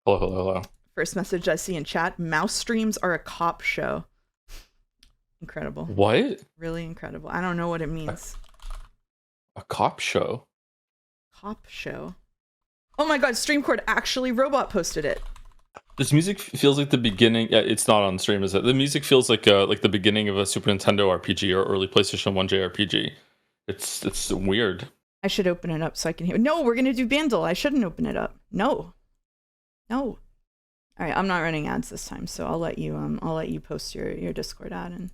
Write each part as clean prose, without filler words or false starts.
Hello, hello, hello. First message I see in chat: mouse streams are a cop show. Incredible. What? Really incredible. I don't know what it means. A cop show? Cop show. Oh my god, Streamcord actually robot posted it. This music feels like the beginning. Yeah, it's not on stream, is it? The music feels like the beginning of a Super Nintendo RPG or early PlayStation 1 JRPG. It's weird. I should open it up so I can hear. No, we're gonna do Bandle. I shouldn't open it up. No. No. All right, I'm not running ads this time, so I'll let you post your Discord ad and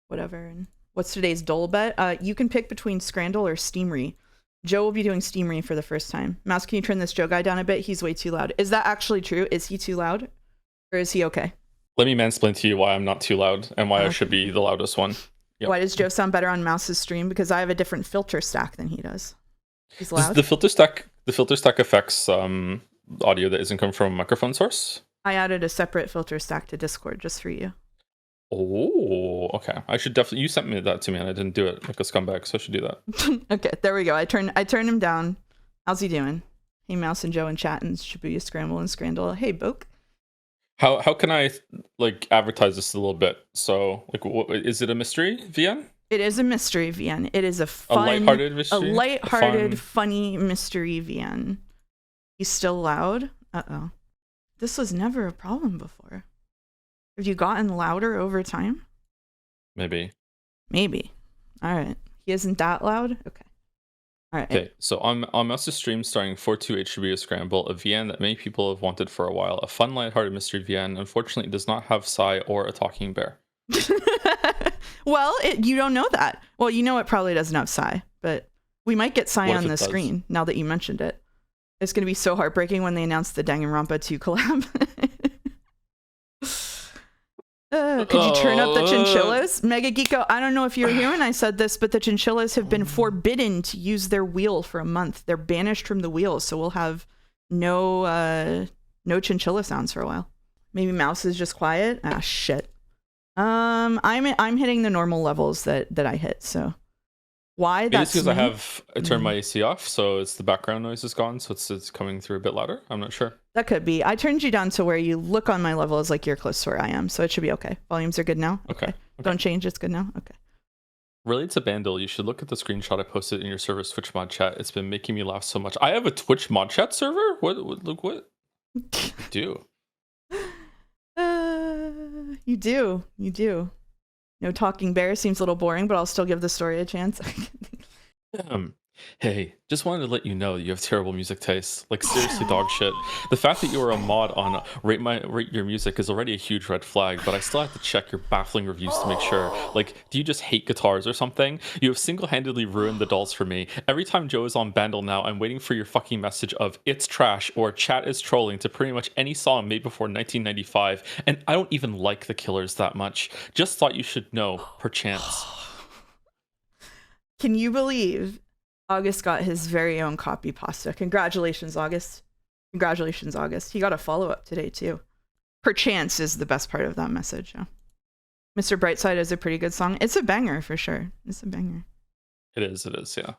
whatever. And what's today's dole bet? You can pick between Scrandle or Steamery. Joe will be doing Steamery for the first time. Mouse, can you turn this Joe guy down a bit? He's way too loud. Is that actually true? Is he too loud? Or is he okay? Let me mansplain to you why I'm not too loud and why I should be the loudest one. Yep. Why does Joe sound better on Mouse's stream? Because I have a different filter stack than he does. He's loud. The filter stack affects audio that isn't coming from a microphone source? I added a separate filter stack to Discord just for you. Oh, okay. I should definitely. You sent me that to me, and I didn't do it like a scumbag, so I should do that. Okay, there we go. I turned him down. How's he doing? Hey, Mouse and Joe and chat and Shibuya Scramble and Scrandle. Hey, Boke. How can I like advertise this a little bit? So like, is it a mystery VN? It is a mystery VN. It is a lighthearted mystery. A lighthearted, funny mystery VN. He's still loud. Uh-oh. This was never a problem before. Have you gotten louder over time? Maybe. Maybe. All right. He isn't that loud? Okay. All right. Okay, so on Mouse's stream starring 428 Shibuya Scramble, a VN that many people have wanted for a while, a fun, lighthearted mystery VN. Unfortunately, it does not have Psy or a talking bear. Well, you don't know that. Well, you know it probably doesn't have Psy, but we might get Psy on the screen now that you mentioned it. It's going to be so heartbreaking when they announce the Danganronpa 2 collab. Could you turn up the chinchillas? Mega Geeko, I don't know if you were here when I said this, but the chinchillas have been forbidden to use their wheel for a month. They're banished from the wheel, so we'll have no chinchilla sounds for a while. Maybe Mouse is just quiet. Ah, shit. I'm hitting the normal levels that I hit, so why? That's because I turned my AC off, so it's the background noise is gone, so it's coming through a bit louder. I'm not sure. That could be. I turned you down to where you look on my level as like you're close to where I am, so it should be okay. Volumes are good now. Okay. Don't change. It's good now. Okay. Related to Bandle, you should look at the screenshot I posted in your server's Twitch mod chat. It's been making me laugh so much. I have a Twitch mod chat server. What? Do. You do. No talking bear seems a little boring, but I'll still give the story a chance. Hey, just wanted to let you know that you have terrible music taste. Like, seriously, dog shit. The fact that you are a mod on Rate Your Music is already a huge red flag, but I still have to check your baffling reviews to make sure. Like, do you just hate guitars or something? You have single-handedly ruined the dolls for me. Every time Joe is on Bandle now, I'm waiting for your fucking message of "it's trash" or "chat is trolling" to pretty much any song made before 1995, and I don't even like the Killers that much. Just thought you should know, perchance. Can you believe August got his very own copy pasta? Congratulations, August. Congratulations, August. He got a follow-up today, too. Perchance is the best part of that message. Yeah. Mr. Brightside is a pretty good song. It's a banger, for sure. It's a banger. It is, yeah.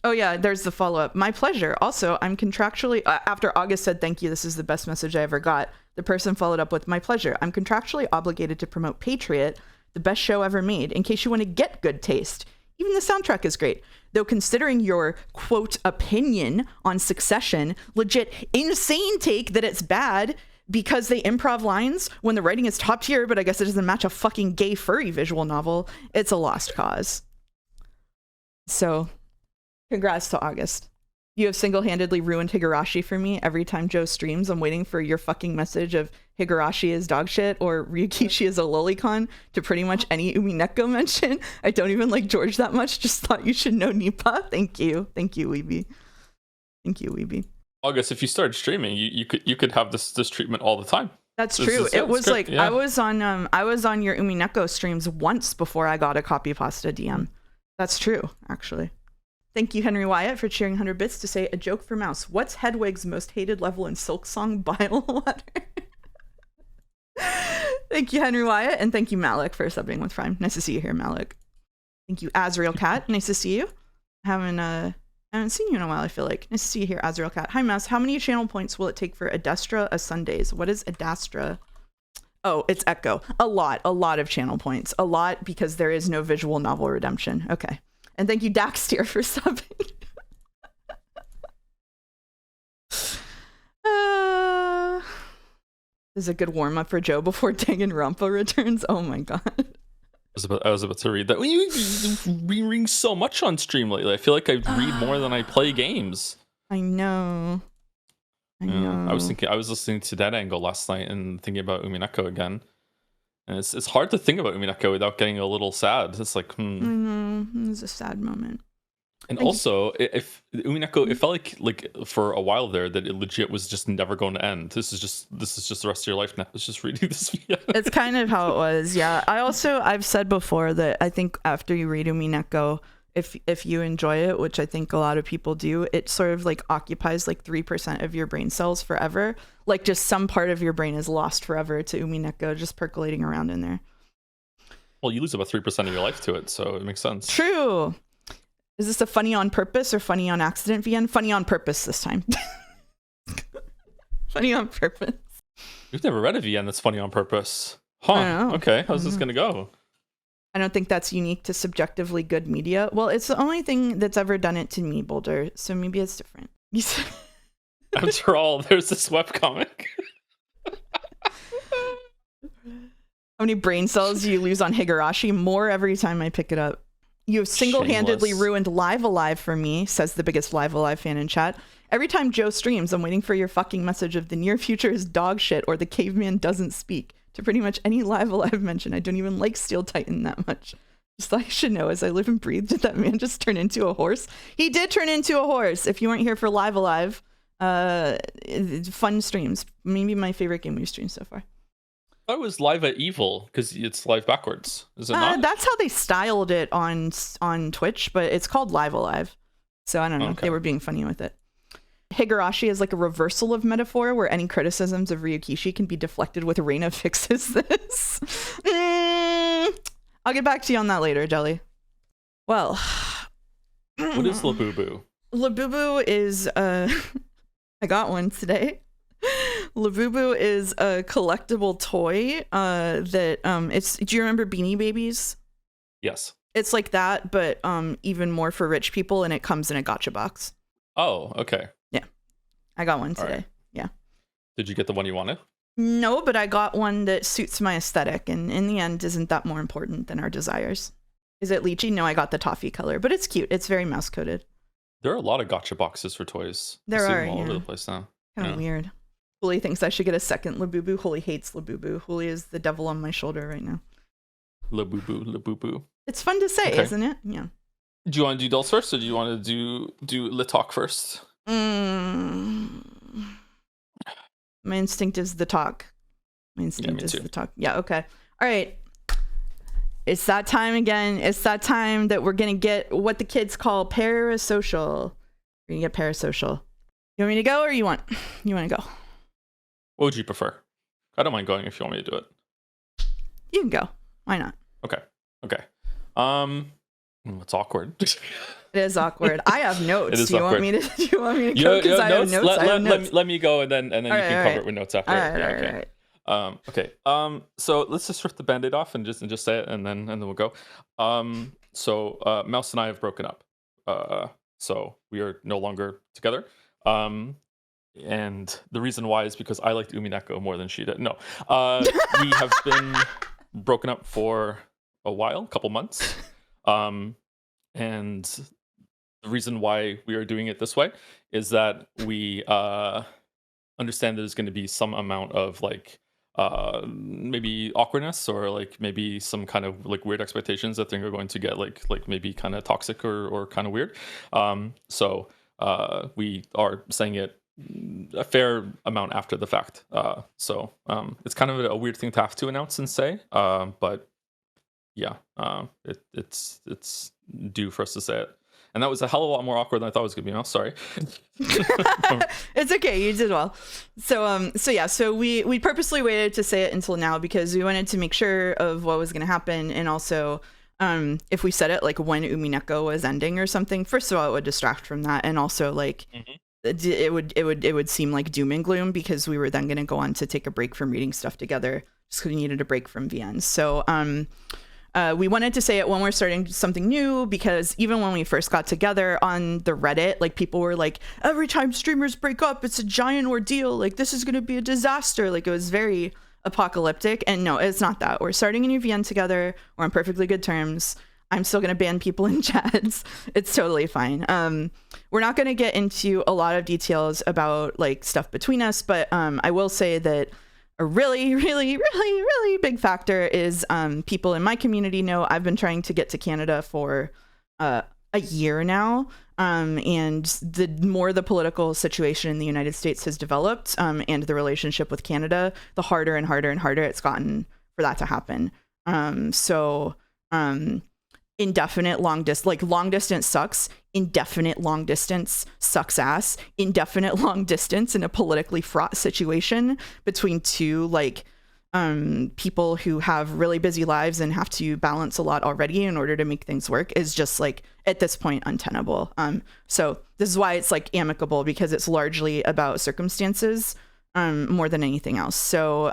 Oh, yeah, there's the follow-up. My pleasure. Also, I'm contractually... after August said, thank you, this is the best message I ever got, the person followed up with, my pleasure. I'm contractually obligated to promote Patriot, the best show ever made, in case you want to get good taste. Even the soundtrack is great. Though considering your, quote, opinion on Succession, legit insane take that it's bad because they improv lines when the writing is top tier, but I guess it doesn't match a fucking gay furry visual novel, it's a lost cause. So, congrats to August. You have single-handedly ruined Higurashi for me. Every time Joe streams, I'm waiting for your fucking message of Higurashi is dog shit or Ryukishi is a lolicon to pretty much any Umineko mention. I don't even like George that much. Just thought you should know Nipa. Thank you, Weeby. Thank you, Weeby. August, if you started streaming, you could have this treatment all the time. That's true. It was like yeah. I was on your Umineko streams once before I got a copy pasta DM. That's true, actually. Thank you, Henry Wyatt, for cheering 100 bits to say a joke for Mouse. What's Hedwig's most hated level in Silk Song Bile Water? Thank you, Henry Wyatt, and thank you, Malik, for subbing with Prime. Nice to see you here, Malik. Thank you, Azrael Cat. Nice to see you. Haven't I haven't seen you in a while, I feel like. Nice to see you here, Azrael Cat. Hi, Mouse. How many channel points will it take for Adastra a Sundays? What is Adastra? Oh, it's Echo. A lot of channel points. A lot, because there is no visual novel redemption. Okay. And thank you, Daxtier, for subbing. This is a good warm-up for Joe before Danganronpa returns. Oh my god. I was about to read that. Well, you reading so much on stream lately. I feel like I read more than I play games. I know. I was listening to that angle last night and thinking about Umineko again. And it's hard to think about Umineko without getting a little sad. It's like, I know. It was a sad moment. And also, if Umineko, it felt like for a while there that it legit was just never going to end. This is just the rest of your life now. It's just reading this. It's kind of how it was, yeah. I've said before that I think after you read Umineko, if you enjoy it, which I think a lot of people do, it sort of like occupies like 3% of your brain cells forever. Like just some part of your brain is lost forever to Umineko, just percolating around in there. Well, you lose about 3% of your life to it, so it makes sense. True. Is this a funny on purpose or funny on accident, VN? Funny on purpose this time. Funny on purpose. You've never read a VN that's funny on purpose. Huh. Okay. How's this going to go? I don't think that's unique to subjectively good media. Well, it's the only thing that's ever done it to me, Boulder. So maybe it's different. After all, there's this webcomic. How many brain cells do you lose on Higurashi? More every time I pick it up. You have single-handedly ruined Live Alive for me, says the biggest Live Alive fan in chat. Every time Joe streams, I'm waiting for your fucking message of the near future is dog shit or the caveman doesn't speak. To pretty much any Live Alive mention, I don't even like Steel Titan that much. Just thought I should know, as I live and breathe, did that man just turn into a horse? He did turn into a horse. If you weren't here for Live Alive, fun streams. Maybe my favorite game we've streamed so far. I thought it was Live at Evil because it's live backwards. Is it not? That's how they styled it on Twitch, but it's called Live Alive. So I don't know. Okay. They were being funny with it. Higurashi is like a reversal of metaphor where any criticisms of Ryukishi can be deflected with Reina fixes this. I'll get back to you on that later, Jelly. Well. What is Labubu? Labubu is, I got one today. Labubu is a collectible toy that do you remember Beanie Babies? Yes. It's like that, but even more for rich people, and it comes in a gacha box. Oh, okay. Yeah. I got one today. Right. Yeah. Did you get the one you wanted? No, but I got one that suits my aesthetic, and in the end, isn't that more important than our desires? Is it lychee? No, I got the toffee color, but it's cute. It's very mouse coated. There are a lot of gacha boxes for toys. There are, all over the place now. Kind of weird. Hooli thinks I should get a second Labubu. Hooli hates Labubu. Hooli is the devil on my shoulder right now. Labubu. It's fun to say, isn't it? Yeah. Do you want to do dolls first, or do you want to do lit talk first? My instinct is the talk. The talk. Yeah, okay. All right. It's that time again. It's that time that we're going to get what the kids call parasocial. We're going to get parasocial. You want me to go, or you want to go? What would you prefer? I don't mind going if you want me to do it. You can go. Why not? Okay. It's awkward. It is awkward. I have notes. Do you want me to go? Because I have notes. Let me go, and then you can cover it with notes after. All right. Okay. So let's just rip the Band-Aid off and just say it, and then we'll go. So Mouse and I have broken up. So we are no longer together. And the reason why is because I liked Umineko more than she did. No, we have been broken up for a while, couple months. And the reason why we are doing it this way is that we understand that there's going to be some amount of like maybe awkwardness, or like maybe some kind of like weird expectations that things are going to get like maybe kind of toxic or kind of weird. So we are saying it a fair amount after the fact. So it's kind of a weird thing to have to announce and say, but yeah, it's due for us to say it. And that was a hell of a lot more awkward than I thought it was gonna be. I'm sorry. It's okay, you did well. So we purposely waited to say it until now because we wanted to make sure of what was gonna happen, and also if we said it like when Umineko was ending or something, first of all, it would distract from that, and also like it would seem like doom and gloom because we were then going to go on to take a break from reading stuff together just because we needed a break from VN. So we wanted to say it when we're starting something new, because even when we first got together on the Reddit, like people were like, every time streamers break up, it's a giant ordeal. Like this is going to be a disaster. Like it was very apocalyptic. And no, it's not that. We're starting a new VN together. We're on perfectly good terms. I'm still going to ban people in chats. It's totally fine. We're not going to get into a lot of details about like stuff between us, but I will say that a really, really, really, really big factor is people in my community know I've been trying to get to Canada for a year now. And the more the political situation in the United States has developed and the relationship with Canada, the harder and harder and harder it's gotten for that to happen. Indefinite long distance, like long distance sucks. Indefinite long distance sucks ass. Indefinite long distance in a politically fraught situation between two like people who have really busy lives and have to balance a lot already in order to make things work is just like at this point untenable. So this is why it's like amicable, because it's largely about circumstances more than anything else. So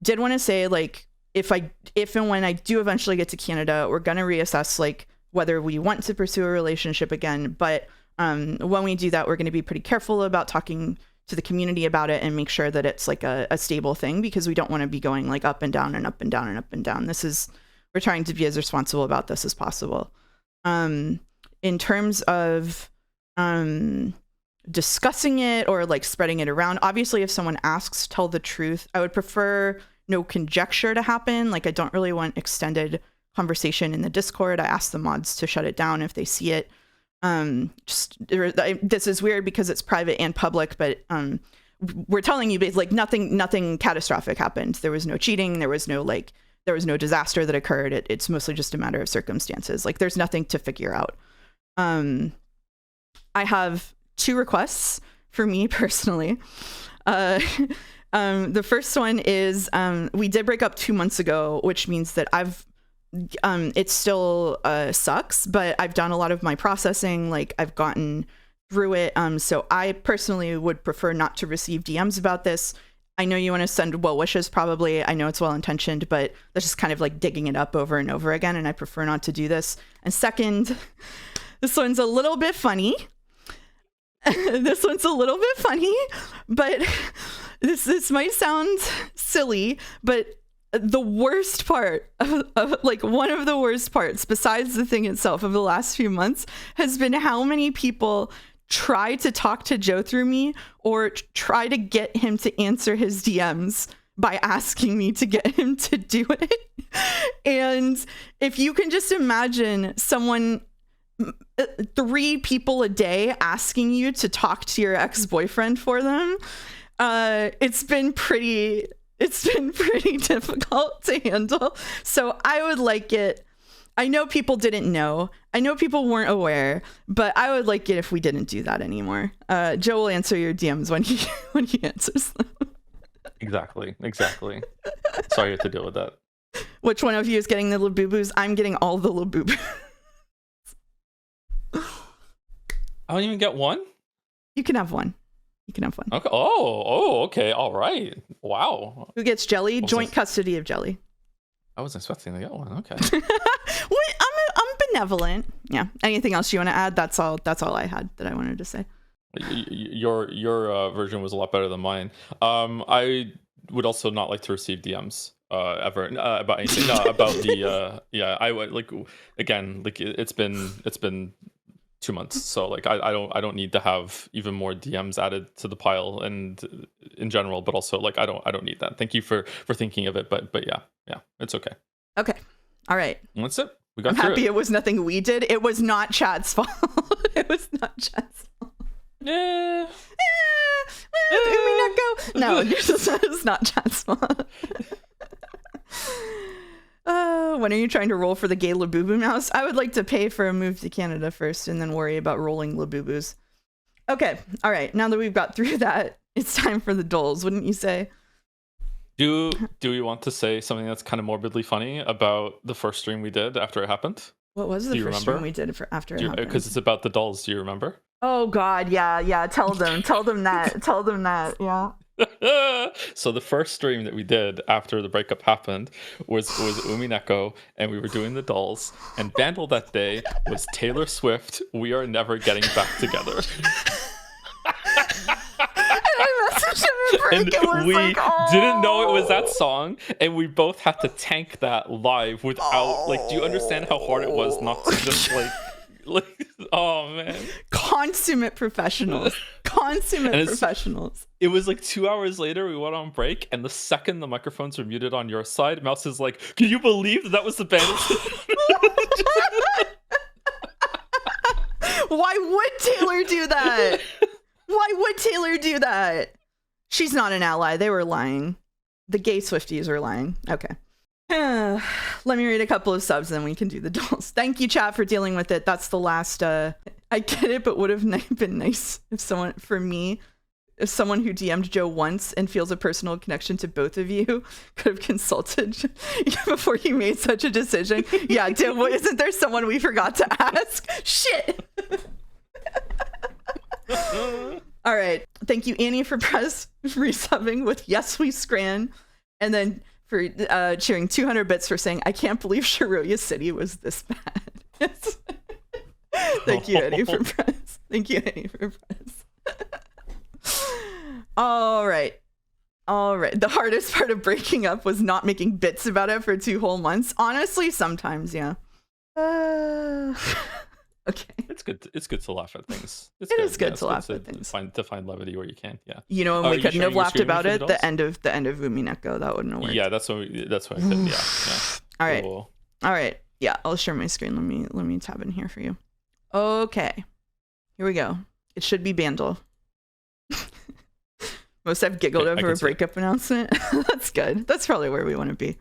did want to say like, if and when I do eventually get to Canada, we're going to reassess like whether we want to pursue a relationship again. But when we do that, we're going to be pretty careful about talking to the community about it and make sure that it's like a stable thing, because we don't want to be going like up and down and up and down and up and down. We're trying to be as responsible about this as possible. In terms of discussing it or like spreading it around, obviously if someone asks, tell the truth. I would prefer no conjecture to happen. Like I don't really want extended conversation in the Discord. I ask the mods to shut it down if they see it. This is weird because it's private and public, but we're telling you like nothing catastrophic happened. There was no cheating. There was no disaster that occurred. It's mostly just a matter of circumstances. Like there's nothing to figure out. I have 2 requests for me personally. The first one is we did break up 2 months ago, which means that it still sucks, but I've done a lot of my processing. Like I've gotten through it. So I personally would prefer not to receive DMs about this. I know you want to send well wishes probably. I know it's well intentioned, but that's just kind of like digging it up over and over again. And I prefer not to do this. And second, this one's a little bit funny. But this might sound silly, but the worst part of like one of the worst parts besides the thing itself of the last few months has been how many people try to talk to Joe through me or try to get him to answer his DMs by asking me to get him to do it. And if you can just imagine someone 3 people a day asking you to talk to your ex-boyfriend for them, it's been pretty difficult to handle. So I would like it. I know people didn't know. I know people weren't aware, but I would like it if we didn't do that anymore. Joe will answer your DMs when he answers them. Exactly. Sorry you have to deal with that. Which one of you is getting the Labubu's? I'm getting all the Labubu. I don't even get one? You can have one. Okay. Oh, okay. All right. Wow. Who gets jelly? Joint custody of jelly. I wasn't expecting to get one. Okay. What? I'm benevolent. Yeah. Anything else you want to add? That's all I had that I wanted to say. Your version was a lot better than mine. I would also not like to receive DMs ever about anything. No, about the I would like, again, like it's been 2 months, so like I don't need to have even more DMs added to the pile, and in general, but also like I don't need that. Thank you for thinking of it, but yeah, it's okay. Okay, all right. And that's it. We got. I'm happy it was nothing we did. It was not Chad's fault. It was not Chad's fault. Yeah. No, it's not Chad's fault. When are you trying to roll for the gay Labubu mouse? I would like to pay for a move to Canada first and then worry about rolling Labubus. Okay, all right. Now that we've got through that, it's time for the doles, wouldn't you say? Do we want to say something that's kind of morbidly funny about the first stream we did after it happened? What was the first stream we did for after it happened? Because it's about the dolls. Do you remember? Oh God, yeah. Tell them that. Yeah. So the first stream that we did after the breakup happened was Umineko, and we were doing the dolls, and Bandle that day was Taylor Swift, We Are Never Getting Back Together. And we didn't know it was that song, and we both had to tank that live without do you understand how hard it was not to just oh man, consummate professionals. It was 2 hours later, we went on break, and the second the microphones were muted on your side, Mouse is like, can you believe that was the band? Why would Taylor do that? Why would Taylor do that? She's not an ally. They were lying. The gay Swifties were lying. Okay. Let me read a couple of subs, then we can do the dolls. Thank you, chat, for dealing with it. That's the last. I get it, but would have been nice if someone who DM'd Joe once and feels a personal connection to both of you could have consulted before he made such a decision. Yeah, isn't there someone we forgot to ask? Shit. All right. Thank you, Annie, for resubbing with Yes We Scran, and then for cheering 200 bits for saying, I can't believe Shibuya City was this bad. Thank you, Eddie, for press. Thank you, Eddie, for press. All right. The hardest part of breaking up was not making bits about it for 2 whole months. Honestly, sometimes, yeah. Okay. It's good to laugh at things. It is good to laugh at things. To find levity where you can. Yeah. You know, and we couldn't have laughed about it. The end of Umineko, that wouldn't have worked. Yeah, that's what I did. Yeah. All right. Cool. All right. Yeah, I'll share my screen. Let me tab in here for you. Okay. Here we go. It should be Bandle. Most have giggled over a breakup announcement. That's good. That's probably where we want to be.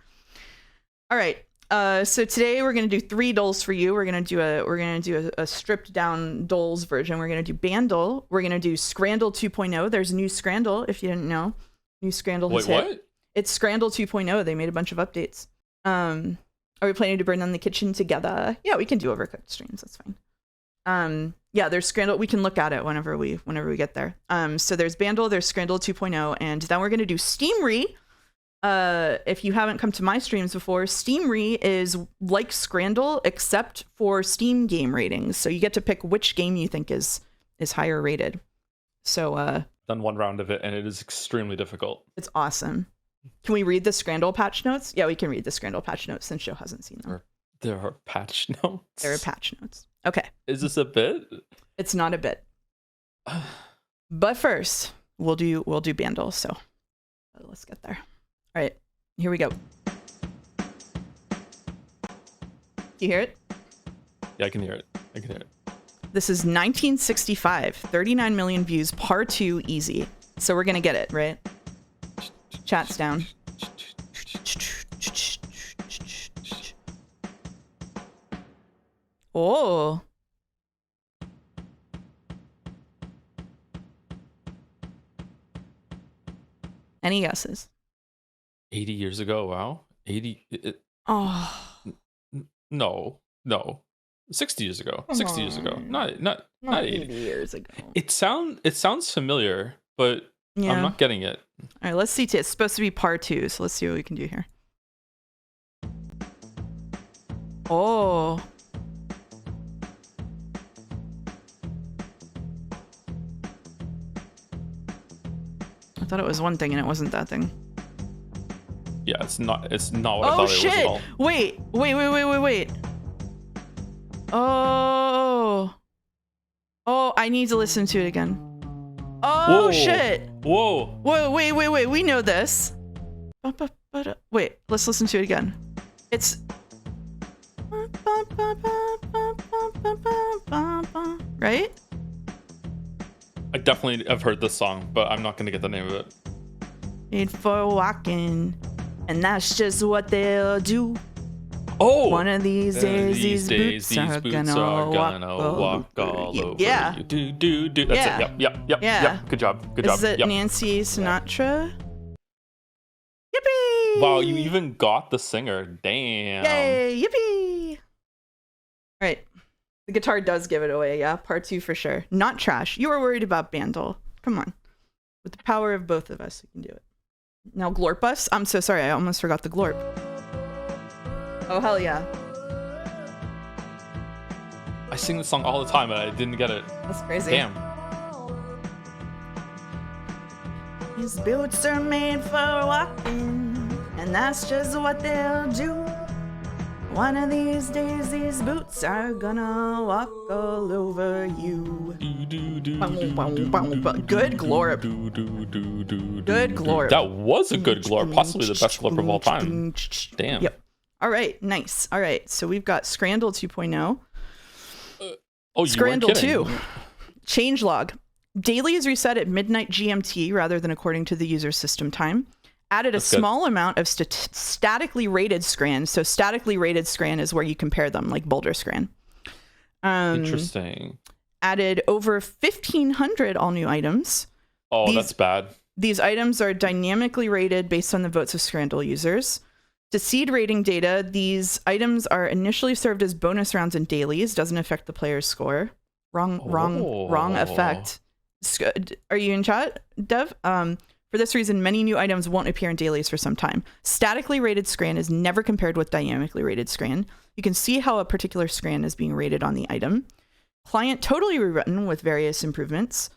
All right. So today we're gonna do 3 dolls for you. We're gonna do a stripped down dolls version. We're gonna do Bandle. We're gonna do Scrandle 2.0. There's a new Scrandle, if you didn't know. New Scrandle has hit. What? It's Scrandle 2.0. They made a bunch of updates. Are we planning to burn down the kitchen together? Yeah, we can do overcooked streams. That's fine. Yeah, there's Scrandle. We can look at it whenever we get there. So there's Bandle, there's Scrandle 2.0, and then we're gonna do Steamery. If you haven't come to my streams before, Steamery is like Scrandle except for Steam game ratings. So you get to pick which game you think is higher rated. So done 1 round of it, and it is extremely difficult. It's awesome. Can we read the Scrandle patch notes? Yeah, we can read the Scrandle patch notes since Joe hasn't seen them. There are patch notes. There are patch notes. Okay. Is this a bit? It's not a bit. But first, we'll do Bandle. So let's get there. All right, here we go. Do you hear it? Yeah, I can hear it. This is 1965, 39 million views, par 2, easy. So we're gonna get it, right? Chat's down. Oh. Any guesses? 80 years ago, wow. 80 No. 60 years ago. 60 years ago. Not 80 years ago. It sounds familiar, but yeah. I'm not getting it. All right, let's see. It's supposed to be par 2, so let's see what we can do here. Oh. I thought it was one thing and it wasn't that thing. Yeah, it's not what I thought it was at all. Wait. Oh, I need to listen to it again. Oh, whoa. Shit. Whoa. Wait. We know this. Wait, let's listen to it again. It's... Right? I definitely have heard this song, but I'm not going to get the name of it. Made for walking, and that's just what they'll do. Oh! One of these days, these boots are gonna walk all over you. Yeah. Do. That's it. Yep. Yeah. Good job. Is it Nancy Sinatra? Wow, you even got the singer. Damn. Yay! Yippee! All right. The guitar does give it away, yeah. Part 2 for sure. Not trash. You were worried about Bandle. Come on. With the power of both of us, we can do it. Now glorp us. I'm so sorry. I almost forgot the glorp. Oh, hell yeah. I sing this song all the time and I didn't get it. That's crazy. Damn. These boots are made for walking, and that's just what they'll do. One of these days, these boots are gonna walk all over you. Good glorp. Good glorp. That was a good glorp, possibly the best glorp of all time. Damn. Yep. All right, nice. All right, so we've got Scrandle 2.0. Oh, you Scrandle weren't kidding. 2. Changelog. Daily is reset at midnight GMT rather than according to the user's system time. Added a small amount of statically rated scran. So statically rated scran is where you compare them, like Boulder Scran. Interesting. Added over 1,500 all new items. Oh, that's bad. These items are dynamically rated based on the votes of Scrandle users. To seed rating data, these items are initially served as bonus rounds in dailies. Doesn't affect the player's score. Wrong effect. Are you in chat, Dev? For this reason, many new items won't appear in dailies for some time. Statically rated scran is never compared with dynamically rated scran. You can see how a particular scran is being rated on the item. Client totally rewritten with various improvements.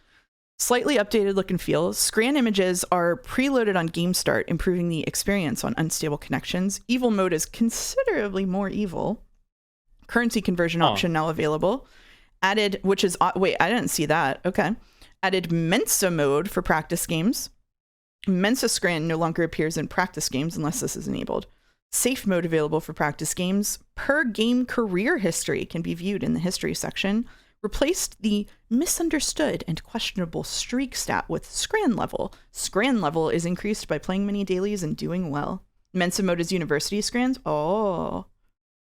Slightly updated look and feel. Scran images are preloaded on game start, improving the experience on unstable connections. Evil mode is considerably more evil. Currency conversion option now available. Added, which is, wait, I didn't see that. Okay. Added Mensa mode for practice games. Mensa Scran no longer appears in practice games unless this is enabled. Safe mode available for practice games. Per game career history can be viewed in the history section. Replaced the misunderstood and questionable streak stat with Scran level. Scran level is increased by playing many dailies and doing well. Mensa mode is university scrans. Oh.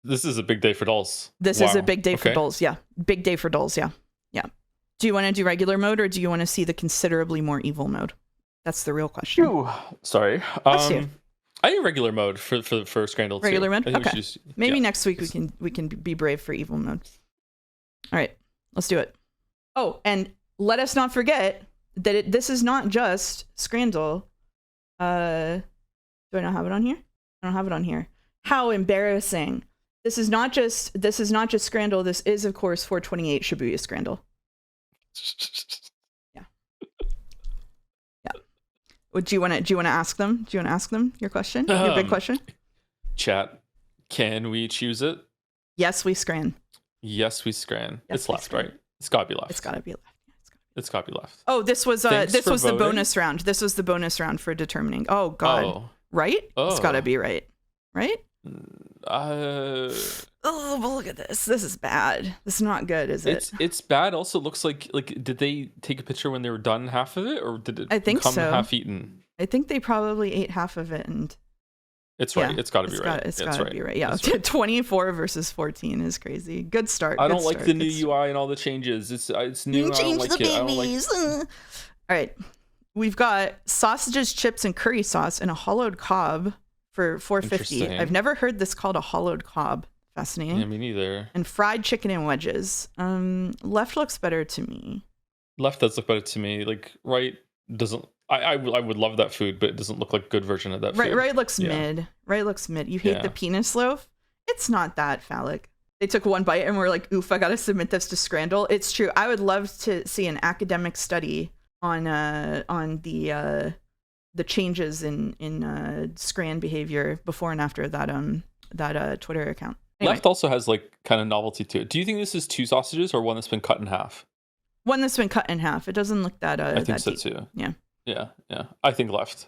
This is a big day for dolls. This is a big day for dolls, yeah. Big day for dolls, yeah. Yeah. Do you want to do regular mode or do you want to see the considerably more evil mode? That's the real question. Ooh, sorry. I need regular mode for Scrandle too. Regular mode? Okay. Maybe yeah. next week we can be brave for evil mode. All right, let's do it. Oh, and let us not forget that this is not just Scrandle. Do I not have it on here? I don't have it on here. How embarrassing. This is not just Scrandle. This is of course 428 Shibuya Scramble. Yeah. Yeah. Do you want to ask them? Do you want to ask them your question? Your big question? Chat. Can we choose it? Yes, we scran. Yes, we scran. Yes, it's left, right? It's gotta be left. It's gotta be left. It's gotta be left. Oh, this was the bonus round. This was the bonus round for determining. Oh God. Oh. Right? Oh. It's gotta be right. Right? Oh, but look at this. This is bad. This is not good, is it? It's bad. Also, looks like did they take a picture when they were done half of it, or did it come half eaten? I think they probably ate half of it, and it's right. It's got to be right. It's got to be right. Yeah, right. 24 versus 14 is crazy. Good start. I don't like the new UI and all the changes. It's new. I don't like it. I don't like... All right, we've got sausages, chips, and curry sauce in a hollowed cob for $4.50. I've never heard this called a hollowed cob. Fascinating. Yeah, me neither. And fried chicken in wedges. Left looks better to me. Left does look better to me. Like right doesn't. I would love that food, but it doesn't look like a good version of that food. Right looks mid. Right looks mid. You hate the penis loaf? It's not that phallic. They took one bite and were like, oof, I gotta submit this to Scrandle. It's true. I would love to see an academic study on the changes in Scran behavior before and after that Twitter account. Anyway. Left also has like kind of novelty to it. Do you think this is two sausages or one that's been cut in half? One that's been cut in half. It doesn't look that I think that so deep. too. Yeah. I think left.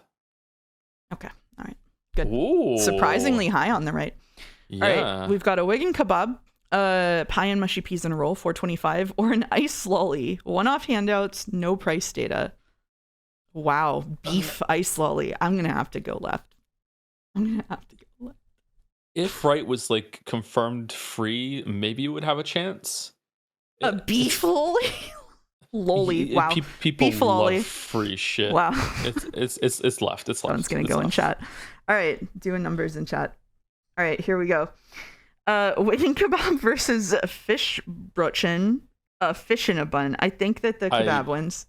Okay. All right. Good. Ooh. Surprisingly high on the right. Yeah. All right. We've got a Wigan kebab, pie and mushy peas in a roll, $4.25, or an ice lolly. One-off handouts, no price data. Wow. Beef ice lolly. I'm gonna have to go left. If right was like confirmed free, maybe it would have a chance. A beef lolly? Lolly. Wow. People Beef lolly. love free shit. Wow. It's left. It's left. Someone's gonna It's go in left. chat. All right, doing numbers in chat. All right, here we go. Waiting kebab versus fish brötchen. Fish in a bun. I think that the kebab wins.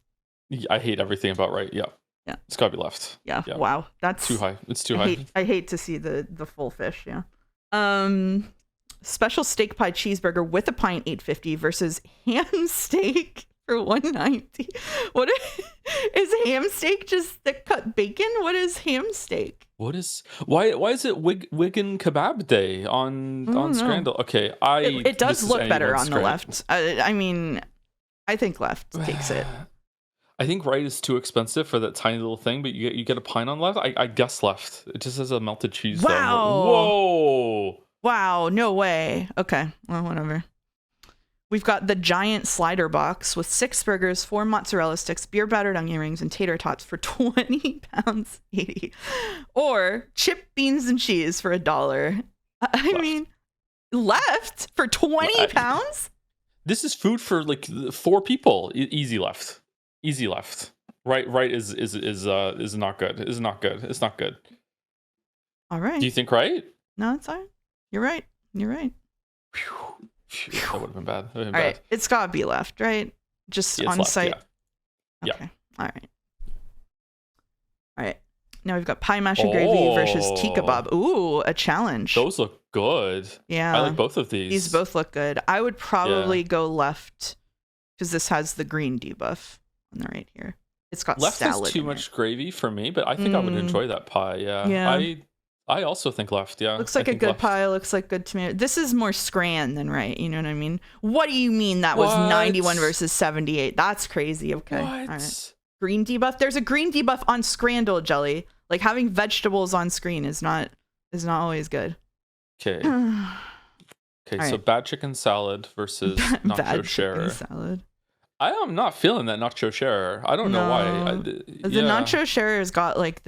I hate everything about right. Yeah. Yeah. It's gotta be left. Yeah. Wow. That's too high. It's too high. I hate to see the full fish. Yeah. Special steak pie cheeseburger with a pint, $8.50 versus ham steak for $1.90. What is ham steak? Just thick cut bacon? What is ham steak? Why is it Wigan Kebab Day on Scrandle? Okay, it does look better on the left. I mean, I think left takes it. I think right is too expensive for that tiny little thing, but you get a pint on left. I guess left. It just has a melted cheese. Wow. Whoa. Wow. No way. Okay. Well, whatever. We've got the giant slider box with 6 burgers, 4 mozzarella sticks, beer battered onion rings, and tater tots for £20, 80. Or chip beans and cheese for $1. I mean, left for £20? This is food for like 4 people. Easy left. Easy left. Right is not good. Is not good. It's not good. All right. Do you think right? No, it's fine. You're right. You're right. Phew, that would have been bad. All right. It's gotta be left, right? Just on left, site. Yeah. Okay. All right. All right. Now we've got pie mash and gravy versus tea kebab. Ooh, a challenge. Those look good. Yeah. I like both of these. These both look good. I would probably go left because this has the green debuff on the right here. It's got left salad is too much gravy for me, but I think I would enjoy that pie. Yeah. I also think left. Yeah. Looks like a good pie. Looks like good tomato. This is more scran than right. You know what I mean? What do you mean that was 91 versus 78? That's crazy. Okay. What? All right. Green debuff. There's a green debuff on scrandle jelly. Like having vegetables on screen is not always good. Okay. Okay. So bad chicken salad versus nacho sharer. Salad. I am not feeling that nacho sharer. I don't know why. The nacho sharer's got like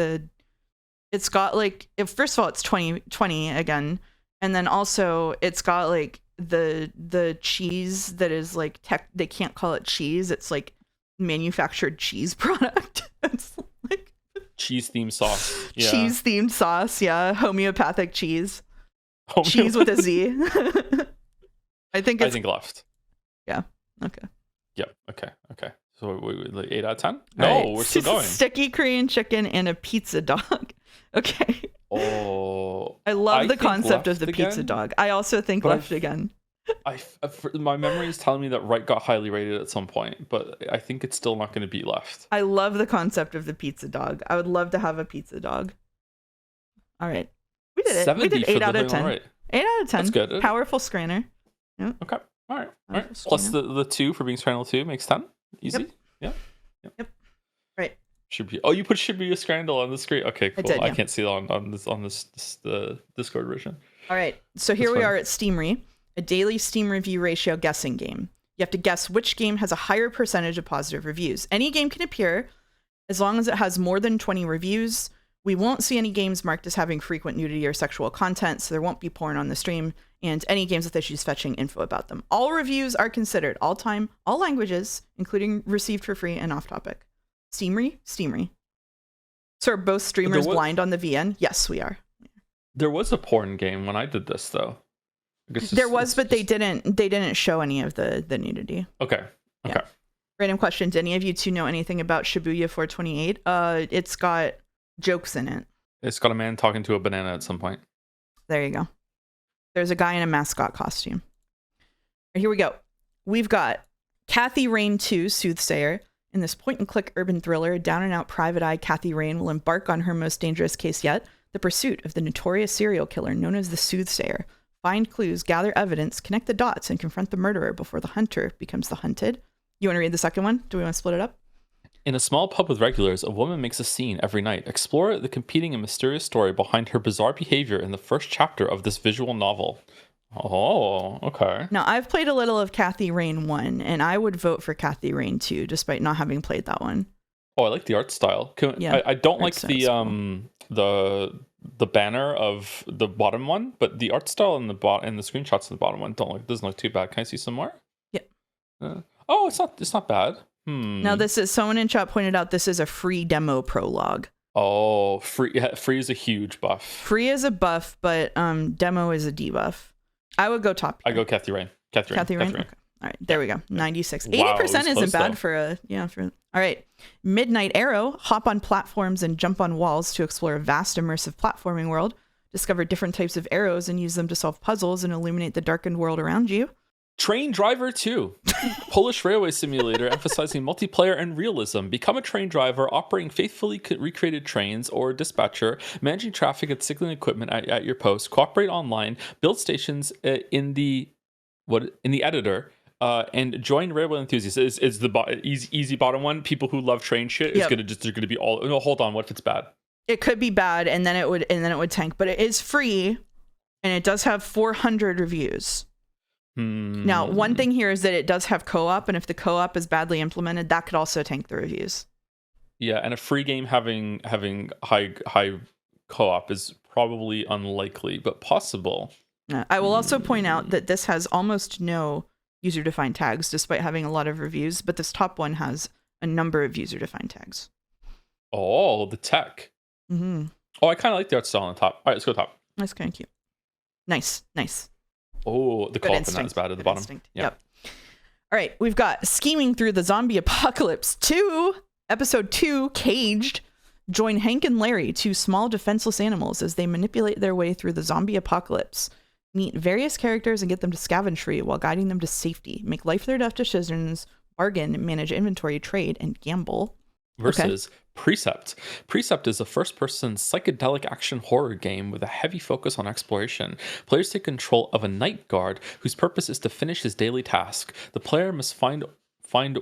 it's got like, first of all, it's 20 again, and then also it's got like the cheese that is like they can't call it cheese. It's like manufactured cheese product. It's like cheese themed sauce. Yeah. Cheese themed sauce. Yeah, homeopathic cheese. Cheese with a Z. I think left. Yeah. Okay. Yep. Okay. So like 8 out of 10? No, we're still going. Sticky Korean chicken and a pizza dog. Okay. Oh. I love the concept of the pizza dog. I also think left again. My memory is telling me that right got highly rated at some point, but I think it's still not going to beat left. I love the concept of the pizza dog. I would love to have a pizza dog. All right. We did it. We did 8 out of 10. Right. 8 out of 10. That's good. Powerful scanner. Yep. Okay. All right. Plus the 2 for being Scrandle 2 makes 10. Easy. Yep. Right. You put Shibuya Scramble on the screen. Okay, cool. I can't see it on the Discord version. All right. So here we are at Steamery, a daily Steam review ratio guessing game. You have to guess which game has a higher percentage of positive reviews. Any game can appear as long as it has more than 20 reviews. We won't see any games marked as having frequent nudity or sexual content, so there won't be porn on the stream, and any games with issues fetching info about them. All reviews are considered all time, all languages, including received for free and off topic. Steamery. So are both streamers blind on the VN? Yes, we are. There was a porn game when I did this, though. But they didn't show any of the nudity. Okay. Yeah. Random question: do any of you two know anything about Shibuya 428? It's got jokes in it. It's got a man talking to a banana at some point. There you go. There's a guy in a mascot costume. Here we go. We've got Kathy Rain 2, Soothsayer. In this point-and-click urban thriller, down-and-out private eye Kathy Rain will embark on her most dangerous case yet, the pursuit of the notorious serial killer known as the Soothsayer. Find clues, gather evidence, connect the dots, and confront the murderer before the hunter becomes the hunted. You want to read the second one? Do we want to split it up? In a small pub with regulars, a woman makes a scene every night. Explore the competing and mysterious story behind her bizarre behavior in the first chapter of this visual novel. Oh, okay. Now, I've played a little of Kathy Rain 1, and I would vote for Kathy Rain 2, despite not having played that one. Oh, I like the art style. I don't like the banner of the bottom one, but the art style and the screenshots in the bottom one doesn't look too bad. Can I see some more? Yep. It's not bad. Now, this is someone in chat pointed out this is a free demo prologue. Oh, free. Yeah, free is a huge buff. Free is a buff, but demo is a debuff. I would go top I tier. go Kathy Rain. Kathy Rain. Okay. All right, there we go. 96. Wow, 80% isn't close, bad though. for a all right. Midnight Arrow, hop on platforms and jump on walls to explore a vast immersive platforming world. Discover different types of arrows and use them to solve puzzles and illuminate the darkened world around you. Train Driver 2, Polish railway simulator emphasizing multiplayer and realism. Become a train driver, operating faithfully recreated trains, or dispatcher, managing traffic and signaling equipment at your post. Cooperate online, build stations in the editor, and join railway enthusiasts. Is the easy bottom one? People who love train shit is they're gonna be all. No, hold on. What if it's bad? It could be bad, and then it would tank. But it is free, and it does have 400 reviews. Now, one thing here is that it does have co-op, and if the co-op is badly implemented, that could also tank the reviews. Yeah, and a free game having high co-op is probably unlikely, but possible. I will also point out that this has almost no user-defined tags, despite having a lot of reviews, but this top one has a number of user-defined tags. Oh, the tech. Mm-hmm. Oh, I kind of like the art style on the top. All right, let's go top. That's kind of cute. Nice. Oh, the co-op in that is bad at the bottom. Instinct. Yep. All right, we've got Scheming Through the Zombie Apocalypse 2, Episode 2, Caged. Join Hank and Larry, two small defenseless animals, as they manipulate their way through the zombie apocalypse. Meet various characters and get them to scavenge free while guiding them to safety. Make life or death decisions, bargain, manage inventory, trade, and gamble. Versus Precept. Precept is a first-person psychedelic action horror game with a heavy focus on exploration. Players take control of a night guard whose purpose is to finish his daily task. The player must find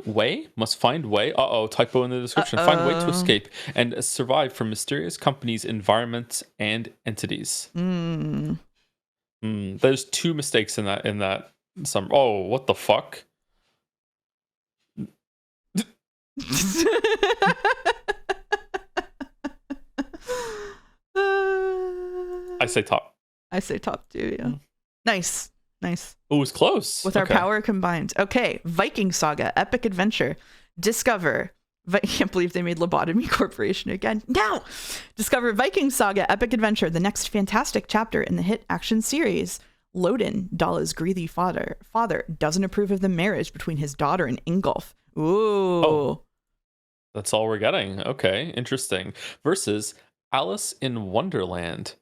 way. Typo in the description. Find way to escape and survive from mysterious companies, environments, and entities. There's two mistakes in that. Oh, what the fuck? I say top. I say top too, yeah. Nice. Oh, it was close. With our power combined. Okay, Viking Saga, Epic Adventure. Discover. I can't believe they made Lobotomy Corporation again. No! Discover Viking Saga, Epic Adventure, the next fantastic chapter in the hit action series. Lodin, Dala's greedy father, doesn't approve of the marriage between his daughter and Ingolf. Ooh. Oh, that's all we're getting. Okay, interesting. Versus Alice in Wonderland.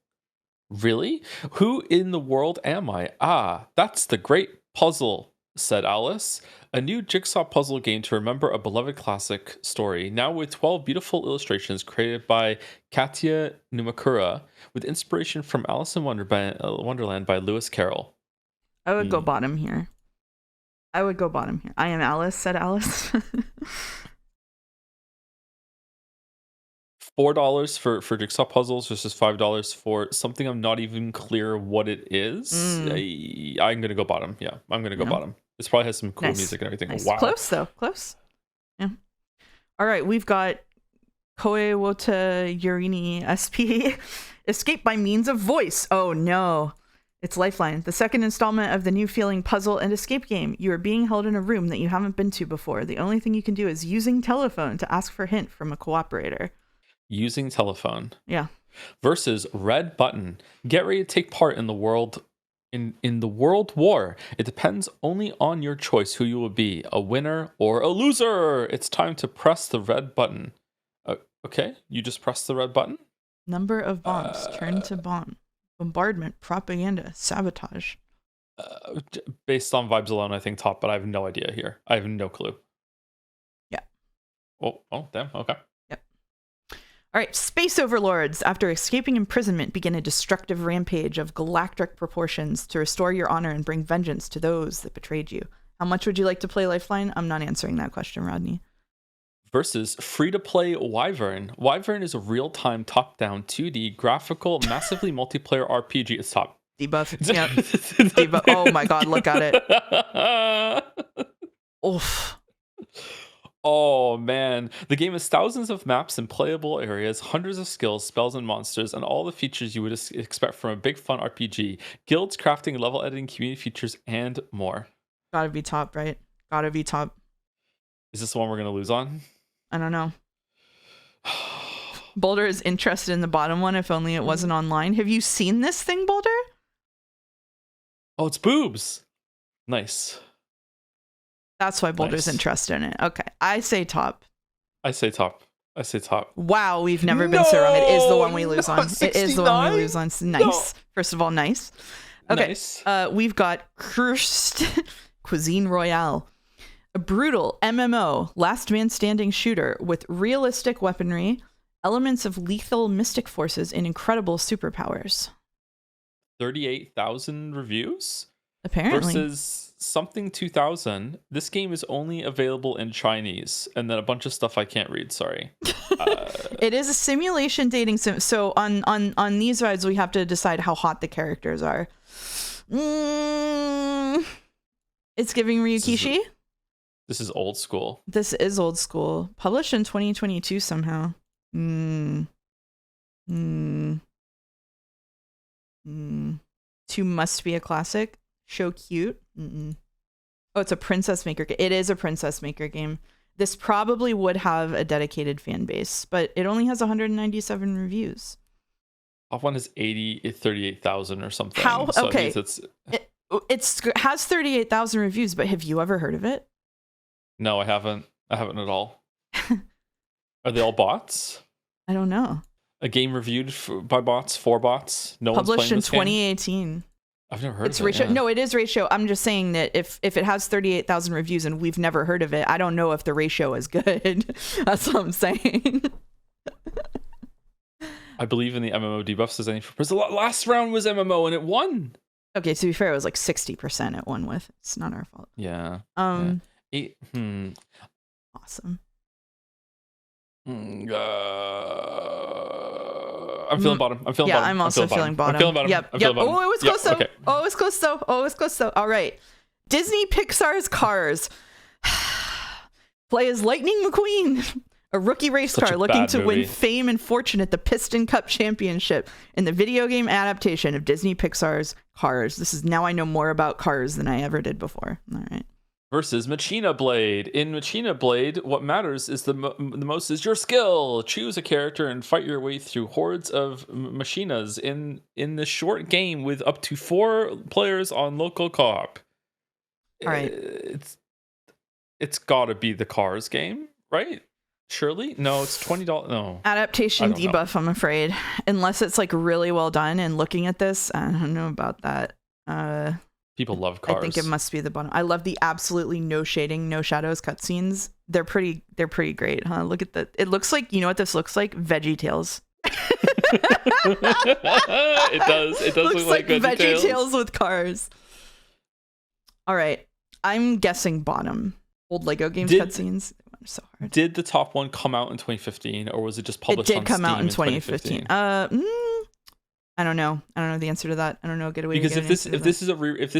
Really? Who in the world am I? Ah, that's the great puzzle, said Alice. A new jigsaw puzzle game to remember a beloved classic story, now with 12 beautiful illustrations created by Katya Numakura, with inspiration from Alice in Wonderland by Lewis Carroll. I would go bottom here. I am Alice, said Alice. $4 for jigsaw puzzles versus $5 for something I'm not even clear what it is. I'm gonna go bottom. Yeah, I'm gonna go bottom. This probably has some cool music and everything. Nice. Wow, close though. Close. Yeah. All right, we've got Koe Wota Yurini SP. Escape by means of voice. Oh no. It's Lifeline, the second installment of the new feeling puzzle and escape game. You are being held in a room that you haven't been to before. The only thing you can do is using telephone to ask for hint from a cooperator. Using telephone. Yeah. Versus Red Button. Get ready to take part in the world in the world war. It depends only on your choice who you will be, a winner or a loser. It's time to press the red button. Okay, you just press the red button. Number of bombs. Turn to bomb. Bombardment. Propaganda. Sabotage. Based on vibes alone, I think top, but I have no idea here. I have no clue. Yeah. Oh, damn. Okay. All right, Space Overlords, after escaping imprisonment, begin a destructive rampage of galactic proportions to restore your honor and bring vengeance to those that betrayed you. How much would you like to play Lifeline? I'm not answering that question, Rodney. Versus free-to-play Wyvern. Wyvern is a real-time top-down 2D graphical, massively multiplayer RPG. It's top. Debuff. Yep. Debuff. Oh my god, look at it. Oof. Oh man, the game has thousands of maps and playable areas, hundreds of skills, spells, and monsters, and all the features you would expect from a big fun RPG. Guilds, crafting, level editing, community features, and more. Gotta be top, right? Gotta be top. Is this the one we're gonna lose on? I don't know. Boulder is interested in the bottom one, if only it wasn't online. Have you seen this thing, Boulder? Oh, it's boobs. Nice. That's why Boulder's interested in it. Okay. I say top. I say top. Wow, we've never been so wrong. It is the one we lose on. 69? It is the one we lose on. Nice. No. First of all, nice. Okay. Nice. We've got Cuisine Royale. A brutal MMO, last man standing shooter with realistic weaponry, elements of lethal mystic forces, and incredible superpowers. 38,000 reviews? Apparently. Versus something 2000. This game is only available in Chinese, and then a bunch of stuff I can't read, sorry. It is a simulation dating sim. So on these rides, we have to decide how hot the characters are. It's giving Ryukishi. This is old school. This is old school. Published in 2022 somehow. Two must be a classic. Show cute. Oh, it's a princess maker. It is a princess maker game. This probably would have a dedicated fan base, but it only has 197 reviews. Top one is 38,000 or something. How? So okay. It has 38,000 reviews, but have you ever heard of it? No, I haven't. I haven't at all. Are they all bots? I don't know. A game reviewed by bots, for bots. No Published in one's playing this 2018. game? I've never heard It's of it. ratio. Yeah. No, it is ratio. I'm just saying that if it has 38,000 reviews and we've never heard of it, I don't know if the ratio is good. That's what I'm saying. I believe in the MMO debuffs designing for prison. Last round was MMO and it won. Okay, to be fair, it was like 60% it won with. It's not our fault. Yeah. Yeah. Awesome. I'm feeling bottom. I'm feeling bottom. Yeah, I'm also feeling bottom. I'm feeling bottom. Yep. Bottom. Oh, it was close though. Okay. Oh, it was close though. All right. Disney Pixar's Cars. Play as Lightning McQueen, a rookie race Such car a looking bad to win movie. fame and fortune at the Piston Cup Championship in the video game adaptation of Disney Pixar's Cars. This is now I know more about cars than I ever did before. All right. Versus Machina Blade. In Machina Blade, what matters is the most is your skill. Choose a character and fight your way through hordes of machinas in this short game with up to 4 players on local co-op. All right. It's got to be the Cars game, right? Surely? No, it's $20. No. Adaptation I don't know. debuff, I'm afraid. Unless it's like really well done, and looking at this, I don't know about that. People love Cars. I think it must be the bottom. I love the absolutely no shading, no shadows cutscenes. They're pretty great, huh? Look at that. It looks like, you know what this looks like? Veggie Tales. It does. It does looks look like Veggie Tales with cars. All right. I'm guessing bottom. Old Lego games cutscenes. They're so hard. Did the top one come out in 2015 or was it just published on It did come out Steam in 2015. I don't know. I don't know the answer to that. I don't know. Because if this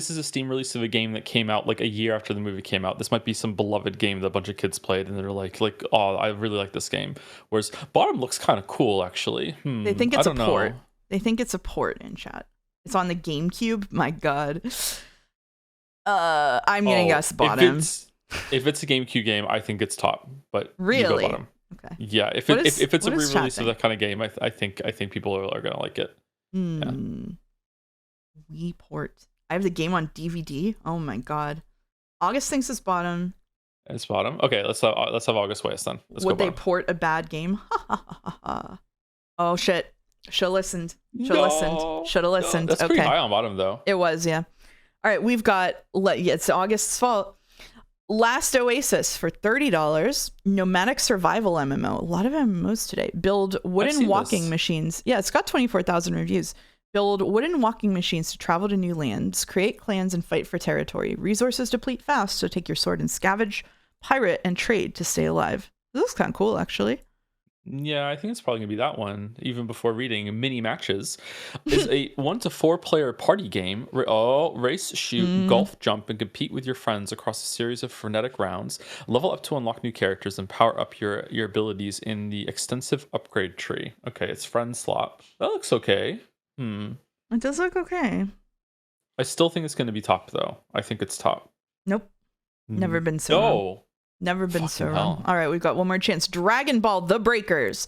is a Steam release of a game that came out like a year after the movie came out, this might be some beloved game that a bunch of kids played and they're like, oh, I really like this game. Whereas bottom looks kind of cool actually. They think it's a port. They think it's a port in chat. It's on the GameCube. My God. I'm gonna guess bottom. If it's a GameCube game, I think it's top. But really, you go bottom. Okay. Yeah, if it's a re-release of that kind of game, I think people are gonna like it. Yeah. Wii port. I have the game on DVD. Oh my God. August thinks it's bottom. It's bottom. Okay, let's have August West then. Would they port a bad game? Oh shit. Should have listened. Should have listened. That's pretty high on bottom though. It was, yeah. All right, we've got. It's August's fault. Last Oasis for $30. Nomadic survival MMO. A lot of MMOs today. Build wooden walking machines. Yeah, it's got 24,000 reviews. Build wooden walking machines to travel to new lands, create clans, and fight for territory. Resources deplete fast, so take your sword and scavenge, pirate, and trade to stay alive. This looks kind of cool, actually. Yeah, I think it's probably gonna be that one. Even before reading, Mini Matches is a 1 to 4 player party game. Race, shoot, golf, jump, and compete with your friends across a series of frenetic rounds. Level up to unlock new characters and power up your abilities in the extensive upgrade tree. Okay, it's friend slot. That looks okay. It does look okay. I still think it's gonna be top though. I think it's top. Nope. Never been so. No. Never been Fucking so wrong. hell. All right, we've got one more chance. Dragon Ball The Breakers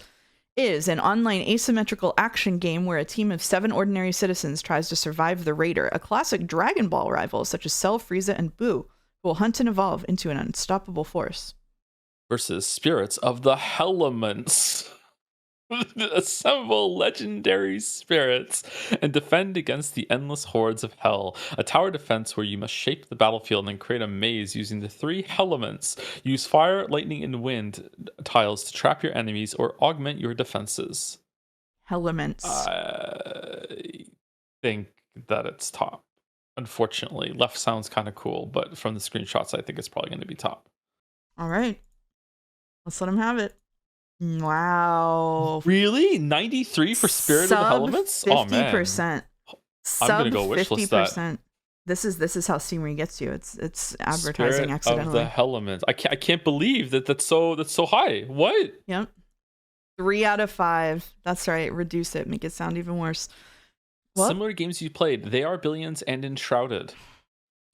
is an online asymmetrical action game where a team of 7 ordinary citizens tries to survive the Raider, a classic Dragon Ball rival such as Cell, Frieza, and Buu, who will hunt and evolve into an unstoppable force. Versus spirits of the Hellaments. Assemble legendary spirits and defend against the endless hordes of hell. A tower defense where you must shape the battlefield and create a maze using the 3 Hellaments. Use fire, lightning, and wind tiles to trap your enemies or augment your defenses. Elements. I think that it's top. Unfortunately, left sounds kind of cool, but from the screenshots, I think it's probably going to be top. All right. Let's let him have it. Wow. Really? 93 for Spirit of the Elements? 50%. Oh, man. I'm gonna go wishlist that. This is how Steamery gets you. It's advertising Spirit accidentally. of the Elements. I can't believe that's so high. What? Yep. 3 out of 5. That's right. Reduce it. Make it sound even worse. What? Similar games you played. They Are Billions and Enshrouded.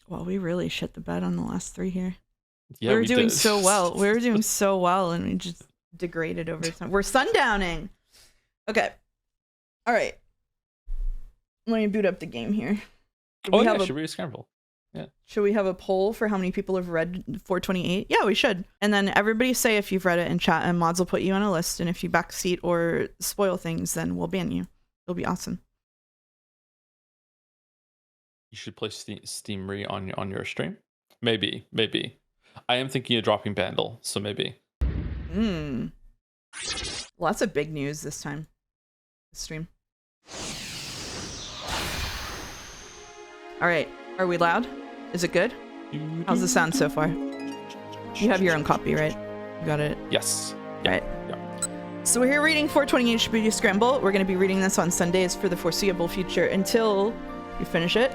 Well, we really shit the bed on the last 3 here. Yeah, we were doing did. so well. We were doing so well, and we just degraded over time. We're sundowning. Okay. All right. Let me boot up the game here. Shibuya Scramble. Yeah. Should we have a poll for how many people have read 428? Yeah, we should. And then everybody say if you've read it in chat, and mods will put you on a list. And if you backseat or spoil things, then we'll ban you. It'll be awesome. You should play Steamery on your stream. Maybe. I am thinking of dropping Bandle, so maybe. Lots of big news this time. This stream. All right. Are we loud? Is it good? How's the sound so far? You have your own copy, right? You got it? Yes. Yeah. Right. Yeah. So we're here reading 428 Shibuya Scramble. We're going to be reading this on Sundays for the foreseeable future until you finish it.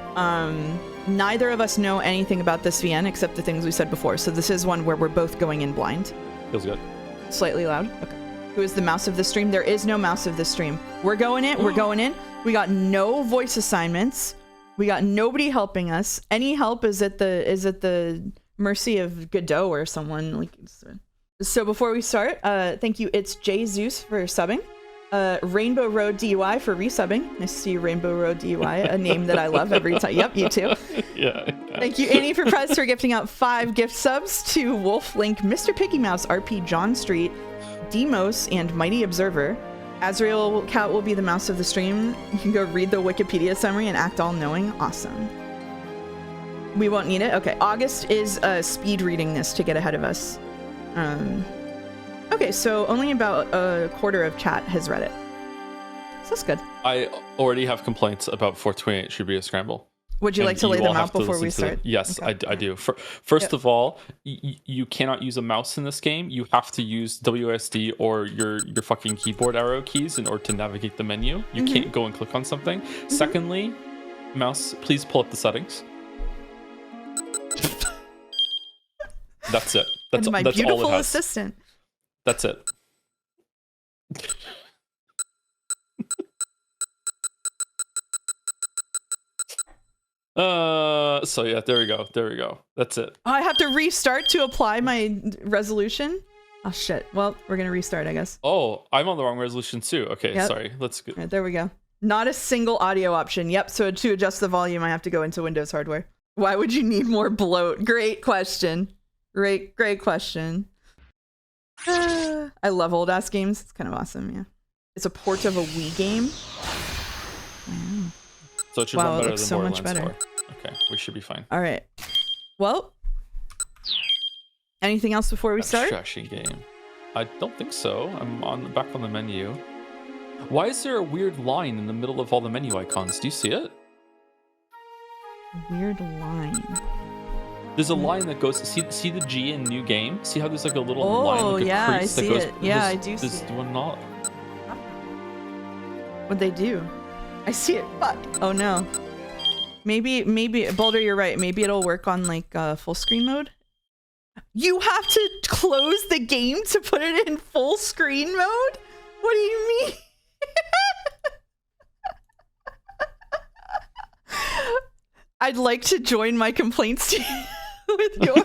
Neither of us know anything about this VN except the things we said before. So this is one where we're both going in blind. Feels good. Slightly loud. Okay. Who is the mouse of the stream? There is no mouse of the stream. We're going in. We're going in. We got no voice assignments. We got nobody helping us. Any help is at the mercy of Godot or someone. Like. So before we start, thank you. It's Jay Zeus for subbing. Rainbow Road DUI for resubbing. Nice to see you, Rainbow Road DUI, a name that I love every time. Yep, you too. Yeah. Thank you, Annie, for Prez for gifting out 5 gift subs to Wolf Link, Mr. Picky Mouse, RP John Street, Demos, and Mighty Observer. Azrael Cat will be the mouse of the stream. You can go read the Wikipedia summary and act all knowing. Awesome. We won't need it. Okay, August is speed reading this to get ahead of us. Okay, so only about a quarter of chat has read it. So that's good. I already have complaints about 428 Shibuya Scramble. Would you like to lay them out before we start? Yes, okay. I do. First of all, you cannot use a mouse in this game. You have to use WSD or your fucking keyboard arrow keys in order to navigate the menu. You can't go and click on something. Secondly, mouse, please pull up the settings. That's it. That's my that's beautiful all it has. Assistant. That's it. So yeah, there we go. That's it. Oh, I have to restart to apply my resolution? Oh shit. Well, we're gonna restart, I guess. Oh, I'm on the wrong resolution too. Okay, yep. Sorry. Let's go. Right, there we go. Not a single audio option. Yep, so to adjust the volume, I have to go into Windows hardware. Why would you need more bloat? Great question. Great question. I love old ass games. It's kind of awesome, yeah. It's a port of a Wii game. Wow. So it should run better looks than so Borderlands much better. 4. Okay, we should be fine. All right. Well, anything else before we start? Abstraction game. I don't think so. I'm back on the menu. Why is there a weird line in the middle of all the menu icons? Do you see it? Weird line. There's a line that goes. See the G in new game. See how there's like a little line, like a yeah, crease I that see goes. it. Yeah, I do see There's it. one not. What'd they do? I see it. Fuck. Oh no. Maybe Boulder, you're right. Maybe it'll work on like full screen mode. You have to close the game to put it in full screen mode? What do you mean? I'd like to join my complaints team with yours.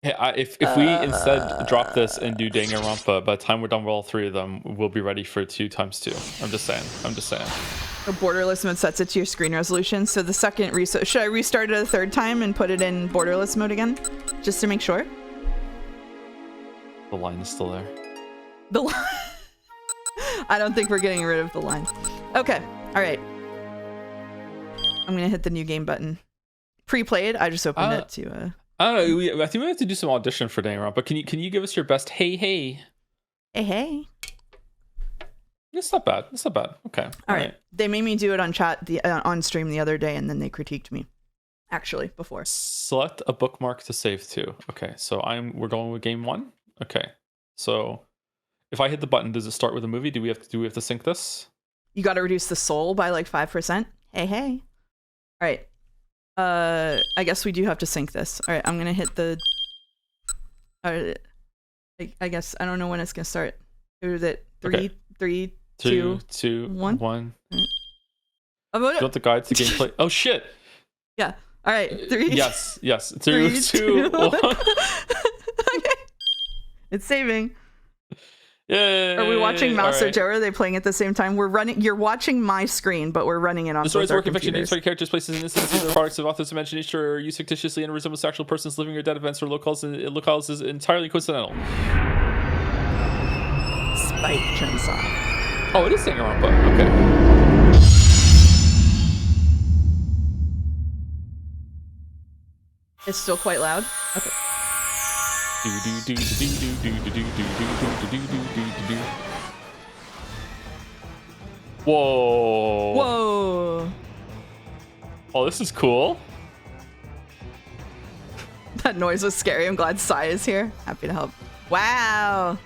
Hey, if we instead drop this and do Danganronpa, by the time we're done with all three of them, we'll be ready for 2x2. I'm just saying. I'm just saying. A borderless mode sets it to your screen resolution. So the second reset, should I restart it a third time and put it in borderless mode again, just to make sure? The line is still there. The line. I don't think we're getting rid of the line. Okay. All right. I'm gonna hit the new game button. Pre-played. I just opened it to. I don't know. I think we have to do some audition for Danganronpa. But can you give us your best? Hey. Hey. It's not bad. It's not bad. Okay. All right. They made me do it on chat on stream the other day, and then they critiqued me. Actually, before. Select a bookmark to save to. Okay. So we're going with game 1. Okay. So if I hit the button, does it start with a movie? Do we have to sync this? You got to reduce the soul by like 5%. Hey. All right. I guess we do have to sync this. All right. I'm gonna hit the. I guess I don't know when it's gonna start. Is it 3, 2, 1? 1. You want the guide to gameplay? Oh shit! Yeah. All right. 3. Yes. 3, 2, 1. Okay. It's saving. Yay! Are we watching Mouse or right. Joe? Are they playing at the same time? We're running. You're watching my screen, but we're running it on. The story's both our work affection computers. names, characters, places, and instances, are products of authors' imagination, or used fictitiously and resemble actual persons, living or dead events, or locales is entirely coincidental. Spike Chainsaw. Oh, it is Danganronpa. Okay. It's still quite loud. Okay. Whoa. Oh, this is cool. That noise was scary. I'm glad Sai is here. Happy to help. Wow.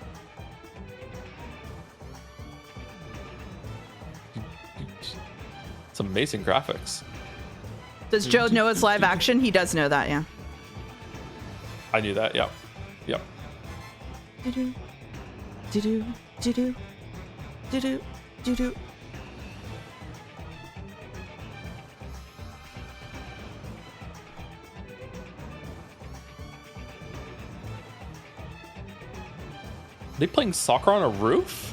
It's amazing graphics. Does Joe know it's live action? He does know that, yeah. I knew that, yeah. Yep. Do-do. Do-do. Do-do. Do-do. Do-do. Are they playing soccer on a roof?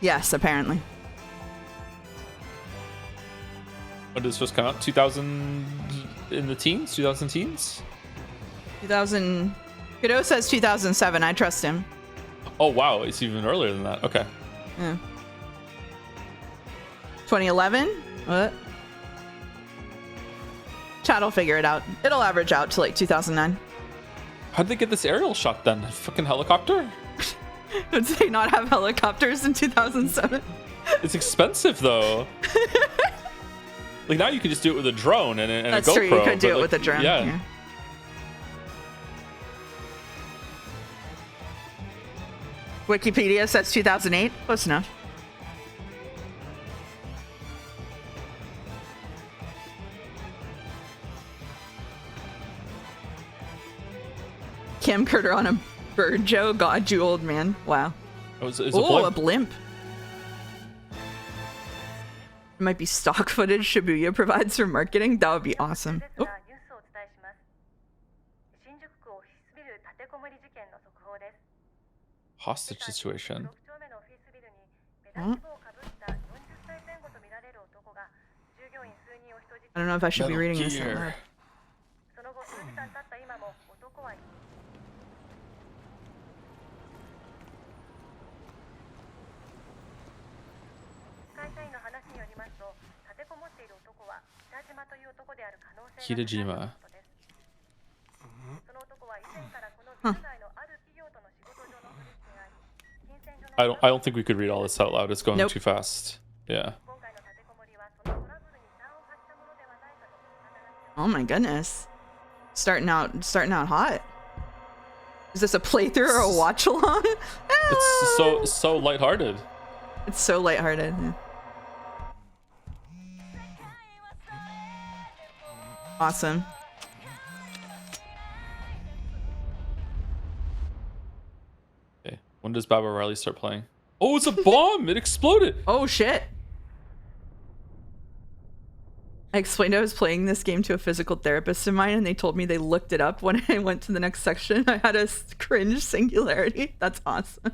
Yes, apparently. When did this just come out? 2000 in the teens? 2000 teens? 2000. Kano says 2007. I trust him. Oh, wow. It's even earlier than that. Okay. Yeah. 2011? What? Chat will figure it out. It'll average out to like 2009. How'd they get this aerial shot then? A fucking helicopter? Would they not have helicopters in 2007? It's expensive though. Like now you can just do it with a drone and a GoPro. That's true. You could do it like, with a drone. Yeah. Wikipedia says 2008. Close enough. Camcorder on a bird, Joe. God, you old man. Wow. It was a Oh, a blimp. blimp. It might be stock footage Shibuya provides for marketing. That would be awesome. Oh. Hostage situation. Huh? I don't know if I should be reading this out loud. Kitajima. Huh. I don't think we could read all this out loud. It's going Nope. too fast. Yeah. Oh my goodness. Starting out hot. Is this a playthrough or a watch along? It's so lighthearted. It's so lighthearted. Yeah. Awesome. Okay. When does Baba Riley start playing? Oh, it's a bomb! It exploded! Oh shit. I explained I was playing this game to a physical therapist of mine, and they told me they looked it up when I went to the next section. I had a cringe singularity. That's awesome.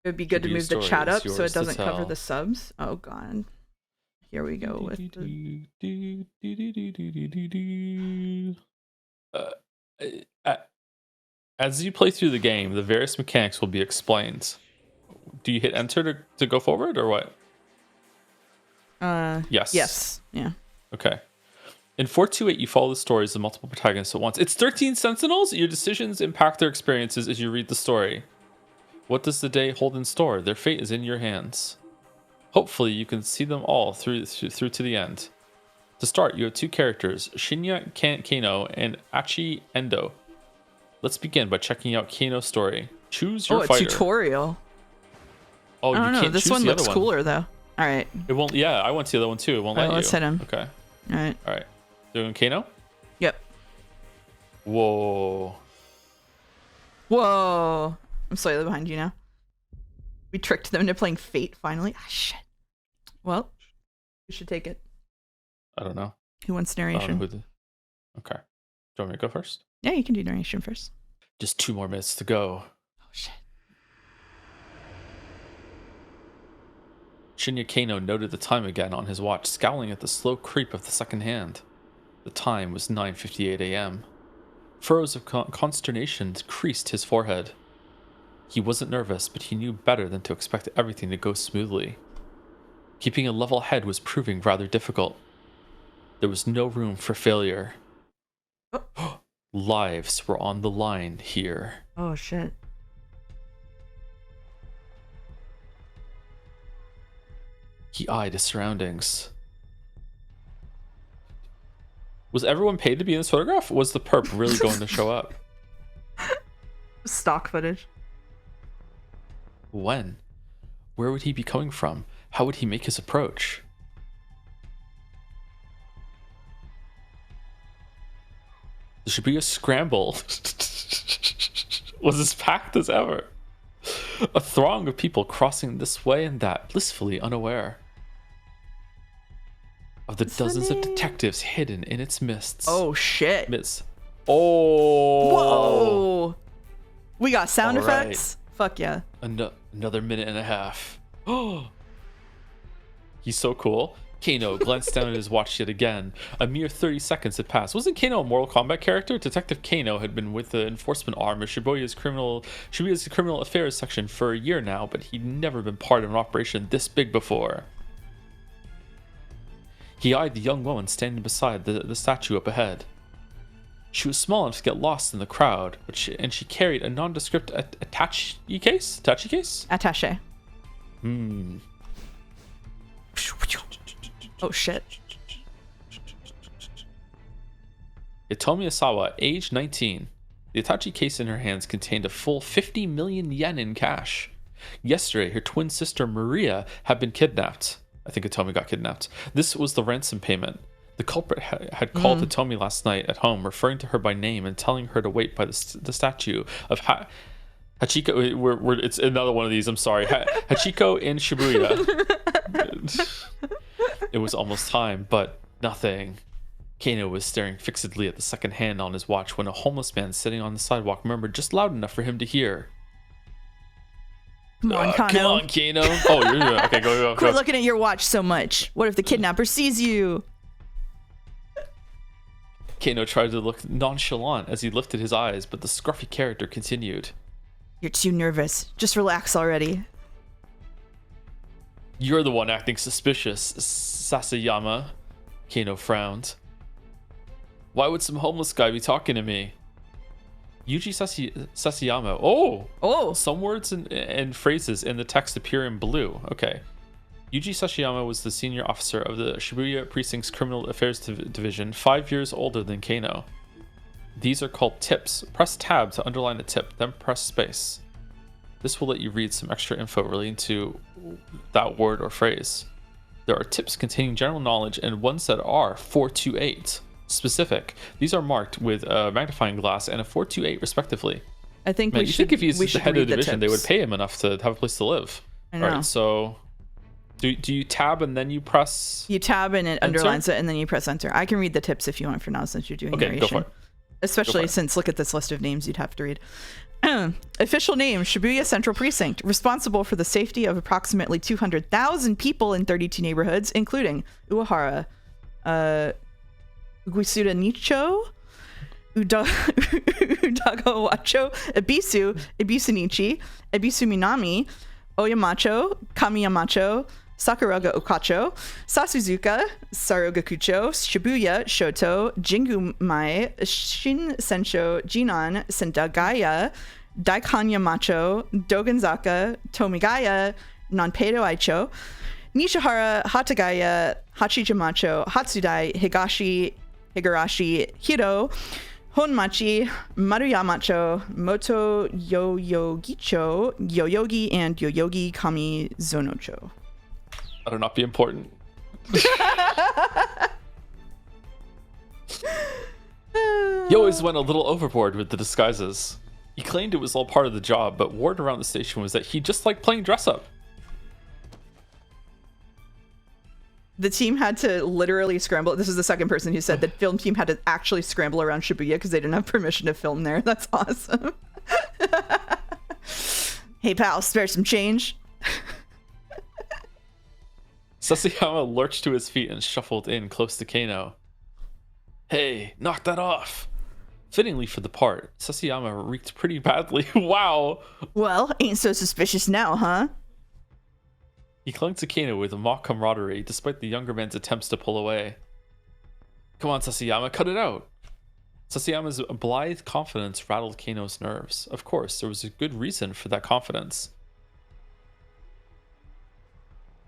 It would be good to move the chat up so it doesn't cover the subs. Oh god. Here we go with as you play through the game, the various mechanics will be explained. Do you hit enter to go forward or what? Yes. Yes. Yeah. Okay. In 428, you follow the stories of multiple protagonists at once. It's 13 Sentinels? Your decisions impact their experiences as you read the story. What does the day hold in store? Their fate is in your hands. Hopefully, you can see them all through to the end. To start, you have two characters, Shinya Kano and Achi Endo. Let's begin by checking out Kano's story. Choose your fighter. Oh, a tutorial. Oh, I don't know. This one looks cooler, though. All right. It won't. Yeah, I went to the other one too. It won't let you. Let's hit him. Okay. All right. All right. Doing Kano? Yep. Whoa. Whoa. I'm slightly behind you now. We tricked them into playing Fate finally. Ah, shit. Well, we should take it. I don't know. Who wants narration? Okay. Do you want me to go first? Yeah, you can do narration first. Just 2 more minutes to go. Oh, shit. Shinya Kano noted the time again on his watch, scowling at the slow creep of the second hand. The time was 9:58 a.m. Furrows of consternation creased his forehead. He wasn't nervous, but he knew better than to expect everything to go smoothly. Keeping a level head was proving rather difficult. There was no room for failure. Oh. Lives were on the line here. Oh, shit. He eyed his surroundings. Was everyone paid to be in this photograph? Was the perp really going to show up? Stock footage. When? Where would he be coming from? How would he make his approach? The Shibuya Scramble was as packed as ever. A throng of people crossing this way and that, blissfully unaware of the dozens of detectives hidden in its mists. Oh, shit. Oh. Whoa. We got sound effects? Fuck yeah. Another minute and a half. Oh. He's so cool. Kano glanced down at his watch yet again. A mere 30 seconds had passed. Wasn't Kano a Mortal Kombat character? Detective Kano had been with the enforcement arm of Shibuya's criminal affairs section for a year now, but he'd never been part of an operation this big before. He eyed the young woman standing beside the statue up ahead. She was small enough to get lost in the crowd, but she carried a nondescript attaché case? Attaché. Hmm. Oh shit. Hitomi Osawa, age 19. The attaché case in her hands contained a full 50 million yen in cash. Yesterday, her twin sister Maria had been kidnapped. I think Hitomi got kidnapped. This was the ransom payment. The culprit had called Hitomi last night at home, referring to her by name and telling her to wait by the statue of Hachiko. It's another one of these. I'm sorry. Hachiko in Shibuya. It was almost time, but nothing. Kano was staring fixedly at the second hand on his watch when a homeless man sitting on the sidewalk murmured just loud enough for him to hear. Come on, Kano. Come on, Kano. Oh, you're okay. Go. Quit looking at your watch so much. What if the kidnapper sees you? Kano tried to look nonchalant as he lifted his eyes, but the scruffy character continued. You're too nervous. Just relax already. You're the one acting suspicious, Sasayama. Kano frowned. Why would some homeless guy be talking to me? Yuji Sasayama. Oh! Some words and phrases in the text appear in blue. Okay. Yuji Sasayama was the senior officer of the Shibuya Precinct's Criminal Affairs Division, 5 years older than Kano. These are called tips. Press tab to underline the tip, then press space. This will let you read some extra info relating to that word or phrase. There are tips containing general knowledge and ones that are 428 specific. These are marked with a magnifying glass and a 428 respectively. I think Man, we you should. think if he's we the should head of read the division, they would tips. pay him enough to have a place to live. I All know. right, so do you tab and then you press? You tab and it Enter? underlines it, and then you press enter. I can read the tips if you want for now, since you're doing Okay, narration. go for it. Especially since look at this list of names you'd have to read. Official name: Shibuya Central Precinct, responsible for the safety of approximately 200,000 people in 32 neighborhoods, including Uehara, Uguisuda Nicho, Udagawacho, Ebisu, Ebisunichi, Ebisu Minami, Oyamacho, Kamiyamacho, Sakuraga Okacho, Sasuzuka, Sarogakucho, Shibuya, Shoto, Jingumae, Shin Sensho, Jinan, Sendagaya, Daikanyamacho, Dogenzaka, Tomigaya, Nanpeido Aicho, Nishihara, Hatagaya, Hachijamacho, Hatsudai, Higarashi, Hiro, Honmachi, Maruyamacho, Moto Yoyogicho, Yoyogi, and Yoyogi Kami Zonocho. Better not be important. He always went a little overboard with the disguises. He claimed it was all part of the job, but word around the station was that he just liked playing dress up. The team had to literally scramble. This is the second person who said the film team had to actually scramble around Shibuya because they didn't have permission to film there. That's awesome. Hey, pal, spare some change. Sasayama lurched to his feet and shuffled in close to Kano. Hey, knock that off. Fittingly for the part, Sasayama reeked pretty badly. Wow. Well, ain't so suspicious now, huh? He clung to Kano with a mock camaraderie, despite the younger man's attempts to pull away. Come on, Sasayama, cut it out. Sasayama's blithe confidence rattled Kano's nerves. Of course, there was a good reason for that confidence.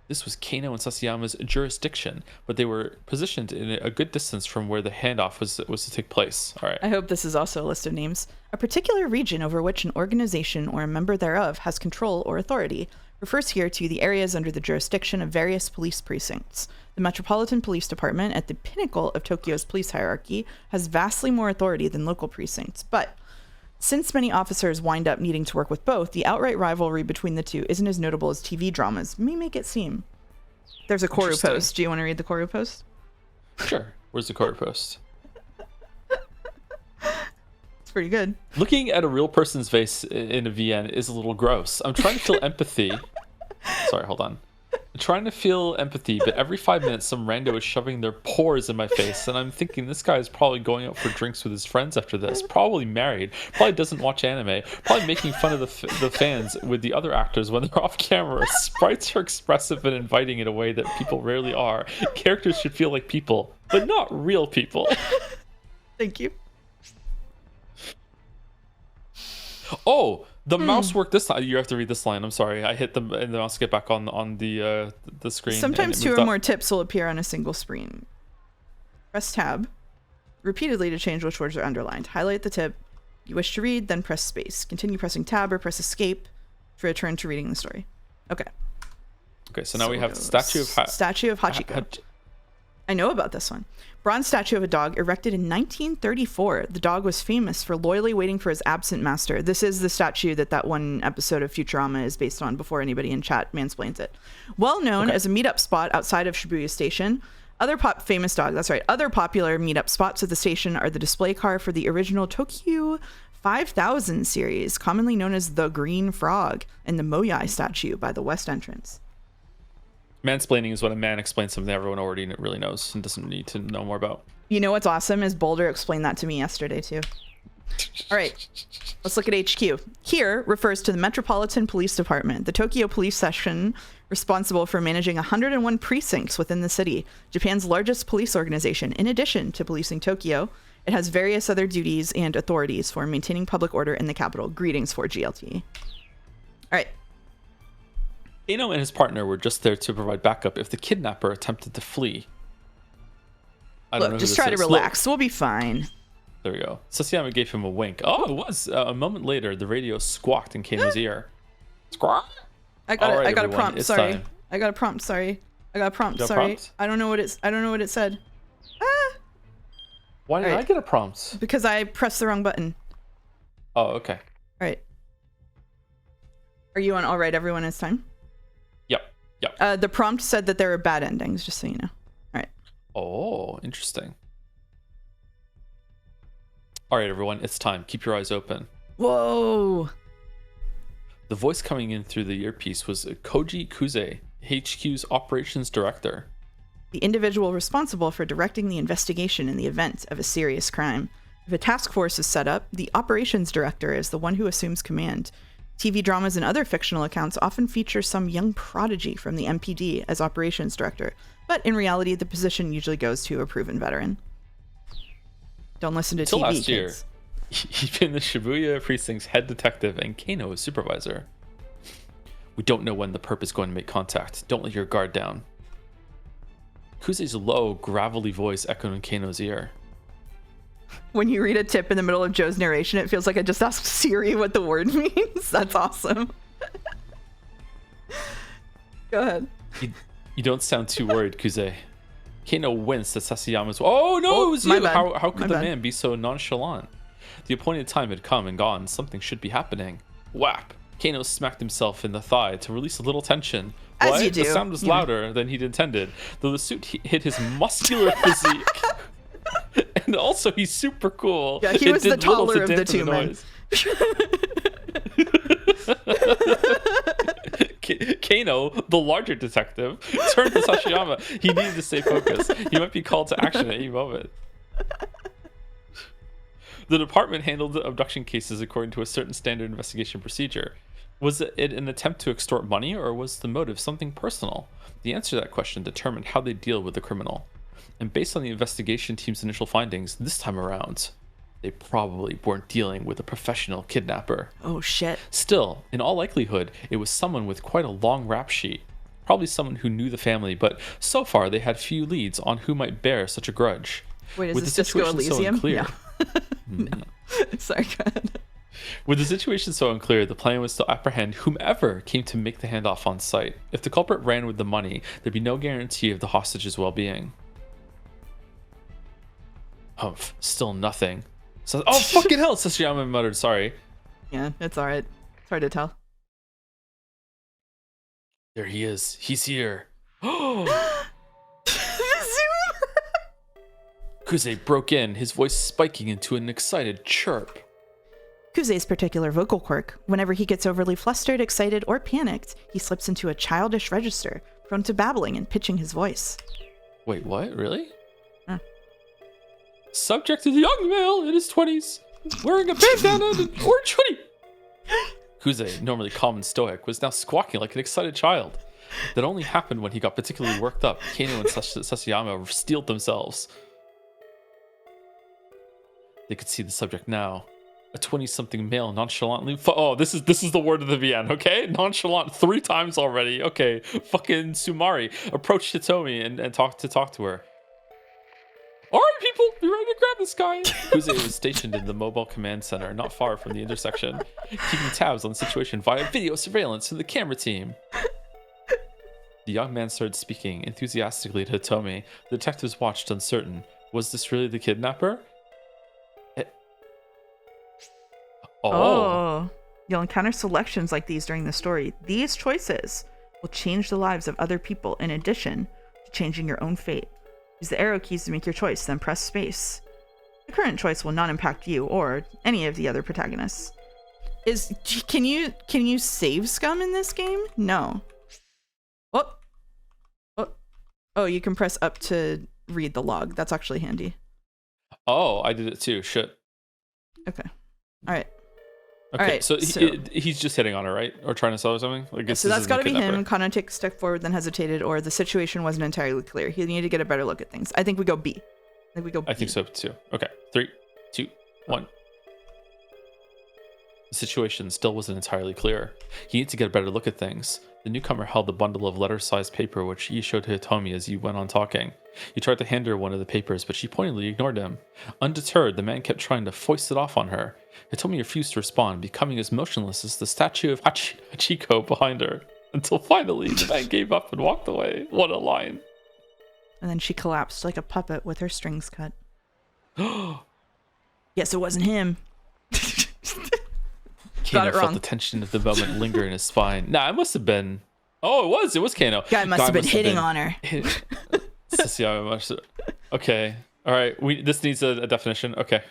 This was Kano and Sasayama's jurisdiction, but they were positioned in a good distance from where the handoff was to take place. All right. I hope this is also a list of names. A particular region over which an organization or a member thereof has control or authority refers here to the areas under the jurisdiction of various police precincts. The Metropolitan Police Department, at the pinnacle of Tokyo's police hierarchy, has vastly more authority than local precincts, but since many officers wind up needing to work with both, the outright rivalry between the two isn't as notable as TV dramas may make it seem. There's a Koru post. Do you want to read the Koru post? Sure. Where's the Koru post? It's pretty good. Looking at a real person's face in a VN is a little gross. I'm trying to feel empathy. Sorry, hold on. I'm trying to feel empathy, but every 5 minutes some rando is shoving their pores in my face, and I'm thinking this guy is probably going out for drinks with his friends after this, probably married, probably doesn't watch anime, probably making fun of the fans with the other actors when they're off camera. Sprites are expressive and inviting in a way that people rarely are. Characters should feel like people, but not real people. Thank you. Oh, the mouse worked this time. You have to read this line. I'm sorry. I hit the mouse get back on the screen. Sometimes two or more tips will appear on a single screen. Press tab repeatedly to change which words are underlined. Highlight the tip you wish to read, then press space. Continue pressing tab or press escape to return to reading the story. Okay. Okay, so now we have the statue of Hachiko. I know about this one. Bronze statue of a dog erected in 1934. The dog was famous for loyally waiting for his absent master. This is the statue that one episode of Futurama is based on, before anybody in chat mansplains it. Well known as a meetup spot outside of Shibuya Station. Other popular meetup spots at the station are the display car for the original Tokyo 5000 series, commonly known as the Green Frog, and the Moyai statue by the west entrance. Mansplaining is when a man explains something everyone already really knows and doesn't need to know more about. You know what's awesome is Boulder explained that to me yesterday too. All right, let's look at HQ. Here refers to the Metropolitan Police Department, the Tokyo Police Section responsible for managing 101 precincts within the city, Japan's largest police organization. In addition to policing Tokyo, it has various other duties and authorities for maintaining public order in the capital. Greetings for GLT. All right. Kano and his partner were just there to provide backup if the kidnapper attempted to flee. I don't know who just this try to is. relax. We'll be fine. There we go. Sasayama gave him a wink. Oh, it was. A moment later, the radio squawked in Kano's ear. Squawk? I got a everyone, prompt. it's Sorry. time. I got a prompt. Sorry. Sorry. Prompt? I don't know what it said. Why did I get a prompt? Because I pressed the wrong button. Oh, okay. All right. Are you on all right, everyone? It's time. Yep. The prompt said that there were bad endings, just so you know. All right. Oh, interesting. All right, everyone, it's time. Keep your eyes open. Whoa. The voice coming in through the earpiece was Koji Kuze, HQ's operations director. The individual responsible for directing the investigation in the event of a serious crime. If a task force is set up, the operations director is the one who assumes command. TV dramas and other fictional accounts often feature some young prodigy from the MPD as operations director, but in reality, the position usually goes to a proven veteran. Don't listen to Till TV, last kids. year, he'd been the Shibuya precinct's head detective and Kano's supervisor. We don't know when the perp is going to make contact. Don't let your guard down. Kuze's low, gravelly voice echoed in Kano's ear. When you read a tip in the middle of Joe's narration, it feels like I just asked Siri what the word means. That's awesome. Go ahead. You don't sound too worried, Kuze. Kano winced at Sasayama's. Oh no, it was my you! bad. How could My the bad. man be so nonchalant? The appointed time had come and gone. Something should be happening. Whap! Kano smacked himself in the thigh to release a little tension. As What? you do. The sound was You know. louder than he'd intended, though the suit hit his muscular physique. And also, he's super cool. Yeah, he It was the did little to taller of the dampen two men. noise. Kano, the larger detective, turned to Sashiyama. He needed to stay focused. He might be called to action at any moment. The department handled the abduction cases according to a certain standard investigation procedure. Was it an attempt to extort money, or was the motive something personal? The answer to that question determined how they deal with the criminal. And based on the investigation team's initial findings, this time around, they probably weren't dealing with a professional kidnapper. Oh, shit. Still, in all likelihood, it was someone with quite a long rap sheet. Probably someone who knew the family, but so far they had few leads on who might bear such a grudge. Wait, is With this the Disco situation so Elysium? unclear, No. Sorry, go ahead. With the situation so unclear, the plan was to apprehend whomever came to make the handoff on site. If the culprit ran with the money, there'd be no guarantee of the hostage's well-being. Humph, still nothing. So, oh, fucking hell, Sasayama muttered, sorry. Yeah, it's alright. It's hard to tell. There he is. He's here. Kuze broke in, his voice spiking into an excited chirp. Kuze's particular vocal quirk. Whenever he gets overly flustered, excited, or panicked, he slips into a childish register, prone to babbling and pitching his voice. Wait, what? Really? Huh. Subject is a young male in his 20s, wearing a bandana and an orange hoodie. Kuze, normally calm and stoic, was now squawking like an excited child. That only happened when he got particularly worked up. Kano and Sasayama steeled themselves. They could see the subject now. A 20-something male nonchalantly... Oh, this is the word of the VN, okay? Nonchalant 3 times already. Okay, fucking Sumari approached Hitomi and talked to her. All right, people, be ready to grab this guy. Kuze was stationed in the mobile command center, not far from the intersection, keeping tabs on the situation via video surveillance from the camera team. The young man started speaking enthusiastically to Hitomi. The detectives watched, uncertain. Was this really the kidnapper? Oh. You'll encounter selections like these during the story. These choices will change the lives of other people in addition to changing your own fate. Use the arrow keys to make your choice, then press space. The current choice will not impact you or any of the other protagonists. Can you save scum in this game? No. Oh, you can press up to read the log. That's actually handy. Oh, I did it too. Shit. Okay. All right. Okay, Alright, so so- he's just hitting on her, right? Or trying to sell her something? Like, So that's got to be him. Kano takes a step forward, then hesitated, or the situation wasn't entirely clear. He needed to get a better look at things. I think we go B. I think so too. Okay, 3, 2, 1. The situation still wasn't entirely clear. He needed to get a better look at things. The newcomer held a bundle of letter-sized paper, which he showed to Hitomi as he went on talking. He tried to hand her one of the papers, but she pointedly ignored him. Undeterred, the man kept trying to foist it off on her. Hitomi refused to respond, becoming as motionless as the statue of Hachiko behind her, until finally the man gave up and walked away. What a line. And then she collapsed like a puppet with her strings cut. Yes, it wasn't him. Got Kano it felt the wrong. tension of the moment linger in his spine. Nah, it must have been. Oh, it was Kano. Guy must have been hitting on her. Sasayama must have. Okay. All right. This needs a definition. Okay.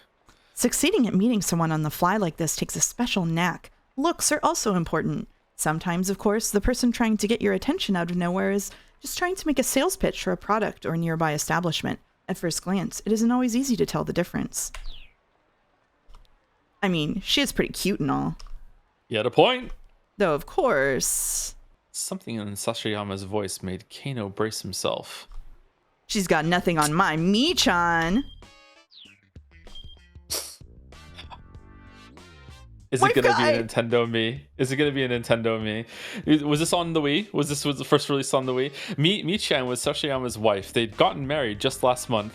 Succeeding at meeting someone on the fly like this takes a special knack. Looks are also important. Sometimes, of course, the person trying to get your attention out of nowhere is just trying to make a sales pitch for a product or a nearby establishment. At first glance, it isn't always easy to tell the difference. I mean, she is pretty cute and all. You had a point. Though, of course, Something in Sasayama's voice made Kano brace himself. she's got nothing on my Mii-chan. Is My it gonna guy. be a Nintendo Mii? Is it gonna be a Nintendo Mii? Was this on the Wii? Was the first release on the Wii? Mii-chan was Sasayama's wife. They'd gotten married just last month.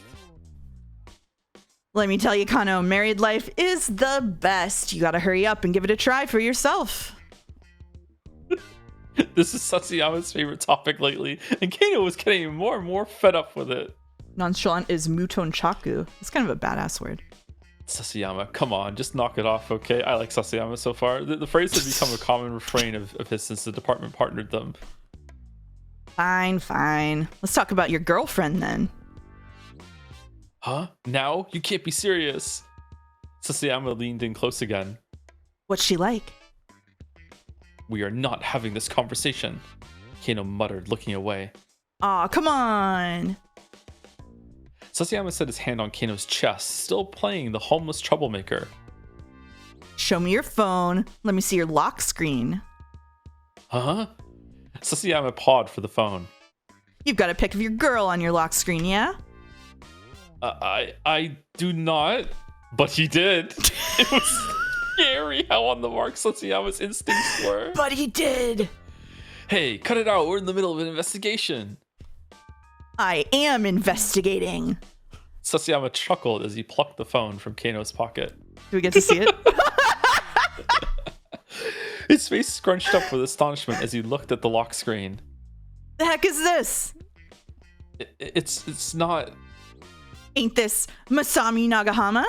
Let me tell you, Kano, married life is the best. You gotta hurry up and give it a try for yourself. This is Sasayama's favorite topic lately, and Kano was getting more and more fed up with it. Nonchalant is mutonchaku. It's kind of a badass word. Sasayama, come on, just knock it off, okay? I like Sasayama so far. The phrase has become a common refrain of his since the department partnered them. Fine, fine. Let's talk about your girlfriend then. Huh? Now? You can't be serious. Sasayama leaned in close again. What's she like? We are not having this conversation, Kano muttered, looking away. Aw, come on. Sasayama set his hand on Kano's chest, still playing the homeless troublemaker. Show me your phone. Let me see your lock screen. Huh? Sasayama pawed for the phone. You've got a pic of your girl on your lock screen, yeah? I do not, but he did. It was scary how on the mark Sasayama's instincts were. But he did. Hey, cut it out. We're in the middle of an investigation. I am investigating. Sasayama chuckled as he plucked the phone from Kano's pocket. Do we get to see it? His face scrunched up with astonishment as he looked at the lock screen. The heck is this? It's not... Ain't this Masami Nagahama?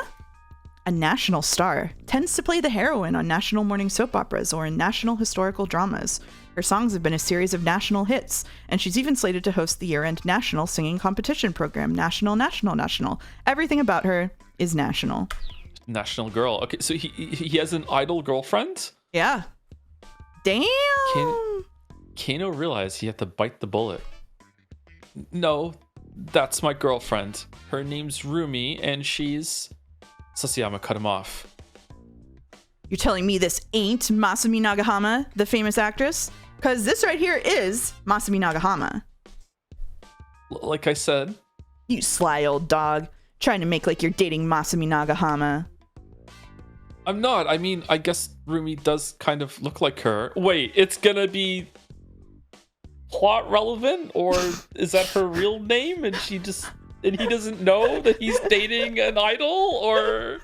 A national star, tends to play the heroine on national morning soap operas or in national historical dramas. Her songs have been a series of national hits, and she's even slated to host the year-end national singing competition program, National, National, National. Everything about her is national. National girl. Okay, so he has an idol girlfriend? Yeah. Damn! Kano realized he had to bite the bullet. No, that's my girlfriend. Her name's Rumi, and she's... Sasayama cut him off. You're telling me this ain't Masami Nagahama, the famous actress? Because this right here is Masami Nagahama. Like I said... You sly old dog, trying to make like you're dating Masami Nagahama. I'm not. I mean, I guess Rumi does kind of look like her. Wait, it's gonna be plot relevant? Or is that her real name and he doesn't know that he's dating an idol? Or...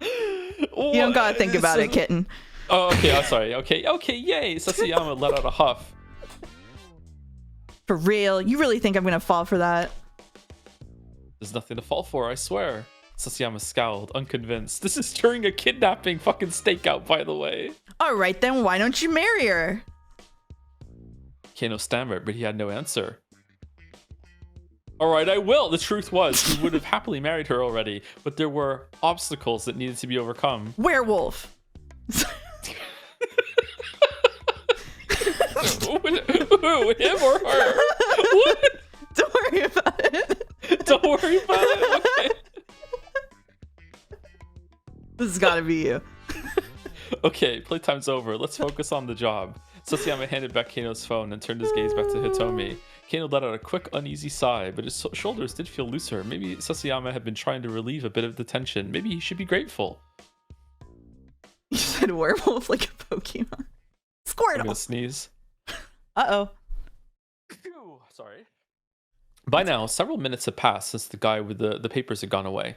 You don't gotta think about it, kitten. Oh, okay, I'm sorry. Okay, yay! Sasayama let out a huff. For real? You really think I'm gonna fall for that? There's nothing to fall for, I swear. Sasayama scowled, unconvinced. This is during a kidnapping fucking stakeout, by the way. Alright then, why don't you marry her? Kano stammered, but he had no answer. Alright, I will. The truth was, he would have happily married her already, but there were obstacles that needed to be overcome. Werewolf! Who, him or her? What? Don't worry about it. Don't worry about it? Okay. This has gotta be you. Okay, playtime's over. Let's focus on the job. Sasayama handed back Kano's phone and turned his gaze back to Hitomi. Kano let out a quick, uneasy sigh, but his shoulders did feel looser. Maybe Sasayama had been trying to relieve a bit of the tension. Maybe he should be grateful. You said werewolf like a Pokemon. I'm Squirtle! gonna sneeze. Uh-oh. Phew, sorry. By now, several minutes had passed since the guy with the papers had gone away.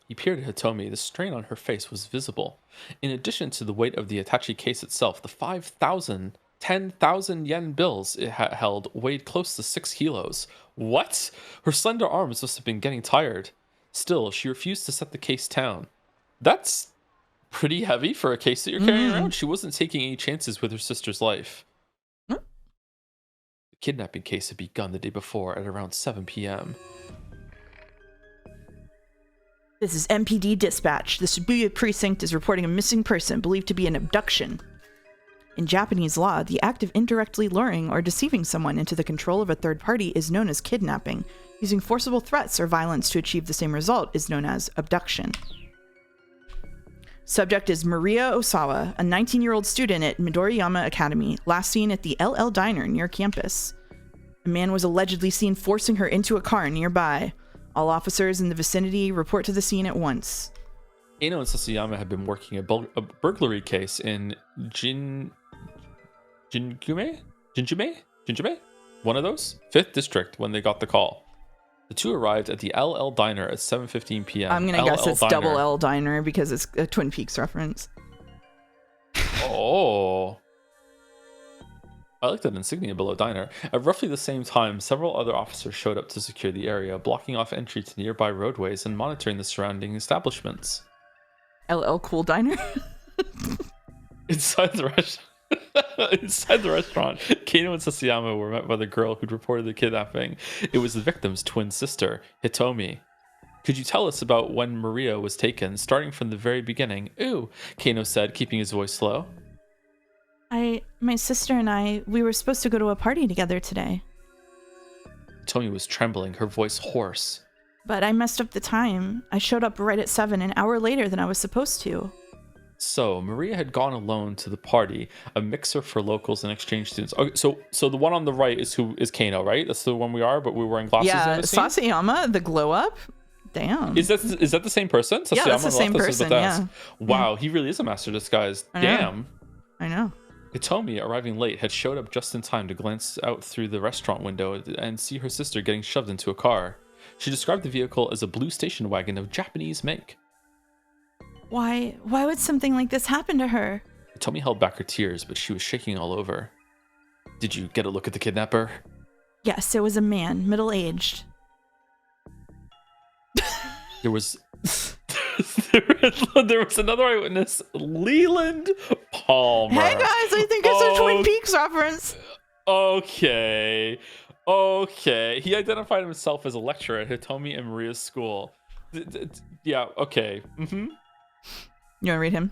He peered at Hitomi. The strain on her face was visible. In addition to the weight of the attaché case itself, the 10,000 yen bills it held weighed close to 6 kilos. What? Her slender arms must have been getting tired. Still, she refused to set the case down. That's Pretty heavy for a case that you're carrying around. She wasn't taking any chances with her sister's life. Mm. The kidnapping case had begun the day before at around 7 p.m. This is MPD dispatch. The Shibuya precinct is reporting a missing person believed to be an abduction. In Japanese law, the act of indirectly luring or deceiving someone into the control of a third party is known as kidnapping. Using forcible threats or violence to achieve the same result is known as abduction. Subject is Maria Osawa, a 19-year-old student at Midoriyama Academy, last seen at the LL Diner near campus. A man was allegedly seen forcing her into a car nearby. All officers in the vicinity report to the scene at once. Kano and Sasayama had been working a burglary case in Jinjume? One of those? 5th District when they got the call. The two arrived at the LL Diner at 7:15 p.m. I'm going to guess it's Diner. Double L Diner because it's a Twin Peaks reference. Oh. I like that insignia below diner. At roughly the same time, several other officers showed up to secure the area, blocking off entry to nearby roadways and monitoring the surrounding establishments. LL Cool Diner? Inside the restaurant, Kano and Sasayama were met by the girl who'd reported the kidnapping. It was the victim's twin sister, Hitomi. Could you tell us about when Maria was taken, starting from the very beginning? Ooh, Kano said, keeping his voice low. My sister and I, we were supposed to go to a party together today. Hitomi was trembling, her voice hoarse. But I messed up the time. I showed up right at 7, an hour later than I was supposed to. So, Maria had gone alone to the party, a mixer for locals and exchange students. Okay, so the one on the right is Kano, right? That's the one we are, but we're wearing glasses. Yeah, Sasayama, the glow up. Damn. Is that the same person? Sasayama, yeah, that's the same person. Yeah. Wow, he really is a master disguise. Damn. I know. Hitomi, arriving late, had showed up just in time to glance out through the restaurant window and see her sister getting shoved into a car. She described the vehicle as a blue station wagon of Japanese make. Why would something like this happen to her? Hitomi held back her tears, but she was shaking all over. Did you get a look at the kidnapper? Yes, it was a man, middle-aged. There was another eyewitness, Leland Palmer. Hey guys, I think it's a Twin Peaks reference. Okay. He identified himself as a lecturer at Hitomi and Maria's school. Yeah, okay. Mm-hmm. You want to read him?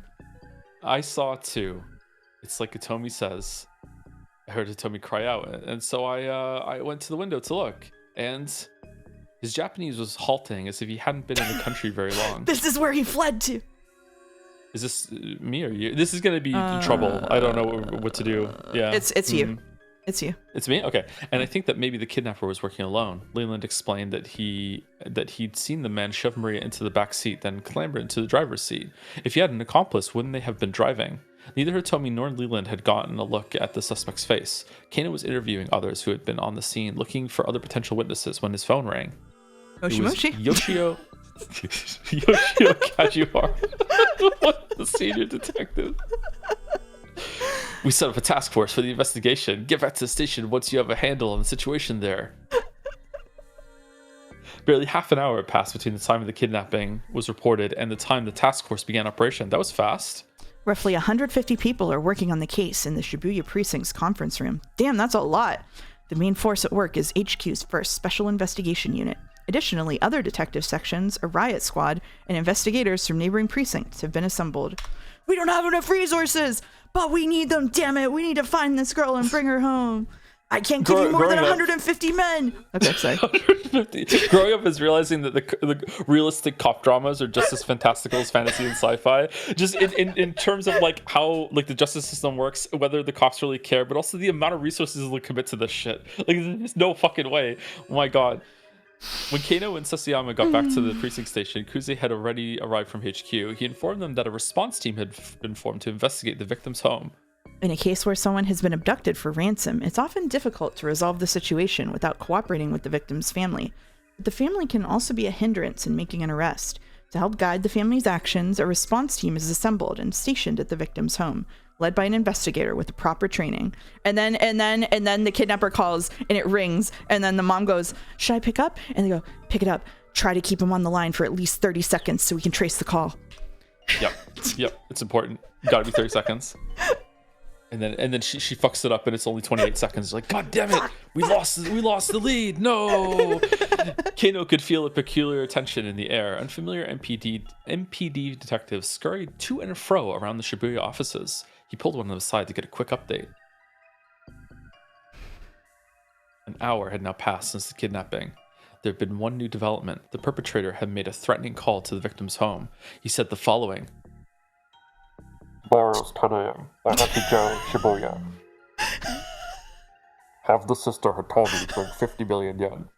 I saw it too. It's like Hitomi says. I heard Hitomi cry out, and so I went to the window to look, and his Japanese was halting as if he hadn't been in the country very long. This is where he fled to. Is this me or you? This is going to be trouble. I don't know what to do. Yeah. It's you. It's you. It's me? Okay. And I think that maybe the kidnapper was working alone. Leland explained that he'd seen the man shove Maria into the back seat, then clamber into the driver's seat. If he had an accomplice, wouldn't they have been driving? Neither Hitomi nor Leland had gotten a look at the suspect's face. Kano was interviewing others who had been on the scene, looking for other potential witnesses when his phone rang. Moshi. Yoshio Kajiwara, the senior detective. We set up a task force for the investigation. Get back to the station once you have a handle on the situation there. Barely half an hour passed between the time the kidnapping was reported and the time the task force began operation. That was fast. Roughly 150 people are working on the case in the Shibuya Precinct's conference room. Damn, that's a lot. The main force at work is HQ's first Special Investigation Unit. Additionally, other detective sections, a riot squad, and investigators from neighboring precincts have been assembled. We don't have enough resources, but we need them, damn it. We need to find this girl and bring her home. I can't give you more than 150 men. Okay, sorry. 150. Growing up is realizing that the realistic cop dramas are just as fantastical as fantasy and sci-fi. Just in terms of like how like the justice system works, whether the cops really care, but also the amount of resources they'll commit to this shit. Like there's no fucking way. Oh my god. When Kano and Sasayama got back to the precinct station, Kuze had already arrived from HQ. He informed them that a response team had been formed to investigate the victim's home. In a case where someone has been abducted for ransom, it's often difficult to resolve the situation without cooperating with the victim's family. But the family can also be a hindrance in making an arrest. To help guide the family's actions, a response team is assembled and stationed at the victim's home, led by an investigator with the proper training. And then the kidnapper calls and it rings, and then the mom goes, "Should I pick up?" And they go, "Pick it up. Try to keep him on the line for at least 30 seconds so we can trace the call." Yep. It's important. Gotta be 30 seconds. And then she fucks it up, and it's only 28 seconds. Like, God damn it, we lost the lead. No. Kano could feel a peculiar tension in the air. Unfamiliar MPD detectives scurried to and fro around the Shibuya offices. He pulled one of them aside to get a quick update. An hour had now passed since the kidnapping. There had been one new development. The perpetrator had made a threatening call to the victim's home. He said the following. Tomorrow's 10 a.m. at Achi Shibuya. Have the sister Hitomi bring 50 million yen.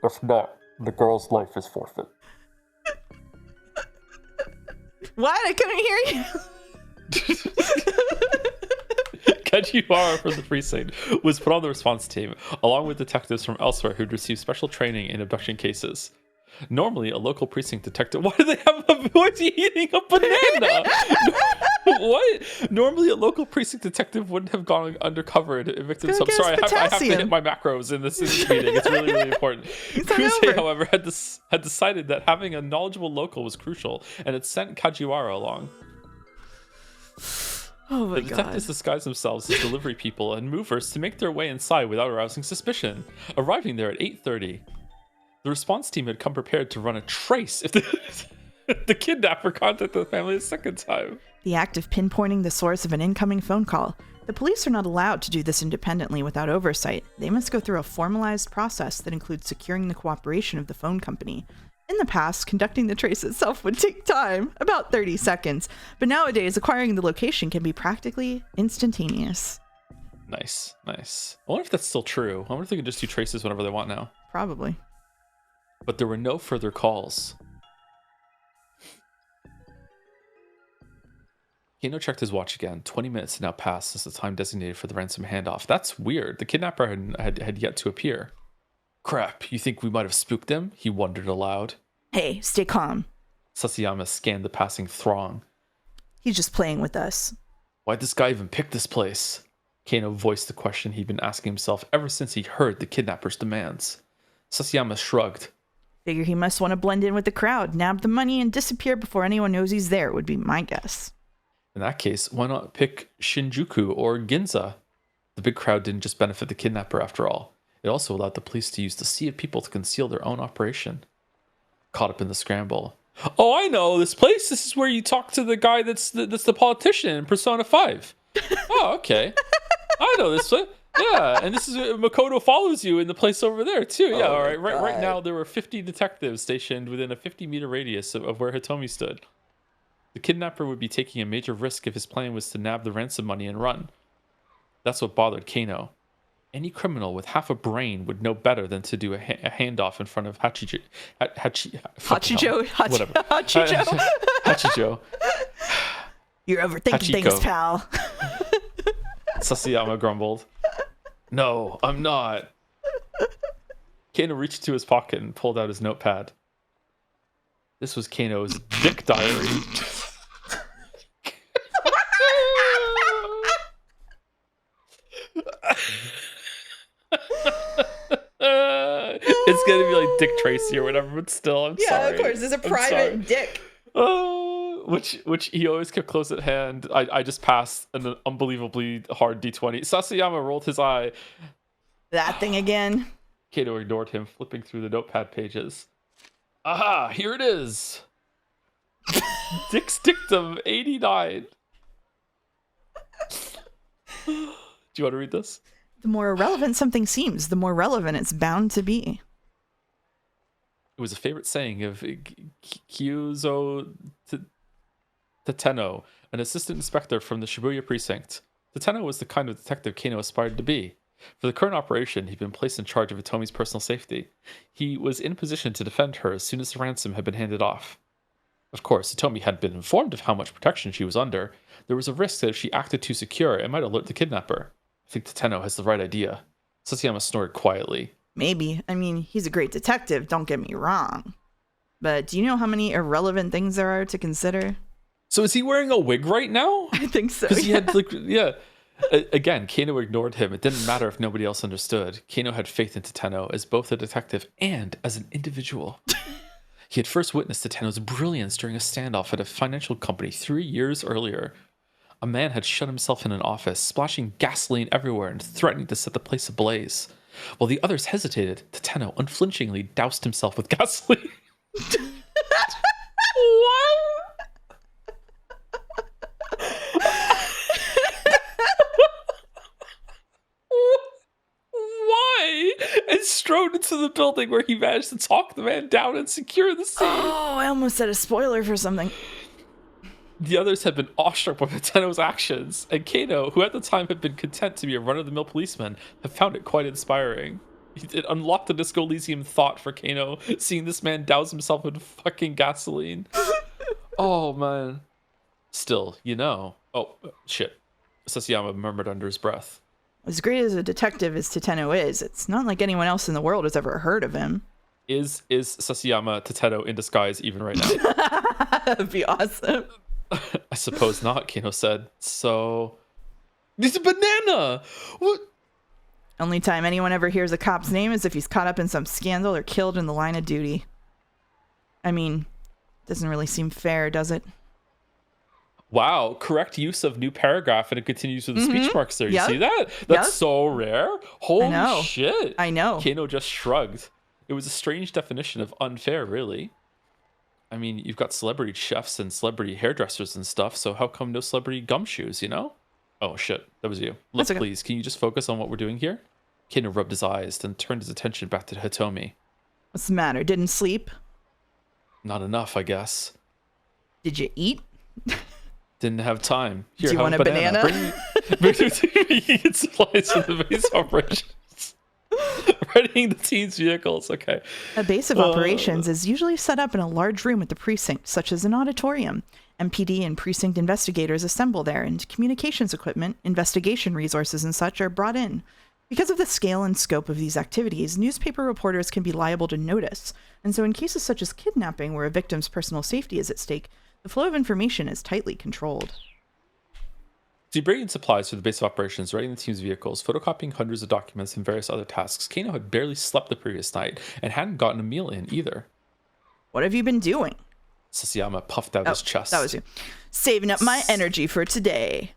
If not, the girl's life is forfeit. What? I couldn't hear you. Kajiwara from the precinct was put on the response team, along with detectives from elsewhere who'd received special training in abduction cases. Normally, a local precinct detective... Why do they have a... Why is he eating a banana? What? Normally, a local precinct detective wouldn't have gone undercover in a victim's home. Sorry, I have to hit my macros in this meeting. It's really, really important. Kruse, however, had decided that having a knowledgeable local was crucial, and had sent Kajiwara along. Oh my the detectives disguised themselves as delivery people and movers to make their way inside without arousing suspicion. Arriving there at 8:30, the response team had come prepared to run a trace if the kidnapper contacted the family a second time. The act of pinpointing the source of an incoming phone call. The police are not allowed to do this independently without oversight. They must go through a formalized process that includes securing the cooperation of the phone company. In the past, conducting the trace itself would take time, about 30 seconds, but nowadays acquiring the location can be practically instantaneous. Nice. I wonder if that's still true. I wonder if they can just do traces whenever they want now. Probably. But there were no further calls. Kano checked his watch again. 20 minutes had now passed since the time designated for the ransom handoff. That's weird. The kidnapper had yet to appear. Crap, you think we might have spooked them? He wondered aloud. Hey, stay calm. Sasayama scanned the passing throng. He's just playing with us. Why'd this guy even pick this place? Kano voiced the question he'd been asking himself ever since he heard the kidnapper's demands. Sasayama shrugged. Figure he must want to blend in with the crowd, nab the money, and disappear before anyone knows he's there, would be my guess. In that case, why not pick Shinjuku or Ginza? The big crowd didn't just benefit the kidnapper after all. It also allowed the police to use the sea of people to conceal their own operation. Caught up in the scramble. Oh, I know this place. This is where you talk to the guy that's the politician in Persona 5. Oh, okay. I know this place. Yeah, and this is Makoto follows you in the place over there too. Yeah, all right. Right now there were 50 detectives stationed within a 50-meter radius of where Hitomi stood. The kidnapper would be taking a major risk if his plan was to nab the ransom money and run. That's what bothered Kano. Any criminal with half a brain would know better than to do a handoff in front of Hachijo. Hachijo. You're overthinking Hachiko. things, pal. Sasayama grumbled. No, I'm not. Kano reached into his pocket and pulled out his notepad. This was Kano's dick diary. It's gonna be like Dick Tracy or whatever, but still, I'm sorry. Yeah, of course, it's a private dick. Which he always kept close at hand. I just passed an unbelievably hard D20. Sasayama rolled his eye. That thing again. Kano ignored him, flipping through the notepad pages. Aha, here it is. Dick's Dictum 89. Do you want to read this? The more irrelevant something seems, the more relevant it's bound to be. It was a favorite saying of Kyuzo Tateno, an assistant inspector from the Shibuya precinct. Tateno was the kind of detective Kano aspired to be. For the current operation, he'd been placed in charge of Hitomi's personal safety. He was in position to defend her as soon as the ransom had been handed off. Of course, Hitomi had been informed of how much protection she was under. There was a risk that if she acted too secure, it might alert the kidnapper. I think Tateno has the right idea. Sasayama snored quietly. Maybe. I mean, he's a great detective, don't get me wrong. But do you know how many irrelevant things there are to consider? So is he wearing a wig right now? I think so. Because he had, Again, Kano ignored him. It didn't matter if nobody else understood. Kano had faith in Tateno as both a detective and as an individual. He had first witnessed Tateno's brilliance during a standoff at a financial company 3 years earlier. A man had shut himself in an office, splashing gasoline everywhere and threatening to set the place ablaze. While the others hesitated, Tateno unflinchingly doused himself with gasoline. What? Why? And strode into the building where he managed to talk the man down and secure the scene. Oh, I almost said a spoiler for something. The others had been awestruck by Tateno's actions, and Kano, who at the time had been content to be a run-of-the-mill policeman, had found it quite inspiring. It unlocked a Disco Elysium thought for Kano, seeing this man douse himself in fucking gasoline. Oh, man. Still, you know. Oh, shit. Sasayama murmured under his breath. As great as a detective as Tateno is, it's not like anyone else in the world has ever heard of him. Is Sasayama Tateno in disguise even right now? That'd be awesome. I suppose not, Kano said. So... It's a banana! What? Only time anyone ever hears a cop's name is if he's caught up in some scandal or killed in the line of duty. I mean, doesn't really seem fair, does it? Wow, correct use of new paragraph, and it continues with the speech marks there. You Yep. see that? That's Yep. so rare. Holy know. shit. I know. Kano just shrugged. It was a strange definition of unfair, really. I mean, you've got celebrity chefs and celebrity hairdressers and stuff, so how come no celebrity gumshoes, you know? Oh shit, that was you. Look, That's okay. please, can you just focus on what we're doing here? Kano rubbed his eyes, then turned his attention back to Hitomi. What's the matter? Didn't sleep? Not enough, I guess. Did you eat? Didn't have time. Here, Do you have want a banana? Bring it supplies for the base operations. Readying the team's vehicles. Okay. A base of operations is usually set up in a large room at the precinct, such as an auditorium. MPD and precinct investigators assemble there, and communications equipment, investigation resources, and such are brought in. Because of the scale and scope of these activities, newspaper reporters can be liable to notice, and so in cases such as kidnapping, where a victim's personal safety is at stake, the flow of information is tightly controlled. So you bring in supplies for the base of operations, readying the team's vehicles, photocopying hundreds of documents, and various other tasks. Kano had barely slept the previous night, and hadn't gotten a meal in either. What have you been doing? Sasayama puffed out his chest. That was you. Saving up my energy for today.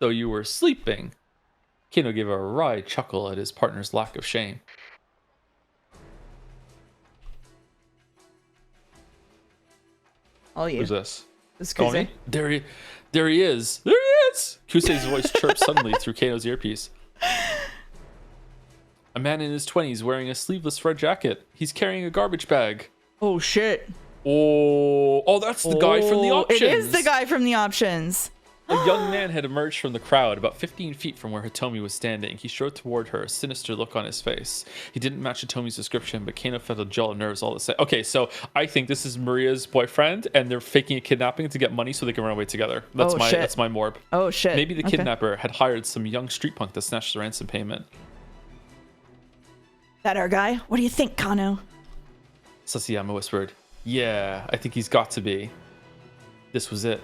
So you were sleeping. Kano gave a wry chuckle at his partner's lack of shame. All you. Who's this? This Call Kuze. me? There he is. There he is! Kusei's voice chirped suddenly through Kano's earpiece. A man in his 20s wearing a sleeveless red jacket. He's carrying a garbage bag. Oh shit. Oh, that's the guy from the options. It is the guy from the options. A young man had emerged from the crowd about 15 feet from where Hitomi was standing. He strode toward her, a sinister look on his face. He didn't match Hitomi's description, but Kano felt a jar of nerves all the same. Okay, so I think this is Maria's boyfriend, and they're faking a kidnapping to get money so they can run away together. That's my morb. Oh shit. Maybe the Okay. kidnapper had hired some young street punk to snatch the ransom payment. That our guy? What do you think, Kano? Sasayama whispered, "Yeah, I think he's got to be." This was it.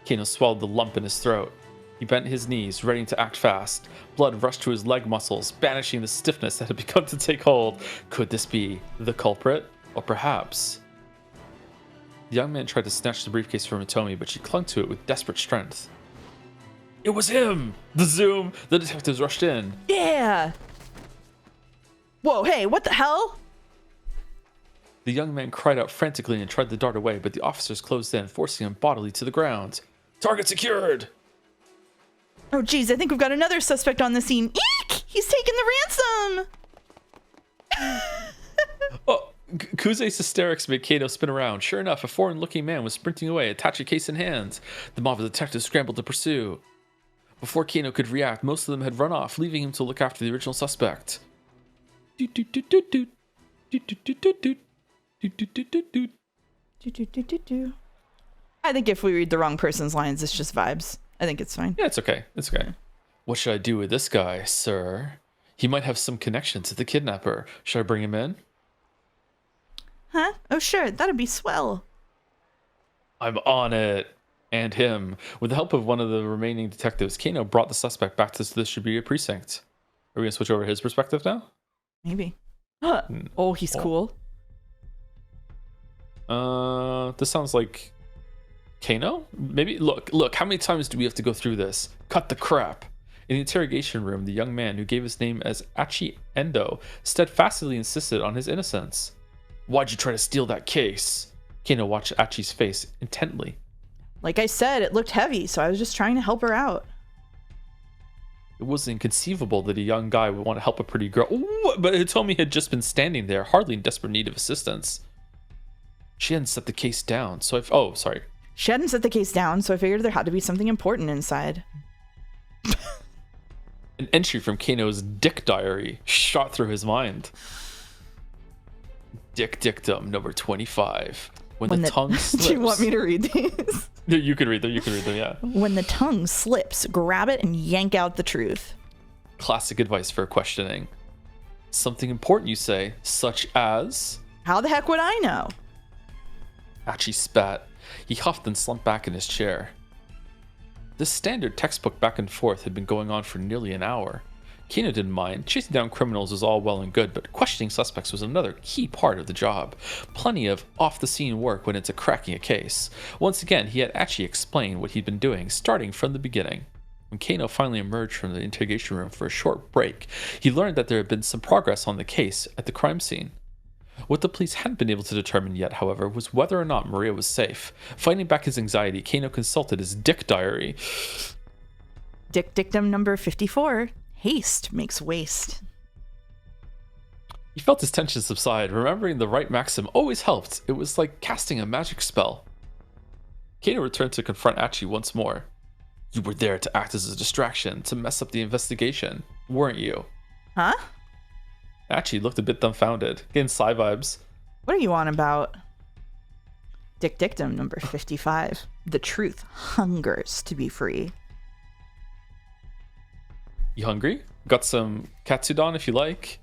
Kano swallowed the lump in his throat. He bent his knees, ready to act fast. Blood rushed to his leg muscles, banishing the stiffness that had begun to take hold. Could this be the culprit? Or perhaps... The young man tried to snatch the briefcase from Hitomi, but she clung to it with desperate strength. It was him! The zoom! The detectives rushed in. Yeah. Whoa, hey, what the hell? The young man cried out frantically and tried to dart away, but the officers closed in, forcing him bodily to the ground. Target secured! Oh geez, I think we've got another suspect on the scene. Eek! He's taking the ransom! Oh, Kuze's hysterics made Kano spin around. Sure enough, a foreign-looking man was sprinting away, a tachi case in hand. The mob of detectives scrambled to pursue. Before Kano could react, most of them had run off, leaving him to look after the original suspect. Do-do-do-do-do. Do-do-do-do-do. Do-do-do-do-do. Do-do-do-do-do. I think if we read the wrong person's lines, it's just vibes. I think it's fine. Yeah, it's okay. It's okay. What should I do with this guy, sir? He might have some connection to the kidnapper. Should I bring him in? Huh? Oh sure, that'd be swell. I'm on it. And him. With the help of one of the remaining detectives, Kano brought the suspect back to the Shibuya precinct. Are we going to switch over his perspective now? Maybe. Oh, he's cool. This sounds like Kano? Maybe? Look, how many times do we have to go through this? Cut the crap. In the interrogation room, the young man who gave his name as Achi ENdo steadfastly insisted on his innocence. Why'd you try to steal that case? Kano watched Achi's face intently. Like I said, it looked heavy, so I was just trying to help her out. It was inconceivable that a young guy would want to help a pretty girl. Ooh, but Hitomi had just been standing there, hardly in desperate need of assistance. She hadn't set the case down, so sorry. She hadn't set the case down, so I figured there had to be something important inside. An entry from Kano's dick diary shot through his mind. Dick dictum number 25. When the tongue slips. Do you want me to read these? You can read them, yeah. When the tongue slips, grab it and yank out the truth. Classic advice for questioning. Something important, you say, such as? How the heck would I know? Achi spat. He huffed and slumped back in his chair. This standard textbook back and forth had been going on for nearly an hour. Kano didn't mind. Chasing down criminals was all well and good, but questioning suspects was another key part of the job. Plenty of off-the-scene work went into cracking a case. Once again, he had Achi explain what he'd been doing, starting from the beginning. When Kano finally emerged from the interrogation room for a short break, he learned that there had been some progress on the case at the crime scene. What the police hadn't been able to determine yet, however, was whether or not Maria was safe. Fighting back his anxiety, Kano consulted his dick diary. Dick dictum number 54. Haste makes waste. He felt his tension subside. Remembering the right maxim always helped. It was like casting a magic spell. Kano returned to confront Achi once more. You were there to act as a distraction, to mess up the investigation, weren't you? Huh? Achi looked a bit dumbfounded, getting Psy vibes. What are you on about? Dick dictum number 55. The truth hungers to be free. You hungry? Got some katsudon if you like.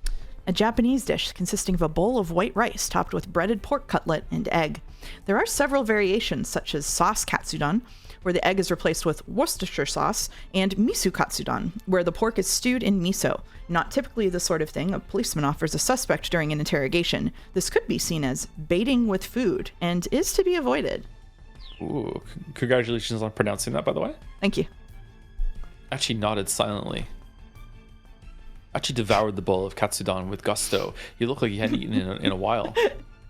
A Japanese dish consisting of a bowl of white rice topped with breaded pork cutlet and egg. There are several variations, such as sauce katsudon, where the egg is replaced with Worcestershire sauce, and miso katsudon, where the pork is stewed in miso. Not typically the sort of thing a policeman offers a suspect during an interrogation. This could be seen as baiting with food, and is to be avoided. Ooh, congratulations on pronouncing that, by the way. Thank you. Achi nodded silently. Achi devoured the bowl of katsudon with gusto. He looked like he hadn't eaten in a while.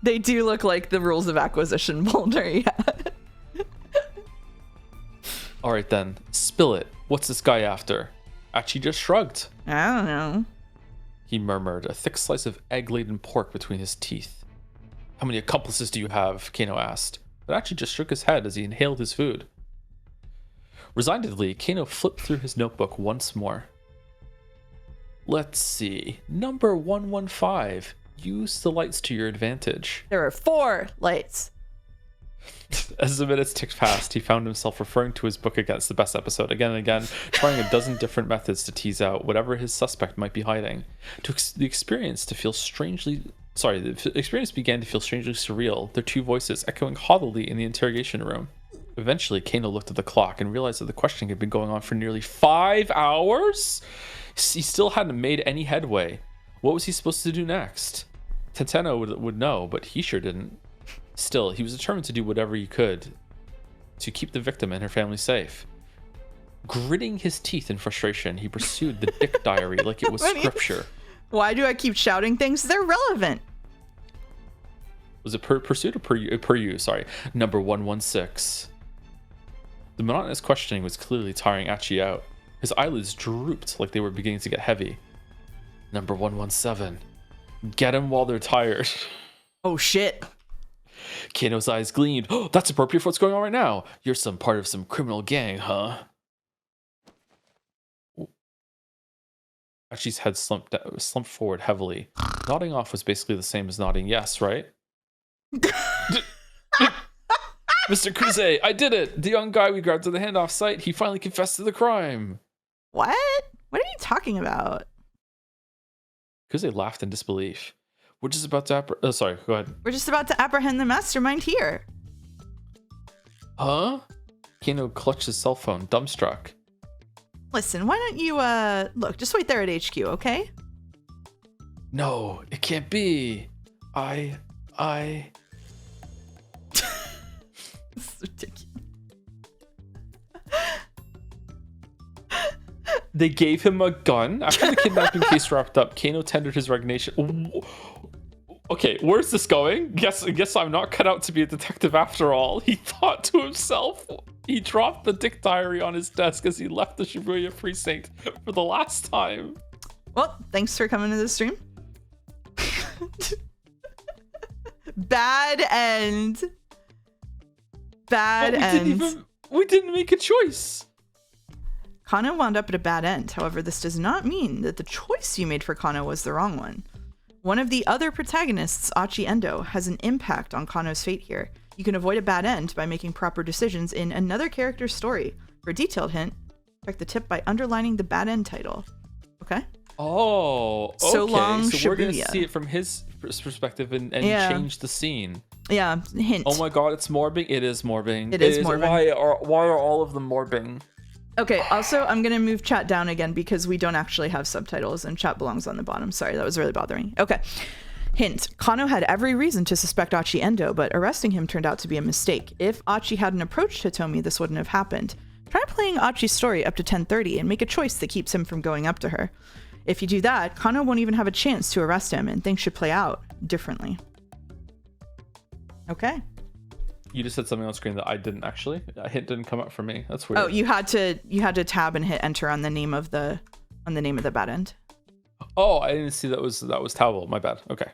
They do look like the rules of acquisition boulder, yeah. All right then, spill it. What's this guy after? Achi just shrugged. I don't know. He murmured, a thick slice of egg-laden pork between his teeth. How many accomplices do you have? Kano asked. But Achi just shook his head as he inhaled his food. Resignedly, Kano flipped through his notebook once more. Let's see. Number 115. Use the lights to your advantage. There are 4 lights. As the minutes ticked past, he found himself referring to his book against the best episode again and again, trying a dozen different methods to tease out whatever his suspect might be hiding. The experience began to feel strangely surreal, their two voices echoing haughtily in the interrogation room. Eventually, Kano looked at the clock and realized that the questioning had been going on for nearly 5 hours? He still hadn't made any headway. What was he supposed to do next? Tenteno would know, but he sure didn't. Still, he was determined to do whatever he could to keep the victim and her family safe. Gritting his teeth in frustration, he pursued the dick diary like it was scripture. Why do I keep shouting things? They're relevant. Was it pursuit or per you? Sorry. Number 116. The monotonous questioning was clearly tiring Achi out. His eyelids drooped like they were beginning to get heavy. Number 117. Get them while they're tired. Oh shit. Kano's eyes gleamed. Oh, that's appropriate for what's going on right now. You're some part of some criminal gang, huh? Achi's head slumped forward heavily. Nodding off was basically the same as nodding yes, right? Mr. Kuze, I did it! The young guy we grabbed at the handoff site, he finally confessed to the crime. What? What are you talking about? Kuze laughed in disbelief. We're just about to sorry, go ahead. We're just about to apprehend the mastermind here. Huh? Kano clutched his cell phone, dumbstruck. Listen, why don't you, look, just wait there at HQ, okay? No, it can't be. It's ridiculous. They gave him a gun after the kidnapping case wrapped up. Kano tendered his resignation. Okay, where's this going? Guess I'm not cut out to be a detective after all. He thought to himself. He dropped the dick diary on his desk as he left the Shibuya precinct for the last time. Well, thanks for coming to the stream. Bad end. Bad end. We didn't make a choice. Kano wound up at a bad end. However, this does not mean that the choice you made for Kano was the wrong one. One of the other protagonists, Achi Endo, has an impact on Kano's fate here. You can avoid a bad end by making proper decisions in another character's story. For a detailed hint, check the tip by underlining the bad end title. Okay? Oh, okay. So long, so we're going to Shibuya. see it from his perspective and Yeah. change the scene. Yeah, hint. Oh my god, it's morbing. It is morbing. It is morbing. Why are all of them morbing? Okay, also, I'm going to move chat down again because we don't actually have subtitles and chat belongs on the bottom. Sorry, that was really bothering. Okay. Hint. Kano had every reason to suspect Achi Endo, but arresting him turned out to be a mistake. If Achi hadn't approached Hitomi, this wouldn't have happened. Try playing Achi's story up to 10:30 and make a choice that keeps him from going up to her. If you do that, Kano won't even have a chance to arrest him, and things should play out differently. Okay. You just said something on screen that I didn't actually. A hint didn't come up for me. That's weird. Oh, you had to tab and hit enter on the name of the bad end. Oh, I didn't see that was Towel. My bad. Okay.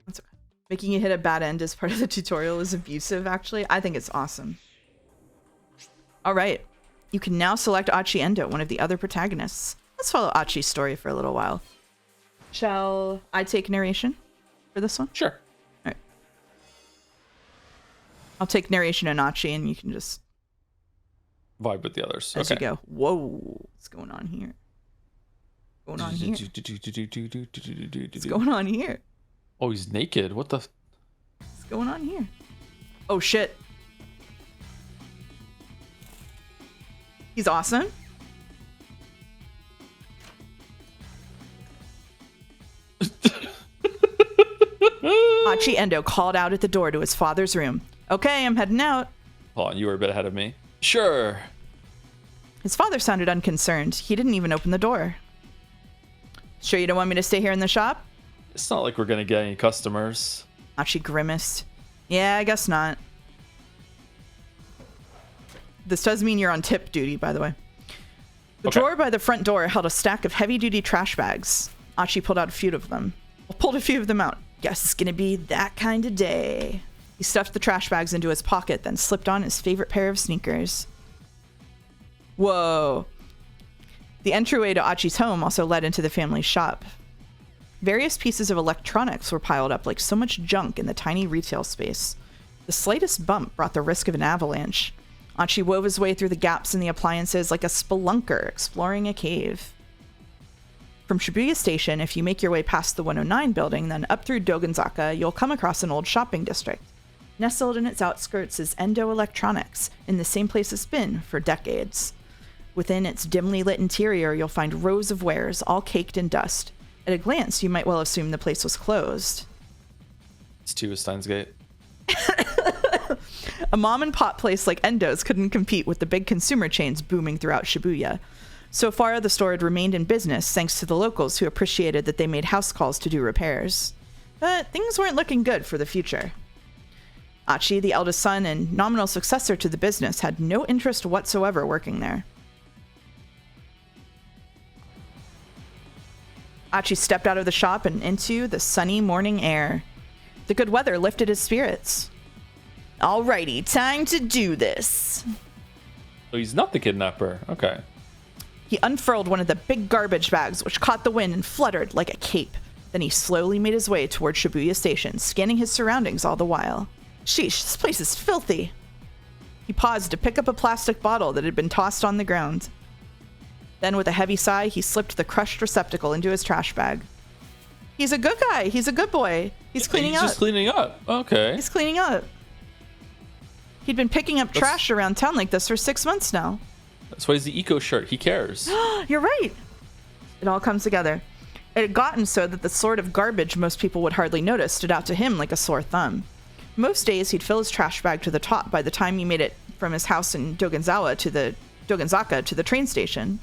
That's okay. Making you hit a bad end as part of the tutorial is abusive, actually. I think it's awesome. All right. You can now select Achi Endo, one of the other protagonists. Let's follow Achi's story for a little while. Shall I take narration for this one? Sure. All right. I'll take narration and Achi, and you can just Vibe with the others. as Okay. you go. Whoa, what's going on here? What's going on here? What's going on here? Oh, he's naked. What the? What's going on here? Oh shit. He's awesome. Achi Endo called out at the door to his father's room. Okay, I'm heading out. Hold on, you were a bit ahead of me. Sure. His father sounded unconcerned. He didn't even open the door. Sure you don't want me to stay here in the shop? It's not like we're gonna get any customers. Achi grimaced. Yeah, I guess not. This does mean you're on tip duty, by the way. The Okay. drawer by the front door held a stack of heavy-duty trash bags. Achi pulled a few of them out. Guess it's gonna be that kind of day. He stuffed the trash bags into his pocket, then slipped on his favorite pair of sneakers. Whoa. The entryway to Achi's home also led into the family's shop. Various pieces of electronics were piled up like so much junk in the tiny retail space. The slightest bump brought the risk of an avalanche. Achi wove his way through the gaps in the appliances like a spelunker exploring a cave. From Shibuya Station, if you make your way past the 109 building, then up through Dogenzaka, you'll come across an old shopping district. Nestled in its outskirts is Endo Electronics, in the same place it's been for decades. Within its dimly lit interior, you'll find rows of wares, all caked in dust. At a glance, you might well assume the place was closed. It's 2 Steins Gate. A mom-and-pop place like Endo's couldn't compete with the big consumer chains booming throughout Shibuya. So far, the store had remained in business thanks to the locals who appreciated that they made house calls to do repairs. But things weren't looking good for the future. Achi, the eldest son and nominal successor to the business, had no interest whatsoever working there. Achi stepped out of the shop and into the sunny morning air. The good weather lifted his spirits. Alrighty, time to do this. So he's not the kidnapper. Okay. He unfurled one of the big garbage bags, which caught the wind and fluttered like a cape. Then he slowly made his way toward Shibuya Station, scanning his surroundings all the while. Sheesh, this place is filthy. He paused to pick up a plastic bottle that had been tossed on the ground. Then, with a heavy sigh, he slipped the crushed receptacle into his trash bag. He's a good guy. He's a good boy. He's cleaning up. He's just cleaning up. Okay. He's cleaning up. He'd been picking up trash around town like this for 6 months now. That's why he's the eco shirt. He cares. You're right. It all comes together. It had gotten so that the sort of garbage most people would hardly notice stood out to him like a sore thumb. Most days, he'd fill his trash bag to the top by the time he made it from his house in Dogonzaka to the train station.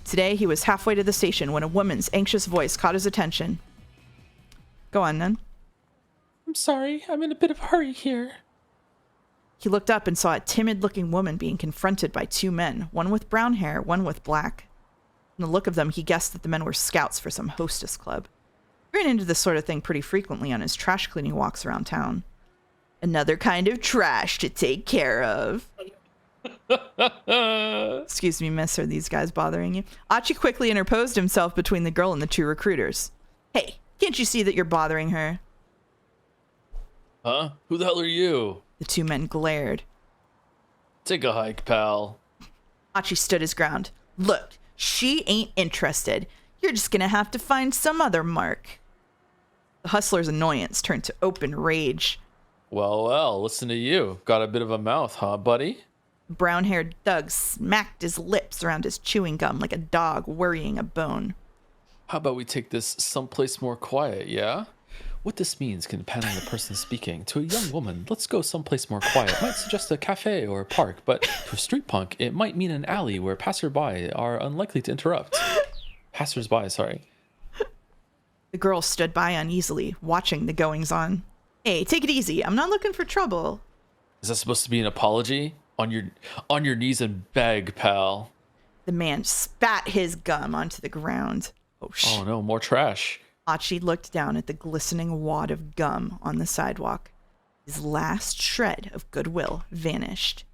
Today, he was halfway to the station when a woman's anxious voice caught his attention. Go on, then. I'm sorry, I'm in a bit of a hurry here. He looked up and saw a timid-looking woman being confronted by two men, one with brown hair, one with black. From the look of them, he guessed that the men were scouts for some hostess club. He ran into this sort of thing pretty frequently on his trash cleaning walks around town. Another kind of trash to take care of. Excuse me, miss, are these guys bothering you? Achi quickly interposed himself between the girl and the two recruiters. Hey, can't you see that you're bothering her? Huh? Who the hell are you? The two men glared. Take a hike, pal. Achi stood his ground. Look, she ain't interested. You're just gonna have to find some other mark. The hustler's annoyance turned to open rage. Well, listen to you. Got a bit of a mouth, huh, buddy? The brown-haired thug smacked his lips around his chewing gum like a dog worrying a bone. How about we take this someplace more quiet, yeah? What this means can depend on the person speaking. To a young woman, let's go someplace more quiet. Might suggest a cafe or a park, but to a street punk, it might mean an alley where passerby are unlikely to interrupt. Passers-by, sorry. The girl stood by uneasily, watching the goings-on. Hey, take it easy. I'm not looking for trouble. Is that supposed to be an apology? On your knees and beg, pal. The man spat his gum onto the ground. Oh no, more trash. Achi looked down at the glistening wad of gum on the sidewalk. His last shred of goodwill vanished.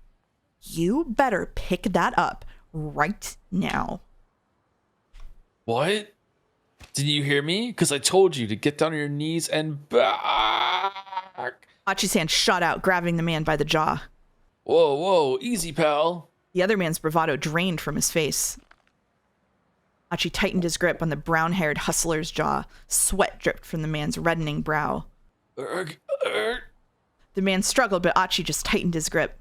You better pick that up right now. What? Didn't you hear me? Because I told you to get down on your knees and back. Achi's hand shot out, grabbing the man by the jaw. Whoa, easy, pal. The other man's bravado drained from his face. Achi tightened his grip on the brown-haired hustler's jaw. Sweat dripped from the man's reddening brow. The man struggled, but Achi just tightened his grip.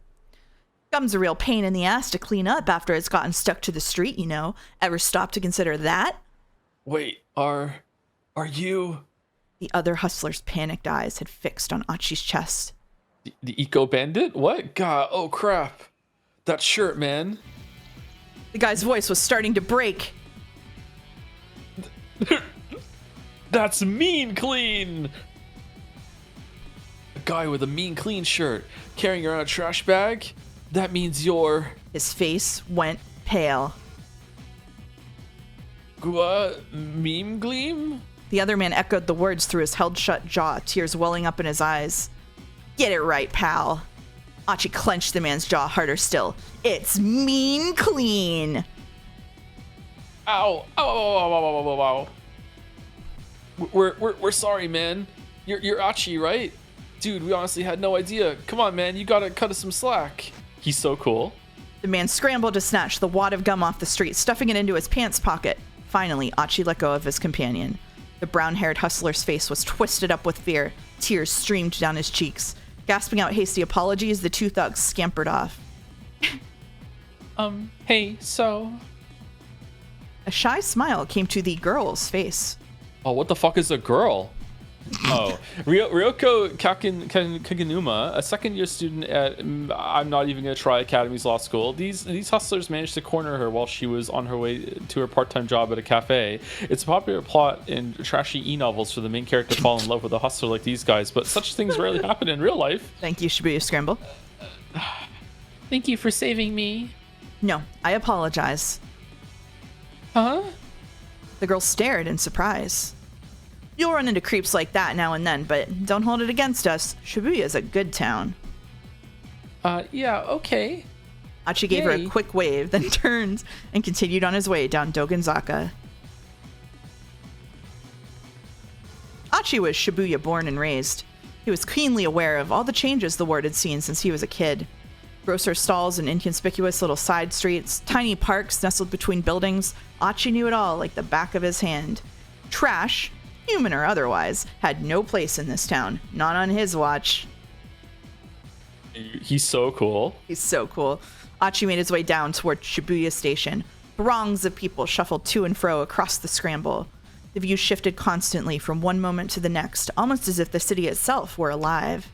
Gum's a real pain in the ass to clean up after it's gotten stuck to the street, you know. Ever stop to consider that? Wait, are you... The other hustler's panicked eyes had fixed on Achi's chest. The eco-bandit? What? God, oh crap. That shirt, man. The guy's voice was starting to break. That's mean clean! A guy with a mean clean shirt carrying around a trash bag? That means you're... His face went pale. Meme gleam? The other man echoed the words through his held-shut jaw, tears welling up in his eyes. Get it right, pal. Achi clenched the man's jaw harder still. It's mean clean. Ow. Ow. We're sorry, man. You're Achi, right? Dude, we honestly had no idea. Come on, man. You gotta cut us some slack. He's so cool. The man scrambled to snatch the wad of gum off the street, stuffing it into his pants pocket. Finally, Achi let go of his companion. The brown-haired hustler's face was twisted up with fear. Tears streamed down his cheeks. Gasping out hasty apologies, the two thugs scampered off. Hey, so... A shy smile came to the girl's face. Oh, what the fuck is a girl? Oh, Ryoko Kaganuma, a second-year student at I'm not even gonna try Academy's law school. These hustlers managed to corner her while she was on her way to her part-time job at a cafe. It's a popular plot in trashy e-novels for the main character to fall in love with a hustler like these guys, but such things rarely happen in real life. Thank you, Shibuya Scramble. Thank you for saving me. No, I apologize. Huh? The girl stared in surprise. You'll run into creeps like that now and then, but don't hold it against us. Shibuya's a good town. Yeah, okay. Achi gave her a quick wave, then turned and continued on his way down Dogonzaka. Achi was Shibuya born and raised. He was keenly aware of all the changes the ward had seen since he was a kid. Grocer stalls and inconspicuous little side streets, tiny parks nestled between buildings. Achi knew it all like the back of his hand. Trash, human or otherwise, had no place in this town. Not on his watch. He's so cool. He's so cool. Achi made his way down toward Shibuya Station. Throngs of people shuffled to and fro across the scramble. The view shifted constantly from one moment to the next, almost as if the city itself were alive.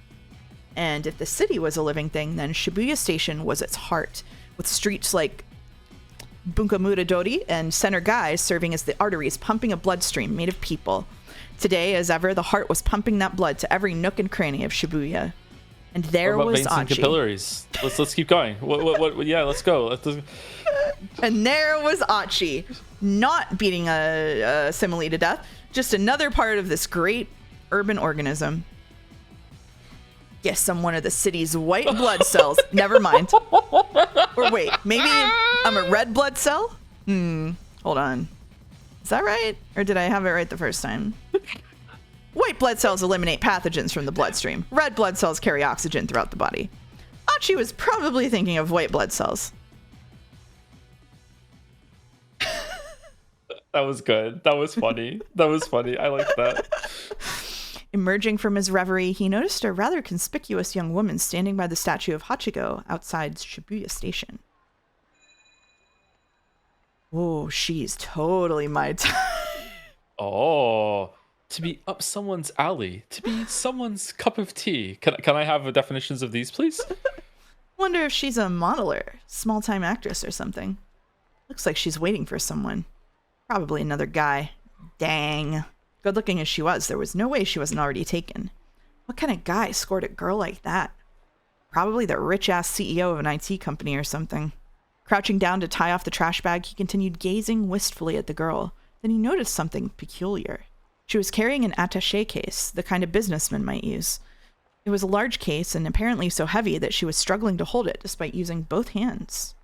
And if the city was a living thing, then Shibuya Station was its heart, with streets like Bunkamura Dori and Center Gai serving as the arteries pumping a bloodstream made of people. Today, as ever, the heart was pumping that blood to every nook and cranny of Shibuya. And there what about was veins and Achi. capillaries? Let's keep going. What? Yeah, let's go. And there was Achi, not beating a simile to death, just another part of this great urban organism. Guess I'm one of the city's white blood cells. Never mind. Or wait, maybe I'm a red blood cell? Hold on. Is that right? Or did I have it right the first time? White blood cells eliminate pathogens from the bloodstream. Red blood cells carry oxygen throughout the body. Achi was probably thinking of white blood cells. That was good. That was funny. That was funny. I like that. Emerging from his reverie, he noticed a rather conspicuous young woman standing by the statue of Hachiko outside Shibuya Station. Oh, she's totally my type. Oh, to be up someone's alley, to be someone's cup of tea. Can I have definitions of these, please? Wonder if she's a modeler, small-time actress or something. Looks like she's waiting for someone. Probably another guy. Dang. Good looking as she was, there was no way she wasn't already taken. What kind of guy scored a girl like that? Probably the rich-ass CEO of an IT company or something. Crouching down to tie off the trash bag, he continued gazing wistfully at the girl. Then he noticed something peculiar. She was carrying an attaché case, the kind a businessman might use. It was a large case and apparently so heavy that she was struggling to hold it despite using both hands.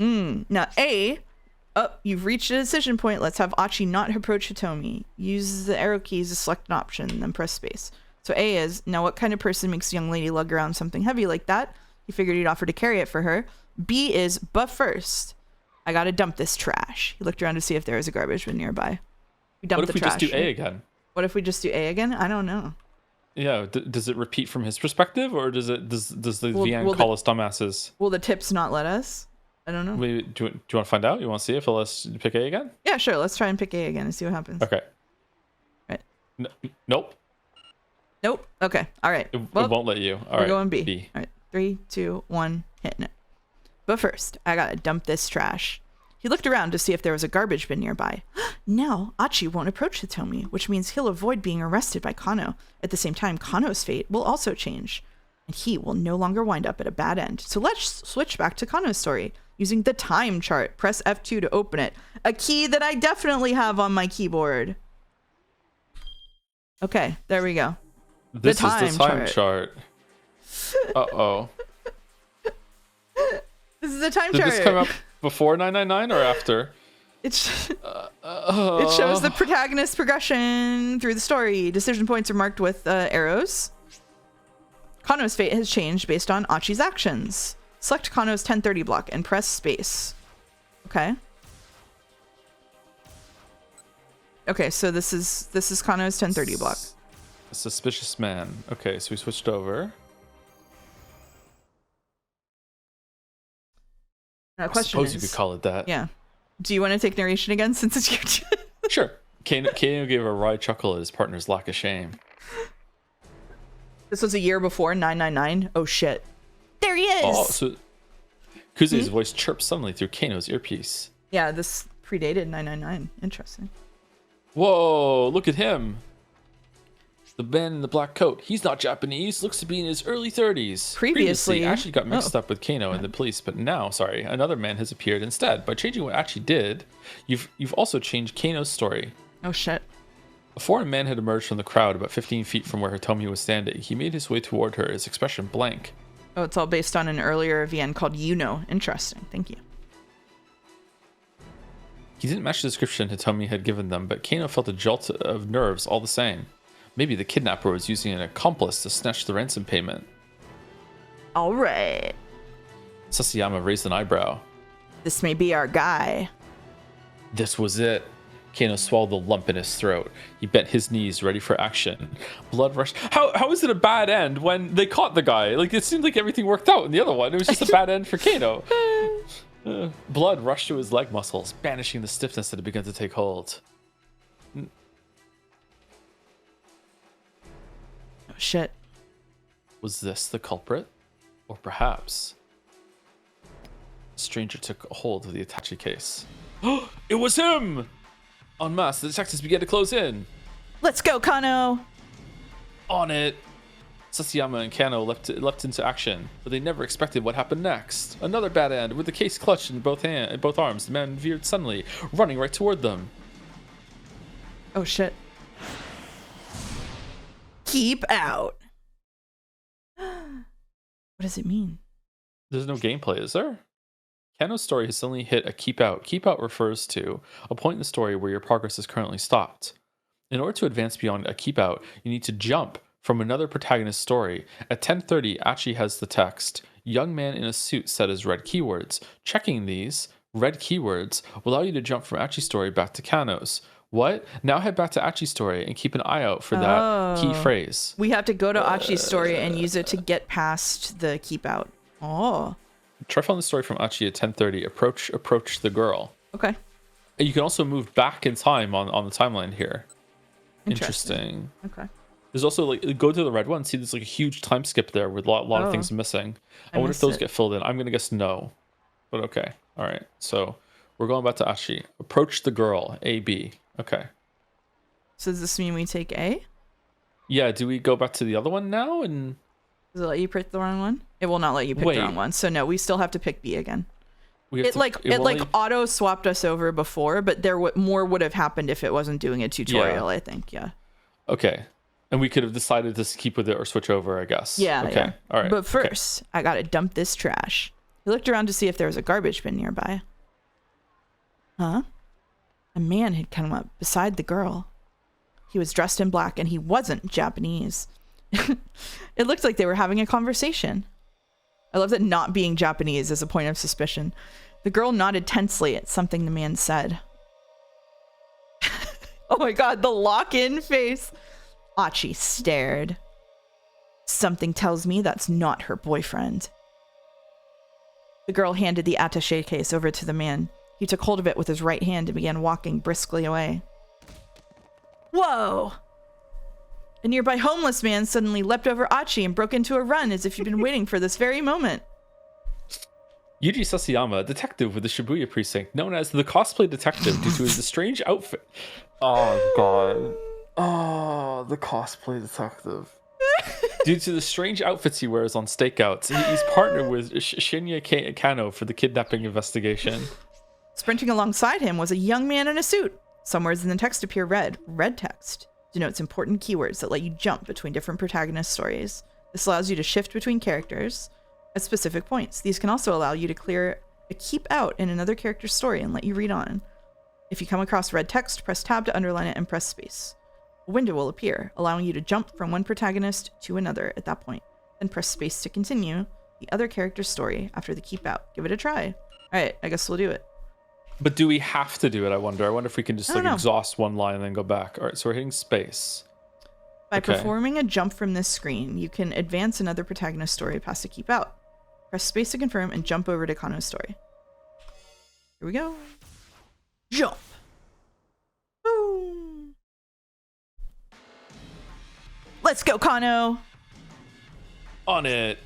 Now A... Oh, you've reached a decision point. Let's have Achi not approach Hitomi. Use the arrow keys to select an option, then press space. So A is, now what kind of person makes a young lady lug around something heavy like that? He figured he'd offer to carry it for her. B is, but first, I gotta dump this trash. He looked around to see if there was a garbage bin nearby. We dumped the trash. What if we just do A again? What if we just do A again? I don't know. Yeah, does it repeat from his perspective, or does the VN call us dumbasses? Will the tips not let us? I don't know. Maybe, do you want to find out? You want to see if it'll let us pick A again? Yeah, sure. Let's try and pick A again and see what happens. Okay. Right. Nope. Nope. Okay. All right. It won't let you. All right. We're going B. B. All right. 3, 2, 1, hitting it. But first, I gotta dump this trash. He looked around to see if there was a garbage bin nearby. Now, Achi won't approach Hitomi, which means he'll avoid being arrested by Kano. At the same time, Kano's fate will also change, and he will no longer wind up at a bad end. So let's switch back to Kano's story. Using the time chart, press F2 to open it. A key that I definitely have on my keyboard. Okay, there we go. This is the time chart. Uh-oh. This is the time Did chart. this come up before 999 or after? It shows the protagonist's progression through the story. Decision points are marked with arrows. Kano's fate has changed based on Achi's actions. Select Kano's 1030 block and press space. Okay. Okay, so this is Kano's 1030 block. A suspicious man. Okay, so we switched over. Now, I question suppose is, you could call it that. Yeah. Do you want to take narration again since it's your turn? Sure. Kano gave a wry chuckle at his partner's lack of shame. This was a year before 999. Oh shit. There he is. Oh, so Kuze's voice chirped suddenly through Kano's earpiece. Yeah, this predated 999. Interesting. Whoa, look at him. The man in the black coat. He's not Japanese. Looks to be in his early 30s. Previously Achi got mixed up with Kano and the police, but now, another man has appeared instead. By changing what Achi did, you've also changed Kano's story. Oh shit. A foreign man had emerged from the crowd about 15 feet from where Hitomi was standing. He made his way toward her, his expression blank. Oh, it's all based on an earlier VN called Interesting. Thank you. He didn't match the description Hitomi had given them, but Kano felt a jolt of nerves all the same. Maybe the kidnapper was using an accomplice to snatch the ransom payment. All right. Sasayama raised an eyebrow. This may be our guy. This was it. Kano swallowed the lump in his throat. He bent his knees, ready for action. Blood rushed. How is it a bad end when they caught the guy? Like, it seemed like everything worked out in the other one. It was just a bad end for Kano. Blood rushed to his leg muscles, banishing the stiffness that had begun to take hold. Oh shit. Was this the culprit? Or perhaps a stranger took a hold of the Itachi case. It was him! En masse, the detectives began to close in. Let's go, Kano! On it! Sasayama and Kano leapt into action, but they never expected what happened next. Another bad end, with the case clutched in both arms, the man veered suddenly, running right toward them. Oh shit. Keep out. What does it mean? There's no gameplay, is there? Kano's story has suddenly hit a keep out. Keep out refers to a point in the story where your progress is currently stopped. In order to advance beyond a keep out, you need to jump from another protagonist's story. At 10:30, Achi has the text, young man in a suit set as red keywords. Checking these red keywords will allow you to jump from Achi's story back to Kano's. What? Now head back to Achi's story and keep an eye out for that key phrase. We have to go to Achi's story and use it to get past the keep out. Oh. Try following the story from Achi at 10:30. Approach the girl. Okay. And you can also move back in time on the timeline here. Interesting. Okay. There's also like go to the red one. See, there's like a huge time skip there with a lot of things missing. I wonder if those get filled in. I'm gonna guess no, but okay. All right. So we're going back to Achi. Approach the girl. A B. Okay. So does this mean we take A? Yeah. Do we go back to the other one now? And does it let you pick the wrong one? It will not let you pick the wrong one. So no, we still have to pick B again. It auto swapped us over before, but more would have happened if it wasn't doing a tutorial. I think. Yeah. Okay. And we could have decided to keep with it or switch over, I guess. Yeah. Okay. Yeah. All right. But first, I gotta dump this trash. He looked around to see if there was a garbage bin nearby. Huh? A man had come up beside the girl. He was dressed in black and he wasn't Japanese. It looked like they were having a conversation. I love that not being Japanese is a point of suspicion. The girl nodded tensely at something the man said. Oh my god, the lock-in face. Achi stared. Something tells me that's not her boyfriend. The girl handed the attaché case over to the man. He took hold of it with his right hand and began walking briskly away. Whoa! A nearby homeless man suddenly leapt over Achi and broke into a run as if he'd been waiting for this very moment. Yuji Sasayama, detective with the Shibuya precinct, known as the cosplay detective due to his strange outfit. Oh, God. Oh, the cosplay detective. Due to the strange outfits he wears on stakeouts, he's partnered with Shinya Kano for the kidnapping investigation. Sprinting alongside him was a young man in a suit. Some words in the text appear red. Red text denotes important keywords that let you jump between different protagonist stories. This allows you to shift between characters at specific points. These can also allow you to clear a keep out in another character's story and let you read on. If you come across red text, press tab to underline it and press space. A window will appear, allowing you to jump from one protagonist to another at that point. Then press space to continue the other character's story after the keep out. Give it a try. All right, I guess we'll do it. But do we have to do it? I wonder if we can just exhaust one line and then go back. All right, so we're hitting space. By performing a jump from this screen, you can advance another protagonist's story past a keep out. Press space to confirm and jump over to Kano's story. Here we go. Jump. Boom. Let's go, Kano. On it.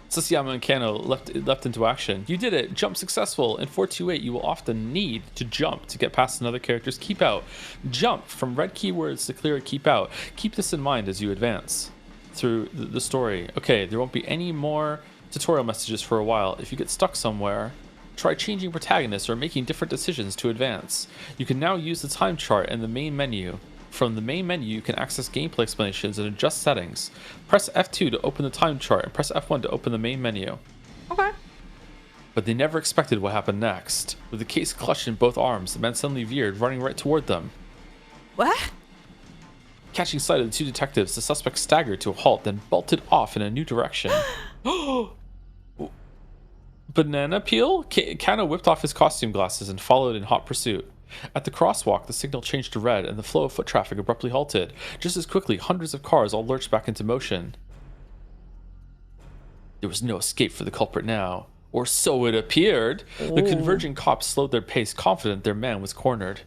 Sasayama and Kano leapt into action. You did it. Jump successful. In 428, you will often need to jump to get past another character's keep out. Jump from red keywords to clear a keep out. Keep this in mind as you advance through the story. Okay, there won't be any more tutorial messages for a while. If you get stuck somewhere, try changing protagonists or making different decisions to advance. You can now use the time chart in the main menu. From the main menu, you can access gameplay explanations and adjust settings. Press F2 to open the time chart and press F1 to open the main menu. Okay. But they never expected what happened next. With the case clutched in both arms, the man suddenly veered, running right toward them. What? Catching sight of the two detectives, the suspect staggered to a halt, then bolted off in a new direction. Banana peel? Kano whipped off his costume glasses and followed in hot pursuit. At the crosswalk, the signal changed to red and the flow of foot traffic abruptly halted. Just as quickly, hundreds of cars all lurched back into motion. There was no escape for the culprit now. Or so it appeared. The converging cops slowed their pace, confident their man was cornered.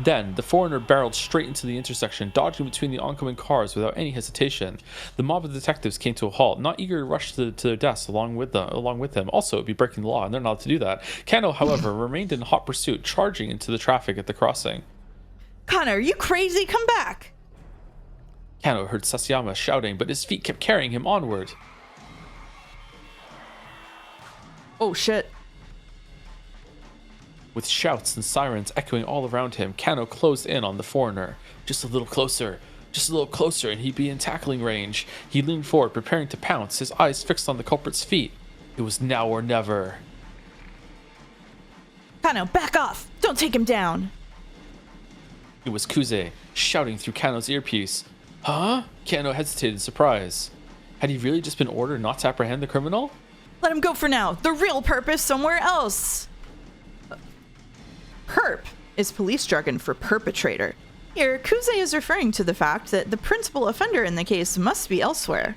Then, the foreigner barreled straight into the intersection, dodging between the oncoming cars without any hesitation. The mob of detectives came to a halt, not eager to rush to their deaths along with him. Also, it would be breaking the law, and they're not allowed to do that. Kano, however, remained in hot pursuit, charging into the traffic at the crossing. Kano, are you crazy? Come back! Kano heard Sasayama shouting, but his feet kept carrying him onward. Oh, shit. With shouts and sirens echoing all around him, Kano closed in on the foreigner. Just a little closer, and he'd be in tackling range. He leaned forward, preparing to pounce, his eyes fixed on the culprit's feet. It was now or never. Kano, back off! Don't take him down! It was Kuze, shouting through Kano's earpiece. Huh? Kano hesitated in surprise. Had he really just been ordered not to apprehend the criminal? Let him go for now. The real purpose somewhere else. Perp is police jargon for perpetrator. Here, Kuze is referring to the fact that the principal offender in the case must be elsewhere.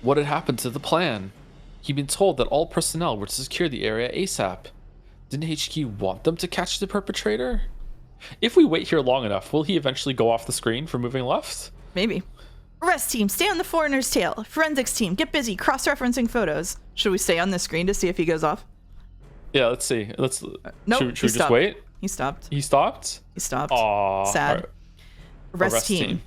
What had happened to the plan? He'd been told that all personnel were to secure the area ASAP. Didn't HQ want them to catch the perpetrator? If we wait here long enough, will he eventually go off the screen for moving left? Maybe. Arrest team, stay on the foreigner's tail. Forensics team, get busy cross-referencing photos. Should we stay on the screen to see if he goes off? Yeah, let's see. Nope, should we just wait? He stopped. He stopped? He stopped. Aww. Sad. Right. Arrest team.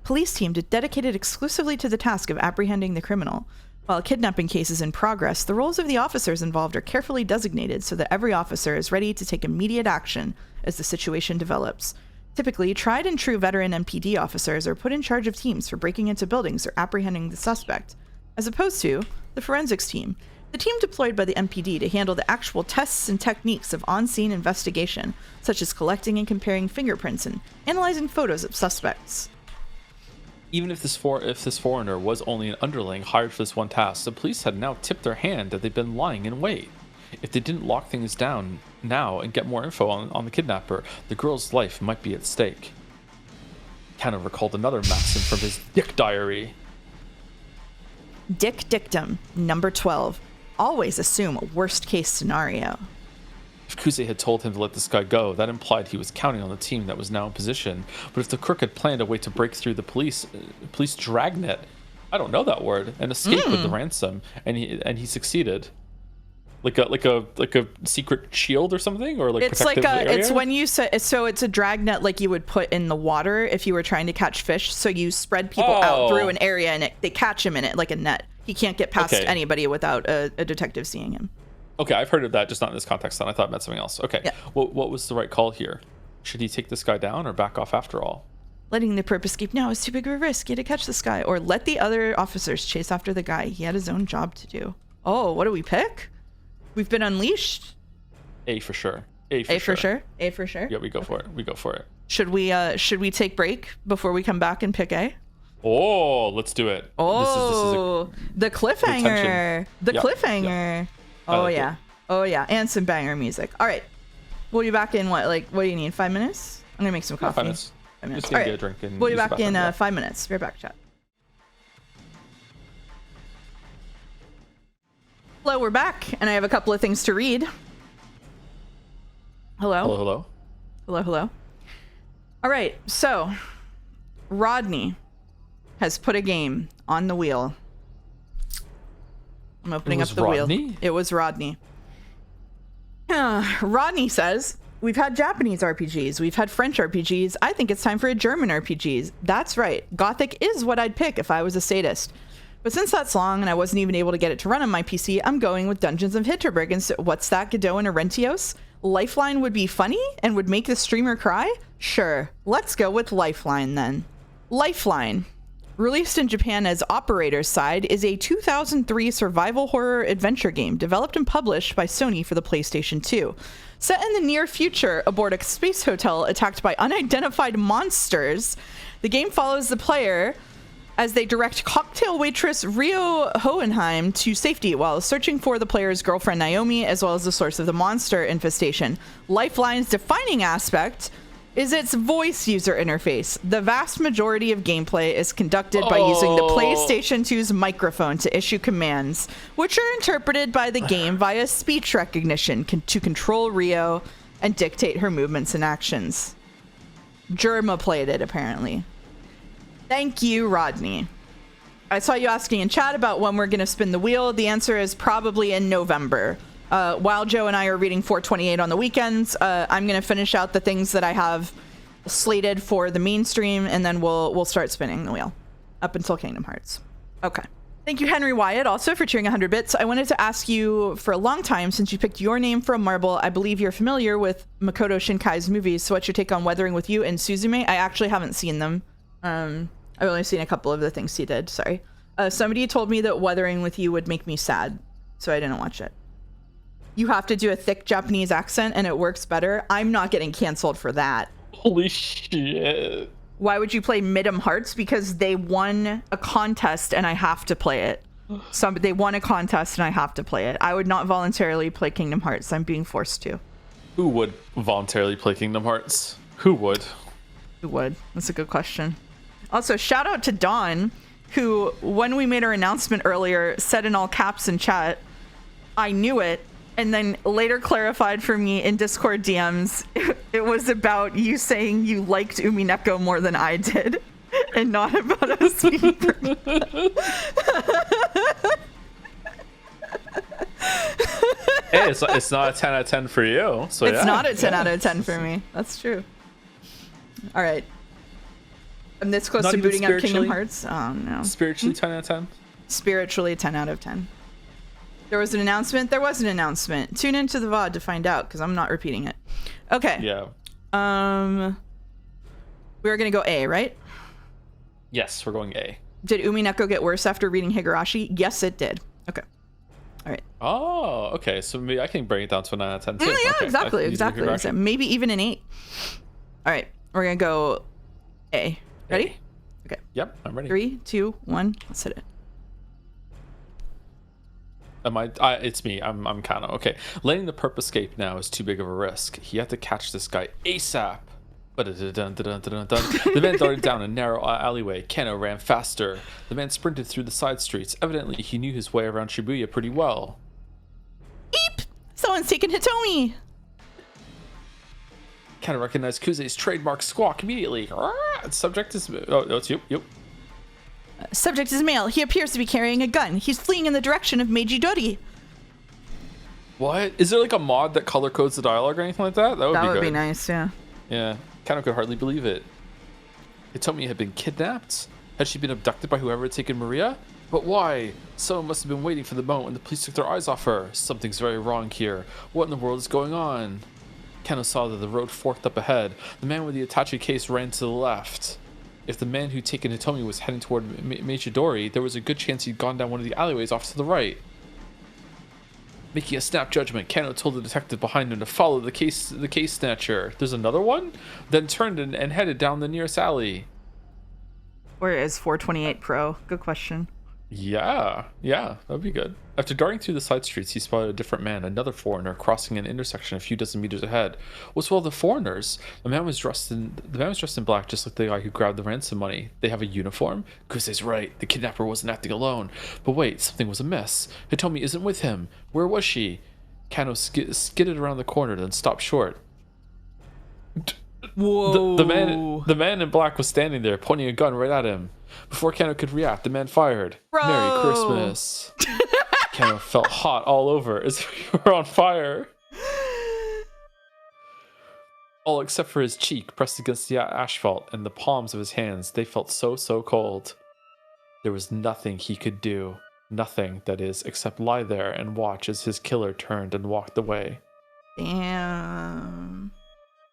Police team dedicated exclusively to the task of apprehending the criminal. While a kidnapping case is in progress, the roles of the officers involved are carefully designated so that every officer is ready to take immediate action as the situation develops. Typically, tried and true veteran MPD officers are put in charge of teams for breaking into buildings or apprehending the suspect, as opposed to the forensics team, the team deployed by the MPD to handle the actual tests and techniques of on-scene investigation, such as collecting and comparing fingerprints and analyzing photos of suspects. Even if this foreigner was only an underling hired for this one task, the police had now tipped their hand that they'd been lying in wait. If they didn't lock things down now and get more info on the kidnapper, the girl's life might be at stake. Kano recalled another maxim from his dick diary. Dick dictum, number 12. Always assume a worst-case scenario. If Kuze had told him to let this guy go, that implied he was counting on the team that was now in position. But if the crook had planned a way to break through the police dragnet, I don't know that word, and escape with the ransom, and he succeeded. Like a secret shield or something, or like it's like area? It's when you say so. It's a dragnet like you would put in the water if you were trying to catch fish. So you spread people out through an area, and they catch him in it like a net. He can't get past anybody without a detective seeing him. Okay, I've heard of that, just not in this context. Then I thought it meant something else. Okay, yeah. What was the right call here? Should he take this guy down or back off after all? Letting the perp escape now is too big of a risk. You had to catch this guy, or let the other officers chase after the guy. He had his own job to do. Oh, what do we pick? We've been unleashed. A for sure. A for sure. Yeah, we go for it. Should we take break before we come back and pick A? Oh, let's do it. Oh, the cliffhanger. The cliffhanger. Yep. Oh yeah. Oh yeah. And some banger music. All right. We'll be back in what do you need? 5 minutes? I'm gonna make some coffee. 5 minutes. 5 minutes. Just gonna get a drink and we'll be back in 5 minutes. Be right back, chat. Hello, we're back, and I have a couple of things to read. Hello. Hello. All right, so Rodney has put a game on the wheel. I'm opening up the wheel. It was Rodney. Rodney says, we've had Japanese RPGs, we've had French RPGs. I think it's time for a German RPGs. That's right. Gothic is what I'd pick if I was a sadist. But since that's long and I wasn't even able to get it to run on my PC, I'm going with Dungeons of Hinterberg. And so, what's that, Godot and Arentios? Lifeline would be funny and would make the streamer cry? Sure, let's go with Lifeline then. Lifeline, released in Japan as Operator's Side, is a 2003 survival horror adventure game developed and published by Sony for the PlayStation 2. Set in the near future aboard a space hotel attacked by unidentified monsters, the game follows the player as they direct cocktail waitress Rio Hohenheim to safety while searching for the player's girlfriend Naomi, as well as the source of the monster infestation. Lifeline's defining aspect is its voice user interface. The vast majority of gameplay is conducted by using the PlayStation 2's microphone to issue commands, which are interpreted by the game via speech recognition to control Rio and dictate her movements and actions. Germa played it, apparently. Thank you, Rodney. I saw you asking in chat about when we're going to spin the wheel. The answer is probably in November. While Joe and I are reading 428 on the weekends, I'm going to finish out the things that I have slated for the mainstream, and then we'll start spinning the wheel up until Kingdom Hearts. Okay. Thank you, Henry Wyatt, also for cheering 100 bits. I wanted to ask you for a long time, since you picked your name for a marble, I believe you're familiar with Makoto Shinkai's movies. So what's your take on Weathering with You and Suzume? I actually haven't seen them. I've only seen a couple of the things he did. Sorry. Somebody told me that Weathering with You would make me sad, so I didn't watch it. You have to do a thick Japanese accent and it works better. I'm not getting canceled for that. Holy shit. Why would you play Midam Hearts? Because they won a contest and I have to play it. They won a contest and I have to play it. I would not voluntarily play Kingdom Hearts. I'm being forced to. Who would voluntarily play Kingdom Hearts? Who would? Who would? That's a good question. Also, shout out to Dawn, who, when we made our announcement earlier, said in all caps in chat, I knew it, and then later clarified for me in Discord DMs, it was about you saying you liked Umineko more than I did, and not about us being Hey, it's not a 10 out of 10 for you. So it's not a 10 out of 10 for me. That's true. All right. I'm this close to booting up Kingdom Hearts. Oh, no. Spiritually 10 out of 10? Spiritually 10 out of 10. There was an announcement. There was an announcement. Tune into the VOD to find out, because I'm not repeating it. Okay. Yeah. We're going to go A, right? Yes, we're going A. Did Umineko get worse after reading Higurashi? Yes, it did. Okay. All right. Oh, okay. So maybe I can bring it down to a 9 out of 10 too. Yeah, Okay. exactly. So maybe even an 8. All right. We're going to go A. Ready? Okay. Yep, I'm ready. 3, 2, 1. Let's hit it. It's me. I'm Kano. Okay. Letting the perp escape now is too big of a risk. He had to catch this guy ASAP. The man darted down a narrow alleyway. Kano ran faster. The man sprinted through the side streets. Evidently, he knew his way around Shibuya pretty well. Eep! Someone's taken Hitomi! Kano recognized Kuze's trademark squawk immediately. Subject is... Oh, it's you. Yep. Subject is male. He appears to be carrying a gun. He's fleeing in the direction of Meijidori. What? Is there like a mod that color codes the dialogue or anything like that? That would be nice, yeah. Yeah. Kano could hardly believe it. Hitomi had been kidnapped? Had she been abducted by whoever had taken Maria? But why? Someone must have been waiting for the moment when the police took their eyes off her. Something's very wrong here. What in the world is going on? Kano saw that the road forked up ahead. The man with the Itachi case ran to the left. If the man who'd taken Hitomi was heading toward Meijidori, there was a good chance he'd gone down one of the alleyways off to the right. Making a snap judgment, Kano told the detective behind him to follow the case snatcher. There's another one? Then turned and headed down the nearest alley. Where is 428 Pro? Good question. Yeah, that'd be good. After darting through the side streets, he spotted a different man, another foreigner, crossing an intersection a few dozen meters ahead. What's well the foreigners? The man was dressed in black, just like the guy who grabbed the ransom money. They have a uniform? Kuse's right. The kidnapper wasn't acting alone. But wait, something was amiss. Hitomi isn't with him. Where was she? Kano skidded around the corner, then stopped short. Whoa! The man in black was standing there, pointing a gun right at him. Before Kano could react, the man fired. Bro. Merry Christmas. Kano felt hot all over, as if he were on fire. All except for his cheek, pressed against the asphalt, and the palms of his hands. They felt so cold. There was nothing he could do. Nothing, that is, except lie there and watch as his killer turned and walked away. Damn.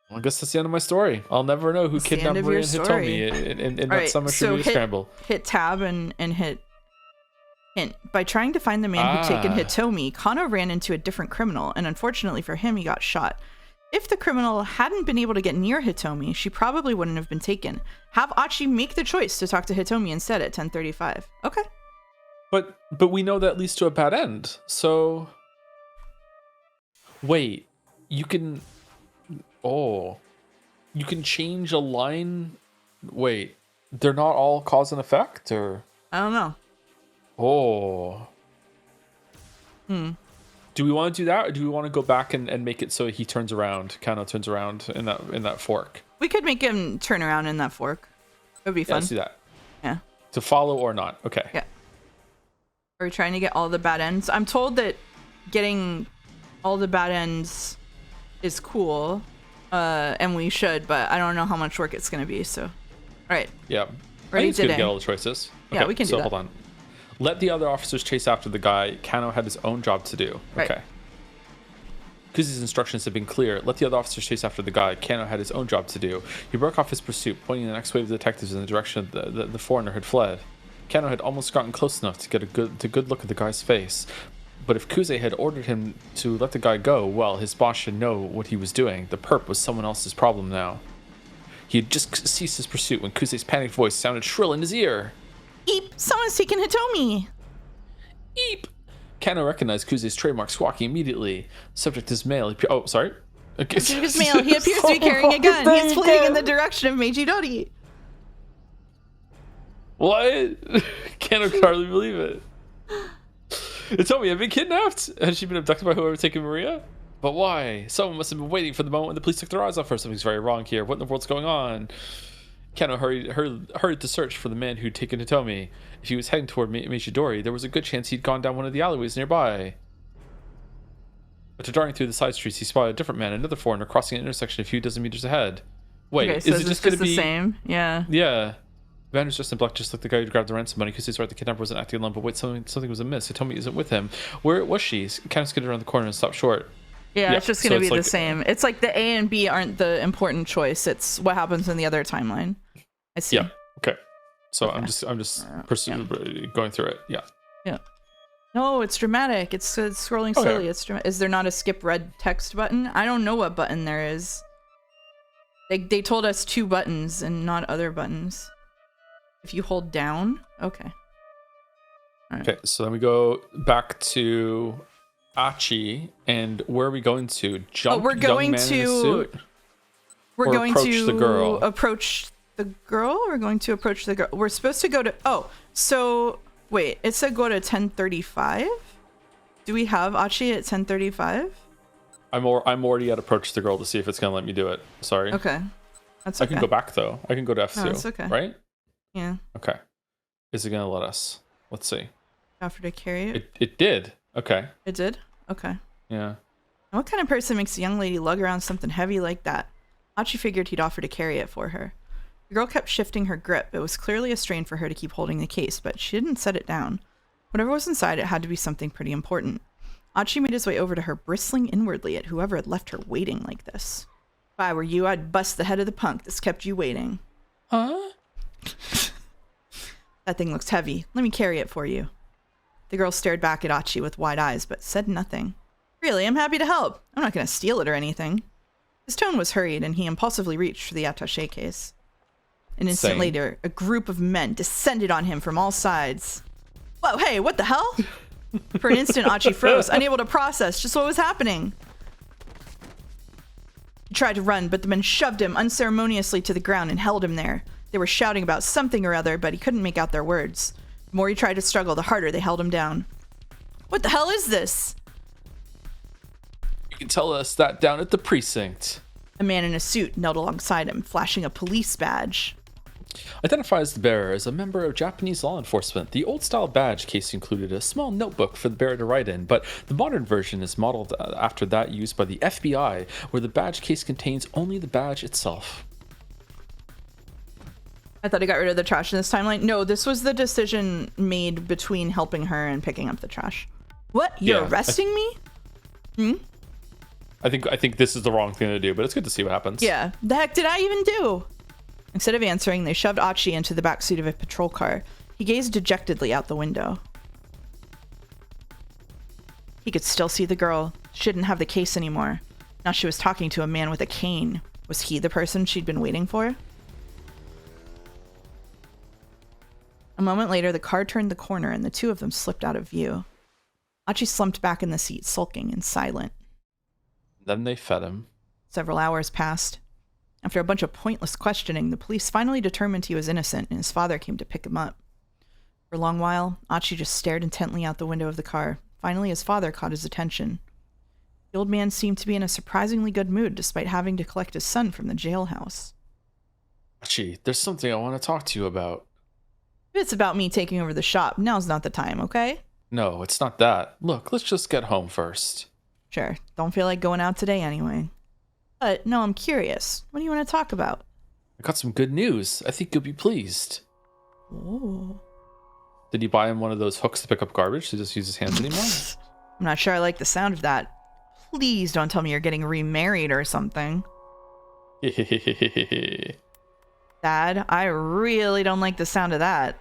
Well, I guess that's the end of my story. I'll never know who kidnapped Maria and Hitomi in that summer Shibuya Scramble. Hit tab and hit hint. By trying to find the man who'd taken Hitomi, Kano ran into a different criminal, and unfortunately for him, he got shot. If the criminal hadn't been able to get near Hitomi, she probably wouldn't have been taken. Have Achi make the choice to talk to Hitomi instead at 10:35. Okay. But we know that leads to a bad end. So wait, you can change a line. Wait, they're not all cause and effect, or I don't know. oh. Do we want to do that, or do we want to go back and make it so he turns around? Kano turns around in that fork. We could make him turn around in that fork. It would be Yeah, fun. let's do that. Yeah. To follow or not? Okay. Yeah. Are we trying to get all the bad ends? I'm told that getting all the bad ends is cool, and we should, but I don't know how much work it's going to be. So, all right. Yeah. Ready? I think it's good to Did get I? all the choices. Yeah, we can do so that. hold on. Let the other officers chase after the guy. Kano had his own job to do. Right. Okay. Kuzi's instructions have been clear. Let the other officers chase after the guy. Kano had his own job to do. He broke off his pursuit, pointing the next wave of detectives in the direction the foreigner had fled. Kano had almost gotten close enough to get a good look at the guy's face. But if Kuze had ordered him to let the guy go, well, his boss should know what he was doing. The perp was someone else's problem now. He had just ceased his pursuit when Kuze's panicked voice sounded shrill in his ear. Eep! Someone's taken Hitomi! Eep! Kano recognized Kuze's trademark squawking immediately. Subject is male. Oh, sorry. Okay. Subject is male. He appears to be carrying a gun. He's fleeing in the direction of Meijidori. What? Kano could hardly believe it. Tell me, have been kidnapped? Has she been abducted by whoever taken Maria? But why? Someone must have been waiting for the moment when the police took their eyes off her. Something's very wrong here. What in the world's going on? Kano hurried to search for the man who'd taken Hitomi. If he was heading toward Meijidori, there was a good chance he'd gone down one of the alleyways nearby. After darting through the side streets, he spotted a different man, another foreigner, crossing an intersection a few dozen meters ahead. Wait, Okay, so is it just going to be the same? Yeah. Yeah. The man was dressed in black, just like the guy who grabbed the ransom money. Kuzi's right, the kidnapper wasn't acting alone, but wait, something was amiss. Hitomi isn't with him. Where was she? Kano skidded around the corner and stopped short. Yeah, it's just going to be like, the same. It's like the A and B aren't the important choice. It's what happens in the other timeline. I see. Yeah. Okay. So Okay. I'm just going through it. Yeah. Yeah. No, it's dramatic. It's scrolling Okay. slowly. It's is there not a skip red text button? I don't know what button there is. They told us 2 buttons and not other buttons. If you hold down, okay. All right. Okay. So then we go back to Achi, and where are we going to? Jump. we're going young man in a to- suit? We're Or going approach to the girl. approach the girl. We're going to approach the girl. We're supposed to go to. Oh, so wait. It said go to 10:35. Do we have Achi at 10:35? I'm already at approach the girl to see if it's gonna let me do it. Sorry. Okay, that's I okay. can go back though. I can go to F2. that's okay. Right? Yeah, Okay. Is it gonna let us? Let's see. offer to carry it. It did. Okay. It did. Okay. Yeah. What kind of person makes a young lady lug around something heavy like that? Achi figured he'd offer to carry it for her. The girl kept shifting her grip. It was clearly a strain for her to keep holding the case, but she didn't set it down. Whatever was inside, it had to be something pretty important. Achi made his way over to her, bristling inwardly at whoever had left her waiting like this. If I were you, I'd bust the head of the punk that's kept you waiting. Huh? That thing looks heavy. Let me carry it for you. The girl stared back at Achi with wide eyes, but said nothing. Really, I'm happy to help. I'm not going to steal it or anything. His tone was hurried, and he impulsively reached for the attaché case. An instant Same. later, a group of men descended on him from all sides. Whoa, hey, what the hell? For an instant, Achi froze, unable to process just what was happening. He tried to run, but the men shoved him unceremoniously to the ground and held him there. They were shouting about something or other, but he couldn't make out their words. The more he tried to struggle, the harder they held him down. What the hell is this? You can tell us that down at the precinct. A man in a suit knelt alongside him, flashing a police badge. Identifies the bearer as a member of Japanese law enforcement. The old-style badge case included a small notebook for the bearer to write in, but the modern version is modeled after that used by the FBI, where the badge case contains only the badge itself. I thought I got rid of the trash in this timeline. No, this was the decision made between helping her and picking up the trash. What? You're Yeah, arresting me? I think this is the wrong thing to do, but it's good to see what happens. Yeah. The heck did I even do? Instead of answering, they shoved Achi into the backseat of a patrol car. He gazed dejectedly out the window. He could still see the girl. She didn't have the case anymore. Now she was talking to a man with a cane. Was he the person she'd been waiting for? A moment later, the car turned the corner and the two of them slipped out of view. Achi slumped back in the seat, sulking and silent. Then they fed him. Several hours passed. After a bunch of pointless questioning, the police finally determined he was innocent, and his father came to pick him up. For a long while, Achi just stared intently out the window of the car. Finally, his father caught his attention. The old man seemed to be in a surprisingly good mood despite having to collect his son from the jailhouse. Achi, there's something I want to talk to you about. If it's about me taking over the shop, now's not the time, okay? No, it's not that. Look, let's just get home first. Sure, don't feel like going out today anyway. But, no, I'm curious. What do you want to talk about? I got some good news. I think you'll be pleased. Oh. Did you buy him one of those hooks to pick up garbage to just use his hands anymore? I'm not sure I like the sound of that. Please don't tell me you're getting remarried or something. Dad, I really don't like the sound of that.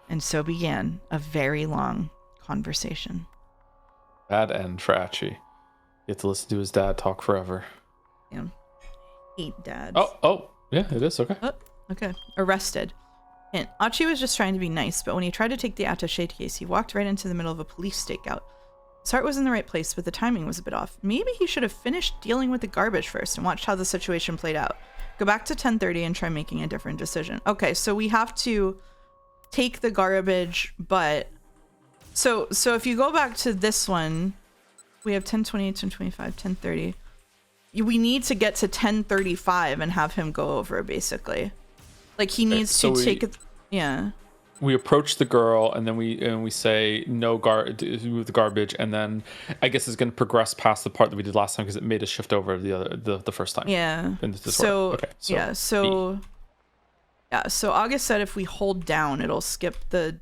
And so began a very long conversation. Bad end for Achi. You have to listen to his dad talk forever. Yeah. Hate dads. Oh, yeah, it is. Okay. Oh, okay. Arrested. Hint. Achi was just trying to be nice, but when he tried to take the attaché case, he walked right into the middle of a police stakeout. His heart was in the right place, but the timing was a bit off. Maybe he should have finished dealing with the garbage first and watched how the situation played out. Go back to 10:30 and try making a different decision. Okay, so we have to take the garbage, but... So if you go back to this one, we have 10:20, 10:25, 10:30. We need to get to 10:35 and have him go over, basically. Like, he needs to take it... Yeah. We approach the girl and then we say no move the garbage, and then I guess it's going to progress past the part that we did last time because it made us shift over the first time. Yeah. So August said if we hold down, it'll skip the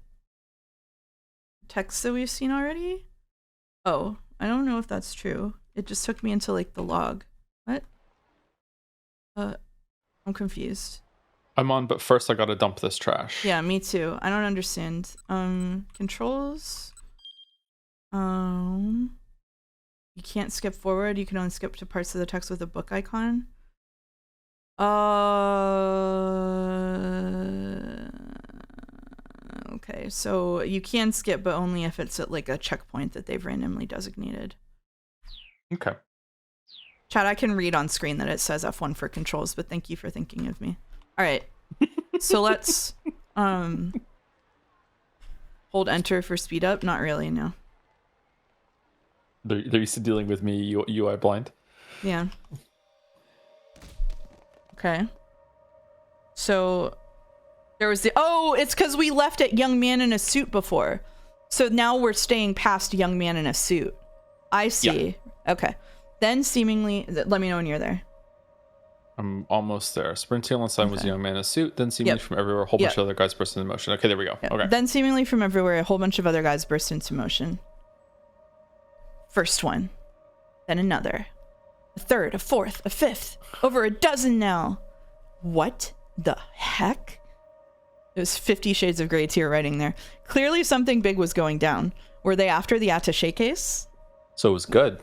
text that we've seen already. Oh, I don't know if that's true. It just took me into like the log. What? I'm confused. I'm on, but first I gotta dump this trash. Yeah, me too. I don't understand. Controls. You can't skip forward. You can only skip to parts of the text with a book icon. Okay, so you can skip, but only if it's at like a checkpoint that they've randomly designated. Okay. Chat, I can read on screen that it says F1 for controls, but thank you for thinking of me. All right, so let's hold enter for speed up. Not really, no. They're used to dealing with me UI blind. Yeah. Okay. So there was the it's because we left at young man in a suit before, so now we're staying past young man in a suit. I see. Yeah. Okay. Then seemingly, let me know when you're there. I'm almost there. Sprinting alongside was a young man in a suit. Then seemingly from everywhere, a whole bunch of other guys burst into motion. Okay, there we go. Yep. Okay. Then seemingly from everywhere, a whole bunch of other guys burst into motion. First one. Then another. A third, a fourth, a fifth. Over a dozen now. What the heck? It was 50 Shades of Grey tier writing there. Clearly something big was going down. Were they after the attaché case? So it was good.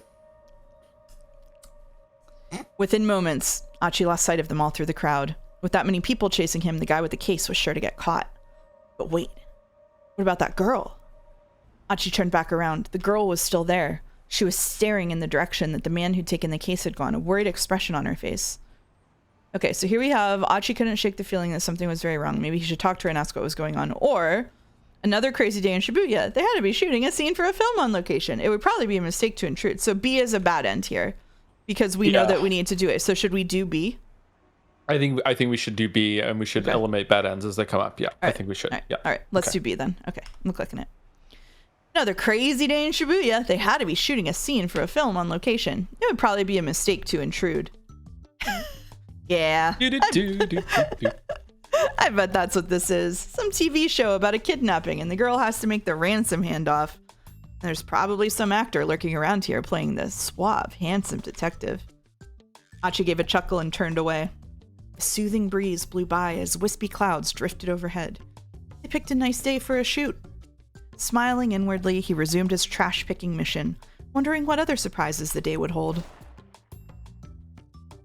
Within moments, Achi lost sight of them all through the crowd. With that many people chasing him, the guy with the case was sure to get caught. But wait, what about that girl? Achi turned back around. The girl was still there. She was staring in the direction that the man who'd taken the case had gone, a worried expression on her face. Okay, so here we have Achi couldn't shake the feeling that something was very wrong. Maybe he should talk to her and ask what was going on. Or another crazy day in Shibuya. They had to be shooting a scene for a film on location. It would probably be a mistake to intrude. So B is a bad end here. Because we know that we need to do it. So should we do B? I think we should do B, and we should eliminate bad ends as they come up. Yeah, I think we should. All right. Let's do B then. Okay, I'm clicking it. Another crazy day in Shibuya. They had to be shooting a scene for a film on location. It would probably be a mistake to intrude. Yeah. I bet that's what this is. Some TV show about a kidnapping, and the girl has to make the ransom handoff. There's probably some actor lurking around here playing the suave, handsome detective. Achi gave a chuckle and turned away. A soothing breeze blew by as wispy clouds drifted overhead. They picked a nice day for a shoot. Smiling inwardly, he resumed his trash-picking mission, wondering what other surprises the day would hold.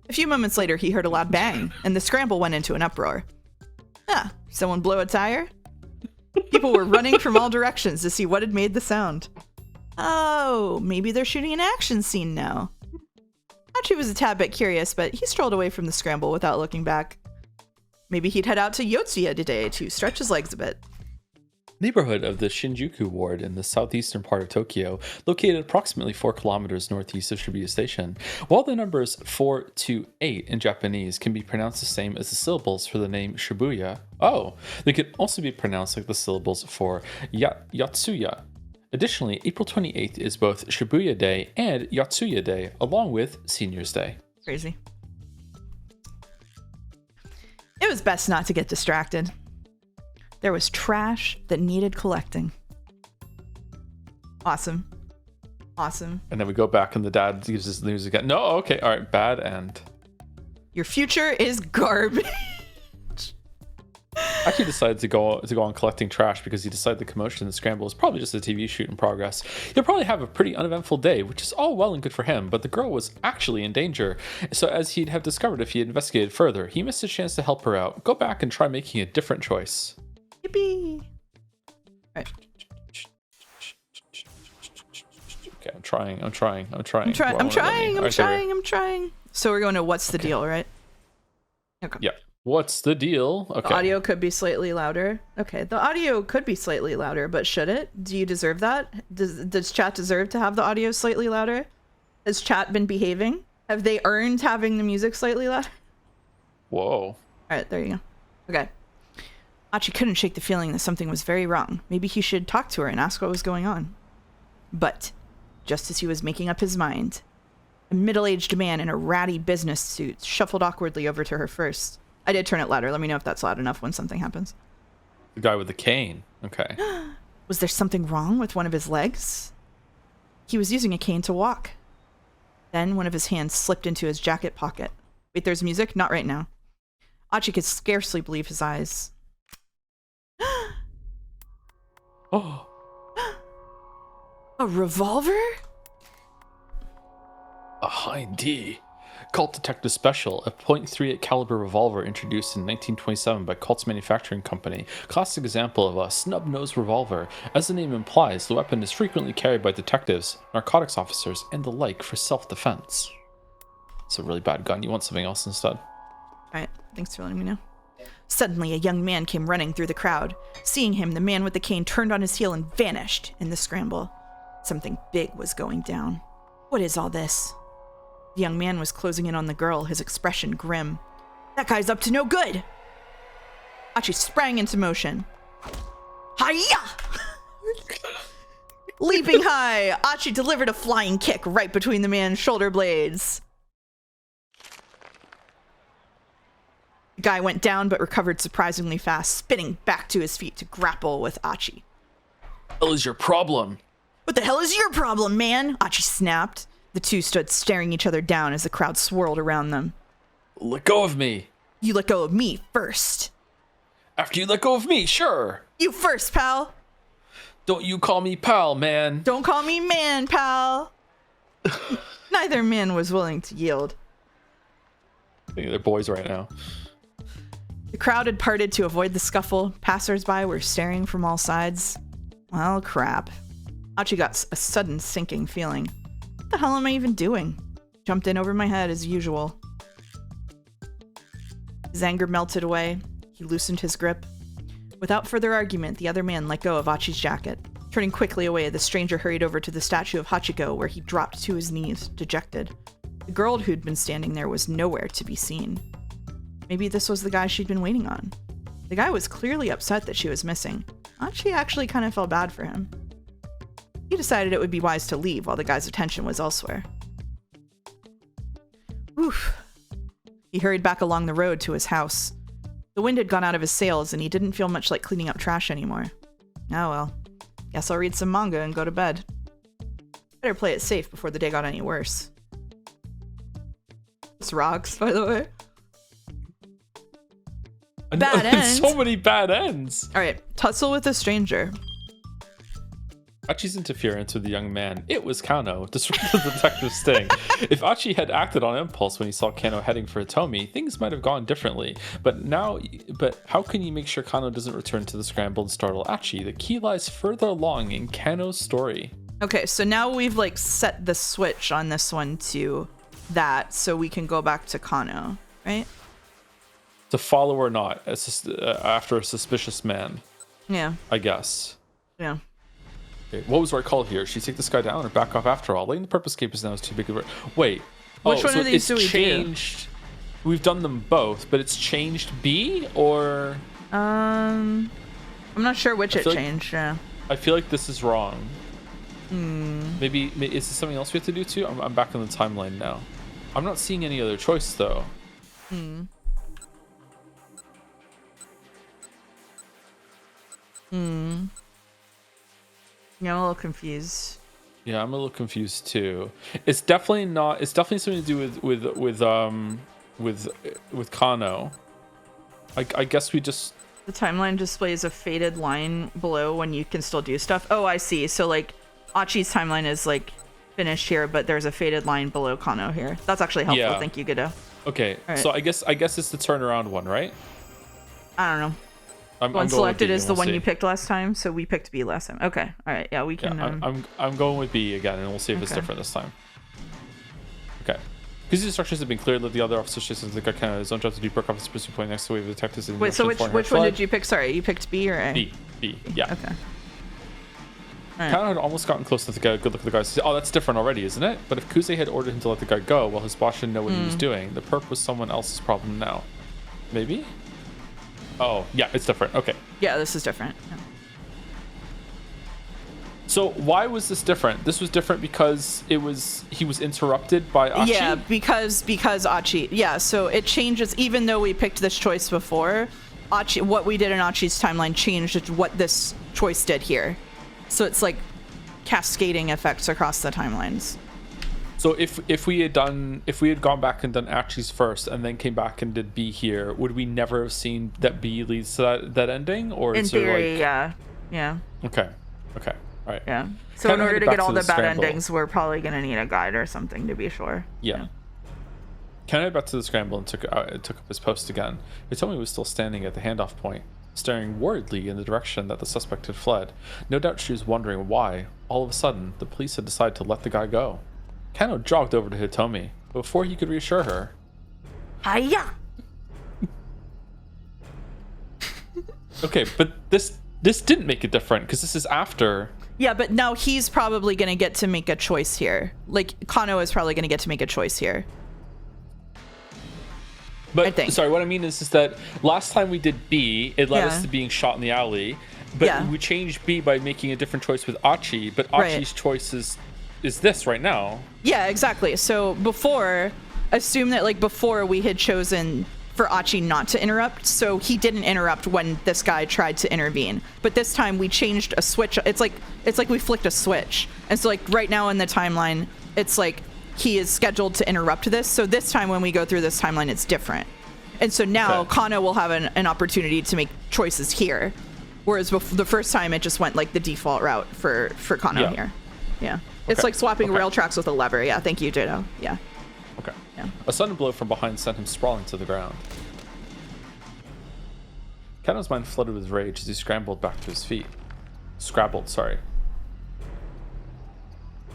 A few moments later, he heard a loud bang, and the scramble went into an uproar. Someone blow a tire? People were running from all directions to see what had made the sound. Oh, maybe they're shooting an action scene now. Achi was a tad bit curious, but he strolled away from the scramble without looking back. Maybe he'd head out to Yotsuya today to stretch his legs a bit. Neighborhood of the Shinjuku ward in the southeastern part of Tokyo, located approximately 4 kilometers northeast of Shibuya Station. While the numbers 4 to 8 in Japanese can be pronounced the same as the syllables for the name Shibuya, they can also be pronounced like the syllables for Yatsuya. Additionally, April 28th is both Shibuya Day and Yatsuya Day, along with Seniors Day. Crazy. It was best not to get distracted. There was trash that needed collecting. Awesome. Awesome. And then we go back and the dad gives us news again. No, okay, all right, bad end. Your future is garbage. Achi decided to go on collecting trash because he decided the commotion in the scramble is probably just a TV shoot in progress. He'll probably have a pretty uneventful day, which is all well and good for him, but the girl was actually in danger. So as he'd have discovered if he had investigated further, he missed a chance to help her out. Go back and try making a different choice. Yippee. All right. Okay, I'm trying. I'm trying. So we're going to what's the deal, right? Okay. Yeah. What's the deal? Okay. The audio could be slightly louder. Okay, the audio could be slightly louder, but should it? Do you deserve that? Does chat deserve to have the audio slightly louder? Has chat been behaving? Have they earned having the music slightly louder? Whoa. All right, there you go. Okay. Achi couldn't shake the feeling that something was very wrong. Maybe he should talk to her and ask what was going on. But just as he was making up his mind, a middle-aged man in a ratty business suit shuffled awkwardly over to her first. I did turn it louder. Let me know if that's loud enough when something happens. The guy with the cane. Okay. Was there something wrong with one of his legs? He was using a cane to walk. Then one of his hands slipped into his jacket pocket. Wait, there's music? Not right now. Achi could scarcely believe his eyes. Oh. A revolver? A high D. Colt Detective Special, a .38 caliber revolver introduced in 1927 by Colt's Manufacturing Company. Classic example of a snub-nosed revolver. As the name implies, the weapon is frequently carried by detectives, narcotics officers, and the like for self-defense. It's a really bad gun. You want something else instead? Alright, thanks for letting me know. Suddenly, a young man came running through the crowd. Seeing him, the man with the cane turned on his heel and vanished in the scramble. Something big was going down. What is all this? The young man was closing in on the girl, his expression grim. That guy's up to no good! Achi sprang into motion. Hi-ya! Leaping high, Achi delivered a flying kick right between the man's shoulder blades. The guy went down but recovered surprisingly fast, spinning back to his feet to grapple with Achi. What the hell is your problem? What the hell is your problem, man? Achi snapped. The two stood staring each other down as the crowd swirled around them. Let go of me. You let go of me first. After you let go of me, sure. You first, pal. Don't you call me pal, man. Don't call me man, pal. Neither man was willing to yield. I think they're boys right now. The crowd had parted to avoid the scuffle. Passers-by were staring from all sides. Well, crap. Achi got a sudden sinking feeling. What the hell am I even doing? Jumped in over my head as usual. His anger melted away. He loosened his grip. Without further argument, the other man let go of Achi's jacket. Turning quickly away, the stranger hurried over to the statue of Hachiko, where he dropped to his knees, dejected. The girl who'd been standing there was nowhere to be seen. Maybe this was the guy she'd been waiting on. The guy was clearly upset that she was missing. Achi actually kind of felt bad for him. He decided it would be wise to leave while the guy's attention was elsewhere. Oof. He hurried back along the road to his house. The wind had gone out of his sails and he didn't feel much like cleaning up trash anymore. Oh well. Guess I'll read some manga and go to bed. Better play it safe before the day got any worse. This rocks, by the way. Bad ends. So many bad ends. Alright, tussle with a stranger. Achi's interference with the young man. It was Kano, disrupted the detective's sting. If Achi had acted on impulse when he saw Kano heading for Hitomi, things might have gone differently. But how can you make sure Kano doesn't return to the scramble and startle Achi? The key lies further along in Kano's story. Okay, so now we've like set the switch on this one to that, so we can go back to Kano, right? To follow or not, after a suspicious man. Yeah. I guess. Yeah. Okay, what was our call here? Should we take this guy down or back off after all? Laying the purpose cape is now too big of a... Wait. Which one so of these do we changed... We've done them both, but it's changed B or... I'm not sure which it changed. Yeah. I feel like this is wrong. Maybe is this something else we have to do too? I'm back in the timeline now. I'm not seeing any other choice though. Yeah, I'm a little confused. Yeah, I'm a little confused too. It's definitely not. It's definitely something to do with Kano. I guess we just. The timeline displays a faded line below when you can still do stuff. Oh, I see. So like, Achi's timeline is like finished here, but there's a faded line below Kano here. That's actually helpful. Yeah. Thank you, Giddo. Okay, Right. so I guess it's the turnaround one, right? I don't know. I'm One going with selected B, is and the we'll one see. you picked last time, so we picked B last time. Okay. All right. Yeah, we can. Yeah, I'm going with B again, and we'll see if it's Okay. different this time. Okay. Because the instructions have been cleared, let the other officers chase the guy kind of his own job to do broke off his pursuit point next to the wave of detectives. Wait. So which one did you pick? Sorry, you picked B or A? B. Yeah. Okay. All right. Kano had almost gotten close to the guy. Good look at the guy. Oh, that's different already, isn't it? But if Kuze had ordered him to let the guy go while his boss didn't know what he was doing, the perp was someone else's problem now. Maybe? Oh, yeah, it's different. Okay. Yeah, this is different. Yeah. So why was this different? This was different because he was interrupted by Achi? Yeah, because Achi. Yeah, so it changes. Even though we picked this choice before, Achi, what we did in Achi's timeline changed what this choice did here. So it's like cascading effects across the timelines. So if we had gone back and done Achi's first and then came back and did B here, would we never have seen that B leads to that ending? Or In is there theory, like... yeah. Okay. All right. Yeah. So Kano in order headed to back get all the bad scramble. endings, we're probably gonna need a guide or something to be sure. Yeah. Kano headed back to the scramble and took up his post again. Hitomi was still standing at the handoff point, staring worriedly in the direction that the suspect had fled. No doubt she was wondering why, all of a sudden, the police had decided to let the guy go. Kano jogged over to Hitomi, but before he could reassure her... Hiya! Okay, but this didn't make it different, because this is after... Yeah, but now he's probably gonna get to make a choice here. Like, Kano is probably gonna get to make a choice here. But I think. sorry, what I mean is that last time we did B, it led us to being shot in the alley. But we changed B by making a different choice with Achi, but Achi's choice is this right now. Yeah, exactly. So before, assume that like before we had chosen for Achi not to interrupt, so he didn't interrupt when this guy tried to intervene. But this time we changed a switch. It's like we flicked a switch. And so like right now in the timeline, it's like he is scheduled to interrupt this. So this time when we go through this timeline, it's different. And so now Kano will have an opportunity to make choices here. Whereas the first time it just went like the default route for Kano here. Yeah. It's like swapping rail tracks with a lever. Yeah, thank you, Jado. Yeah. Okay. Yeah. A sudden blow from behind sent him sprawling to the ground. Kano's mind flooded with rage as he scrambled back to his feet. Scrabbled, sorry.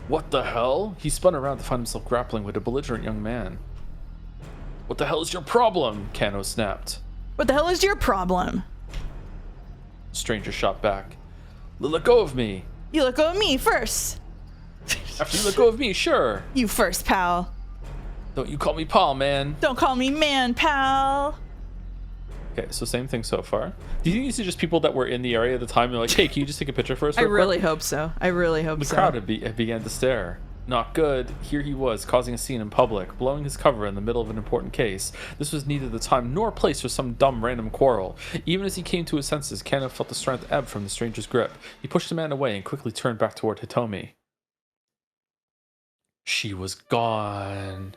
What the hell? He spun around to find himself grappling with a belligerent young man. What the hell is your problem? Kano snapped. What the hell is your problem? Stranger shot back. Let go of me. You let go of me first. After you let go of me, sure. You first, pal. Don't you call me pal, man. Don't call me man, pal. Okay, so same thing so far. Do you think these are just people that were in the area at the time? They're like, hey, can you just take a picture for us? I real quick?" really hope so. I really hope The so. crowd had began to stare. Not good. Here he was, causing a scene in public, blowing his cover in the middle of an important case. This was neither the time nor place for some dumb random quarrel. Even as he came to his senses, Kano felt the strength ebb from the stranger's grip. He pushed the man away and quickly turned back toward Hitomi. She was gone.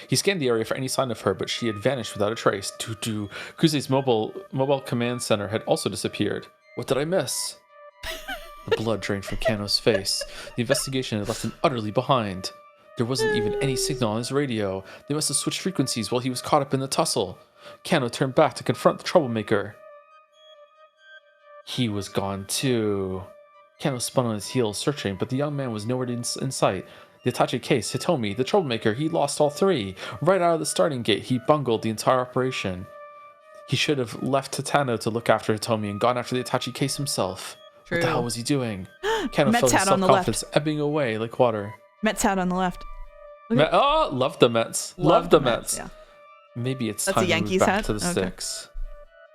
He scanned the area for any sign of her, but she had vanished without a trace. Kuze's mobile command center had also disappeared. What did I miss? The blood drained from Kano's face. The investigation had left him utterly behind. There wasn't even any signal on his radio. They must have switched frequencies while he was caught up in the tussle. Kano turned back to confront the troublemaker. He was gone too. Kano spun on his heels, searching, but the young man was nowhere in sight. The attache case, Hitomi, the troublemaker, he lost all three. Right out of the starting gate, he bungled the entire operation. He should have left Tatano to look after Hitomi and gone after the Itachi case himself. True. What the hell was he doing? Kano Mets felt his hat on the left. self-confidence ebbing away like water. Mets hat on the left. Look at- Oh, love the Mets. Love the Mets. Yeah. Maybe it's That's time a to move Yankees back hat? to the Okay. sticks.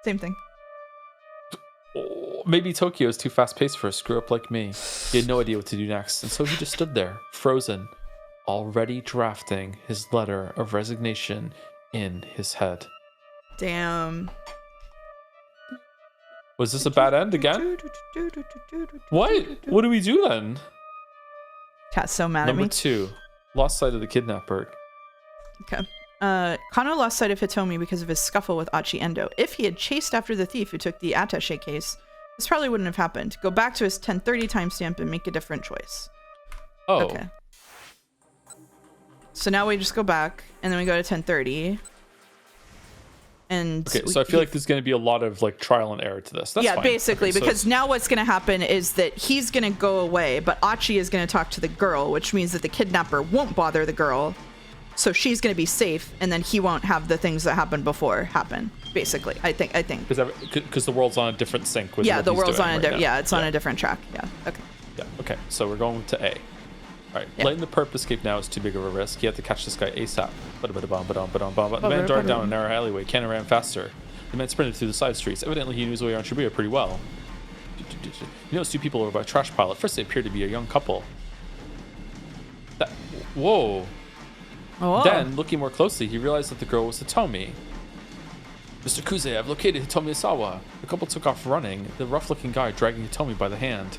Same thing. Oh, maybe Tokyo is too fast-paced for a screw-up like me. He had no idea what to do next, and so he just stood there, frozen, already drafting his letter of resignation in his head. Damn. Was this a bad end again? What? What do we do then? Cat's so mad at Number me. 2, lost sight of the kidnapper. Okay. Kano lost sight of Hitomi because of his scuffle with Achi Endo. If he had chased after the thief who took the attaché case, this probably wouldn't have happened. Go back to his 10:30 timestamp and make a different choice. Oh, Okay. So now we just go back, and then we go to 10:30. And okay. So I feel like there's going to be a lot of like trial and error to this. That's yeah, fine. basically, Okay, so because now what's going to happen is that he's going to go away, but Achi is going to talk to the girl, which means that the kidnapper won't bother the girl. So she's going to be safe, and then he won't have the things that happened before happen. Basically, I think. because the world's on a different sync with Yeah, what the he's world's doing on a right different. now. Yeah, it's on a different track. Yeah. Okay. Yeah. Okay. So we're going to A. All right. Yeah. Letting the perp escape now is too big of a risk. He had to catch this guy ASAP. The man darted down a narrow alleyway. Kano ran faster. The man sprinted through the side streets. Evidently, he knew his way around Shibuya pretty well. He noticed 2 people over by a trash pile. At first, they appeared to be a young couple. Whoa. Oh. Then, looking more closely, he realized that the girl was Hitomi. Mr. Kuze, I've located Hitomi Osawa. The couple took off running, the rough-looking guy dragging Hitomi by the hand.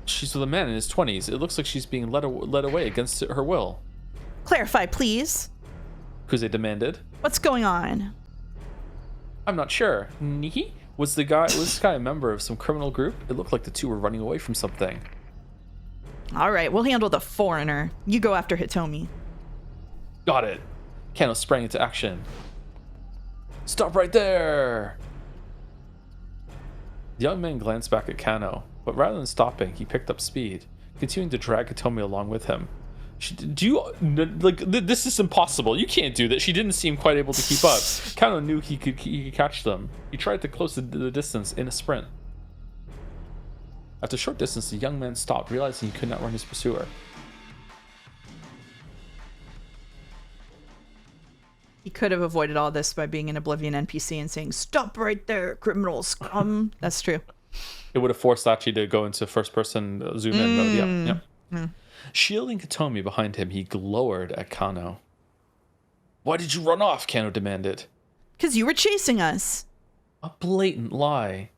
She's with a man in his 20s. It looks like she's being led away against her will. Clarify, please. Kuze demanded. What's going on? I'm not sure. Nihi? Was this guy a member of some criminal group? It looked like the two were running away from something. All right, we'll handle the foreigner. You go after Hitomi. Got it. Kano sprang into action. Stop right there! The young man glanced back at Kano, but rather than stopping, he picked up speed, continuing to drag Hitomi along with him. This is impossible. You can't do that. She didn't seem quite able to keep up. Kano knew he could catch them. He tried to close the distance in a sprint. After a short distance, the young man stopped, realizing he could not run his pursuer. He could have avoided all this by being an Oblivion NPC and saying, "Stop right there, criminals." That's true. It would have forced Achi to go into first-person zoom-in mode. Yep. Shielding Hitomi behind him, he glowered at Kano. Why did you run off? Kano demanded. Because you were chasing us. A blatant lie.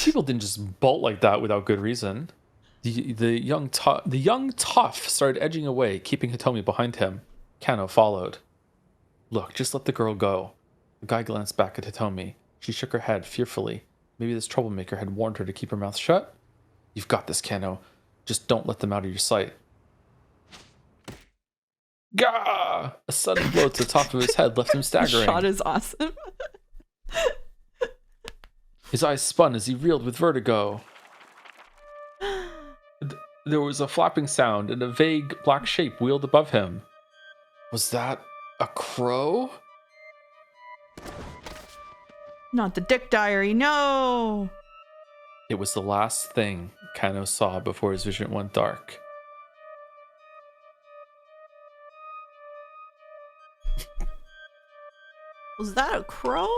People didn't just bolt like that without good reason. The young tough started edging away, keeping Hitomi behind him. Kano followed. Look, just let the girl go. The guy glanced back at Hitomi. She shook her head fearfully. Maybe this troublemaker had warned her to keep her mouth shut. You've got this, Kano. Just don't let them out of your sight. Gah! A sudden blow to the top of his head left him staggering. Shot is awesome. His eyes spun as he reeled with vertigo. There was a flapping sound, and a vague black shape wheeled above him. Was that a crow? Not the Dick Diary, no! It was the last thing Kano saw before his vision went dark. Was that a crow?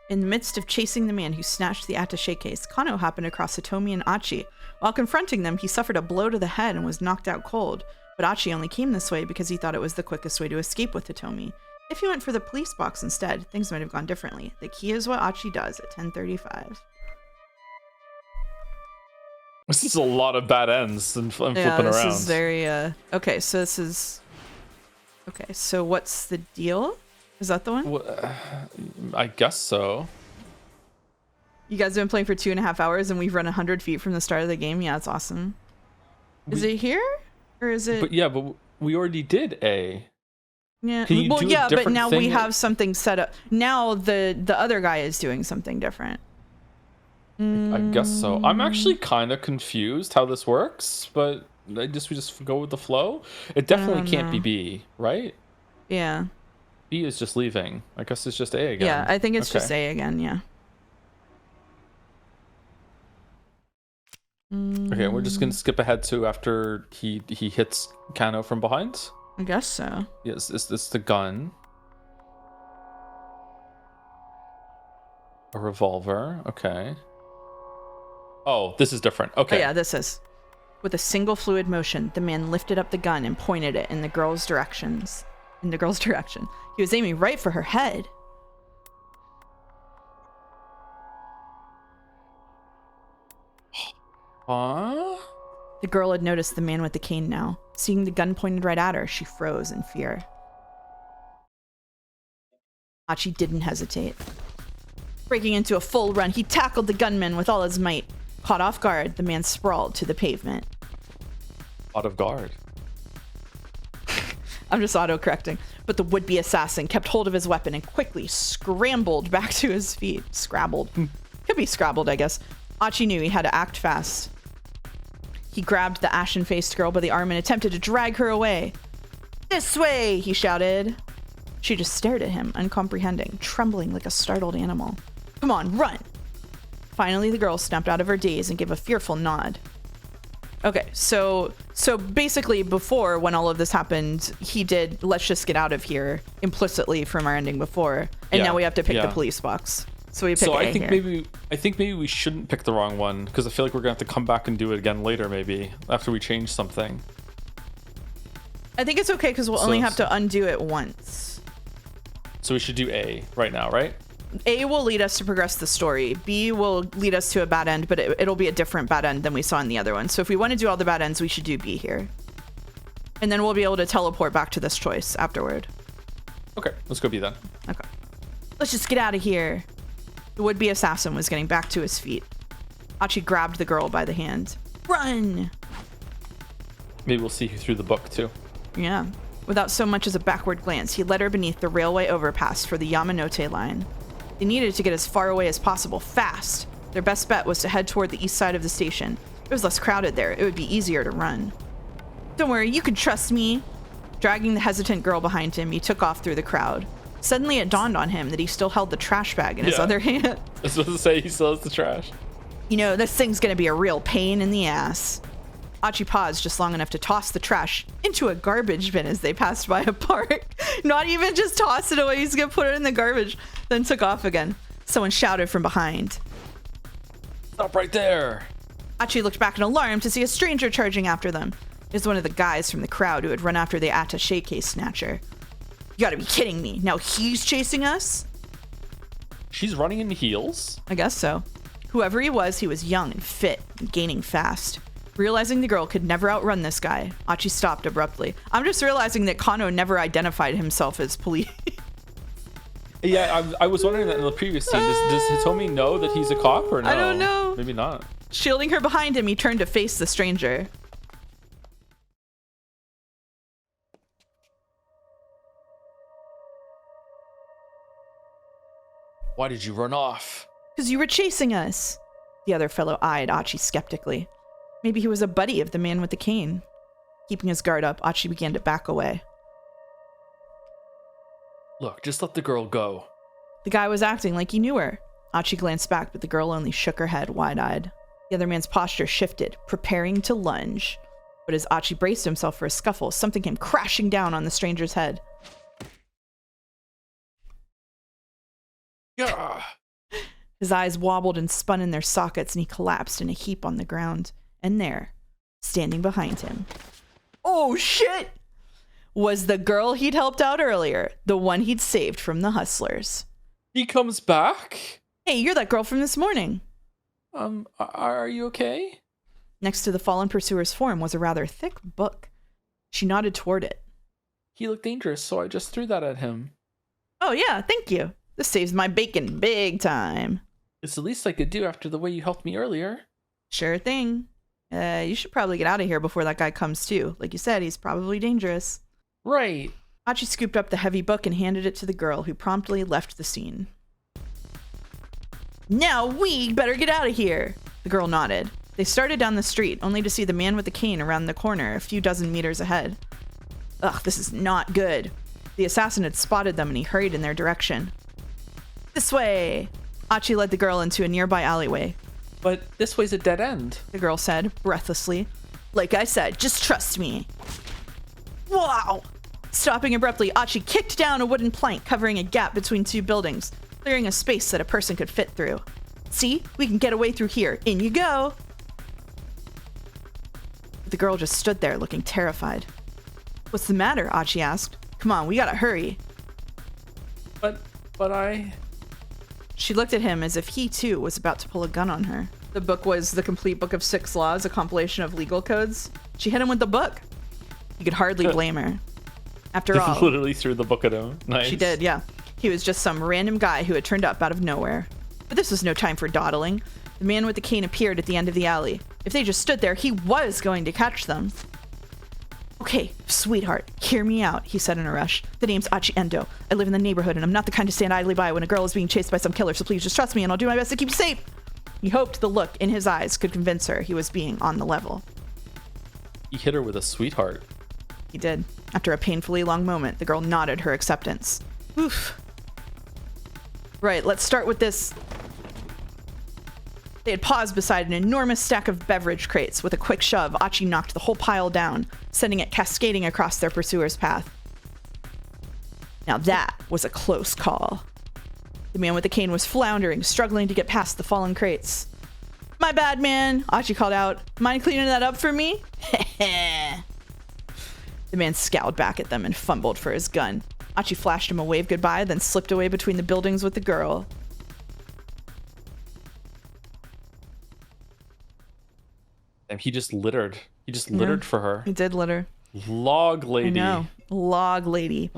In the midst of chasing the man who snatched the attaché case, Kano happened across Hitomi and Achi. While confronting them, he suffered a blow to the head and was knocked out cold. But Achi only came this way because he thought it was the quickest way to escape with Hitomi. If he went for the police box instead, things might have gone differently. The key is what Achi does at 10:35. This is a lot of bad ends and flipping Yeah, around. this is very, okay, so this is... Okay, so what's the deal? Is that the one? Well, I guess so. You guys have been playing for 2.5 hours and we've run 100 feet from the start of the game? Yeah, it's awesome. Is it here? Or is it... But we already did A. Yeah. Can you Well, do a yeah, but different now we thing? have something set up. Now the other guy is doing something different. I guess so. I'm actually kind of confused how this works, but we just go with the flow. It definitely can't be B, right? Yeah. B is just leaving. I guess it's just A again. Yeah, I think it's Okay. just A again, yeah. Okay, we're just gonna skip ahead to after he hits Kano from behind. I guess so. Yes, is this the gun? A revolver. Okay. Oh, this is different. Okay. Oh, yeah, this is. With a single fluid motion, the man lifted up the gun and pointed it in the girl's direction. He was aiming right for her head. Huh? The girl had noticed the man with the cane now. Seeing the gun pointed right at her, she froze in fear. Achi didn't hesitate. Breaking into a full run, he tackled the gunman with all his might. Caught off guard, the man sprawled to the pavement. Out of guard. I'm just auto-correcting. But the would-be assassin kept hold of his weapon and quickly scrambled back to his feet. Scrabbled. Could be scrabbled, I guess. Achi knew he had to act fast. He grabbed the ashen-faced girl by the arm and attempted to drag her away. "This way!" he shouted. She just stared at him, uncomprehending, trembling like a startled animal. "Come on, run!" Finally, the girl snapped out of her daze and gave a fearful nod. Okay, so basically before, when all of this happened, he did, "Let's just get out of here," implicitly from our ending before. And Yeah, now we have to pick yeah. the police box. So we pick So A I think here. maybe we shouldn't pick the wrong one, because I feel like we're gonna have to come back and do it again later, maybe after we change something. I think it's okay because we'll only have to undo it once. So we should do A right now, right? A will lead us to progress the story. B will lead us to a bad end, but it'll be a different bad end than we saw in the other one. So if we want to do all the bad ends, we should do B here. And then we'll be able to teleport back to this choice afterward. Okay, let's go B then. Okay. Let's just get out of here. The would-be assassin was getting back to his feet. Achi grabbed the girl by the hand. "Run!" Maybe we'll see you through the book too. Yeah. Without so much as a backward glance, he led her beneath the railway overpass for the Yamanote line. They needed to get as far away as possible, fast. Their best bet was to head toward the east side of the station. It was less crowded there. It would be easier to run. "Don't worry, you can trust me." Dragging the hesitant girl behind him, he took off through the crowd. Suddenly it dawned on him that he still held the trash bag in his Yeah. other hand. I was supposed to say he still has the trash. "You know, this thing's gonna be a real pain in the ass." Achi paused just long enough to toss the trash into a garbage bin as they passed by a park. Not even just toss it away, he's gonna put it in the garbage, then took off again. Someone shouted from behind. Stop right there. Achi looked back in alarm to see a stranger charging after them. It was one of the guys from the crowd who had run after the attaché case snatcher. "You gotta be kidding me. Now he's chasing us?" She's running in heels? I guess so. Whoever he was young and fit and gaining fast. Realizing the girl could never outrun this guy, Achi stopped abruptly. I'm just realizing that Kano never identified himself as police. Yeah, I was wondering that in the previous scene. Does Hitomi know that he's a cop or no? I don't know. Maybe not. Shielding her behind him, he turned to face the stranger. Why did you run off? "'Cause you were chasing us." The other fellow eyed Achi skeptically. Maybe he was a buddy of the man with the cane. Keeping his guard up, Achi began to back away. Look, just let the girl go. The guy was acting like he knew her. Achi glanced back, but the girl only shook her head wide-eyed. The other man's posture shifted, preparing to lunge. But as Achi braced himself for a scuffle, something came crashing down on the stranger's head. Yeah. His eyes wobbled and spun in their sockets, and he collapsed in a heap on the ground. And there, standing behind him, oh shit, was the girl he'd helped out earlier, the one he'd saved from the hustlers. He comes back? "Hey, you're that girl from this morning." Are you okay? Next to the fallen pursuer's form was a rather thick book. She nodded toward it. He looked dangerous, so I just threw that at him. "Oh yeah, thank you. This saves my bacon big time." It's the least I could do after the way you helped me earlier. "Sure thing. You should probably get out of here before that guy comes too. Like you said, he's probably dangerous." Right. Achi scooped up the heavy book and handed it to the girl, who promptly left the scene. "Now we better get out of here." The girl nodded. They started down the street, only to see the man with the cane around the corner a few dozen meters ahead. Ugh, this is not good. The assassin had spotted them and he hurried in their direction. This way! Achi led the girl into a nearby alleyway. But this way's a dead end. The girl said, breathlessly. Like I said, just trust me. Wow! Stopping abruptly, Achi kicked down a wooden plank covering a gap between two buildings, clearing a space that a person could fit through. See? We can get away through here. In you go! The girl just stood there looking terrified. What's the matter? Achi asked. Come on, we gotta hurry. But I... She looked at him as if he too was about to pull a gun on her. The book was The Complete Book of 6 Laws, a compilation of legal codes. She hit him with the book. You could hardly blame her. After all, literally threw the book at him. Nice. She did, yeah. He was just some random guy who had turned up out of nowhere. But this was no time for dawdling. The man with the cane appeared at the end of the alley. If they just stood there, he was going to catch them. Okay, sweetheart, hear me out, he said in a rush. The name's Achi ENdo. I live in the neighborhood, and I'm not the kind to stand idly by when a girl is being chased by some killer, so please just trust me, and I'll do my best to keep you safe. He hoped the look in his eyes could convince her he was being on the level. He hit her with a sweetheart. He did. After a painfully long moment, the girl nodded her acceptance. Oof. Right, let's start with this. They had paused beside an enormous stack of beverage crates. With a quick shove, Achi knocked the whole pile down, sending it cascading across their pursuer's path. Now that was a close call. The man with the cane was floundering, struggling to get past the fallen crates. My bad, man, Achi called out. Mind cleaning that up for me? The man scowled back at them and fumbled for his gun. Achi flashed him a wave goodbye, then slipped away between the buildings with the girl. And he just littered. He just littered for her. He did litter. Log lady. I know. Log lady.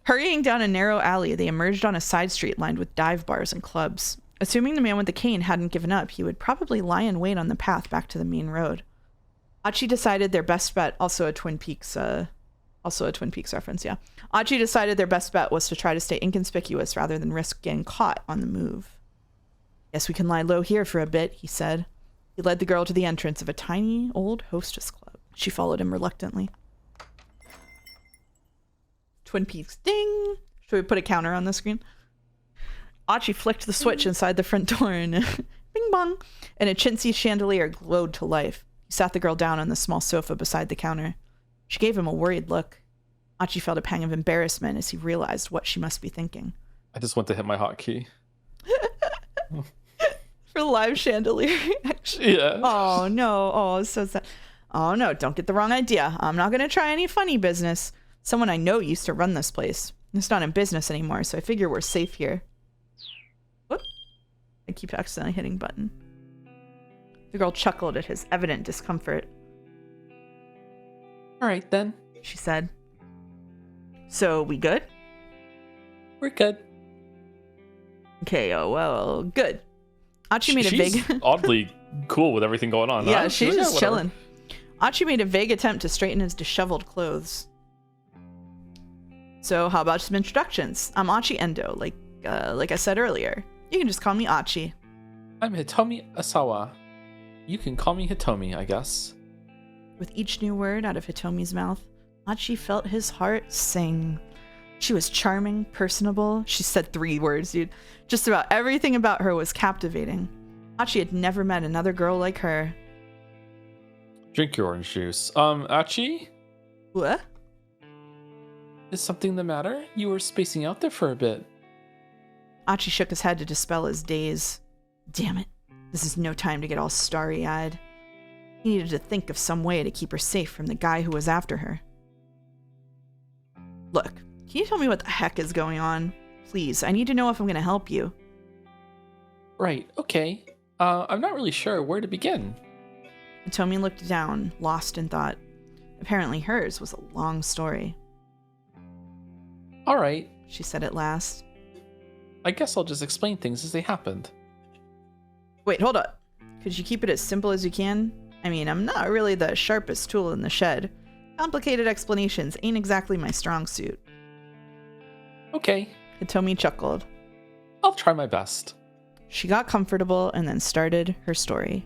Hurrying down a narrow alley, they emerged on a side street lined with dive bars and clubs. Assuming the man with the cane hadn't given up, he would probably lie in wait on the path back to the main road. Achi decided their best bet, also a Twin Peaks reference, yeah. Achi decided their best bet was to try to stay inconspicuous rather than risk getting caught on the move. Guess we can lie low here for a bit, he said. He led the girl to the entrance of a tiny old hostess club. She followed him reluctantly. Twin Peaks, ding! Should we put a counter on the screen? Achi flicked the switch inside the front door and bing bong, and a chintzy chandelier glowed to life. He sat the girl down on the small sofa beside the counter. She gave him a worried look. Achi felt a pang of embarrassment as he realized what she must be thinking. I just went to hit my hotkey. For the live chandelier reaction. Yeah. Oh, no. Oh, so sad. Oh, no. Don't get the wrong idea. I'm not going to try any funny business. Someone I know used to run this place. It's not in business anymore, so I figure we're safe here. Whoop. I keep accidentally hitting button. The girl chuckled at his evident discomfort. All right, then, she said. So, we good? We're good. Okay, oh, well, good. Achi made a vague... oddly cool with everything going on. Yeah, huh? she's just chilling. Achi made a vague attempt to straighten his disheveled clothes. So, how about some introductions? I'm Achi ENdo, like I said earlier. You can just call me Achi. I'm Hitomi Osawa. You can call me Hitomi, I guess. With each new word out of Hitomi's mouth, Achi felt his heart sing. She was charming, personable. She said 3 words, dude. Just about everything about her was captivating. Achi had never met another girl like her. Drink your orange juice. Achi? What? Is something the matter? You were spacing out there for a bit. Achi shook his head to dispel his daze. Damn it. This is no time to get all starry-eyed. He needed to think of some way to keep her safe from the guy who was after her. Look, can you tell me what the heck is going on? Please, I need to know if I'm going to help you. Right, okay. I'm not really sure where to begin. Hitomi looked down, lost in thought. Apparently hers was a long story. All right, she said at last. I guess I'll just explain things as they happened. Wait, hold up. Could you keep it as simple as you can? I mean, I'm not really the sharpest tool in the shed. Complicated explanations ain't exactly my strong suit. Okay. Hitomi chuckled. I'll try my best. She got comfortable and then started her story.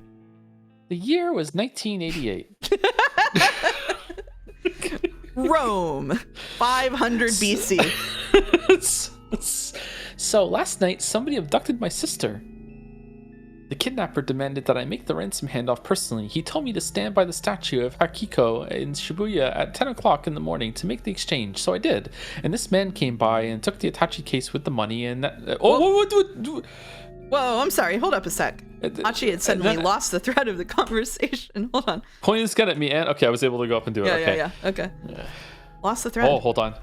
The year was 1988. Rome, 500 BC. So last night, somebody abducted my sister. The kidnapper demanded that I make the ransom handoff personally. He told me to stand by the statue of Akiko in Shibuya at 10 o'clock in the morning to make the exchange, so I did. And this man came by and took the attache case with the money and that... Whoa, I'm sorry. Hold up a sec. Achi had suddenly lost the thread of the conversation. Hold on. Point his gun at me, and okay, I was able to go up and do it. Okay. Yeah. Okay. Lost the thread. Oh, hold on.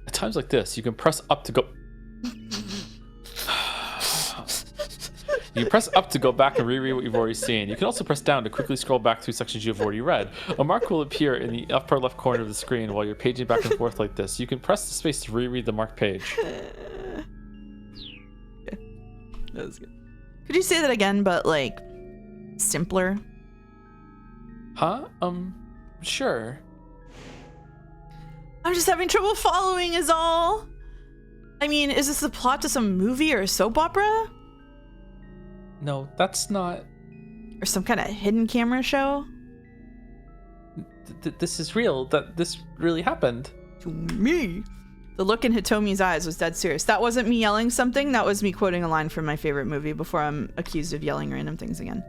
At times like this, you can press up to go... You can press up to go back and reread what you've already seen. You can also press down to quickly scroll back through sections you have already read. A mark will appear in the upper left corner of the screen while you're paging back and forth like this. You can press the space to reread the marked page. That was good. Could you say that again, but like simpler? Huh? Sure. I'm just having trouble following is all. I mean, is this the plot to some movie or a soap opera? No, that's not... Or some kind of hidden camera show? This is real. This really happened. To me. The look in Hitomi's eyes was dead serious. That wasn't me yelling something. That was me quoting a line from my favorite movie before I'm accused of yelling random things again.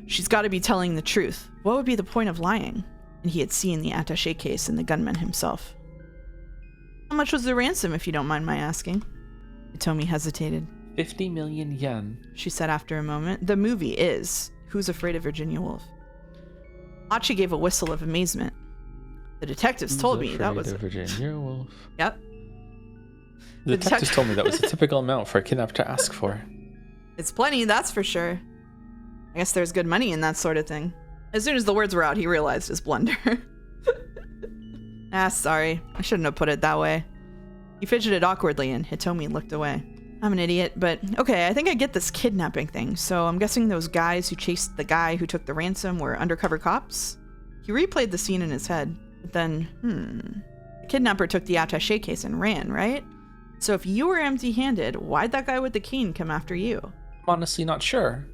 She's got to be telling the truth. What would be the point of lying? And he had seen the attaché case and the gunman himself. How much was the ransom, if you don't mind my asking? Hitomi hesitated. 50 million yen, she said after a moment. The movie is Who's Afraid of Virginia Woolf? Achi gave a whistle of amazement. The detectives told me that was... Virginia Woolf. Yep. The detectives told me that was a typical amount for a kidnapper to ask for. It's plenty, that's for sure. I guess there's good money in that sort of thing. As soon as the words were out, he realized his blunder. Sorry. I shouldn't have put it that way. He fidgeted awkwardly and Hitomi looked away. I'm an idiot, but okay, I think I get this kidnapping thing. So I'm guessing those guys who chased the guy who took the ransom were undercover cops? He replayed the scene in his head, but then, the kidnapper took the attaché case and ran, right? So if you were empty-handed, why'd that guy with the cane come after you? I'm honestly not sure.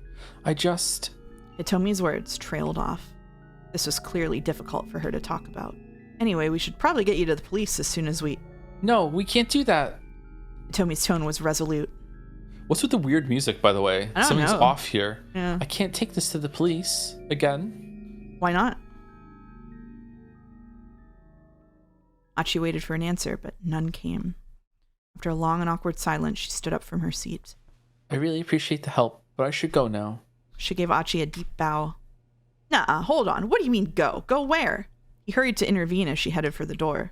Hitomi's words trailed off. This was clearly difficult for her to talk about. Anyway, we should probably get you to the police as soon as we... No, we can't do that. Hitomi's tone was resolute. What's with the weird music, by the way? I don't Something's know. off here. Yeah. I can't take this to the police again. Why not? Achi waited for an answer, but none came. After a long and awkward silence, she stood up from her seat. I really appreciate the help, but I should go now. She gave Achi a deep bow. Nah, hold on. What do you mean go? Go where? He hurried to intervene as she headed for the door.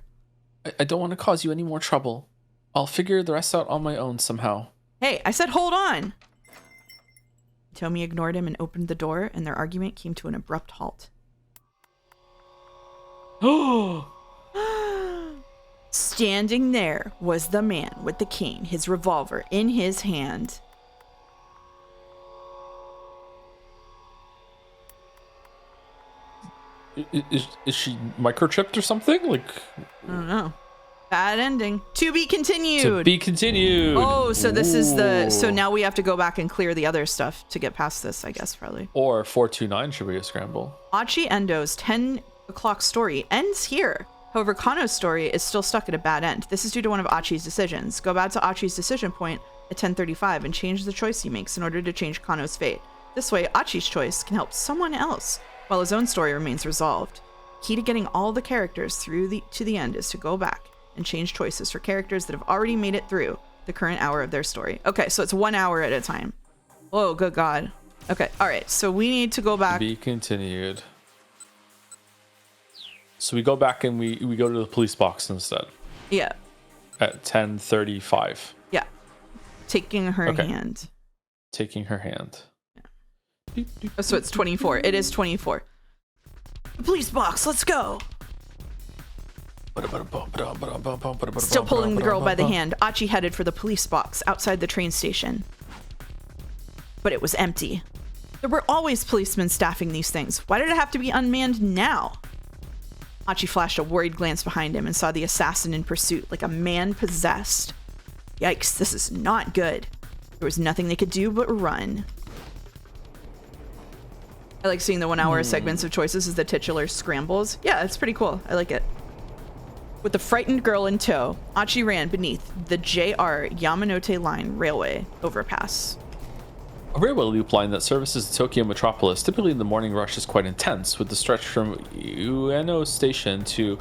I don't want to cause you any more trouble. I'll figure the rest out on my own somehow. Hey, I said hold on! Hitomi ignored him and opened the door, and their argument came to an abrupt halt. Standing there was the man with the cane, his revolver in his hand. Is she microchipped or something? Like, I don't know. Bad ending. To be continued. To be continued. Oh, so this is the... So now we have to go back and clear the other stuff to get past this, I guess, probably. Or 429 Shibuya Scramble. Achi Endo's 10 o'clock story ends here. However, Kano's story is still stuck at a bad end. This is due to one of Achi's decisions. Go back to Achi's decision point at 10:35 and change the choice he makes in order to change Kano's fate. This way, Achi's choice can help someone else, while his own story remains resolved. Key to getting all the characters through to the end is to go back and change choices for characters that have already made it through the current hour of their story. Okay, so it's 1 hour at a time. Oh, good God. Okay, all right, so we need to go back. To be continued. So we go back and we go to the police box instead. Yeah. At 10:35. Yeah. Taking her hand. Taking her hand. Yeah. Oh, so it's 24. It is 24. The police box, let's go. Still pulling the girl by the hand, Achi headed for the police box outside the train station. But it was empty. There were always policemen staffing these things. Why did it have to be unmanned now? Achi flashed a worried glance behind him and saw the assassin in pursuit, like a man possessed. Yikes, this is not good. There was nothing they could do but run. I like seeing the 1 hour segments of choices as the titular scrambles. Yeah, it's pretty cool. I like it. With the frightened girl in tow, Achi ran beneath the JR Yamanote Line railway overpass. A railway loop line that services the Tokyo metropolis, typically in the morning rush, is quite intense, with the stretch from Ueno Station to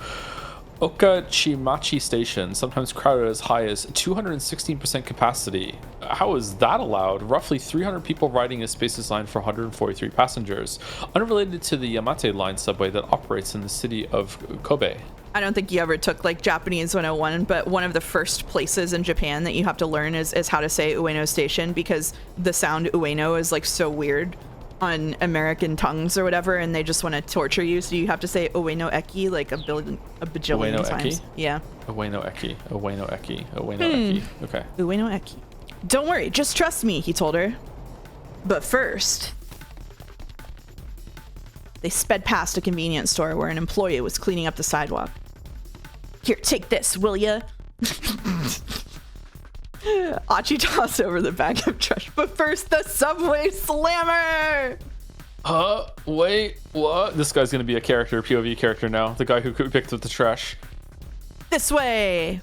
Okachimachi Station, sometimes crowded as high as 216% capacity. How is that allowed? Roughly 300 people riding a spaces line for 143 passengers, unrelated to the Yamate Line subway that operates in the city of Kobe. I don't think you ever took like Japanese 101, but one of the first places in Japan that you have to learn is how to say Ueno Station, because the sound Ueno is like so weird on American tongues or whatever, and they just want to torture you, so you have to say Ueno Eki like a bajillion Ueno times. Eki? Yeah. Ueno Eki. Ueno Eki. Ueno Eki. Okay. Ueno Eki. Don't worry, just trust me, he told her. But first, they sped past a convenience store where an employee was cleaning up the sidewalk. Here, take this, will ya? Achi tossed over the bag of trash. But first, the subway slammer! Wait, what? This guy's gonna be a character, POV character now. The guy who picked up the trash. This way!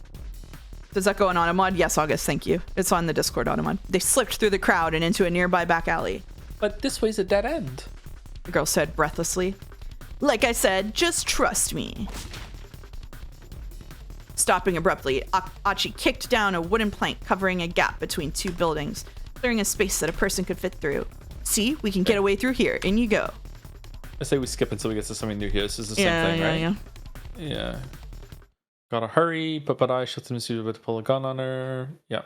Does that go on Automod? Yes, August, thank you. It's on the Discord Automod. They slipped through the crowd and into a nearby back alley. But this way's a dead end, the girl said breathlessly. Like I said, just trust me. Stopping abruptly, Achi kicked down a wooden plank covering a gap between two buildings, clearing a space that a person could fit through. See, we can get away through here. In you go. I say we skip until we get to something new here. This is the same thing, right? Yeah. Gotta hurry. Paparai shot him to pull a gun on her. Yeah.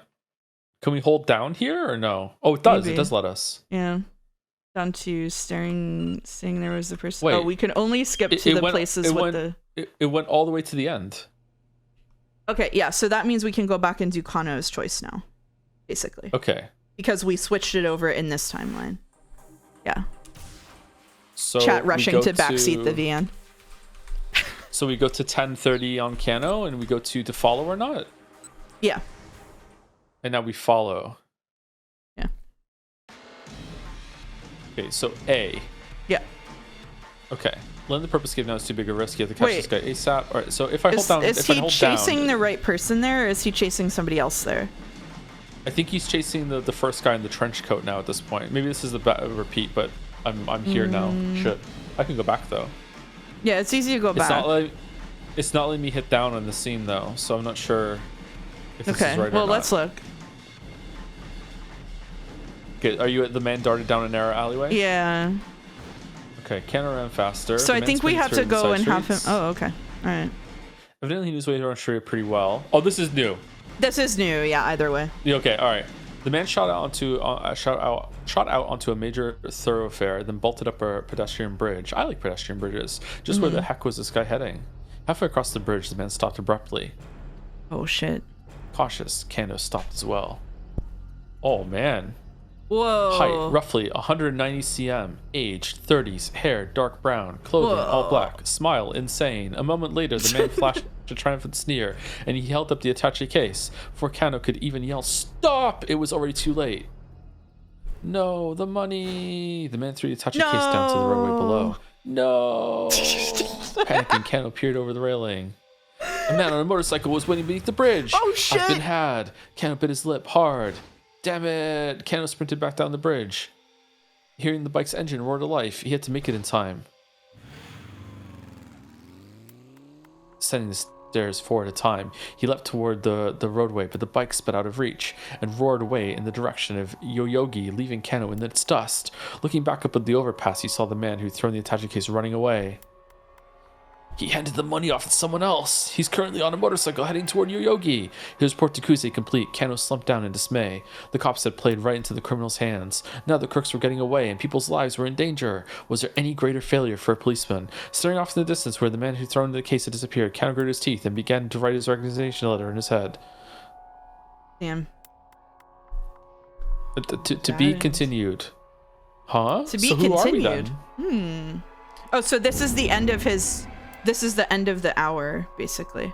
Can we hold down here or no? Oh, it does. Maybe. It does let us. Yeah. Down to seeing there was the person. Wait, oh, we can only skip to the places with the... It went all the way to the end. Okay, yeah, so that means we can go back and do Kano's choice now, basically. Okay. Because we switched it over in this timeline. Yeah. So chat rushing to backseat the VN. So we go to 10:30 on Kano, and we go to follow or not? Yeah. And now we follow. Yeah. Okay, so A. Yeah. Okay. Lend the purpose given out is too big a risk. You have to catch this guy ASAP. All right, so if I hold down... Is he chasing the right person there, or is he chasing somebody else there? I think he's chasing the first guy in the trench coat now at this point. Maybe this is the repeat, but I'm here now. Shit. I can go back, though. Yeah, it's easy to go back. It's not letting me hit down on the scene, though, so I'm not sure if this is right or not. Well, let's look. Okay, are you at the man darted down a narrow alleyway? Yeah. Okay, Kano ran faster. So I think we have to go and have him... Oh, okay. All right. Evidently, he knows way around Shibuya pretty well. Oh, this is new. This is new, yeah, either way. Okay, all right. The man shot out onto a major thoroughfare, then bolted up a pedestrian bridge. I like pedestrian bridges. Just where the heck was this guy heading? Halfway across the bridge, the man stopped abruptly. Oh, shit. Cautious, Kano stopped as well. Oh, man. Whoa. Height, roughly 190 cm. Age, 30s. Hair, dark brown. Clothing, all black. Smile, insane. A moment later, the man flashed a triumphant sneer, and he held up the attaché case. Before Kano could even yell, "Stop!" it was already too late. No, the money. The man threw the attaché case down to the roadway below. No. Panicking, Kano peered over the railing. A man on a motorcycle was waiting beneath the bridge. Oh, shit. I've been had. Kano bit his lip hard. Damn it! Kano sprinted back down the bridge. Hearing the bike's engine roar to life, he had to make it in time. Sending the stairs 4 at a time, he leapt toward the roadway, but the bike sped out of reach and roared away in the direction of Yoyogi, leaving Kano in its dust. Looking back up at the overpass, he saw the man who'd thrown the attaché case running away. He handed the money off to someone else. He's currently on a motorcycle heading toward Yoyogi. His report to Kuze complete. Kano slumped down in dismay. The cops had played right into the criminal's hands. Now the crooks were getting away and people's lives were in danger. Was there any greater failure for a policeman? Staring off in the distance where the man who'd thrown the case had disappeared, Kano gritted his teeth and began to write his resignation letter in his head. Damn. To be continued. Huh? To be so who continued. Are we then? Oh, so this is the end of his... This is the end of the hour, basically.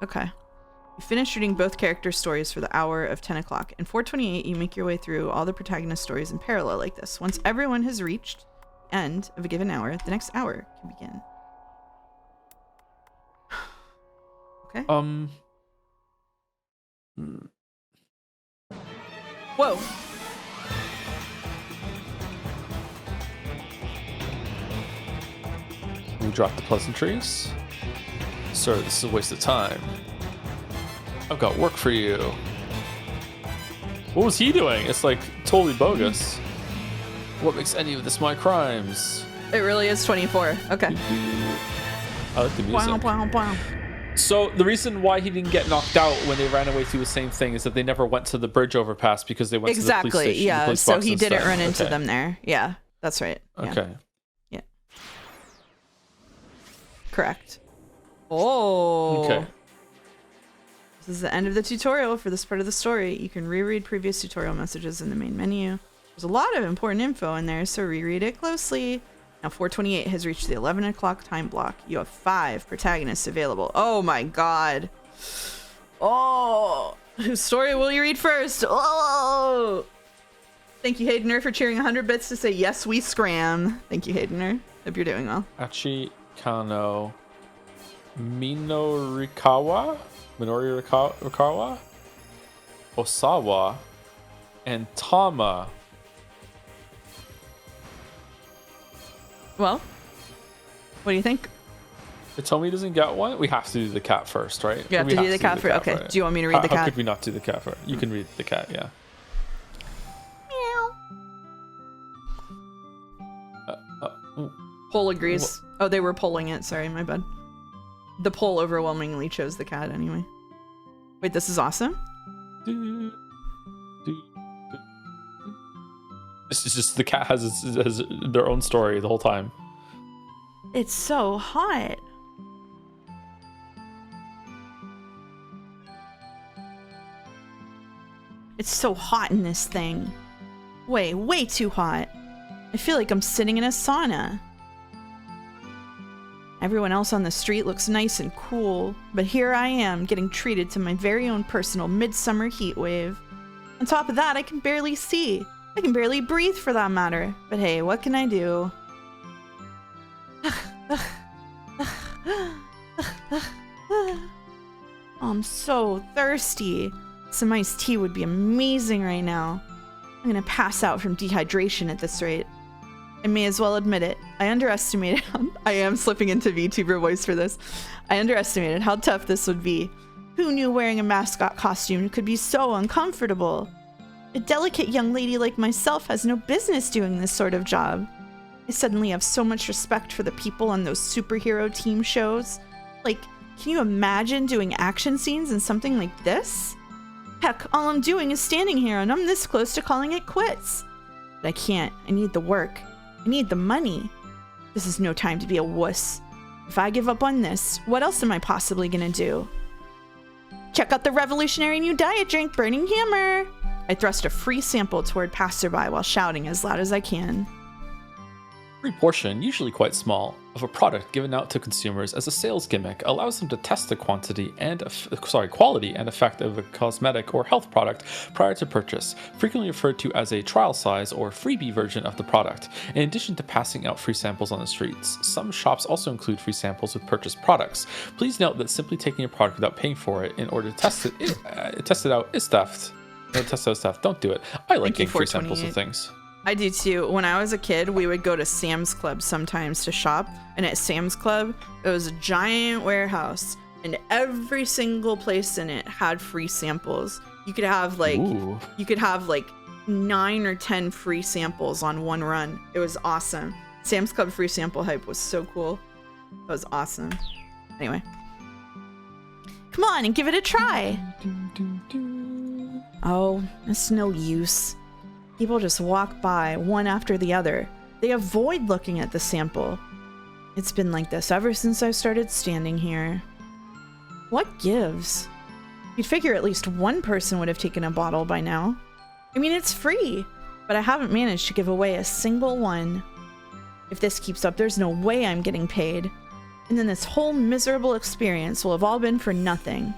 Okay. You finish shooting both characters' stories for the hour of 10 o'clock. In 428, you make your way through all the protagonist stories in parallel like this. Once everyone has reached end of a given hour, the next hour can begin. Okay. Whoa. We drop the pleasantries. Sir, this is a waste of time. I've got work for you. What was he doing? It's like totally bogus. What makes any of this my crimes? It really is 24. Okay. I like the music. So the reason why he didn't get knocked out when they ran away through the same thing is that they never went to the bridge overpass because they went to the police station. Yeah. The police So box he didn't instead. run into Okay. them there. Yeah, that's right. Yeah. Okay. Yeah. Correct. Oh. Okay. This is the end of the tutorial for this part of the story. You can reread previous tutorial messages in the main menu. There's a lot of important info in there, so reread it closely. Now 4:28 has reached the 11 o'clock time block. You have 5 protagonists available. Oh my god. Oh, whose story will you read first? Oh! Thank you, Haydener, for cheering 100 bits to say, yes, we scram. Thank you, Haydener. Hope you're doing well. Achi, Kano, Minorikawa, Osawa, and Tama. Well, what do you think? Hitomi doesn't get one? We have to do the cat first, right? You have We to do the cat first. Okay. right? Do you want me to read the How cat? could we not do the cat first? You can read the cat, yeah. Poll agrees. Oh, they were polling it. Sorry, my bad. The poll overwhelmingly chose the cat anyway. Wait, this is awesome? It's just the cat has their own story the whole time. It's so hot. It's so hot in this thing. Way too hot. I feel like I'm sitting in a sauna. Everyone else on the street looks nice and cool, but here I am getting treated to my very own personal midsummer heat wave. On top of that, I can barely see. I can barely breathe for that matter. But hey, what can I do? I'm so thirsty. Some iced tea would be amazing right now. I'm gonna pass out from dehydration at this rate. I may as well admit it. I underestimated I am slipping into VTuber voice for this. I underestimated how tough this would be. Who knew wearing a mascot costume could be so uncomfortable? A delicate young lady like myself has no business doing this sort of job. I suddenly have so much respect for the people on those superhero team shows. Like, can you imagine doing action scenes in something like this? Heck, all I'm doing is standing here and I'm this close to calling it quits. But I can't. I need the work. I need the money. This is no time to be a wuss. If I give up on this, what else am I possibly gonna do? Check out the revolutionary new diet drink, Burning Hammer! I thrust a free sample toward passerby while shouting as loud as I can. Free portion, usually quite small, of a product given out to consumers as a sales gimmick allows them to test the quality and effect of a cosmetic or health product prior to purchase, frequently referred to as a trial size or freebie version of the product. In addition to passing out free samples on the streets, some shops also include free samples with purchased products. Please note that simply taking a product without paying for it in order to test it out is theft. No, test out stuff. Don't do it. I like getting free samples of things. I do too. When I was a kid, we would go to Sam's Club sometimes to shop. And at Sam's Club, it was a giant warehouse. And every single place in it had free samples. You could have like 9 or 10 free samples on one run. It was awesome. Sam's Club free sample hype was so cool. That was awesome. Anyway. Come on and give it a try. Oh, it's no use. People just walk by, one after the other. They avoid looking at the sample. It's been like this ever since I started standing here. What gives? You'd figure at least one person would have taken a bottle by now. I mean, it's free, but I haven't managed to give away a single one. If this keeps up, there's no way I'm getting paid. And then this whole miserable experience will have all been for nothing.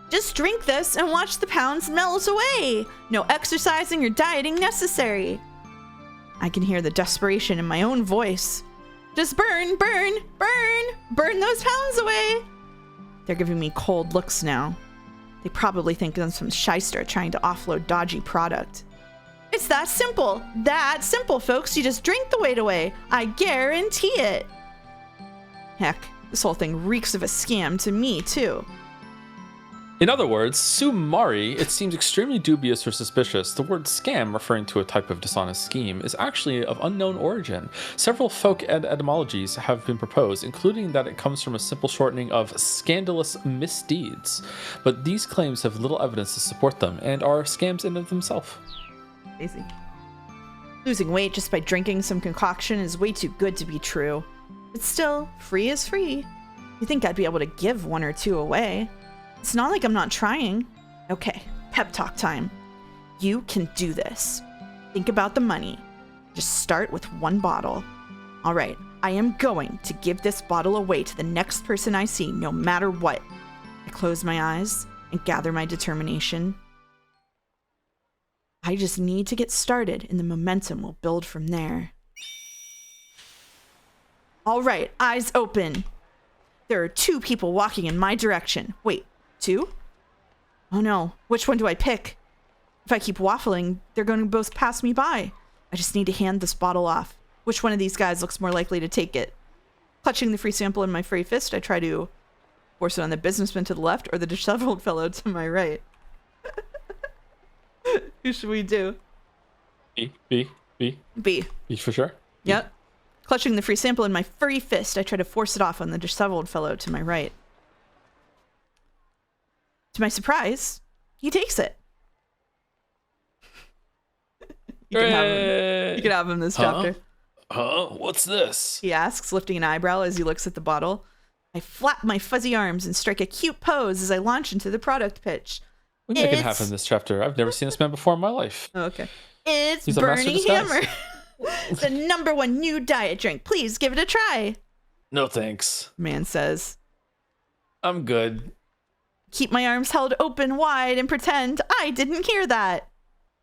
Just drink this and watch the pounds melt away. No exercising or dieting necessary. I can hear the desperation in my own voice. Just burn, burn, burn, burn those pounds away. They're giving me cold looks now. They probably think I'm some shyster trying to offload dodgy product. It's that simple. That simple, folks. You just drink the weight away. I guarantee it. Heck, this whole thing reeks of a scam to me, too. In other words, sumari, it seems extremely dubious or suspicious. The word scam, referring to a type of dishonest scheme, is actually of unknown origin. Several folk etymologies have been proposed, including that it comes from a simple shortening of scandalous misdeeds. But these claims have little evidence to support them and are scams in of themselves. Crazy. Losing weight just by drinking some concoction is way too good to be true. But still, free is free. You think I'd be able to give one or two away? It's not like I'm not trying. Okay, pep talk time. You can do this. Think about the money. Just start with one bottle. All right, I am going to give this bottle away to the next person I see, no matter what. I close my eyes and gather my determination. I just need to get started, and the momentum will build from there. All right, eyes open. There are 2 people walking in my direction. Wait, 2? Oh no, which one do I pick? If I keep waffling, they're going to both pass me by. I just need to hand this bottle off. Which one of these guys looks more likely to take it? Clutching the free sample in my free fist, I try to force it on the businessman to the left or the disheveled fellow to my right. Who should we do? B for sure. Yep. Clutching the free sample in my furry fist, I try to force it off on the disheveled fellow to my right. To my surprise, he takes it. You can have him this chapter. What's this? He asks, lifting an eyebrow as he looks at the bottle. I flap my fuzzy arms and strike a cute pose as I launch into the product pitch. We make it happen this chapter. I've never seen this man before in my life. Oh, okay. It's He's a master Bernie disguise. Hammer. The #1 new diet drink. Please give it a try. No thanks. Man says. I'm good. Keep my arms held open wide and pretend I didn't hear that.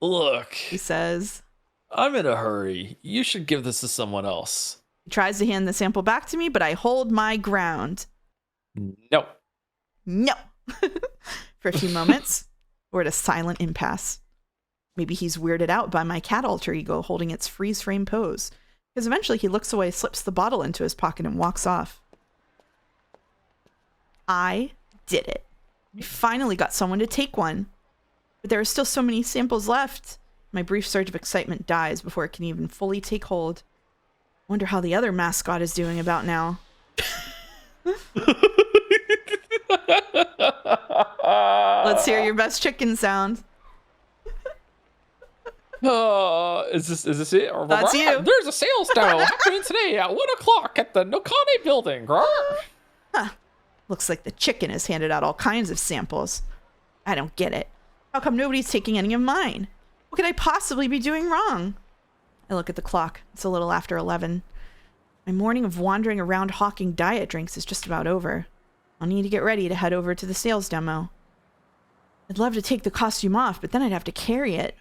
Look, He says. I'm in a hurry. You should give this to someone else. He tries to hand the sample back to me, but I hold my ground. No. No. For a few moments, we're at a silent impasse. Maybe he's weirded out by my cat alter ego holding its freeze frame pose, because eventually he looks away, slips the bottle into his pocket, and walks off. I did it. I finally got someone to take one. But there are still so many samples left. My brief surge of excitement dies before it can even fully take hold. Wonder how the other mascot is doing about now. Let's hear your best chicken sound. Is this it? That's you. There's a sales demo happening today at 1:00 at the Nokane building. Huh. Looks like the chicken has handed out all kinds of samples. I don't get it. How come nobody's taking any of mine? What could I possibly be doing wrong? I look at the clock. It's a little after 11. My morning of wandering around hawking diet drinks is just about over. I'll need to get ready to head over to the sales demo. I'd love to take the costume off, but then I'd have to carry it.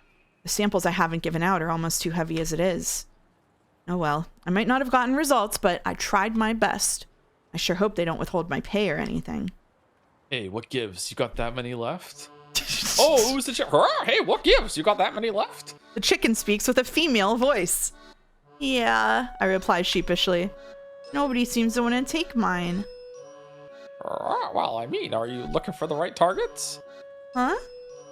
The samples I haven't given out are almost too heavy as it is. Oh well, I might not have gotten results, but I tried my best. I sure hope they don't withhold my pay or anything. Hey, what gives? You got that many left? Oh, it was the chicken. Hey, what gives? You got that many left? The chicken speaks with a female voice. Yeah, I reply sheepishly. Nobody seems to want to take mine. Well, I mean, are you looking for the right targets? Huh?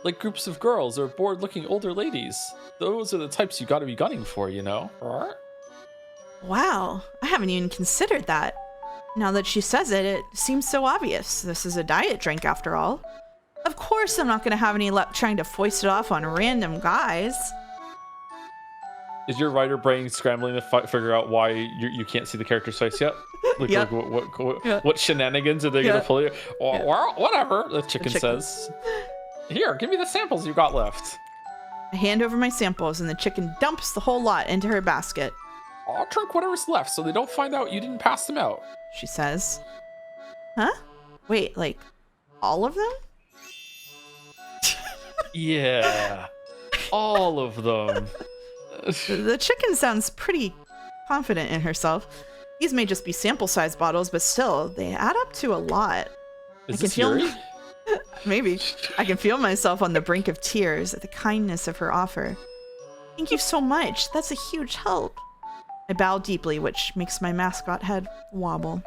Like groups of girls or bored-looking older ladies. Those are the types you gotta be gunning for, you know? Wow, I haven't even considered that. Now that she says it, it seems so obvious. This is a diet drink after all. Of course I'm not going to have any luck trying to foist it off on random guys. Is your writer brain scrambling to figure out why you can't see the character's face yet? Like, Yep. what shenanigans are they gonna pull you? Oh, well, whatever, the chicken says. Here, give me the samples you got left. I hand over my samples and the chicken dumps the whole lot into her basket. I'll drink whatever's left so they don't find out you didn't pass them out. She says. Huh? Wait, like, all of them? Yeah, all of them. The chicken sounds pretty confident in herself. These may just be sample-sized bottles, but still, they add up to a lot. Is this Yuri? Maybe. I can feel myself on the brink of tears at the kindness of her offer. Thank you so much. That's a huge help. I bow deeply, which makes my mascot head wobble.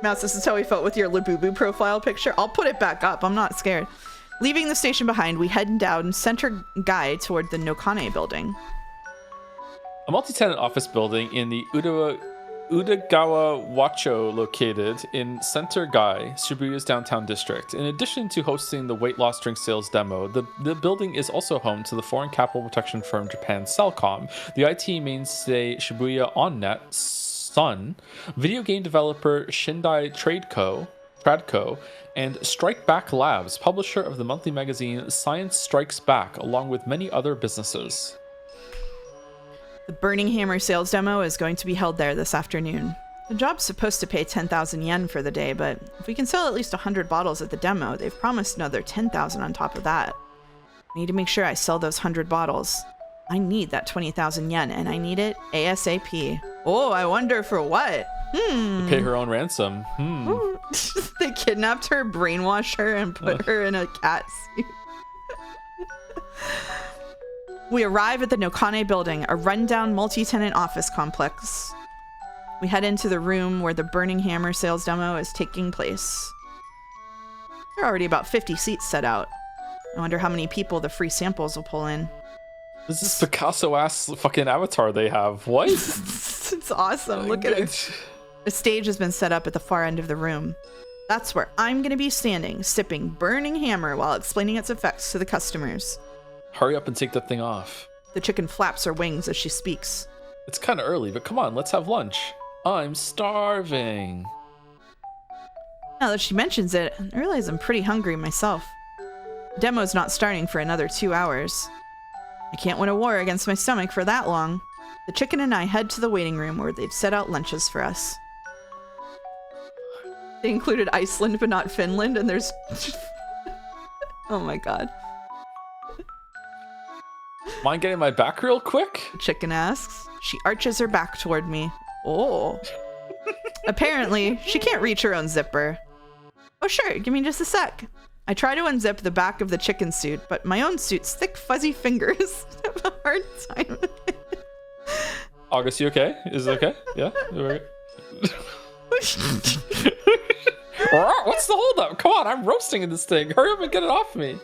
Mouse, this is how we felt with your Labubu profile picture. I'll put it back up. I'm not scared. Leaving the station behind, we head down Center Gai toward the Nokane building. A multi-tenant office building in the Udagawa Wacho located in Center Gai, Shibuya's downtown district. In addition to hosting the weight loss drink sales demo, the building is also home to the foreign capital protection firm Japan Cellcom, the IT mainstay Shibuya OnNet, Sun, video game developer Shindai Tradco, and Strike Back Labs, publisher of the monthly magazine Science Strikes Back, along with many other businesses. The Burning Hammer sales demo is going to be held there this afternoon. The job's supposed to pay 10,000 yen for the day, but if we can sell at least 100 bottles at the demo, they've promised another 10,000 on top of that. I need to make sure I sell those 100 bottles. I need that 20,000 yen, and I need it ASAP. Oh, I wonder for what? To pay her own ransom. They kidnapped her, brainwashed her, and put her in a cat suit. We arrive at the Nokane building, a rundown multi-tenant office complex. We head into the room where the Burning Hammer sales demo is taking place. There are already about 50 seats set out. I wonder how many people the free samples will pull in. This is Picasso-ass fucking avatar they have. What? It's awesome. Look at it. A stage has been set up at the far end of the room. That's where I'm going to be standing, sipping Burning Hammer while explaining its effects to the customers. Hurry up and take that thing off. The chicken flaps her wings as she speaks. It's kind of early, but come on, let's have lunch. I'm starving. Now that she mentions it, I realize I'm pretty hungry myself. The demo's not starting for another 2 hours. I can't win a war against my stomach for that long. The chicken and I head to the waiting room where they've set out lunches for us. They included Iceland but not Finland, and there's... Oh my god. Mind getting my back real quick? The chicken asks. She arches her back toward me. Oh. Apparently, she can't reach her own zipper. Oh sure, give me just a sec. I try to unzip the back of the chicken suit, but my own suit's thick, fuzzy fingers have a hard time. August, you okay? Is it okay? Yeah? What's the holdup? Come on, I'm roasting in this thing. Hurry up and get it off me.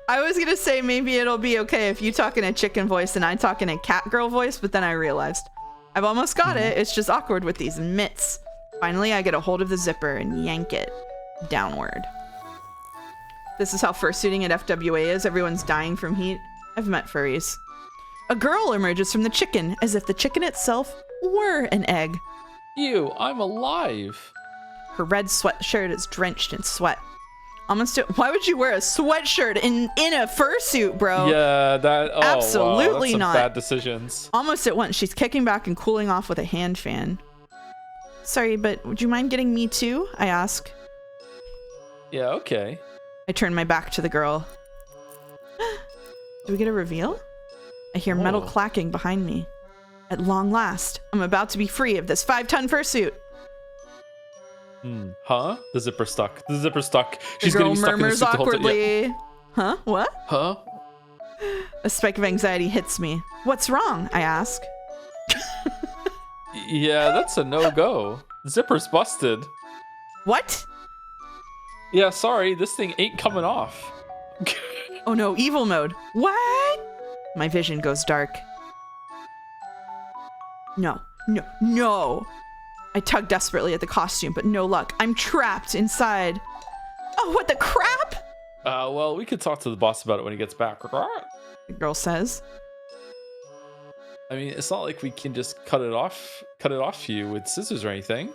I was gonna say maybe it'll be okay if you talk in a chicken voice and I talk in a cat girl voice, but then I realized I've almost got it. It's just awkward with these mitts. Finally, I get a hold of the zipper and yank it downward. This is how fursuiting at FWA is. Everyone's dying from heat. I've met furries. A girl emerges from the chicken as if the chicken itself were an egg. Ew, I'm alive. Her red sweatshirt is drenched in sweat. Why would you wear a sweatshirt in a fursuit, bro? Yeah, that. Oh, absolutely wow, that's not. Bad decisions. Almost at once, she's kicking back and cooling off with a hand fan. Sorry, but would you mind getting me too? I ask. Yeah, okay. I turn my back to the girl. Do we get a reveal? I hear metal clacking behind me. At long last, I'm about to be free of this 5-ton fursuit. Huh? The zipper stuck. The zipper stuck. She's gonna be stuck in the suit awkwardly. Yeah. Huh? What? Huh? A spike of anxiety hits me. What's wrong? I ask. Yeah, that's a no-go. Zipper's busted. What? Yeah, sorry, this thing ain't coming off. Oh no, evil mode. What? My vision goes dark. No. I tug desperately at the costume, but no luck. I'm trapped inside. Oh, what the crap? Well, we could talk to the boss about it when he gets back. The girl says. I mean, it's not like we can just cut it off for you with scissors or anything.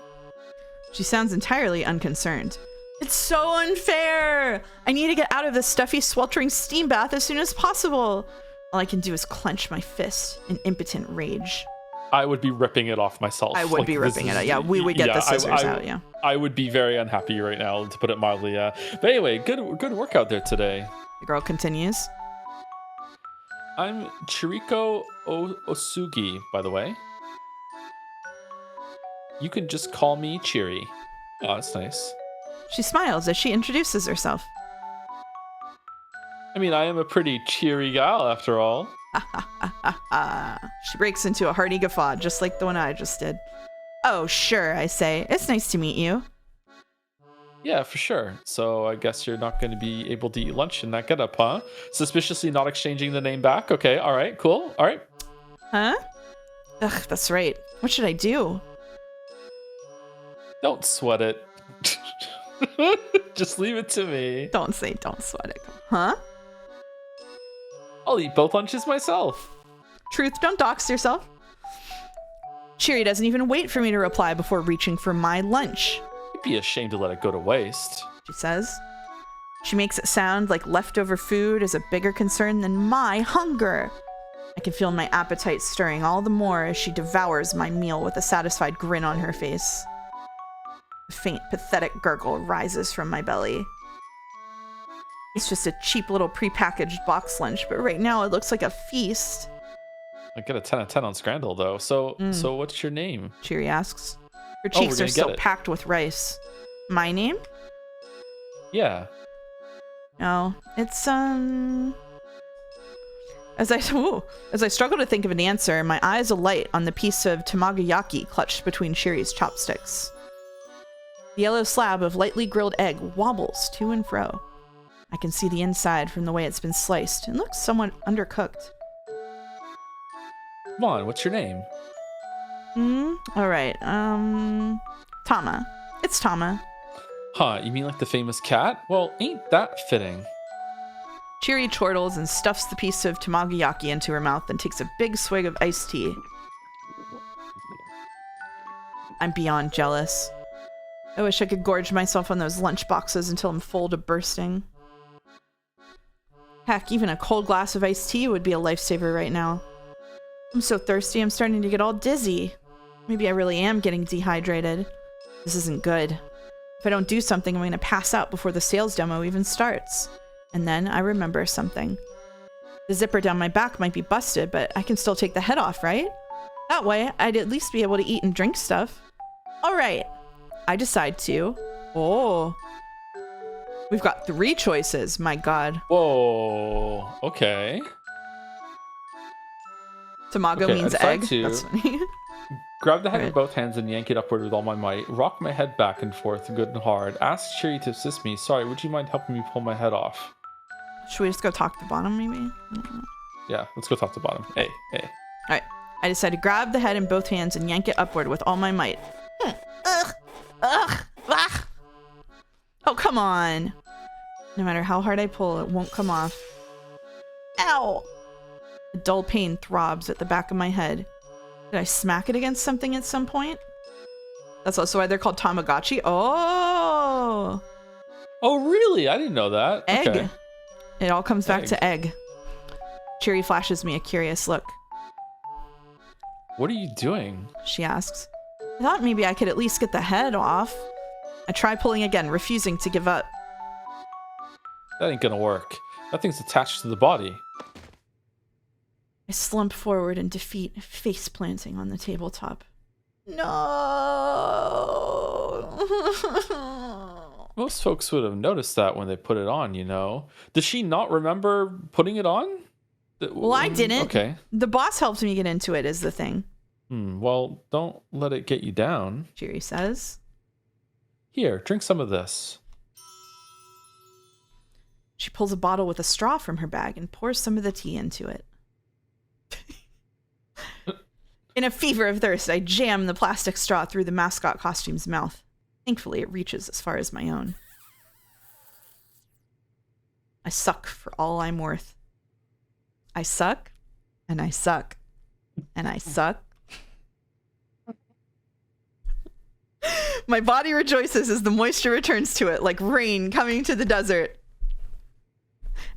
She sounds entirely unconcerned. It's so unfair. I need to get out of this stuffy, sweltering steam bath as soon as possible. All I can do is clench my fist in impotent rage. I would be ripping it off myself. I would be ripping it out. Yeah, we would get the scissors out. Yeah. I would be very unhappy right now, to put it mildly. Yeah. But anyway, good work out there today. The girl continues. I'm Chiriko Osugi, by the way. You can just call me Chiri. Oh, that's nice. She smiles as she introduces herself. I mean, I am a pretty cheery gal after all. She breaks into a hearty guffaw, just like the one I just did. Oh, sure, I say. It's nice to meet you. Yeah, for sure. So I guess you're not going to be able to eat lunch in that getup, huh? Suspiciously not exchanging the name back? Okay, all right, cool. All right. Huh? Ugh, that's right. What should I do? Don't sweat it. Just leave it to me. Don't sweat it. Huh? I'll eat both lunches myself. Truth, don't dox yourself. Chiri doesn't even wait for me to reply before reaching for my lunch. You'd be ashamed to let it go to waste. She says. She makes it sound like leftover food is a bigger concern than my hunger. I can feel my appetite stirring all the more as she devours my meal with a satisfied grin on her face. A faint, pathetic gurgle rises from my belly. It's just a cheap little prepackaged box lunch, but right now it looks like a feast. I get a 10 out of 10 on Scrandle, though. So what's your name? Chiri asks. Her Oh, we're cheeks are gonna still get it. packed with rice. My name? Yeah. No, it's As I struggle to think of an answer, my eyes alight on the piece of tamagoyaki clutched between Chiri's chopsticks. The yellow slab of lightly grilled egg wobbles to and fro. I can see the inside from the way it's been sliced and looks somewhat undercooked. Come on, what's your name? All right. Tama. It's Tama. Huh, you mean like the famous cat? Well, ain't that fitting? Chiri chortles and stuffs the piece of tamagoyaki into her mouth and takes a big swig of iced tea. I'm beyond jealous. I wish I could gorge myself on those lunch boxes until I'm full to bursting. Heck, even a cold glass of iced tea would be a lifesaver right now. I'm so thirsty, I'm starting to get all dizzy. Maybe I really am getting dehydrated. This isn't good. If I don't do something, I'm going to pass out before the sales demo even starts. And then I remember something. The zipper down my back might be busted, but I can still take the head off, right? That way, I'd at least be able to eat and drink stuff. All right. I decide to. Oh. We've got 3 choices. My God. Whoa. Okay. Tamago Okay, means I egg. decide to- That's funny. Grab the head Alright. with both hands and yank it upward with all my might. Rock my head back and forth good and hard. Ask Chiri to assist me. Sorry, would you mind helping me pull my head off? Should we just go talk to bottom, maybe? I don't know. Yeah, let's go top to bottom. Hey. All right. I decide to grab the head in both hands and yank it upward with all my might. Ugh. Ugh. Ugh. Oh, come on. No matter how hard I pull, it won't come off. Ow. A dull pain throbs at the back of my head. Did I smack it against something at some point? That's also why they're called Tamagotchi. Oh. Oh, really? I didn't know that. Egg. Okay. It all comes back Egg. to egg. Chiri flashes me a curious look. What are you doing? She asks. I thought maybe I could at least get the head off. I try pulling again, refusing to give up. That ain't gonna work. That thing's attached to the body. I slump forward in defeat, face planting on the tabletop. No. Most folks would have noticed that when they put it on, you know. Does she not remember putting it on? Well, I didn't. Okay. The boss helped me get into it, is the thing. Well, don't let it get you down. Chiri says. Here, drink some of this. She pulls a bottle with a straw from her bag and pours some of the tea into it. In a fever of thirst, I jam the plastic straw through the mascot costume's mouth. Thankfully, it reaches as far as my own. I suck for all I'm worth. I suck, and I suck, and I suck. My body rejoices as the moisture returns to it, like rain coming to the desert.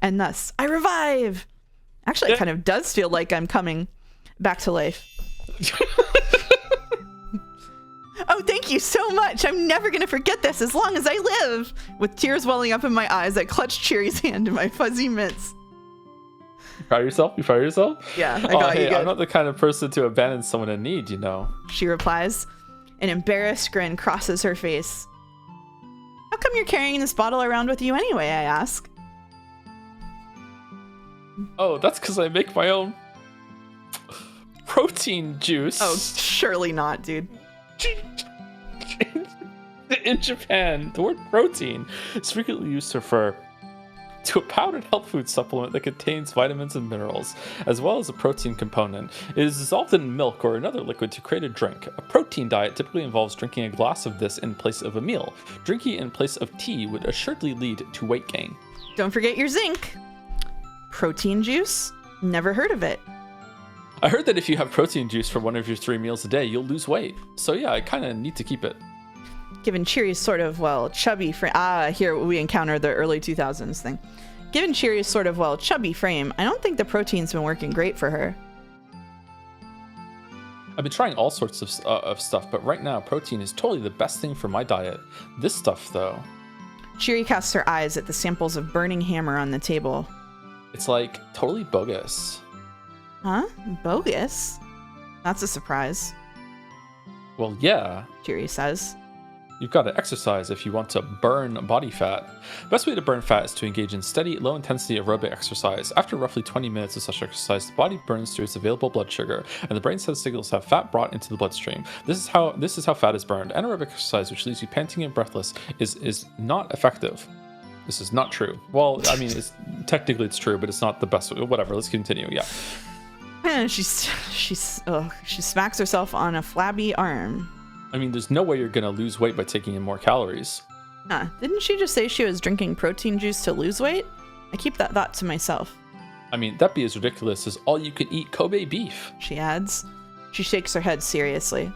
And thus, I revive. Actually, it kind of does feel like I'm coming back to life. Oh, thank you so much. I'm never going to forget this as long as I live. With tears welling up in my eyes, I clutch Chiri's hand in my fuzzy mitts. Proud of yourself? You proud of yourself? Yeah, I Oh, got you hey, good. I'm not the kind of person to abandon someone in need, you know. She replies. An embarrassed grin crosses her face. How come you're carrying this bottle around with you anyway, I ask. Oh, that's because I make my own protein juice. Oh, surely not, dude. In Japan, the word protein is frequently used to refer to a powdered health food supplement that contains vitamins and minerals, as well as a protein component. It is dissolved in milk or another liquid to create a drink. A protein diet typically involves drinking a glass of this in place of a meal. Drinking it in place of tea would assuredly lead to weight gain. Don't forget your zinc. Protein juice? Never heard of it. I heard that if you have protein juice for one of your 3 meals a day, you'll lose weight. So yeah, I kind of need to keep it. Given Cheery's sort of, well, chubby frame. Here we encounter the early 2000s thing. Given Cheery's sort of, well, chubby frame, I don't think the protein's been working great for her. I've been trying all sorts of stuff, but right now, protein is totally the best thing for my diet. This stuff, though. Cheery casts her eyes at the samples of burning hammer on the table. It's like totally bogus. Huh? Bogus? That's a surprise, Well, yeah. Cheery says. You've got to exercise if you want to burn body fat. Best way to burn fat is to engage in steady, low-intensity aerobic exercise. After roughly 20 minutes of such exercise, the body burns through its available blood sugar, and the brain sends signals to have fat brought into the bloodstream. This is how fat is burned. Anaerobic exercise, which leaves you panting and breathless, is not effective. This is not true. Well, I mean, technically it's true, but it's not the best. Whatever. Let's continue. Yeah. And she smacks herself on a flabby arm. I mean, there's no way you're gonna lose weight by taking in more calories. Didn't she just say she was drinking protein juice to lose weight? I keep that thought to myself. I mean, that'd be as ridiculous as all-you-can-eat Kobe beef. She adds. She shakes her head seriously.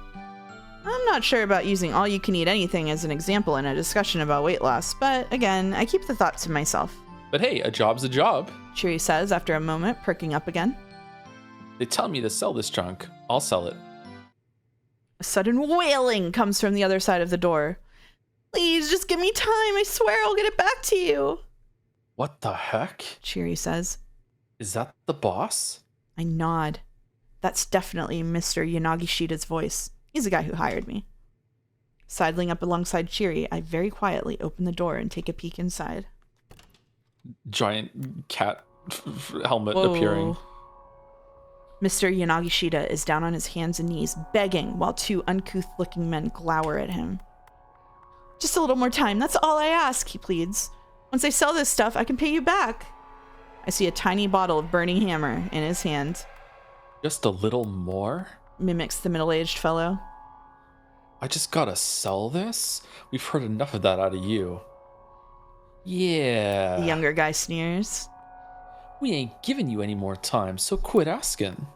I'm not sure about using all-you-can-eat anything as an example in a discussion about weight loss, but again, I keep the thought to myself. But hey, a job's a job. Cheery says after a moment, perking up again. They tell me to sell this junk. I'll sell it. A sudden wailing comes from the other side of the door. Please, just give me time. I swear I'll get it back to you. What the heck? Cheery says. Is that the boss? I nod. That's definitely Mr. Yanagishita's voice. He's the guy who hired me. Sidling up alongside Cheery, I very quietly open the door and take a peek inside. Giant cat helmet Whoa. appearing. Mr. Yanagishita is down on his hands and knees, begging, while 2 uncouth-looking men glower at him. Just a little more time, that's all I ask, he pleads. Once I sell this stuff, I can pay you back. I see a tiny bottle of burning hammer in his hand. Just a little more? Mimics the middle-aged fellow. I just gotta sell this? We've heard enough of that out of you. Yeah. The younger guy sneers. We ain't giving you any more time, so quit asking.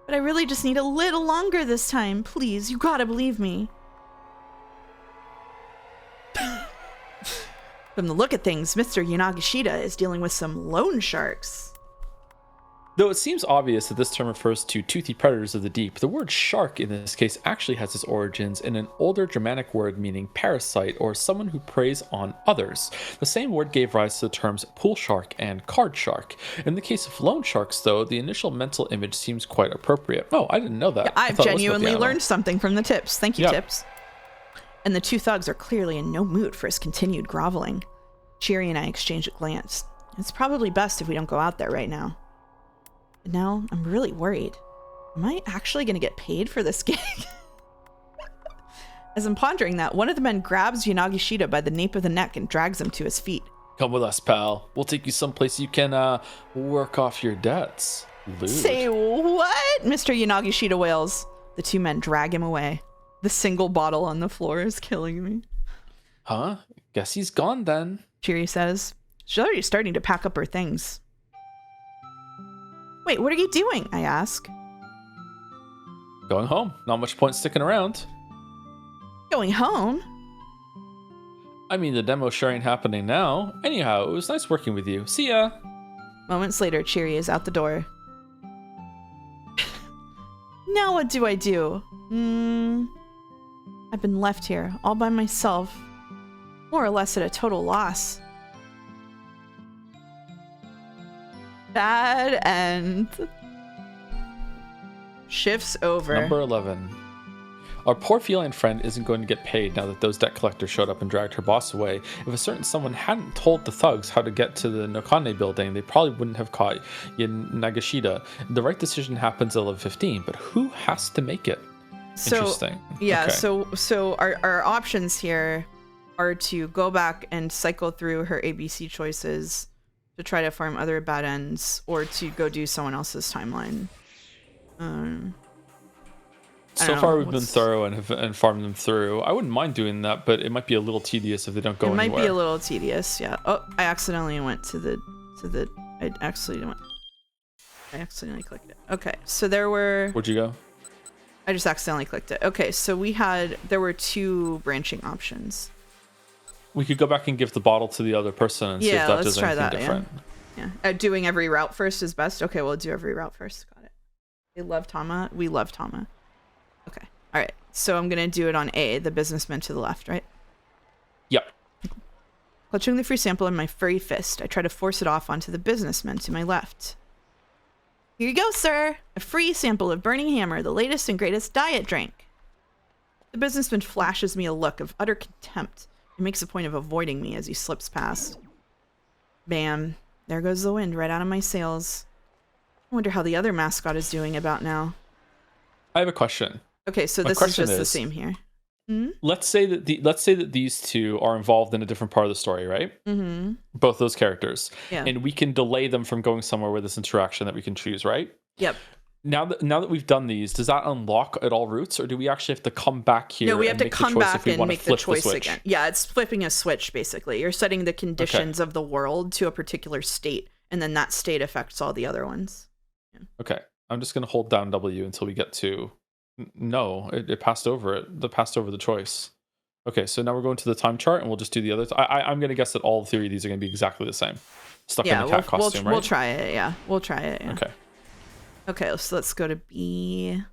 But I really just need a little longer this time. Please, you gotta believe me. From the look of things, Mr. Yanagishita is dealing with some loan sharks. Though it seems obvious that this term refers to toothy predators of the deep, the word shark in this case actually has its origins in an older Germanic word meaning parasite or someone who preys on others. The same word gave rise to the terms pool shark and card shark. In the case of loan sharks, though, the initial mental image seems quite appropriate. Oh, I didn't know that. Yeah, I've genuinely learned something from the tips. Thank you, Tips. And the 2 thugs are clearly in no mood for his continued groveling. Cheery and I exchange a glance. It's probably best if we don't go out there right now. But now I'm really worried. Am I actually going to get paid for this gig? As I'm pondering that, one of the men grabs Yanagishita by the nape of the neck and drags him to his feet. Come with us, pal. We'll take you someplace you can, work off your debts. Lewd. Say what? Mr. Yanagishita wails. The 2 men drag him away. The single bottle on the floor is killing me. Huh? Guess he's gone then. Cheery says. She's already starting to pack up her things. Wait, what are you doing? I ask. Going home. Not much point sticking around. Going home? I mean, the demo sure ain't happening now. Anyhow, it was nice working with you. See ya. Moments later, Cheery is out the door. Now what do I do? I've been left here, all by myself. More or less at a total loss. Bad end. Shifts over. Number 11. Our poor feline friend isn't going to get paid now that those debt collectors showed up and dragged her boss away. If a certain someone hadn't told the thugs how to get to the Nokane building, they probably wouldn't have caught Nagashida. The right decision happens at 11:15, but who has to make it? Interesting. Yeah, okay. so our options here are to go back and cycle through her ABC choices to try to farm other bad ends, or to go do someone else's timeline. So far, we've been thorough and farmed them through. I wouldn't mind doing that, but it might be a little tedious if they don't go anywhere. It might be a little tedious, yeah. Oh, I accidentally went to the. I accidentally clicked it. Okay, so there were. Where'd you go? I just accidentally clicked it. Okay, so there were 2 branching options. We could go back and give the bottle to the other person and see if that does anything different. Yeah. Doing every route first is best. Okay, we'll do every route first. Got it. They love Tama. We love Tama. Okay. All right. So I'm going to do it on A, the businessman to the left, right? Yep. Clutching the free sample in my furry fist, I try to force it off onto the businessman to my left. Here you go, sir. A free sample of Burning Hammer, the latest and greatest diet drink. The businessman flashes me a look of utter contempt. He makes a point of avoiding me as he slips past. Bam. There goes the wind right out of my sails. I wonder how the other mascot is doing about now. I have a question. Okay, so this is just the same here. Mm-hmm. Let's say that these two are involved in a different part of the story, right? Mm-hmm. Both those characters. Yeah. And we can delay them from going somewhere with this interaction that we can choose, right? Yep. Now that we've done these, does that unlock at all routes, or do we actually have to come back here? No, we have to come back and make the choice the again. Yeah, it's flipping a switch, basically. You're setting the conditions of the world to a particular state, and then that state affects all the other ones. Yeah. Okay. I'm just going to hold down W until we get to... No, it passed over it. Passed over the choice. Okay, so now we're going to the time chart, and we'll just do the others. I'm going to guess that all three of these are going to be exactly the same. Stuck in a cat costume, right? We'll try it, yeah. We'll try it, yeah. Okay. Okay, so let's go to B.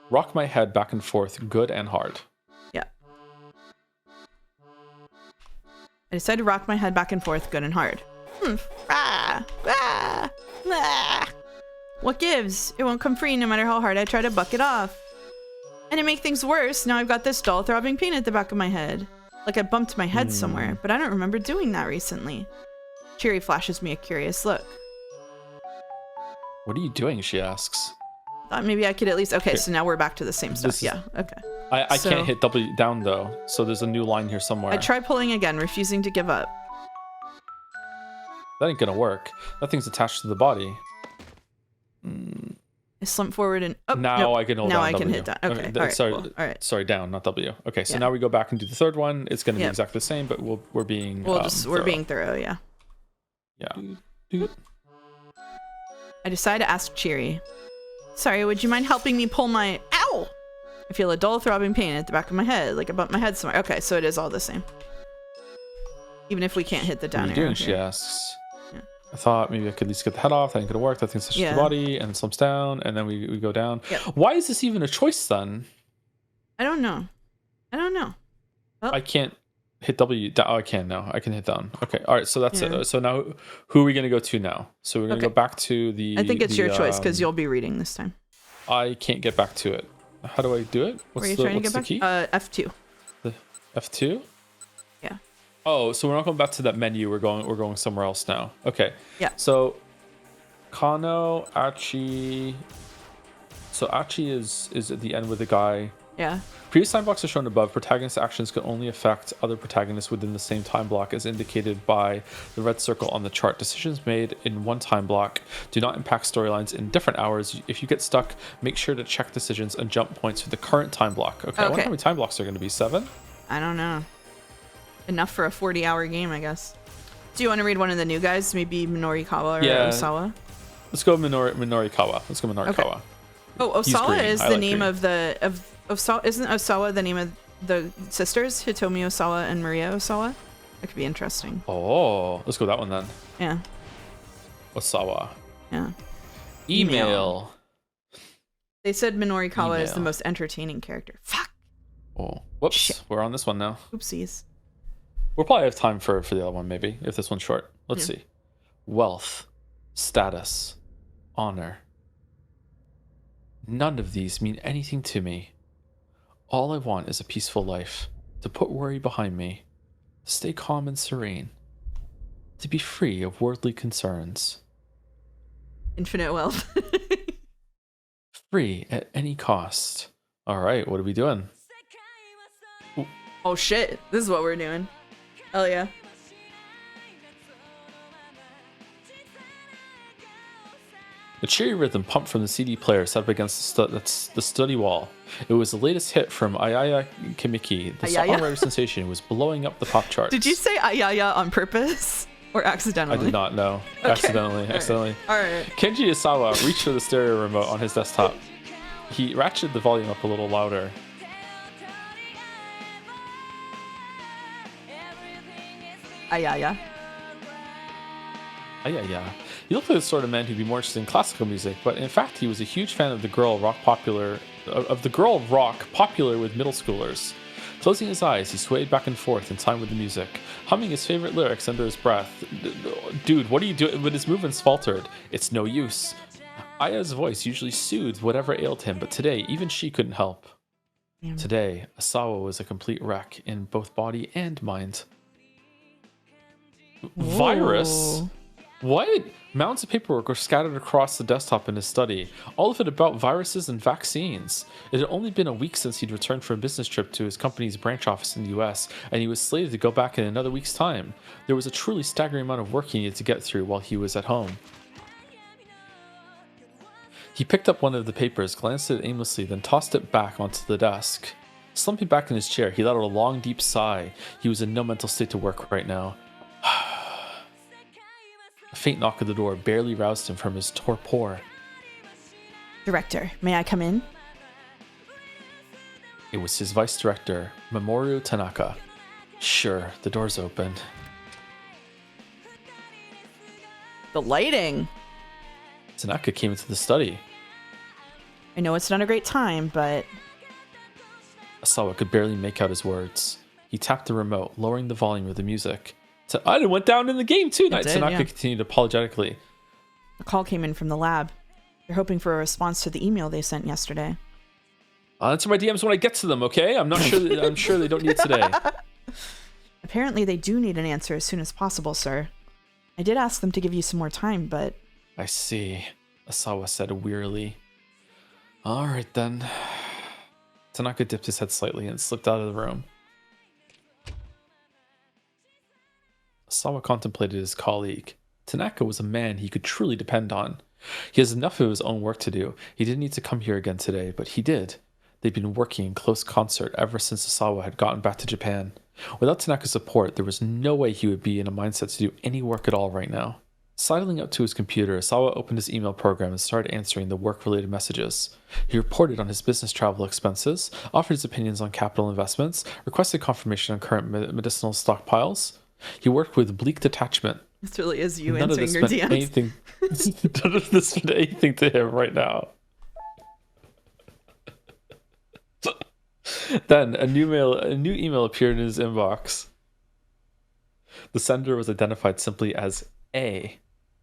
Rock my head back and forth, good and hard. Yeah. I decided to rock my head back and forth, good and hard. What gives? It won't come free no matter how hard I try to buck it off. And to make things worse, now I've got this dull throbbing pain at the back of my head. Like I bumped my head somewhere, but I don't remember doing that recently. Cheery flashes me a curious look. What are you doing? She asks. Thought maybe I could at least... Okay, so now we're back to the same stuff. Yeah, okay. I can't hit W down, though, so there's a new line here somewhere. I try pulling again, refusing to give up. That ain't gonna work. That thing's attached to the body. I slump forward and... Oh, now nope. I can hold now down I can W. hit that. Okay, all right, sorry, cool. All right. Sorry, down, not W. Okay, so now we go back and do the third one. It's gonna be exactly the same, but we're being... we're being thorough, yeah. Yeah. I decide to ask Cheery. Sorry, would you mind helping me pull my... Ow! I feel a dull throbbing pain at the back of my head, like I bumped my head somewhere. Okay, so it is all the same. Even if we can't hit the down arrow. What are you doing? Here. She asks. Yeah. I thought maybe I could at least get the head off. That ain't gonna work. That thing's touches the body and slumps down, and then we go down. Yep. Why is this even a choice then? I don't know. Well, I can't hit W. Oh, I can now. I can hit down. Okay. All right. So that's it. So now, who are we gonna go to now? So we're gonna go back to the. I think it's your choice because you'll be reading this time. I can't get back to it. How do I do it? What's the key? F2. The F2. Yeah. Oh, so we're not going back to that menu. We're going somewhere else now. Okay. Yeah. So, Kano, Achi. So Achi is at the end with the guy. Yeah. Previous time blocks are shown above. Protagonist actions can only affect other protagonists within the same time block as indicated by the red circle on the chart. Decisions made in one time block do not impact storylines in different hours. If you get stuck, make sure to check decisions and jump points for the current time block. Okay. I wonder how many time blocks are going to be. 7? I don't know. Enough for a 40-hour game, I guess. Do you want to read one of the new guys? Maybe Minorikawa or Osawa? Let's go Minorikawa. Let's go Minorikawa. Okay. Oh, Osawa is the name of Osawa. Isn't Osawa the name of the sisters, Hitomi Osawa and Maria Osawa? That could be interesting. Oh, let's go that one then. Yeah. Osawa. Yeah. Email. They said Minorikawa is the most entertaining character. Fuck. Oh, whoops. Shit. We're on this one now. Oopsies. We'll probably have time for the other one, maybe, if this one's short. Let's see. Wealth. status, honor. None of these mean anything to me. All I want is a peaceful life, to put worry behind me, to stay calm and serene, to be free of worldly concerns, Infinite wealth. free at any cost. All right, what are we doing? Oh shit, this is what we're doing. Hell yeah. The cheery rhythm pumped from the CD player set up against the study wall. It was the latest hit from Ayaya Kimiki. The Ayaya? songwriter sensation was blowing up the pop charts. Did you say ayaya on purpose or accidentally? I did not know. Okay. Accidentally. All right. Kenji Osawa reached for the stereo remote on his desktop. He ratcheted the volume up a little louder. Ayaya. Yeah. He looked like the sort of man who'd be more interested in classical music, but in fact, he was a huge fan of the girl rock popular with middle schoolers. Closing his eyes, he swayed back and forth in time with the music, humming his favorite lyrics under his breath. Dude, what are you doing? But his movements faltered. It's no use. Aya's voice usually soothed whatever ailed him, but today, even she couldn't help. Damn. Today, Osawa was a complete wreck in both body and mind. Virus? Whoa. What? Mounds of paperwork were scattered across the desktop in his study, all of it about viruses and vaccines. It had only been a week since he'd returned from a business trip to his company's branch office in the US, and he was slated to go back in another week's time. There was a truly staggering amount of work he needed to get through while he was at home. He picked up one of the papers, glanced at it aimlessly, then tossed it back onto the desk. Slumping back in his chair, he let out a long, deep sigh. He was in no mental state to work right now. A faint knock at the door barely roused him from his torpor. Director, may I come in? It was his vice director, Mamoru Tanaka. Sure, the door's open. The lighting. Tanaka came into the study. I know it's not a great time, but Osawa could barely make out his words. He tapped the remote, lowering the volume of the music. I went down in the game too, Tanaka continued apologetically. a call came in from the lab. They're hoping for a response to the email they sent yesterday. I'll answer my DMs when I get to them, okay? I'm sure they don't need it today. Apparently they do need an answer as soon as possible, sir. I did ask them to give you some more time, but... I see, Osawa said wearily. All right then. Tanaka dipped his head slightly and slipped out of the room. Osawa contemplated his colleague. Tanaka was a man he could truly depend on. He has enough of his own work to do. He didn't need to come here again today, but he did. They'd been working in close concert ever since Osawa had gotten back to Japan. Without Tanaka's support, there was no way he would be in a mindset to do any work at all right now. Sidling up to his computer, Osawa opened his email program and started answering the work-related messages. He reported on his business travel expenses, offered his opinions on capital investments, requested confirmation on current medicinal stockpiles. He worked with bleak detachment. This really is you None answering your DMs. None of this meant anything to him right now. Then a new email appeared in his inbox. The sender was identified simply as A.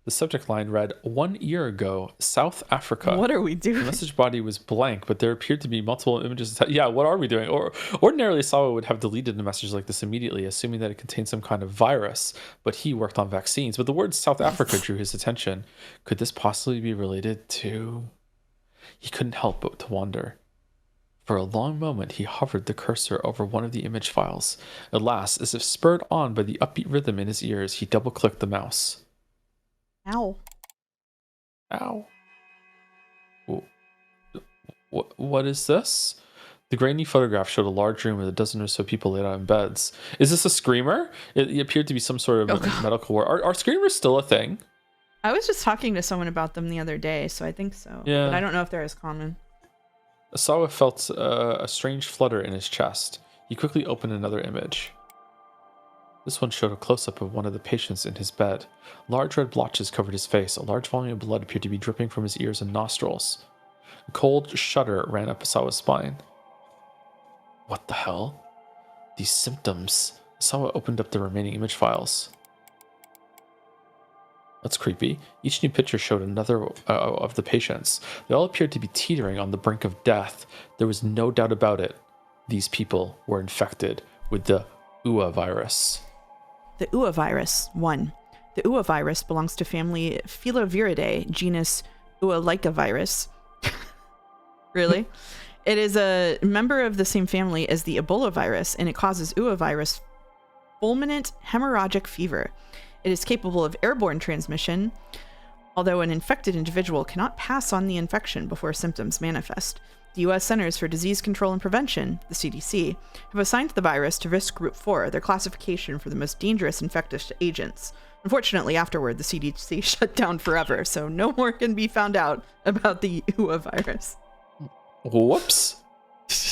The subject line read, 1 year ago, South Africa. What are we doing? The message body was blank, but there appeared to be multiple images. Yeah, what are we doing? Or ordinarily, Sawa would have deleted a message like this immediately, assuming that it contained some kind of virus, but he worked on vaccines. But the word South Africa drew his attention. Could this possibly be related to... He couldn't help but to wonder. For a long moment, he hovered the cursor over one of the image files. At last, as if spurred on by the upbeat rhythm in his ears, he double-clicked the mouse. Ow. Ow. What is this? The grainy photograph showed a large room with a dozen or so people laid out in beds. Is this a screamer? It appeared to be some sort of medical war. Are screamers still a thing? I was just talking to someone about them the other day, so I think so. Yeah. But I don't know if they're as common. Osawa felt a strange flutter in his chest. He quickly opened another image. This one showed a close-up of one of the patients in his bed. Large red blotches covered his face. A large volume of blood appeared to be dripping from his ears and nostrils. A cold shudder ran up Osawa's spine. What the hell? These symptoms. Osawa opened up the remaining image files. That's creepy. Each new picture showed another of the patients. They all appeared to be teetering on the brink of death. There was no doubt about it. These people were infected with the UA virus. The UA virus, 1. The UA virus belongs to family Filoviridae, genus Ualicavirus. Really? It is a member of the same family as the Ebola virus, and it causes UA virus fulminant hemorrhagic fever. It is capable of airborne transmission, although an infected individual cannot pass on the infection before symptoms manifest. The U.S. Centers for Disease Control and Prevention, the CDC, have assigned the virus to Risk Group 4, their classification for the most dangerous infectious agents. Unfortunately, afterward, the CDC shut down forever, so no more can be found out about the UA virus. Whoops.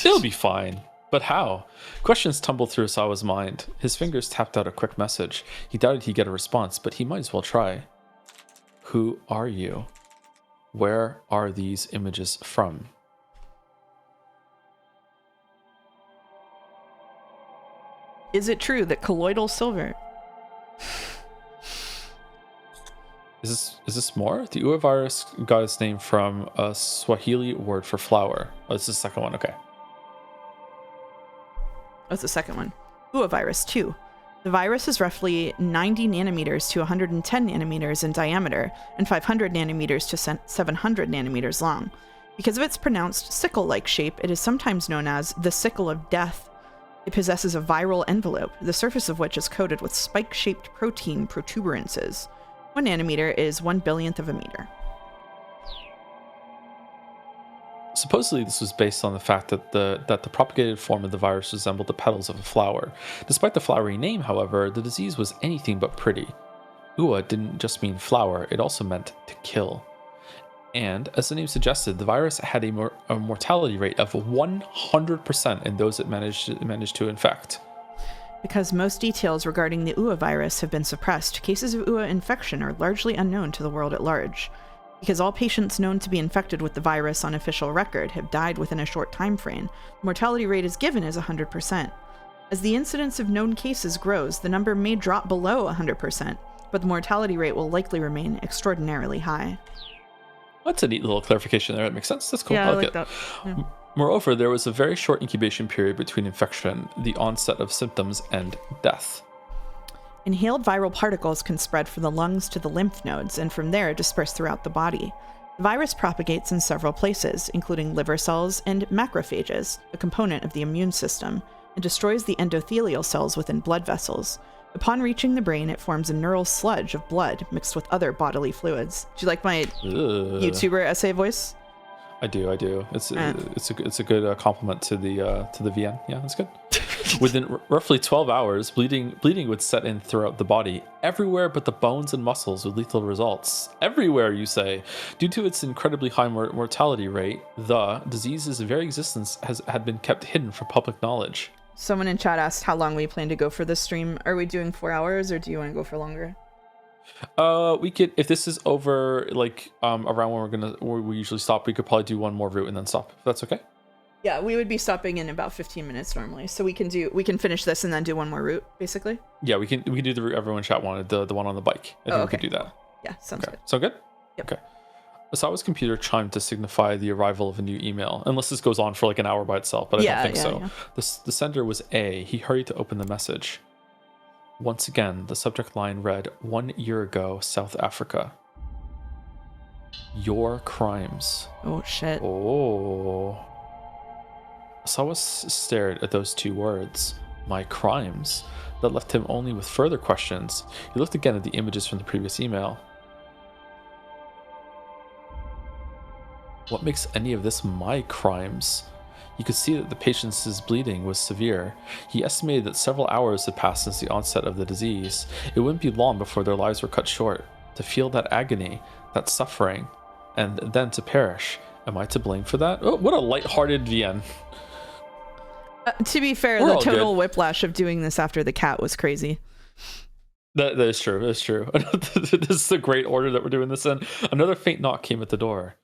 It'll be fine. But how? Questions tumbled through Osawa's mind. His fingers tapped out a quick message. He doubted he'd get a response, but he might as well try. Who are you? Where are these images from? Is it true that colloidal silver... Is this more? The UA virus got its name from a Swahili word for flower. Oh, this is the second one. Okay. That's the second one. UA virus 2. The virus is roughly 90 nanometers to 110 nanometers in diameter and 500 nanometers to 700 nanometers long. Because of its pronounced sickle-like shape, it is sometimes known as the sickle of death. It possesses a viral envelope, the surface of which is coated with spike-shaped protein protuberances. 1 nanometer is 1/1000th of a meter. Supposedly, this was based on the fact that the propagated form of the virus resembled the petals of a flower. Despite the flowery name, however, the disease was anything but pretty. UA didn't just mean flower, it also meant to kill. And, as the name suggested, the virus had a mortality rate of 100% in those it managed to infect. Because most details regarding the UA virus have been suppressed, cases of UA infection are largely unknown to the world at large. Because all patients known to be infected with the virus on official record have died within a short time frame, the mortality rate is given as 100%. As the incidence of known cases grows, the number may drop below 100%, but the mortality rate will likely remain extraordinarily high. That's a neat little clarification there. That makes sense. That's cool. Yeah, I I like like it. that. Yeah. Moreover, there was a very short incubation period between infection, the onset of symptoms, and death. Inhaled viral particles can spread from the lungs to the lymph nodes, and from there disperse throughout the body. The virus propagates in several places, including liver cells and macrophages, a component of the immune system, and destroys the endothelial cells within blood vessels. Upon reaching the brain, it forms a neural sludge of blood mixed with other bodily fluids. Do you like my YouTuber essay voice? I do. It's a good compliment to the VN. Yeah, that's good. Within roughly 12 hours, bleeding would set in throughout the body, everywhere but the bones and muscles, with lethal results. Everywhere, you say. Due to its incredibly high mortality rate, the disease's very existence had been kept hidden from public knowledge. Someone in chat asked how long we plan to go for this stream. Are we doing 4 hours, or do you want to go for longer? We could, if this is over, like around where we usually stop, we could probably do one more route and then stop. If that's okay. Yeah, we would be stopping in about 15 minutes normally, so we can finish this and then do one more route, basically. Yeah, we can do the route everyone in chat wanted, the one on the bike. I think we could do that. Yeah, sounds good. Sound good? Yep. Okay. Osawa's computer chimed to signify the arrival of a new email, unless this goes on for like an hour by itself, but I don't think so. Yeah. The sender was A. He hurried to open the message. Once again, the subject line read, 1 year ago, South Africa. Your crimes. Oh, shit. Oh. Osawa stared at those two words, my crimes, that left him only with further questions. He looked again at the images from the previous email. What makes any of this my crimes? You could see that the patient's bleeding was severe. He estimated that several hours had passed since the onset of the disease. It wouldn't be long before their lives were cut short. To feel that agony, that suffering, and then to perish. Am I to blame for that? Oh, what a lighthearted VN. To be fair, We're the all total good. whiplash of doing this after the cat was crazy. That is true. That's true. This is a great order that we're doing this in. Another faint knock came at the door.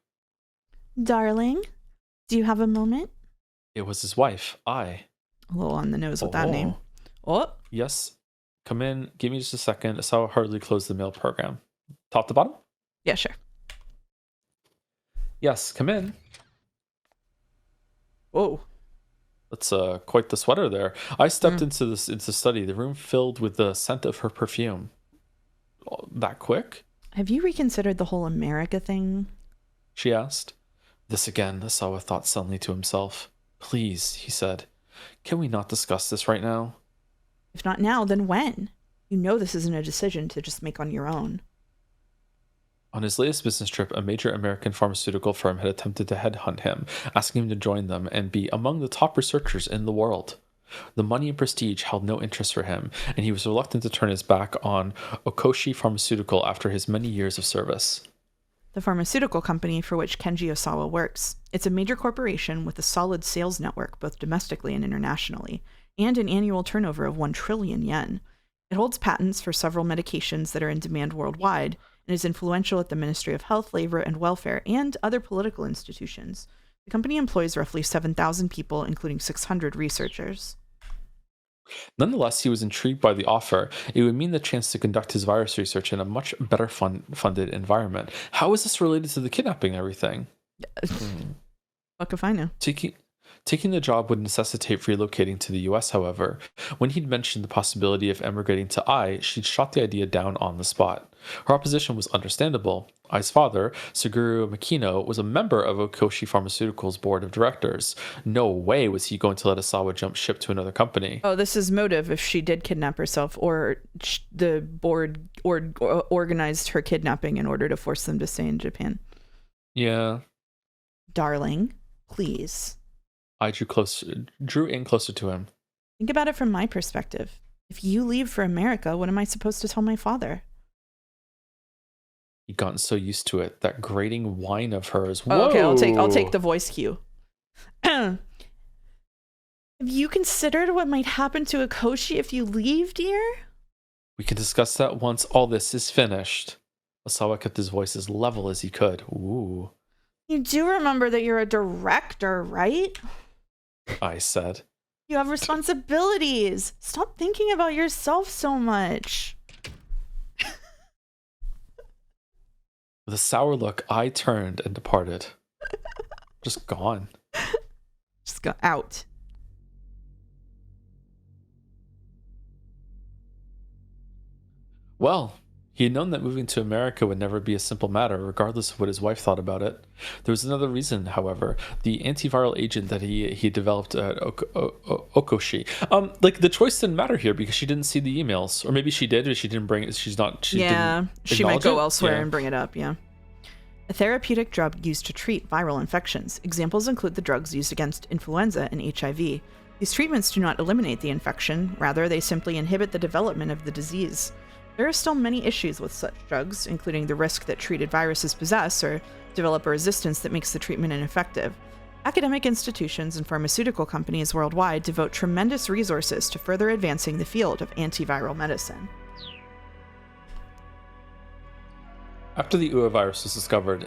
Darling, do you have a moment? It was his wife, I. A little on the nose with that name. Oh, Yes. Come in. Give me just a second. Osawa hurriedly closed the mail program. Top to bottom? Yeah, sure. Yes, come in. Whoa. That's quite the sweater there. I stepped into study, the room filled with the scent of her perfume. Oh, that quick? Have you reconsidered the whole America thing? She asked. This again, Osawa thought suddenly to himself. Please, he said. Can we not discuss this right now? If not now, then when? You know this isn't a decision to just make on your own. On his latest business trip, a major American pharmaceutical firm had attempted to headhunt him, asking him to join them and be among the top researchers in the world. The money and prestige held no interest for him, and he was reluctant to turn his back on Okoshi Pharmaceutical after his many years of service. The pharmaceutical company for which Kenji Osawa works. It's a major corporation with a solid sales network both domestically and internationally, and an annual turnover of 1 trillion yen. It holds patents for several medications that are in demand worldwide, and is influential at the Ministry of Health, Labor, and Welfare and other political institutions. The company employs roughly 7,000 people, including 600 researchers. Nonetheless, he was intrigued by the offer. It would mean the chance to conduct his virus research in a much better funded environment. How is this related to the kidnapping and everything? Fuck if I know. Taking the job would necessitate relocating to the US, however. When he'd mentioned the possibility of emigrating to Ai, she'd shot the idea down on the spot. Her opposition was understandable. Ai's father, Suguru Makino, was a member of Okoshi Pharmaceuticals' board of directors. No way was he going to let Osawa jump ship to another company. Oh, this is motive if she did kidnap herself, or the board organized her kidnapping in order to force them to stay in Japan. Yeah. Darling, please. I drew in closer to him. Think about it from my perspective. If you leave for America, what am I supposed to tell my father? He'd gotten so used to it. That grating whine of hers. Oh, okay, I'll take the voice cue. Have you considered what might happen to Okoshi if you leave, dear? We can discuss that once all this is finished. Osawa kept his voice as level as he could. Ooh. You do remember that you're a director, right? I said. You have responsibilities. Stop thinking about yourself so much. With a sour look, I turned and departed. Just gone. Just go out. Well, he had known that moving to America would never be a simple matter, regardless of what his wife thought about it. There was another reason, however, the antiviral agent that he developed at Okoshi. Like, the choice didn't matter here because she didn't see the emails, or maybe she did, but she didn't bring it. She might go elsewhere and bring it up. Yeah. A therapeutic drug used to treat viral infections. Examples include the drugs used against influenza and HIV. These treatments do not eliminate the infection; rather, they simply inhibit the development of the disease. There are still many issues with such drugs, including the risk that treated viruses possess or develop a resistance that makes the treatment ineffective. Academic institutions and pharmaceutical companies worldwide devote tremendous resources to further advancing the field of antiviral medicine. After the Ua virus was discovered,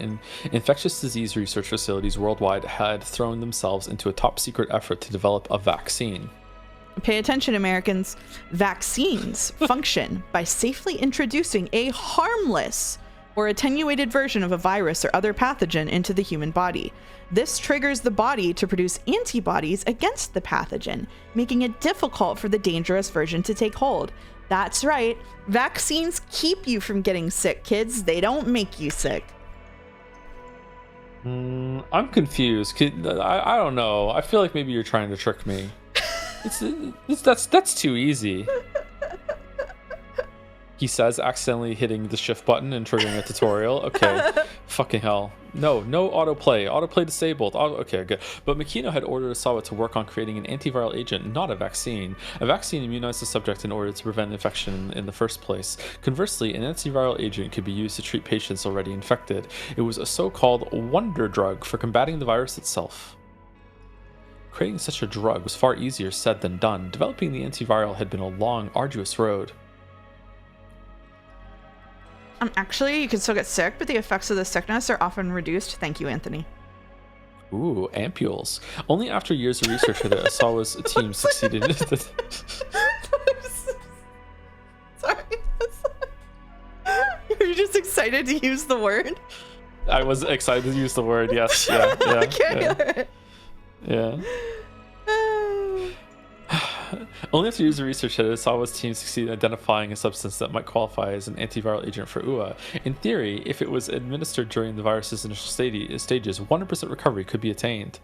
infectious disease research facilities worldwide had thrown themselves into a top-secret effort to develop a vaccine. Pay attention, Americans. Vaccines function by safely introducing a harmless or attenuated version of a virus or other pathogen into the human body. This triggers the body to produce antibodies against the pathogen, making it difficult for the dangerous version to take hold. That's right. Vaccines keep you from getting sick, kids. They don't make you sick. I'm confused. I don't know. I feel like maybe you're trying to trick me. That's too easy. He says, accidentally hitting the shift button and triggering a tutorial. Okay, fucking hell. No autoplay. Autoplay disabled. Okay, good. But Makino had ordered Osawa to work on creating an antiviral agent, not a vaccine. A vaccine immunized the subject in order to prevent infection in the first place. Conversely, an antiviral agent could be used to treat patients already infected. It was a so-called wonder drug for combating the virus itself. Creating such a drug was far easier said than done. Developing the antiviral had been a long, arduous road. Actually, you can still get sick, but the effects of the sickness are often reduced. Thank you, Anthony. Ooh, ampules. Only after years of research had Osawa's team succeeded in Sorry. You're just excited to use the word? I was excited to use the word. Yes. Yeah. Yeah. Okay, Yeah. alright. Yeah. Only after years of research had Osawa's team succeeded in identifying a substance that might qualify as an antiviral agent for UA. In theory, if it was administered during the virus's initial stages, 100% recovery could be attained.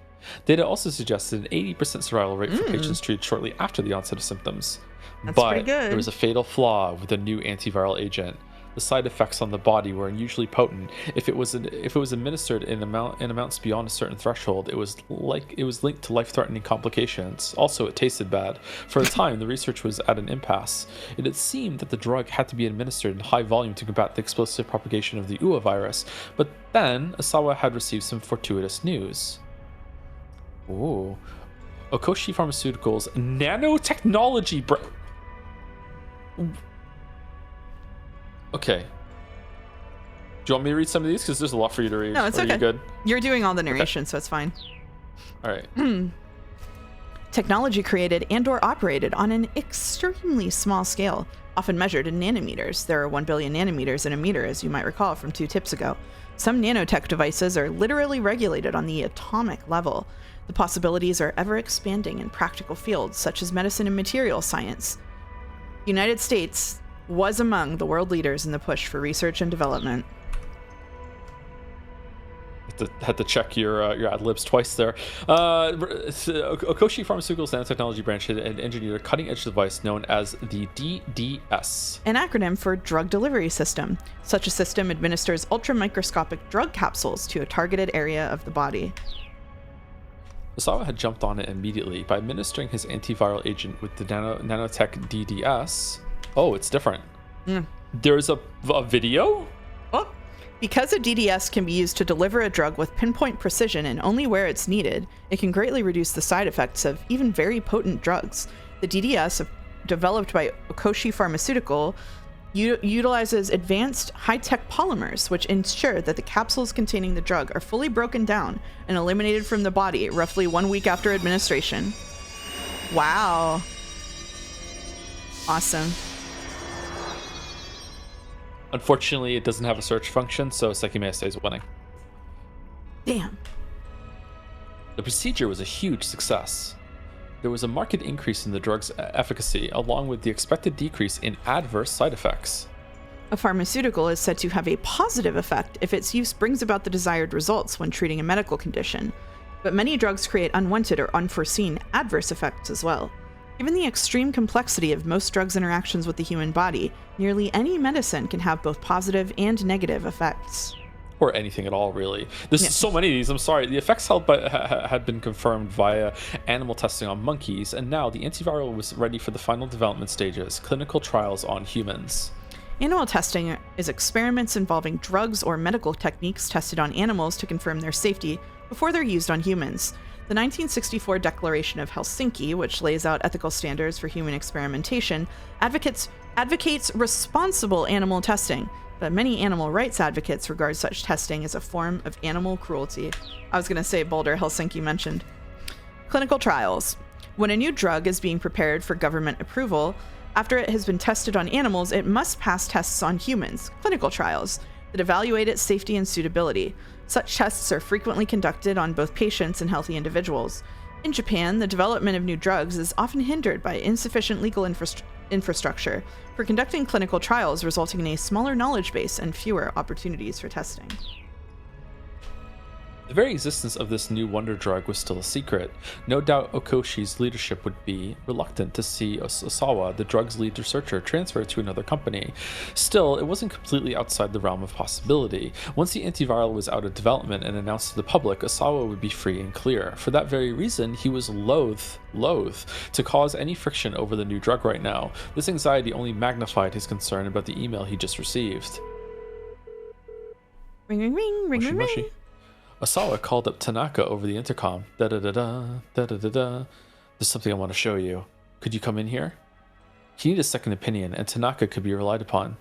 Data also suggested an 80% survival rate for patients treated shortly after the onset of symptoms. That's but pretty good. there was a fatal flaw with the new antiviral agent. The side effects on the body were unusually potent. If it was administered in amounts beyond a certain threshold, it was linked to life-threatening complications. Also, it tasted bad. For a time, the research was at an impasse. It had seemed that the drug had to be administered in high volume to combat the explosive propagation of the UA virus. But then, Osawa had received some fortuitous news. Ooh. Okoshi Pharmaceuticals nanotechnology Okay. Do you want me to read some of these? Because there's a lot for you to read. No, it's Are okay. you good? You're doing all the narration, so it's fine. All right. Technology created and/or operated on an extremely small scale, often measured in nanometers. There are 1 billion nanometers in a meter, as you might recall from 2 tips ago. Some nanotech devices are literally regulated on the atomic level. The possibilities are ever expanding in practical fields such as medicine and material science. The United States was among the world leaders in the push for research and development. Had to check your ad libs twice there. Okoshi Pharmaceuticals nanotechnology branch had engineered a cutting-edge device known as the dles. An acronym for Drug Delivery System. Such a system administers ultramicroscopic drug capsules to a targeted area of the body. Osawa had jumped on it immediately by administering his antiviral agent with the nanotech dds. Oh, it's different. There's a video? Well, because a DDS can be used to deliver a drug with pinpoint precision and only where it's needed, it can greatly reduce the side effects of even very potent drugs. The DDS, developed by Okoshi Pharmaceutical, utilizes advanced high-tech polymers, which ensure that the capsules containing the drug are fully broken down and eliminated from the body roughly 1 week after administration. Wow. Awesome. Unfortunately, it doesn't have a search function, so Sekime stays winning. Damn. The procedure was a huge success. There was a marked increase in the drug's efficacy, along with the expected decrease in adverse side effects. A pharmaceutical is said to have a positive effect if its use brings about the desired results when treating a medical condition, but many drugs create unwanted or unforeseen adverse effects as well. Given the extreme complexity of most drugs' interactions with the human body, nearly any medicine can have both positive and negative effects. Or anything at all, really. There's so many of these, I'm sorry. The effects had been confirmed via animal testing on monkeys, and now the antiviral was ready for the final development stages, clinical trials on humans. Animal testing is experiments involving drugs or medical techniques tested on animals to confirm their safety before they're used on humans. The 1964 Declaration of Helsinki, which lays out ethical standards for human experimentation, advocates responsible animal testing, but many animal rights advocates regard such testing as a form of animal cruelty. I was going to say Boulder, Helsinki mentioned. Clinical trials. When a new drug is being prepared for government approval, after it has been tested on animals, it must pass tests on humans, clinical trials, that evaluate its safety and suitability. Such tests are frequently conducted on both patients and healthy individuals. In Japan, the development of new drugs is often hindered by insufficient legal infrastructure for conducting clinical trials, resulting in a smaller knowledge base and fewer opportunities for testing. The very existence of this new wonder drug was still a secret. No doubt Okoshi's leadership would be reluctant to see Osawa, the drug's lead researcher, transferred to another company. Still, it wasn't completely outside the realm of possibility. Once the antiviral was out of development and announced to the public, Osawa would be free and clear. For that very reason, he was loath to cause any friction over the new drug right now. This anxiety only magnified his concern about the email he just received. Ring, ring, ring, ring, ring, ring. Osawa called up Tanaka over the intercom. Da-da-da-da, da-da-da-da. There's something I want to show you. Could you come in here? He needed a second opinion, and Tanaka could be relied upon.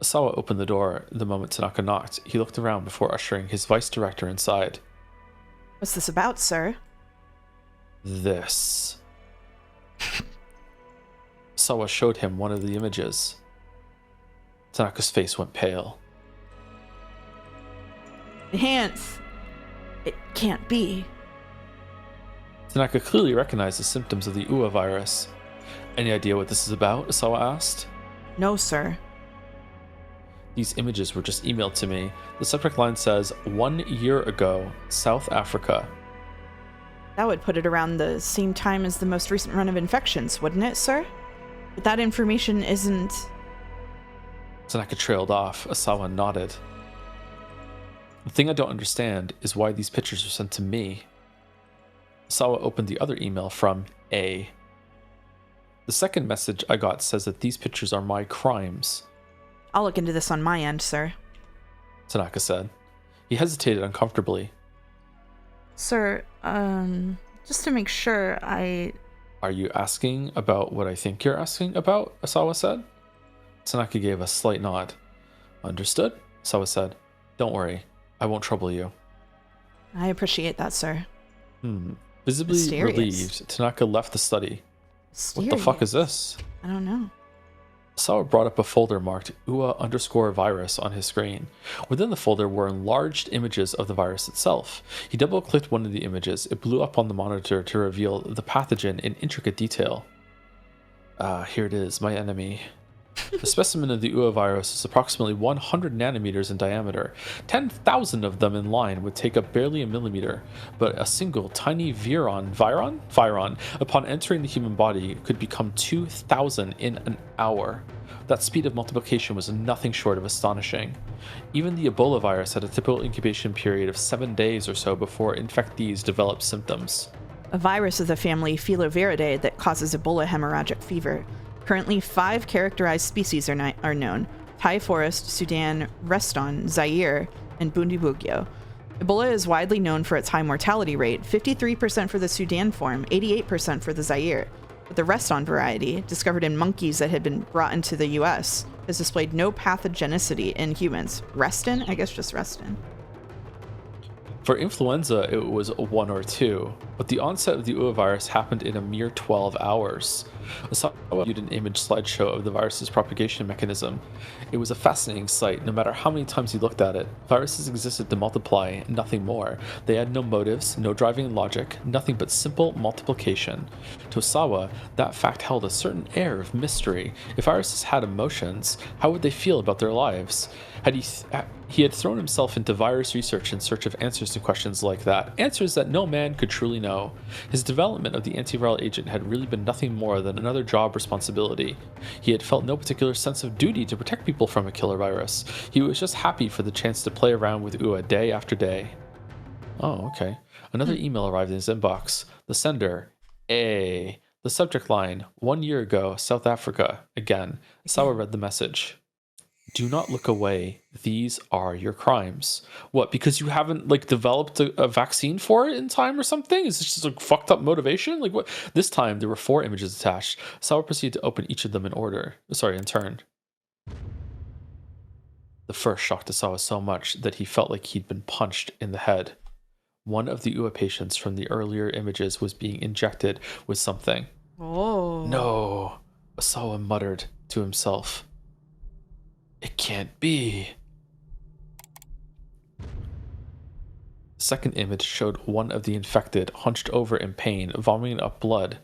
Osawa opened the door the moment Tanaka knocked. He looked around before ushering his vice director inside. What's this about, sir? This. Osawa showed him one of the images. Tanaka's face went pale. Enhance. It can't be. Tanaka clearly recognized the symptoms of the UA virus. Any idea what this is about? Osawa asked. No, sir. These images were just emailed to me. The subject line says, 1 year ago, South Africa. That would put it around the same time as the most recent run of infections, wouldn't it, sir? But that information isn't... Tanaka trailed off. Osawa nodded. The thing I don't understand is why these pictures were sent to me. Osawa opened the other email from A. The second message I got says that these pictures are my crimes. I'll look into this on my end, sir. Tanaka said. He hesitated uncomfortably. Sir, just to make sure, Are you asking about what I think you're asking about? Osawa said. Tanaka gave a slight nod. Understood? Osawa said. Don't worry. I won't trouble you. I appreciate that, sir. Visibly Mysterious. relieved, Tanaka left the study. Mysterious. What the fuck is this? I don't know. Osawa brought up a folder marked UA_virus on his screen. Within the folder were enlarged images of the virus itself. He double-clicked one of the images. It blew up on the monitor to reveal the pathogen in intricate detail. Here it is, my enemy. The specimen of the UA virus is approximately 100 nanometers in diameter. 10,000 of them in line would take up barely a millimeter, but a single tiny viron, upon entering the human body, could become 2,000 in an hour. That speed of multiplication was nothing short of astonishing. Even the Ebola virus had a typical incubation period of 7 days or so before infectees developed symptoms. A virus of the family Filoviridae that causes Ebola hemorrhagic fever. Currently, 5 characterized species are known: Thai forest, Sudan, Reston, Zaire, and Bundibugyo. Ebola is widely known for its high mortality rate, 53% for the Sudan form, 88% for the Zaire. But the Reston variety, discovered in monkeys that had been brought into the US, has displayed no pathogenicity in humans. Reston? I guess just Reston. For influenza, it was 1 or 2, but the onset of the UA virus happened in a mere 12 hours. Osawa viewed an image slideshow of the virus's propagation mechanism. It was a fascinating sight, no matter how many times he looked at it. Viruses existed to multiply, nothing more. They had no motives, no driving logic, nothing but simple multiplication. To Osawa, that fact held a certain air of mystery. If viruses had emotions, how would they feel about their lives? He had thrown himself into virus research in search of answers to questions like that, answers that no man could truly know. His development of the antiviral agent had really been nothing more than another job responsibility. He had felt no particular sense of duty to protect people from a killer virus. He was just happy for the chance to play around with UA day after day. Oh, okay. Another email arrived in his inbox. The sender, A. The subject line, 1 year ago, South Africa. Again, Osawa read the message. Do not look away. These are your crimes. What, because you haven't developed a vaccine for it in time or something? Is this just a fucked up motivation? Like what? This time there were 4 images attached. Sawa proceeded to open each of them in turn. The first shocked Osawa so much that he felt like he'd been punched in the head. One of the UA patients from the earlier images was being injected with something. Oh. No, Osawa muttered to himself. It can't be. The second image showed one of the infected hunched over in pain, vomiting up blood.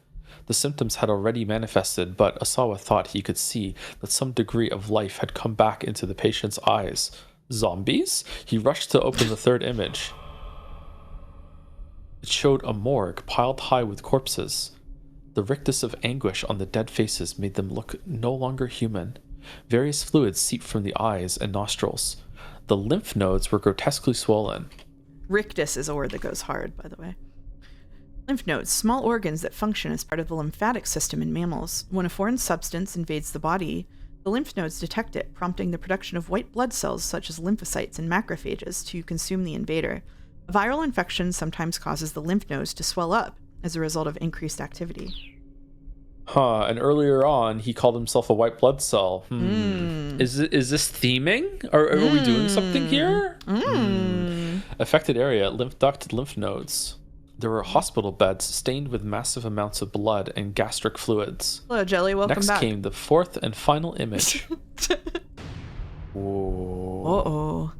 The symptoms had already manifested, but Osawa thought he could see that some degree of life had come back into the patient's eyes. Zombies? He rushed to open the third image. It showed a morgue piled high with corpses. The rictus of anguish on the dead faces made them look no longer human. Various fluids seeped from the eyes and nostrils. The lymph nodes were grotesquely swollen. Rictus is a word that goes hard, by the way. Lymph nodes, small organs that function as part of the lymphatic system in mammals. When a foreign substance invades the body, the lymph nodes detect it, prompting the production of white blood cells such as lymphocytes and macrophages to consume the invader. A viral infection sometimes causes the lymph nodes to swell up as a result of increased activity. And earlier on, he called himself a white blood cell. Is this theming? Are we doing something here? Affected area, lymph duct, lymph nodes. There were hospital beds stained with massive amounts of blood and gastric fluids. Hello, Jelly. Welcome back. Next came the fourth and final image. Uh-oh.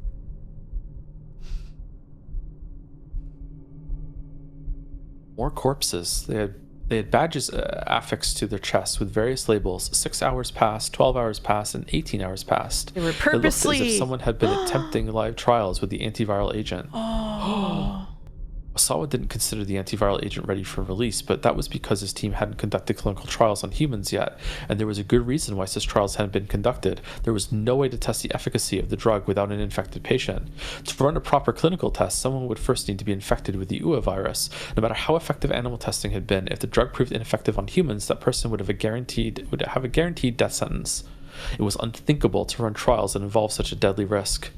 More corpses. They had badges affixed to their chests with various labels. 6 hours passed, 12 hours passed, and 18 hours passed. They were It looked as purposely... if someone had been attempting live trials with the antiviral agent. Oh. Osawa didn't consider the antiviral agent ready for release, but that was because his team hadn't conducted clinical trials on humans yet, and there was a good reason why such trials hadn't been conducted. There was no way to test the efficacy of the drug without an infected patient. To run a proper clinical test, someone would first need to be infected with the UA virus. No matter how effective animal testing had been, if the drug proved ineffective on humans, that person would have a guaranteed death sentence. It was unthinkable to run trials that involved such a deadly risk.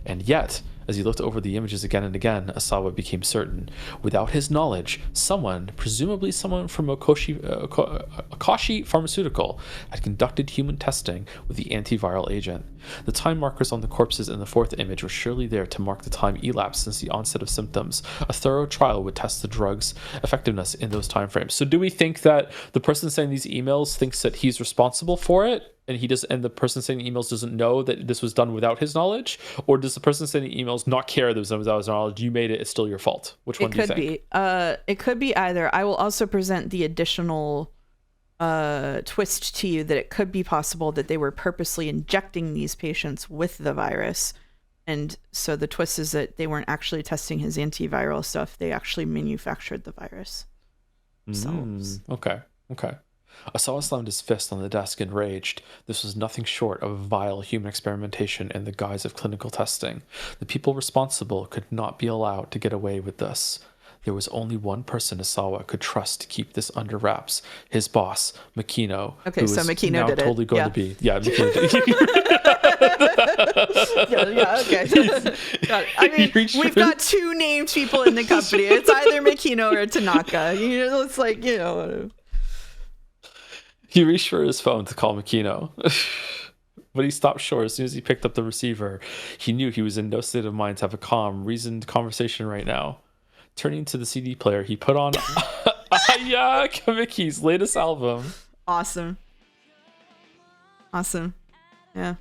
And yet, as he looked over the images again and again, Osawa became certain. Without his knowledge, someone, presumably someone from Akashi Pharmaceutical, had conducted human testing with the antiviral agent. The time markers on the corpses in the fourth image were surely there to mark the time elapsed since the onset of symptoms. A thorough trial would test the drug's effectiveness in those time frames. So do we think that the person sending these emails thinks that he's responsible for it? And the person sending emails doesn't know that this was done without his knowledge? Or does the person sending emails not care that it was done without his knowledge? You made it, it's still your fault. Which one do you think? It could be either. I will also present the additional twist to you that it could be possible that they were purposely injecting these patients with the virus. And so the twist is that they weren't actually testing his antiviral stuff. They actually manufactured the virus themselves. Okay. Osawa slammed his fist on the desk and raged. This was nothing short of vile human experimentation in the guise of clinical testing. The people responsible could not be allowed to get away with this. There was only one person Osawa could trust to keep this under wraps. His boss, Makino. Okay, so Makino now did totally it. Going to be. Yeah, Makino did it. yeah, okay. Got it. I mean, we've got two named people in the company. It's either Makino or Tanaka. It's like, He reached for his phone to call Makino. But he stopped short as soon as he picked up the receiver. He knew he was in no state of mind to have a calm, reasoned conversation right now. Turning to the CD player, he put on Aya Kamiki's latest album. Awesome. Yeah.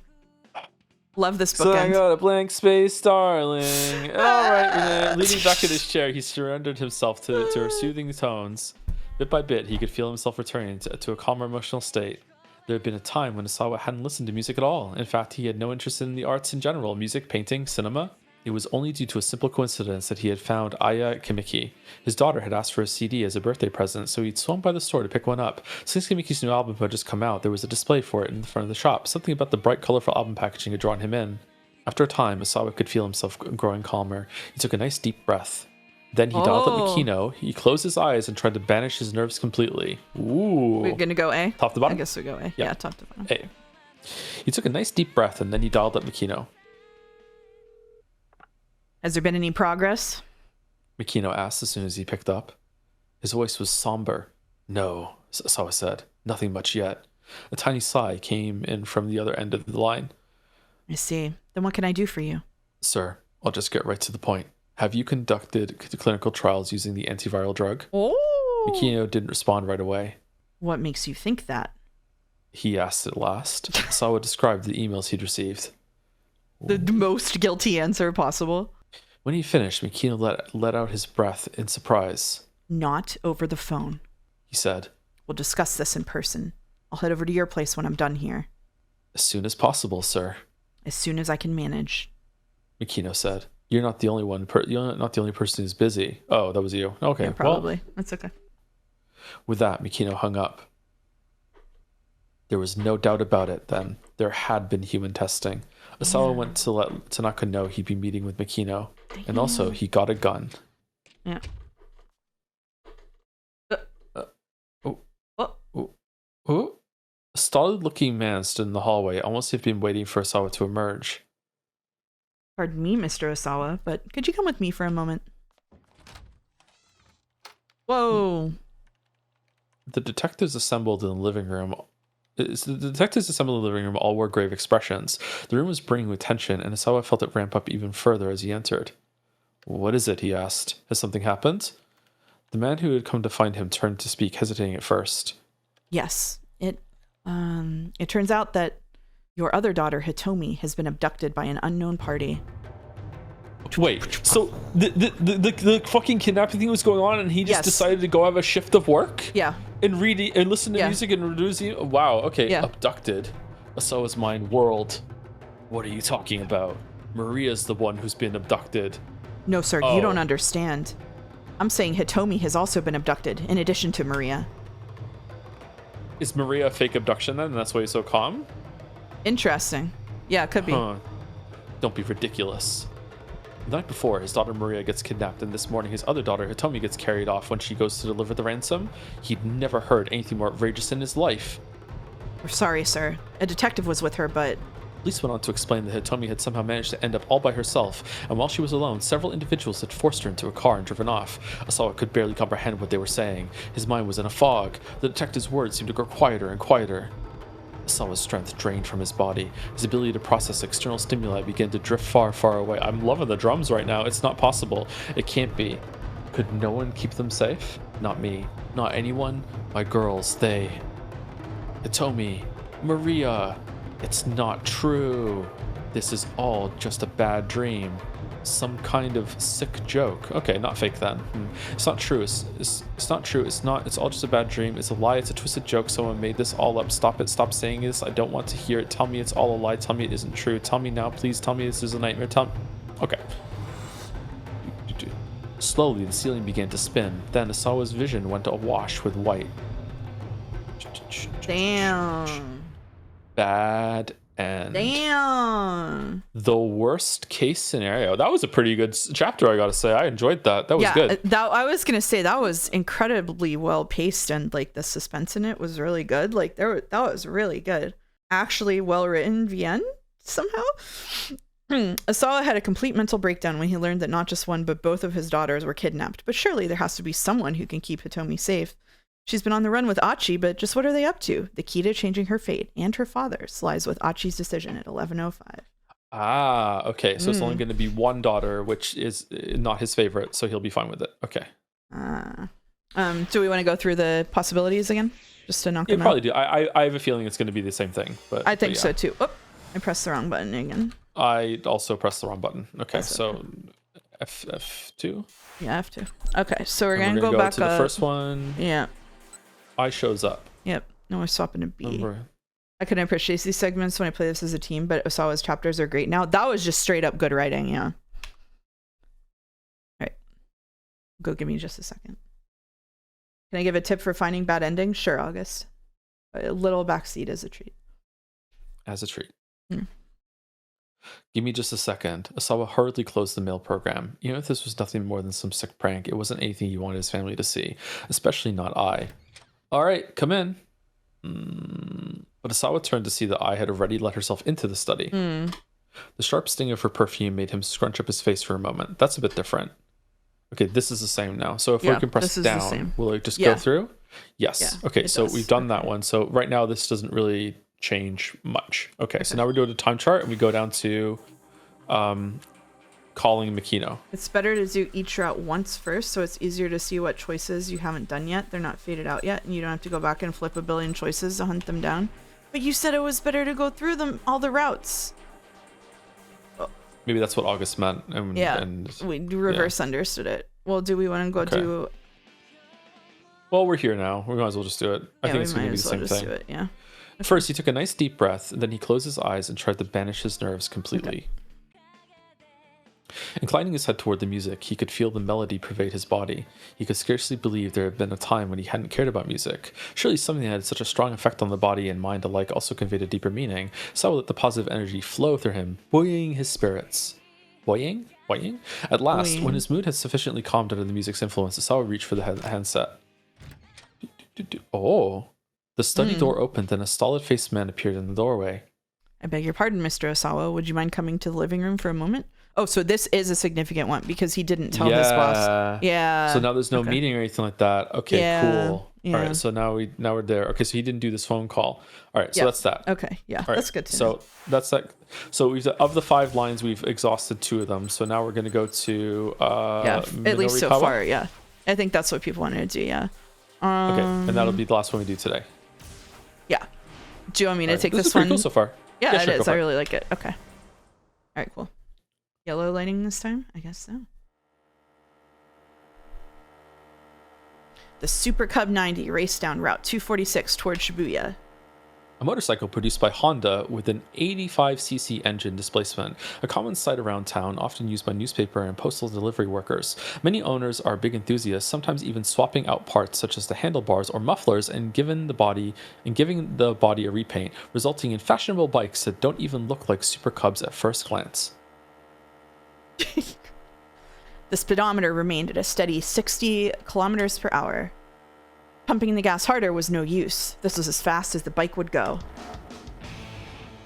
Love this bookend. So I got a blank space, darling. All right. Leaning back in his chair, he surrendered himself to her soothing tones. Bit by bit, he could feel himself returning to a calmer emotional state. There had been a time when Osawa hadn't listened to music at all. In fact, he had no interest in the arts in general, music, painting, cinema. It was only due to a simple coincidence that he had found Aya Kimiki. His daughter had asked for a CD as a birthday present, so he'd swung by the store to pick one up. Since Kimiki's new album had just come out, there was a display for it in front of the shop. Something about the bright, colorful album packaging had drawn him in. After a time, Osawa could feel himself growing calmer. He took a nice deep breath. Then he dialed up Makino. He closed his eyes and tried to banish his nerves completely. Ooh. We're going to go A? Top to bottom? I guess we go A. Yeah, top to bottom. A. He took a nice deep breath and then he dialed up Makino. Has there been any progress? Makino asked as soon as he picked up. His voice was somber. No, Osawa said. Nothing much yet. A tiny sigh came in from the other end of the line. I see. Then what can I do for you? Sir, I'll just get right to the point. Have you conducted clinical trials using the antiviral drug? Oh! Makino didn't respond right away. What makes you think that? He asked at last. Osawa described the emails he'd received. The most guilty answer possible. When he finished, Makino let out his breath in surprise. Not over the phone, he said. We'll discuss this in person. I'll head over to your place when I'm done here. As soon as possible, sir. As soon as I can manage. Makino said. You're not the only one. You're not the only person who's busy. Oh, that was you. Okay, yeah, probably. Well, that's okay. With that, Makino hung up. There was no doubt about it. Then there had been human testing. Osawa went to let Tanaka know he'd be meeting with Makino, and also he got a gun. Yeah. A stolid-looking man stood in the hallway, almost as if he'd been waiting for Osawa to emerge. Pardon me, Mr. Osawa, but could you come with me for a moment? Whoa. The detectives assembled in the living room. All wore grave expressions. The room was brimming with tension, and Osawa felt it ramp up even further as he entered. What is it? He asked. Has something happened? The man who had come to find him turned to speak, hesitating at first. Yes. It turns out that Your other daughter, Hitomi, has been abducted by an unknown party. Wait, so the fucking kidnapping thing was going on, and he just decided to go have a shift of work? Yeah. And read and listen to music and reduce. Wow. Okay. Yeah. Abducted. Osawa's mind whirled. What are you talking about? Maria's the one who's been abducted. No, sir, you don't understand. I'm saying Hitomi has also been abducted, in addition to Maria. Is Maria a fake abduction then, and that's why he's so calm? Interesting. Yeah, it could be. Don't be ridiculous. The night before, his daughter Maria gets kidnapped, and this morning his other daughter Hitomi gets carried off when she goes to deliver the ransom. He'd never heard anything more outrageous in his life. We're sorry, sir. A detective was with her, but... Police went on to explain that Hitomi had somehow managed to end up all by herself, and while she was alone, several individuals had forced her into a car and driven off. Osawa could barely comprehend what they were saying. His mind was in a fog. The detective's words seemed to grow quieter and quieter. Osawa's strength drained from his body. His ability to process external stimuli began to drift far, far away. I'm loving the drums right now. It's not possible. It can't be. Could no one keep them safe? Not me. Not anyone. My girls, they... Hitomi. Maria. It's not true. This is all just a bad dream. Some kind of sick joke. Okay, not fake then. It's not true. It's not true. It's not. It's all just a bad dream. It's a lie. It's a twisted joke. Someone made this all up. Stop it. Stop saying this. I don't want to hear it. Tell me it's all a lie. Tell me it isn't true. Tell me now, please. Tell me this is a nightmare. Tell me. Okay. Slowly, the ceiling began to spin. Then Osawa's vision went awash with white. Damn. Bad end. Damn. The worst case scenario. That was a pretty good chapter, I gotta say. I enjoyed that. That was good. I was gonna say that was incredibly well paced, and like the suspense in it was really good. Like that was really good. Actually well written, Vienne, somehow. Osawa had a complete mental breakdown when he learned that not just one but both of his daughters were kidnapped. But surely there has to be someone who can keep Hitomi safe. She's been on the run with Achi, but just what are they up to? The key to changing her fate and her father's lies with Achi's decision at 11:05. Ah, okay. So it's only going to be one daughter, which is not his favorite, so he'll be fine with it. Okay. Do we want to go through the possibilities again, just to knock them out? Probably do. I have a feeling it's going to be the same thing, but I think yeah. so too. Oh, I pressed the wrong button again. I also pressed the wrong button. Okay, That's so F2. Yeah, F2. Okay, so we're And gonna go back to up. the first one. Yeah. I shows up. Yep. No, we're swapping to B. Remember. I couldn't appreciate these segments when I play this as a team, but Osawa's chapters are great. Now that was just straight up good writing. Yeah. All right. Go give me just a second. Can I give a tip for finding bad endings? Sure, August. A little backseat as a treat. As a treat. Give me just a second. Osawa hurriedly closed the mail program. Even if this was nothing more than some sick prank, it wasn't anything he wanted his family to see. Especially not I. All right, come in. But Osawa turned to see that I had already let herself into the study. The sharp sting of her perfume made him scrunch up his face for a moment. That's a bit different. Okay, this is the same now. So if we can press down, will it just go through? Yes. Yeah, okay, so we've done that one. So right now this doesn't really change much. Okay, so now we're doing a time chart and we go down to calling Makino. It's better to do each route once first, so it's easier to see what choices you haven't done yet. They're not faded out yet, and you don't have to go back and flip a billion choices to hunt them down. But you said it was better to go through them, all the routes. Maybe that's what August meant. We reverse understood it. Well, do we want to go do... Well, we're here now. We might as well just do it. I think it's going to be the same thing. Do it, yeah. First, he took a nice deep breath, and then he closed his eyes and tried to banish his nerves completely. Okay. Inclining his head toward the music, he could feel the melody pervade his body. He could scarcely believe there had been a time when he hadn't cared about music. Surely something that had such a strong effect on the body and mind alike also conveyed a deeper meaning. Osawa let the positive energy flow through him, buoying his spirits. Buoying? At last, when his mood had sufficiently calmed under the music's influence, Osawa reached for the handset. Oh. The study door opened and a stolid-faced man appeared in the doorway. I beg your pardon, Mr. Osawa. Would you mind coming to the living room for a moment? Oh, so this is a significant one because he didn't tell his boss. Yeah. So now there's no meeting or anything like that. Okay, cool. Yeah. All right, so now we're there. Okay, so he didn't do this phone call. All right, so that's that. Okay, yeah, right, that's good to know. So that's that. So of the 5 lines, we've exhausted 2 of them. So now we're going to go to at least so far, yeah. I think that's what people wanted to do, yeah. Okay, and that'll be the last one we do today. Yeah. Do you want me to take this is pretty one? Cool so far. Yeah, Yeah, it sure, go is. for I it. really like it. Okay. All right, cool. Yellow lighting this time? I guess so. The Super Cub 90 raced down Route 246 toward Shibuya. A motorcycle produced by Honda with an 85cc engine displacement, a common sight around town, often used by newspaper and postal delivery workers. Many owners are big enthusiasts, sometimes even swapping out parts such as the handlebars or mufflers and giving the body a repaint, resulting in fashionable bikes that don't even look like Super Cubs at first glance. The speedometer remained at a steady 60 kilometers per hour. Pumping the gas harder was no use. This was as fast as the bike would go.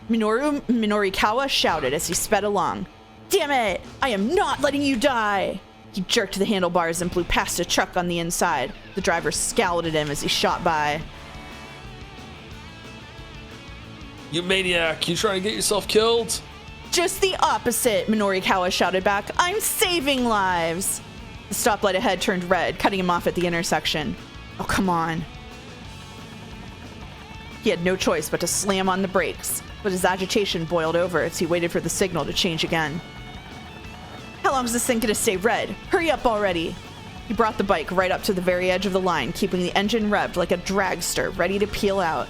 Minorikawa shouted as he sped along. Damn it! I am not letting you die! He jerked the handlebars and blew past a truck on the inside. The driver scowled at him as he shot by. You maniac! You trying to get yourself killed? Just the opposite, Minorikawa shouted back. I'm saving lives! The stoplight ahead turned red, cutting him off at the intersection. Oh, come on. He had no choice but to slam on the brakes, but his agitation boiled over as he waited for the signal to change again. How long is this thing gonna stay red? Hurry up already! He brought the bike right up to the very edge of the line, keeping the engine revved like a dragster ready to peel out.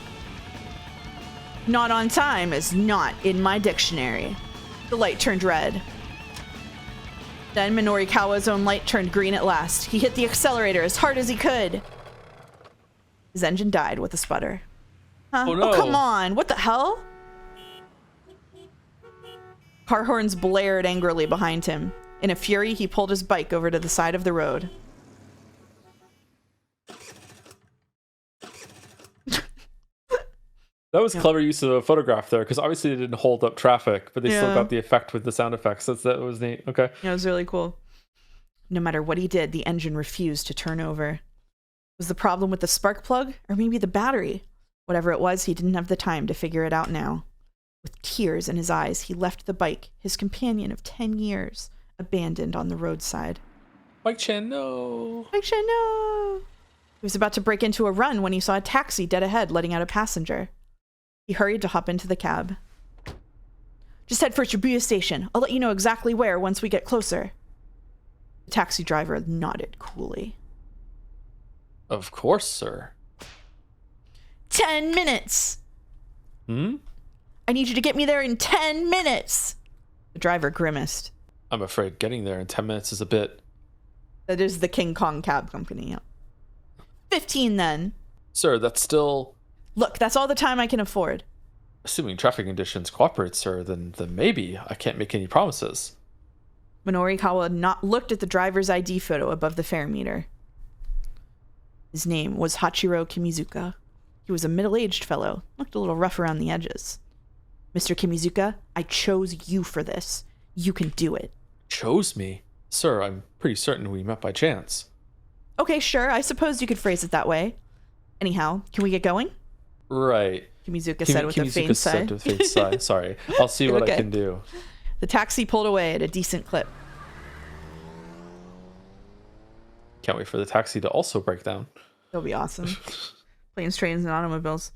Not on time is not in my dictionary. The light turned red. Then Minorikawa's own light turned green at last. He hit the accelerator as hard as he could. His engine died with a sputter. Huh? Oh, no. Oh, come on. What the hell? Car horns blared angrily behind him. In a fury, he pulled his bike over to the side of the road. That was clever use of a photograph there, because obviously they didn't hold up traffic, but they still Yeah. got the effect with the sound effects. That was neat. Okay. Yeah, it was really cool. No matter what he did, the engine refused to turn over. Was the problem with the spark plug? Or maybe the battery? Whatever it was, he didn't have the time to figure it out now. With tears in his eyes, he left the bike, his companion of 10 years, abandoned on the roadside. Mike-chan, no. Mike-chan, no! He was about to break into a run when he saw a taxi dead ahead letting out a passenger. He hurried to hop into the cab. Just head for Shibuya Station. I'll let you know exactly where once we get closer. The taxi driver nodded coolly. Of course, sir. 10 minutes! Hmm? I need you to get me there in 10 minutes! The driver grimaced. I'm afraid getting there in 10 minutes is a bit... That is the King Kong Cab Company. Yeah. 15 then. Sir, that's still... Look, that's all the time I can afford. Assuming traffic conditions cooperate, sir, then maybe I can't make any promises. Minorikawa looked at the driver's ID photo above the fare meter. His name was Hachiro Kimizuka. He was a middle-aged fellow, looked a little rough around the edges. Mr. Kimizuka, I chose you for this. You can do it. Chose me? Sir, I'm pretty certain we met by chance. Okay, sure, I suppose you could phrase it that way. Anyhow, can we get going? Right. Kimizuka said with a faint sigh. said with a faint sigh. Sorry. I'll see what Okay. I can do. The taxi pulled away at a decent clip. Can't wait for the taxi to also break down. That'll be awesome. Planes, trains, and automobiles.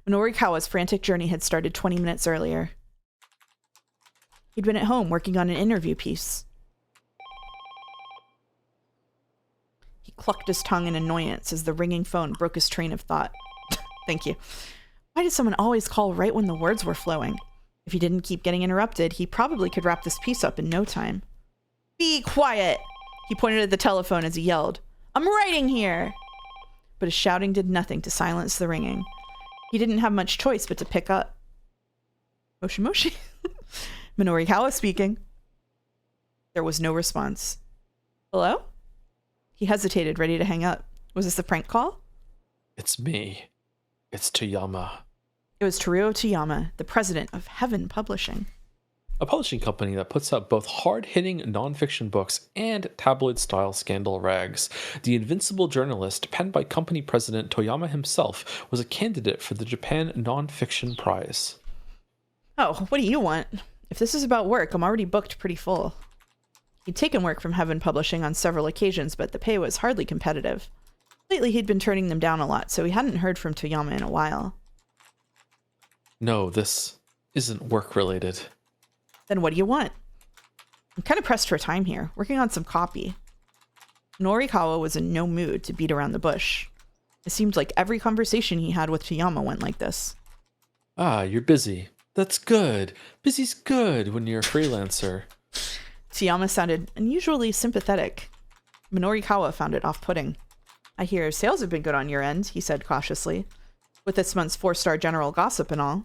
Minorikawa's frantic journey had started 20 minutes earlier. He'd been at home working on an interview piece. He clucked his tongue in annoyance as the ringing phone broke his train of thought. Thank you. Why did someone always call right when the words were flowing? If he didn't keep getting interrupted, he probably could wrap this piece up in no time. Be quiet! He pointed at the telephone as he yelled, I'm writing here! But his shouting did nothing to silence the ringing. He didn't have much choice but to pick up. Moshi Moshi. Minorikawa speaking. There was no response. Hello? He hesitated, ready to hang up. Was this a prank call? It's me. It's Toyama. It was Teruo Toyama, the president of Heaven Publishing. A publishing company that puts out both hard-hitting nonfiction books and tabloid-style scandal rags. The invincible journalist, penned by company president Toyama himself, was a candidate for the Japan Nonfiction Prize. Oh, what do you want? If this is about work, I'm already booked pretty full. He'd taken work from Heaven Publishing on several occasions, but the pay was hardly competitive. Lately, he'd been turning them down a lot, so he hadn't heard from Toyama in a while. No, this isn't work-related. Then what do you want? I'm kind of pressed for time here, working on some copy. Minorikawa was in no mood to beat around the bush. It seemed like every conversation he had with Toyama went like this. Ah, you're busy. That's good. Busy's good when you're a freelancer. Toyama sounded unusually sympathetic. Minorikawa found it off-putting. I hear sales have been good on your end, he said cautiously, with this month's 4-Star General Gossip and all.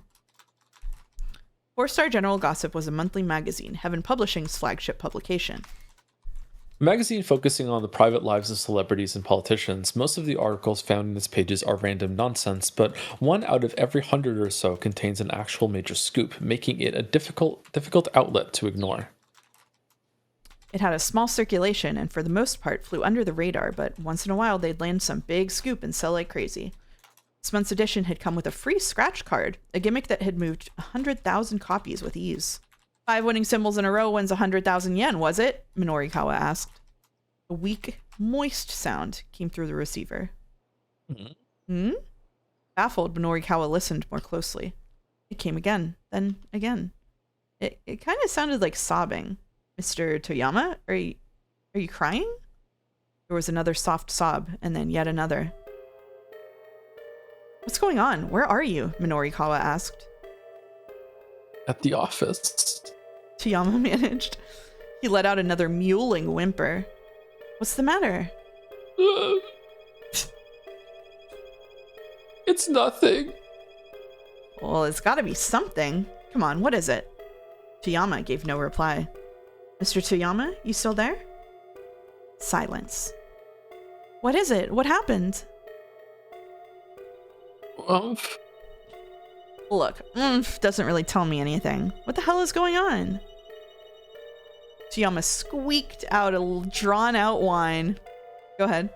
4-Star General Gossip was a monthly magazine, Heaven Publishing's flagship publication. A magazine focusing on the private lives of celebrities and politicians. Most of the articles found in its pages are random nonsense, but 1 out of every 100 or so contains an actual major scoop, making it a difficult outlet to ignore. It had a small circulation and for the most part flew under the radar, but once in a while they'd land some big scoop and sell like crazy. This month's edition had come with a free scratch card, a gimmick that had moved 100,000 copies with ease. 5 winning symbols in a row wins 100,000 yen, was it? Minorikawa asked. A weak, moist sound came through the receiver. Hmm? Baffled, Minorikawa listened more closely. It came again, then again. It kind of sounded like sobbing. Mr. Toyama, are you crying? There was another soft sob, and then yet another. What's going on? Where are you? Minorikawa asked. At the office. Toyama managed. He let out another mewling whimper. What's the matter? It's nothing. Well, it's gotta be something. Come on, what is it? Toyama gave no reply. Mr. Toyama, you still there? Silence. What is it? What happened? Look, doesn't really tell me anything. What the hell is going on? Toyama squeaked out a drawn-out whine. Go ahead.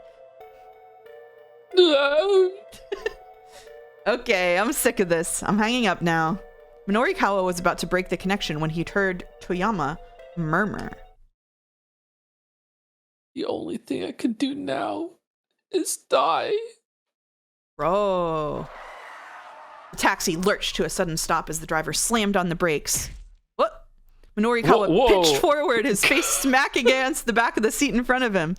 Okay, I'm sick of this. I'm hanging up now. Minorikawa was about to break the connection when he'd heard Toyama murmur. The only thing I can do now is die. Bro. The taxi lurched to a sudden stop as the driver slammed on the brakes. What? Minorikawa pitched forward, his face smack against the back of the seat in front of him.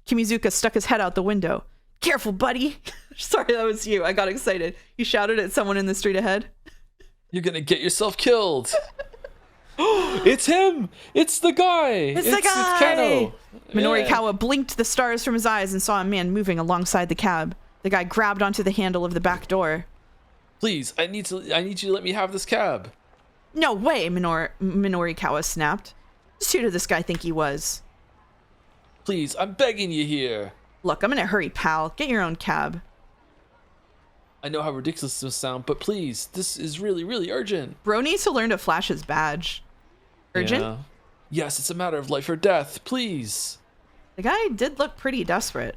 Kimizuka stuck his head out the window. Careful, buddy. Sorry, that was you. I got excited. You shouted at someone in the street ahead. You're gonna get yourself killed. It's him! It's the guy! It's the guy! It's Kano! Minorikawa blinked the stars from his eyes and saw a man moving alongside the cab. The guy grabbed onto the handle of the back door. Please, I need you to let me have this cab. No way, Minorikawa snapped. Just who did this guy think he was? Please, I'm begging you here. Look, I'm in a hurry, pal. Get your own cab. I know how ridiculous this must sound, but please, this is really, really urgent. Bro needs to learn to flash his badge. Urgent? Yeah. Yes, it's a matter of life or death. Please. The guy did look pretty desperate.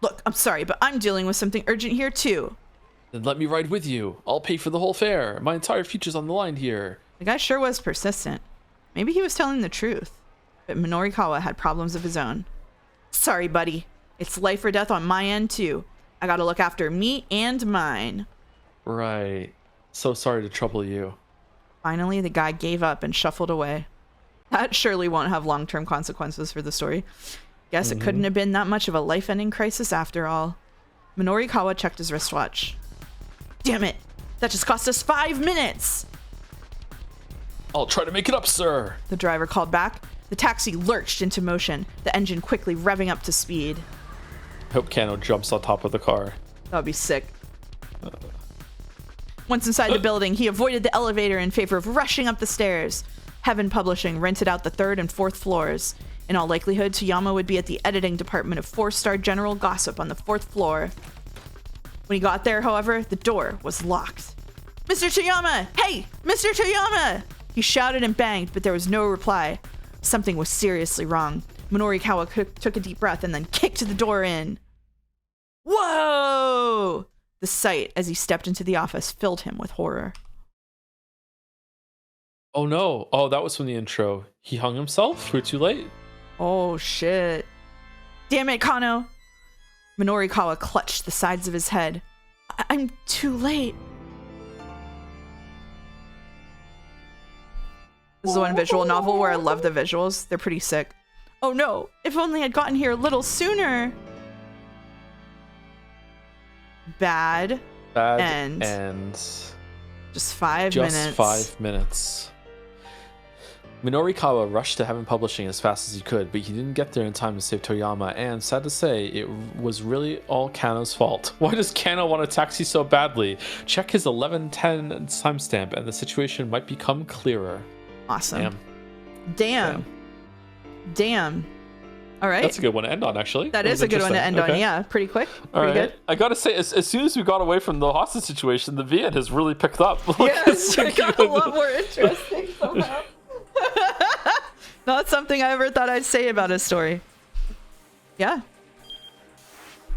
Look, I'm sorry, but I'm dealing with something urgent here too. Then let me ride with you. I'll pay for the whole fare. My entire future's on the line here. The guy sure was persistent. Maybe he was telling the truth. But Minorikawa had problems of his own. Sorry, buddy. It's life or death on my end too. I gotta look after me and mine. Right. So sorry to trouble you. Finally, the guy gave up and shuffled away. That surely won't have long-term consequences for the story. Guess it couldn't have been that much of a life-ending crisis after all. Minorikawa checked his wristwatch. Damn it! That just cost us 5 minutes! I'll try to make it up, sir. The driver called back. The taxi lurched into motion, the engine quickly revving up to speed. I hope Kano jumps on top of the car. That would be sick. Once inside the building, he avoided the elevator in favor of rushing up the stairs. Heaven Publishing rented out the 3rd and 4th floors. In all likelihood, Toyama would be at the editing department of 4-Star General Gossip on the 4th floor. When he got there, however, the door was locked. Mr. Toyama! Hey! Mr. Toyama! He shouted and banged, but there was no reply. Something was seriously wrong. Minorikawa took a deep breath and then kicked the door in. Whoa! The sight, as he stepped into the office, filled him with horror. Oh no. Oh, that was from the intro. He hung himself? We're too late? Oh shit. Damn it, Kano! Minorikawa clutched the sides of his head. I'm too late. This is the one visual novel where I love the visuals. They're pretty sick. Oh no, if only I'd gotten here a little sooner. Bad end. And just 5 minutes. Just 5 minutes. Minorikawa rushed to Heaven Publishing as fast as he could, but he didn't get there in time to save Toyama, and sad to say, it was really all Kano's fault. Why does Kano want a taxi so badly? Check his 11:10 timestamp and the situation might become clearer. Awesome. Damn. All right. That's a good one to end on, actually. That is a good one to end on. Yeah, pretty quick. Pretty good. I gotta say, as soon as we got away from the hostage situation, the VN has really picked up. Yes, it got a lot more interesting somehow. Not something I ever thought I'd say about a story. Yeah.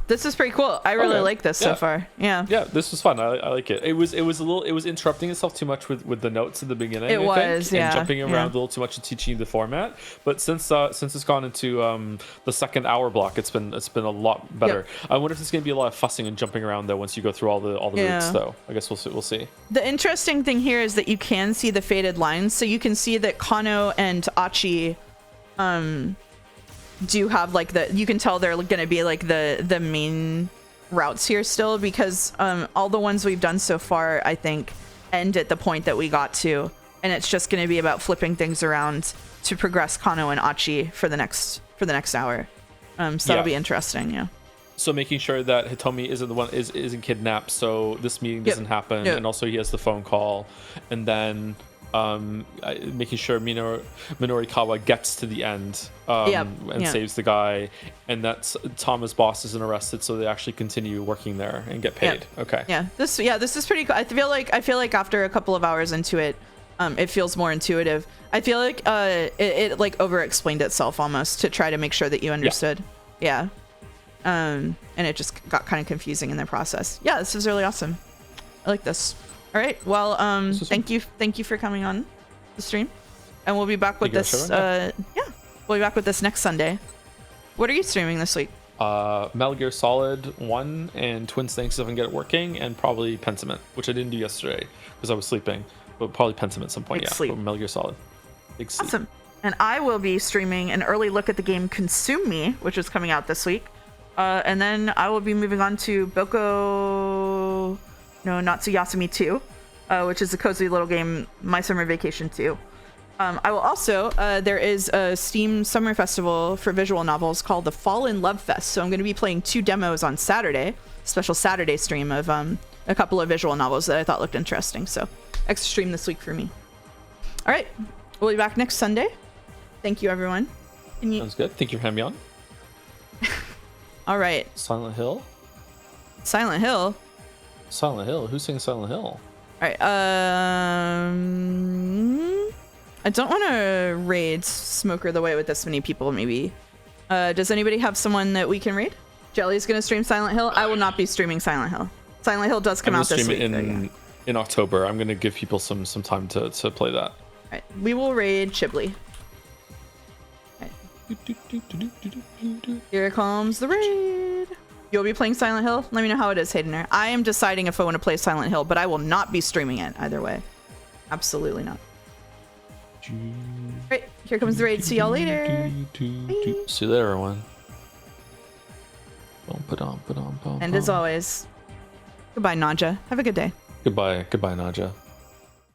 This is pretty cool. I really like this so far. Yeah. Yeah, this was fun. I like it. It was interrupting itself too much with the notes at the beginning. It was, and jumping around a little too much and teaching you the format. But since it's gone into the second hour block, it's been a lot better. Yep. I wonder if there's gonna be a lot of fussing and jumping around though once you go through all the routes though. I guess we'll see. The interesting thing here is that you can see the faded lines, so you can see that Kano and Achi do have like you can tell they're gonna be like the main routes here still, because all the ones we've done so far I think end at the point that we got to, and it's just gonna be about flipping things around to progress Kano and Achi for the next hour. So that'll be interesting. Yeah. So making sure that Hitomi isn't kidnapped, so this meeting doesn't happen, and also he has the phone call, and then making sure Minorikawa gets to the end and saves the guy, and that Tama's boss isn't arrested, so they actually continue working there and get paid. Okay. Yeah. This is pretty cool. I feel like after a couple of hours into it, it feels more intuitive. I feel like it like over-explained itself almost to try to make sure that you understood. Yeah. And it just got kind of confusing in the process. Yeah, this is really awesome. I like this. All right. Well, thank you for coming on the stream, and we'll be back with this. We'll be back with this next Sunday. What are you streaming this week? Metal Gear Solid 1 and Twin Snakes if I can get it working, and probably Pentiment, which I didn't do yesterday because I was sleeping, but probably Pentiment at some point. Sleep. Metal Gear Solid. Big sleep. Awesome. And I will be streaming an early look at the game Consume Me, which is coming out this week, and then I will be moving on to Natsuyasumi 2, which is a cozy little game, My Summer Vacation 2. I will also, there is a Steam Summer Festival for visual novels called the Fall in Love Fest. So I'm going to be playing 2 demos on Saturday, special Saturday stream of a couple of visual novels that I thought looked interesting. So extra stream this week for me. All right. We'll be back next Sunday. Thank you, everyone. Sounds good. Thank you for having me on. All right. Silent Hill? Silent Hill? Silent Hill? Who's singing Silent Hill? All right. I don't want to raid Smoker the Way with this many people, maybe. Does anybody have someone that we can raid? Jelly's going to stream Silent Hill. I will not be streaming Silent Hill. Silent Hill does come out this week. In October. I'm going to give people some time to play that. All right. We will raid Chibli. Right. Here comes the raid. You'll be playing Silent Hill? Let me know how it is, Haydener. I am deciding if I want to play Silent Hill, but I will not be streaming it either way. Absolutely not. Right, here comes the raid. See y'all later. See you later, everyone. And as always, goodbye, Naja. Have a good day. Goodbye, Naja.